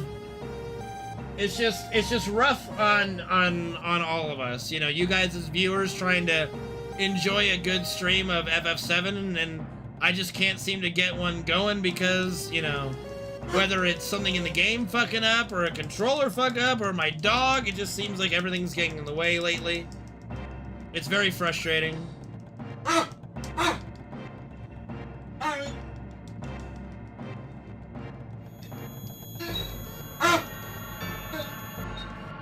It's just rough on all of us. You know, you guys as viewers trying to enjoy a good stream of FF7, and I just can't seem to get one going because, you know... Whether it's something in the game fucking up, or a controller fuck up, or my dog, it just seems like everything's getting in the way lately. It's very frustrating.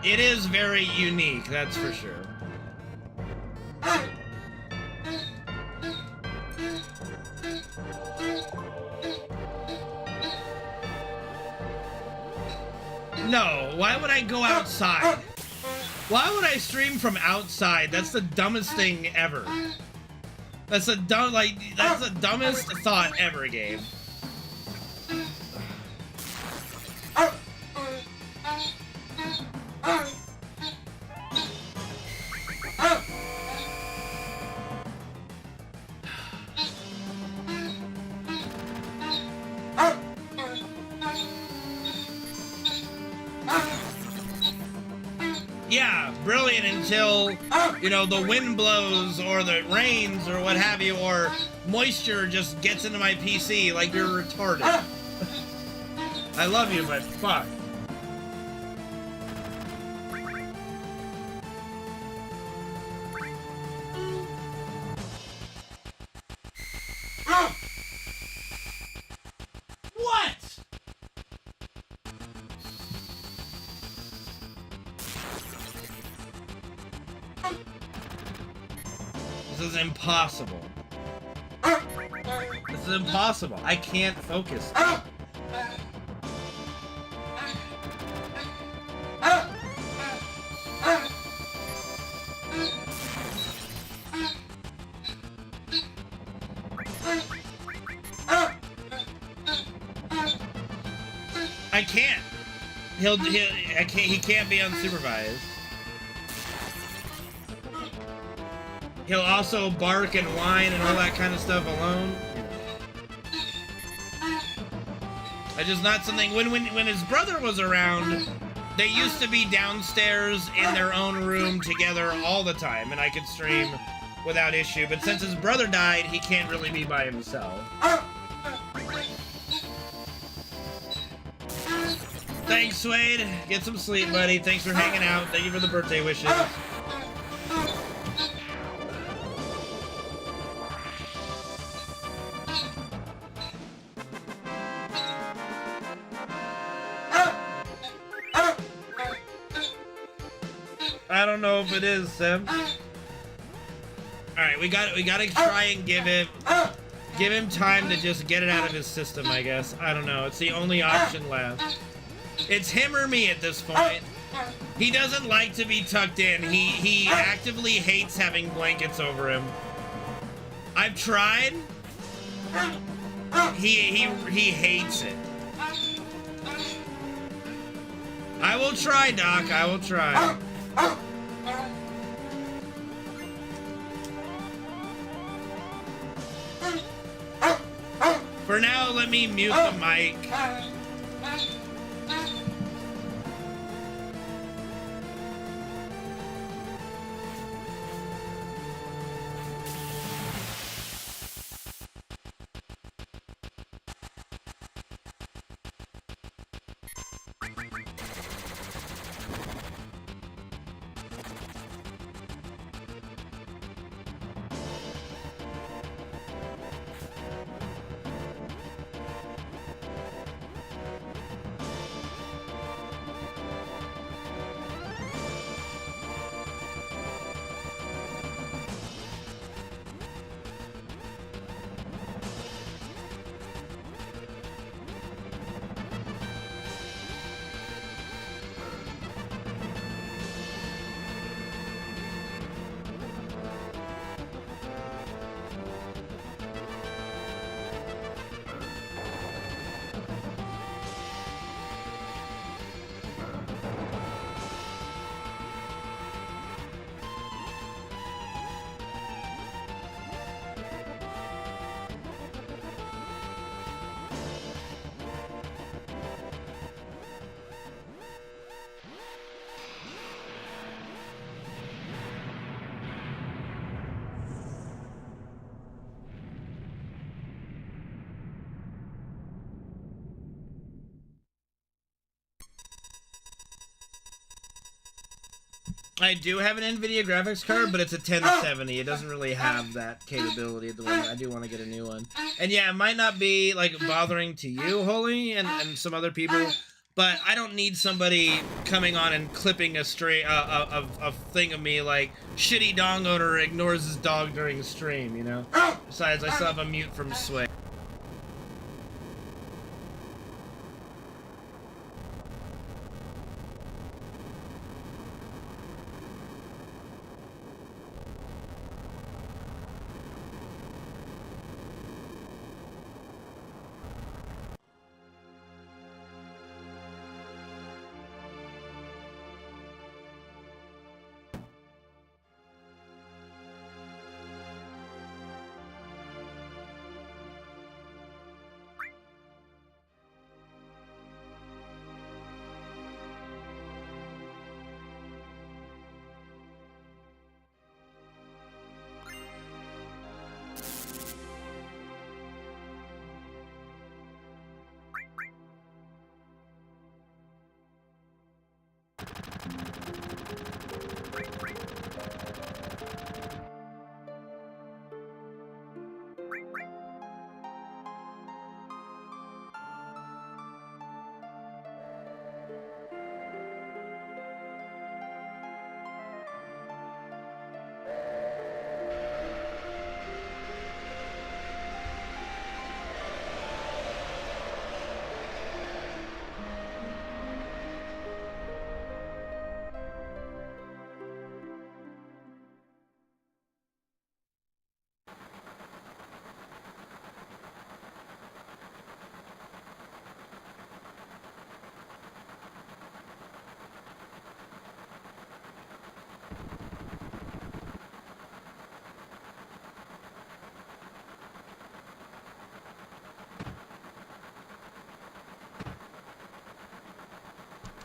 It is very unique, that's for sure. No, why would I go outside? Why would I stream from outside? That's the dumbest thing ever. That's the dumbest thought ever, Gabe. Yeah, brilliant until, you know, the wind blows or the rains or what have you, or moisture just gets into my PC like you're retarded. I love you, but fuck. What? This is impossible. This is impossible. I can't focus. I can't. He can't be unsupervised. He'll also bark and whine and all that kind of stuff alone. It's just not something. When his brother was around, they used to be downstairs in their own room together all the time, and I could stream without issue. But since his brother died, he can't really be by himself. Thanks, Suede. Get some sleep, buddy. Thanks for hanging out. Thank you for the birthday wishes. I don't know if it is, Sam. Alright, we gotta try and give him time to just get it out of his system, I guess. I don't know. It's the only option left. It's him or me at this point. He doesn't like to be tucked in. He actively hates having blankets over him. I've tried. He hates it. I will try, Doc. I will try. For now, let me mute the mic. I do have an NVIDIA graphics card, but it's a 1070. It doesn't really have that capability at the moment. I do want to get a new one. And yeah, it might not be, like, bothering to you, Holy, and some other people, but I don't need somebody coming on and clipping a thing of me like, shitty dog owner ignores his dog during stream, you know? Besides, I still have a mute from Sway.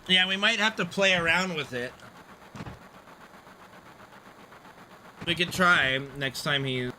Yeah, we might have to play around with it. We could try next time he...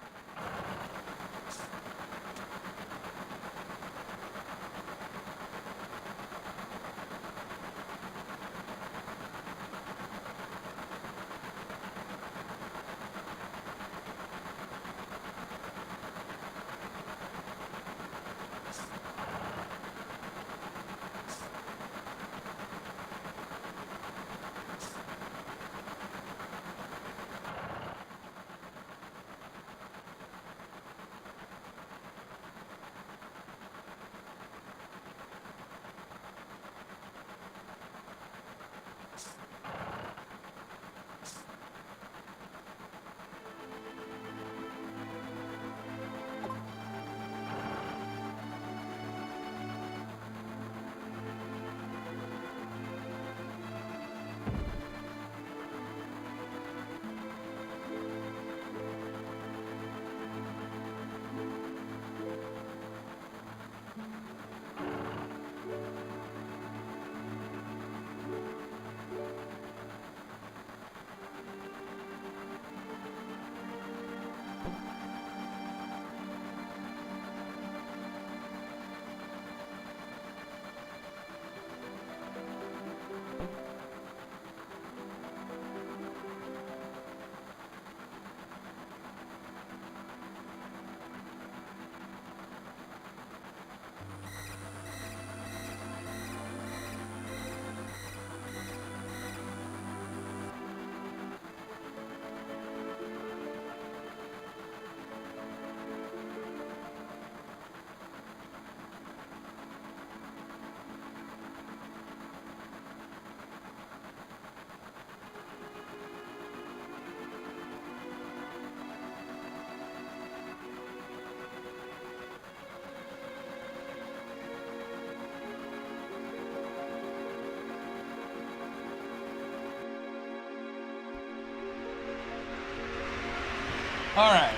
Alright,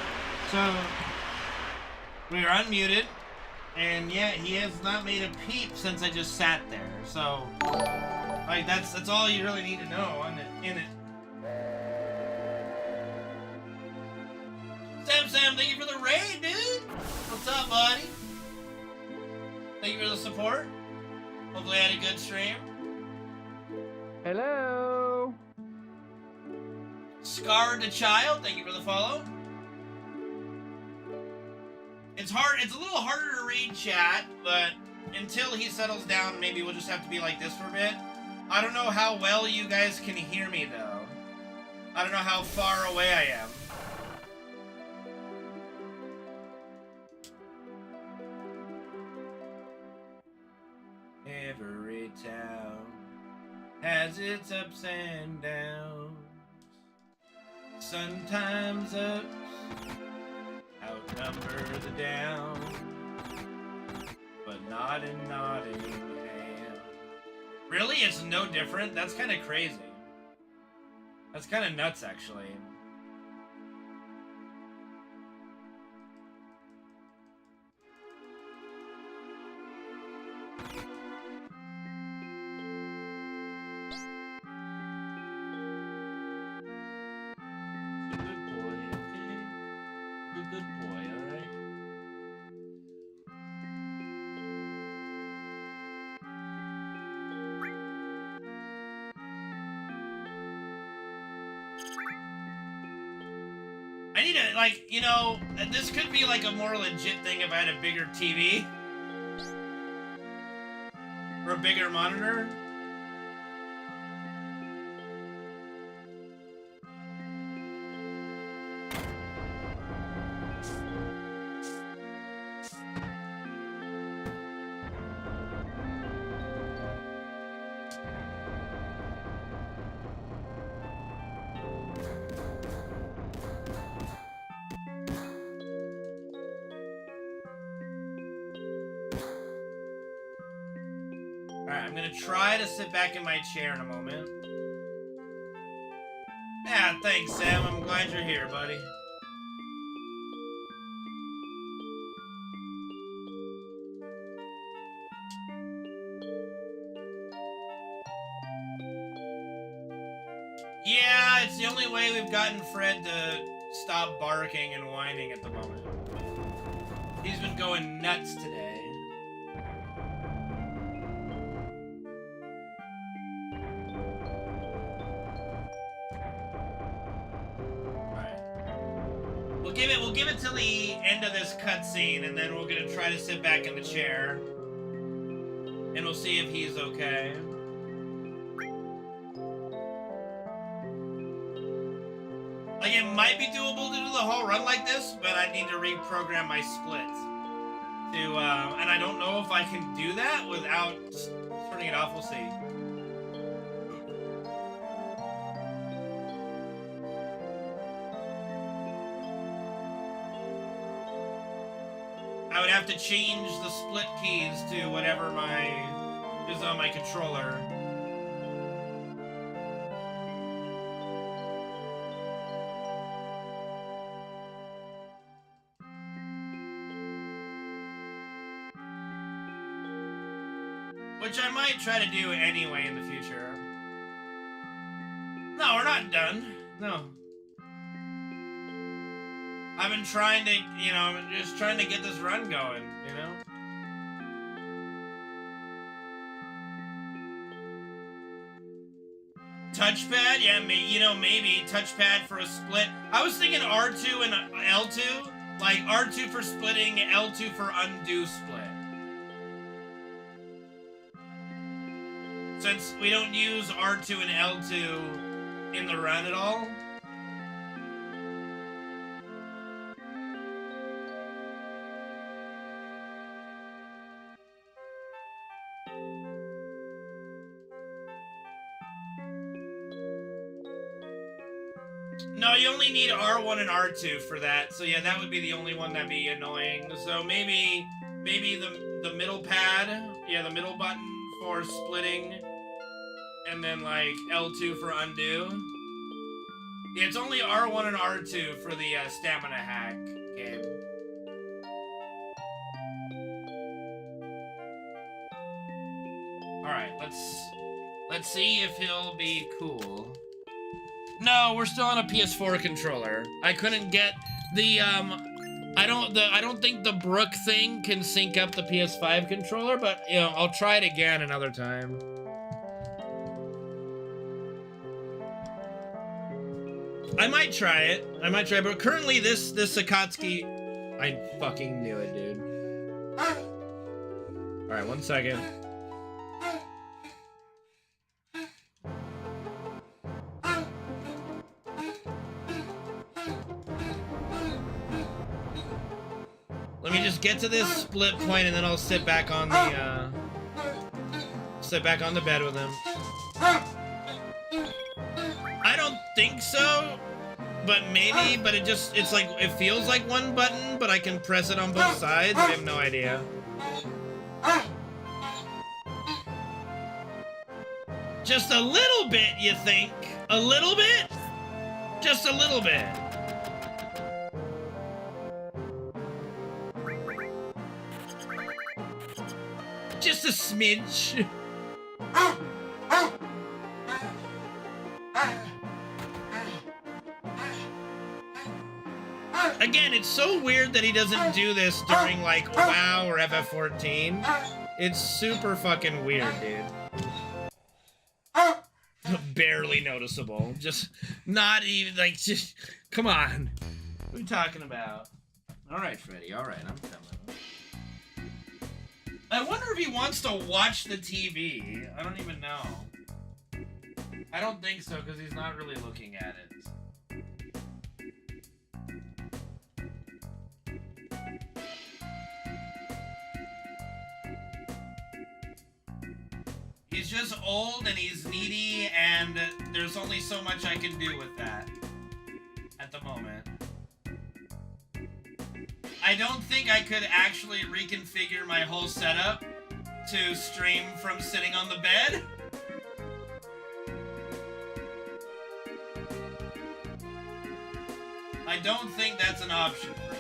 so we are unmuted, and yeah, he has not made a peep since I just sat there, so, like, that's all you really need to know in it. Sam, thank you for the raid, dude! What's up, buddy? Thank you for the support. Hopefully I had a good stream. Hello. Scarred the Child, thank you for the follow. It's a little harder to read chat, but until he settles down, maybe we'll just have to be like this for a bit. I don't know how well you guys can hear me, though. I don't know how far away I am. Every town has its ups and downs. Sometimes ups outnumber the down, but not in Nottingham. Really? It's no different? That's kind of crazy. That's kind of nuts, actually. Good boy, alright? I need to, like, you know, this could be like a more legit thing if I had a bigger TV. Or a bigger monitor. Alright, I'm gonna try to sit back in my chair in a moment. Yeah, thanks, Sam. I'm glad you're here, buddy. Yeah, it's the only way we've gotten Fred to stop barking and whining at the moment. He's been going nuts today. Alright. We'll give it till the end of this cutscene, and then we're gonna try to sit back in the chair. And we'll see if he's okay. Like, it might be doable to do the whole run like this, but I need to reprogram my splits. And I don't know if I can do that without turning it off. We'll see. I would have to change the split keys to whatever is on my controller. Which I might try to do anyway in the future. No, we're not done. No. I've been trying to, you know, just trying to get this run going, you know? Touchpad? Yeah, maybe. Touchpad for a split. I was thinking R2 and L2. Like, R2 for splitting, L2 for undo split. Since we don't use R2 and L2 in the run at all. No, you only need R1 and R2 for that. So yeah, that would be the only one that'd be annoying. So maybe the middle pad, yeah, the middle button for splitting, and then like L2 for undo. Yeah, it's only R1 and R2 for the stamina hack game. All right, let's see if he'll be cool. No, we're still on a PS4 controller. I couldn't get the I don't think the Brook thing can sync up the PS5 controller, but you know, I'll try it again another time. I might try it. But currently this Akatsuki, I fucking knew it, dude. All right, 1 second. Let me just get to this split point, and then I'll sit back on the bed with him. I don't think so, but maybe. But it's like it feels like one button, but I can press it on both sides. I have no idea. Just a little bit, you think? A little bit? Just a little bit. Just a smidge. Again, it's so weird that he doesn't do this during, like, WoW or FF14. It's super fucking weird, dude. Barely noticeable. Just not even, like, just... Come on. What are we talking about? Alright, Freddy, alright, I'm coming. I wonder if he wants to watch the TV. I don't even know. I don't think so, because he's not really looking at it. He's just old and he's needy, and there's only so much I can do with that at the moment. I don't think I could actually reconfigure my whole setup to stream from sitting on the bed. I don't think that's an option for me.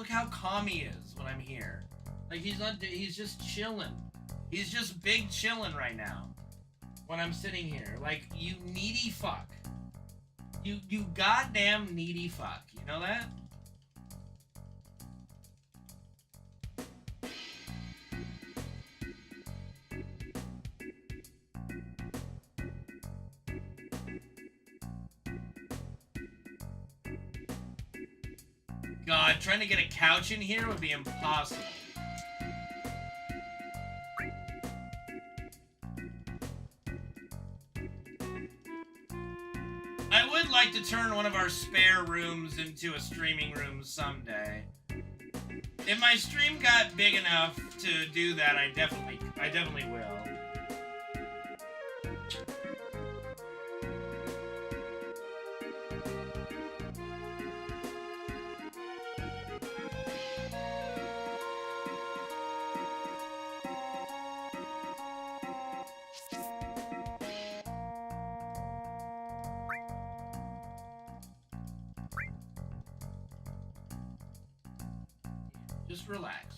look how calm he is when I'm here. Like, he's just chilling. He's just big chilling right now when I'm sitting here. Like, you needy fuck. You goddamn needy fuck. You know that? God, trying to get a couch in here would be impossible. I would like to turn one of our spare rooms into a streaming room someday. If my stream got big enough to do that, I definitely will. Just relax.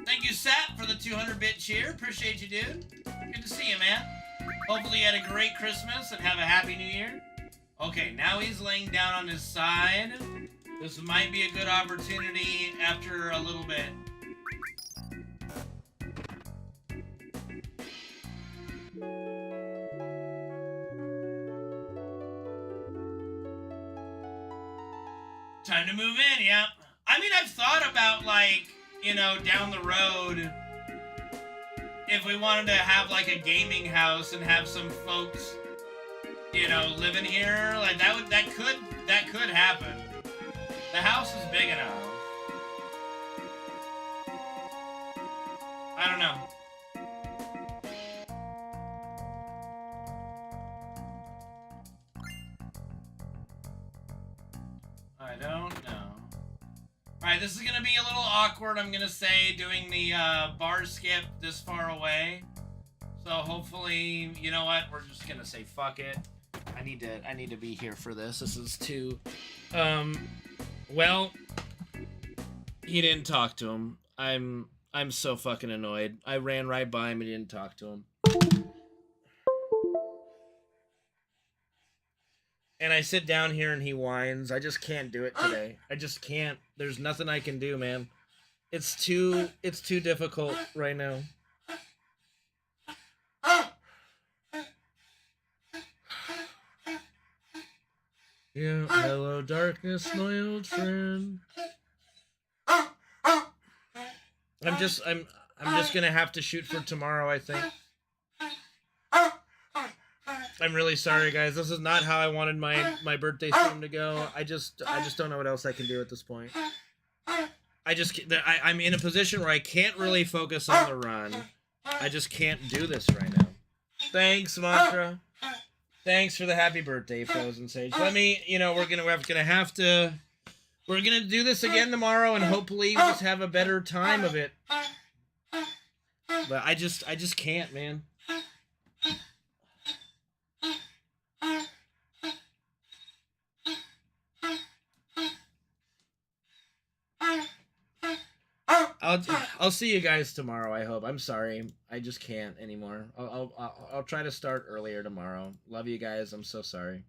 Thank you, Sap, for the 200-bit cheer. Appreciate you, dude. Good to see you, man. Hopefully you had a great Christmas and have a happy New Year. Okay, now he's laying down on his side. This might be a good opportunity after a little bit. Time to move in, yeah. I mean, I've thought about, like, you know, down the road, if we wanted to have like a gaming house and have some folks, you know, living here, like that could happen. The house is big enough. I don't know. I don't know. Alright, this is gonna be a little awkward, I'm gonna say, doing the bar skip this far away. So hopefully, you know what, we're just gonna say fuck it. I need to be here for this. This is too well, he didn't talk to him. I'm so fucking annoyed. I ran right by him and didn't talk to him. And I sit down here and he whines. I just can't do it today. I just can't. There's nothing I can do, man. It's too difficult right now. Yeah, hello darkness, my old friend. I'm just gonna have to shoot for tomorrow, I think. I'm really sorry, guys. This is not how I wanted my birthday stream to go. I just don't know what else I can do at this point. I'm in a position where I can't really focus on the run. I just can't do this right now. Thanks, Mantra. Thanks for the happy birthday, Frozen Sage. Let me, you know, we're gonna do this again tomorrow, and hopefully we'll just have a better time of it. But I just can't, man. I'll see you guys tomorrow, I hope. I'm sorry. I just can't anymore. I'll try to start earlier tomorrow. Love you guys. I'm so sorry.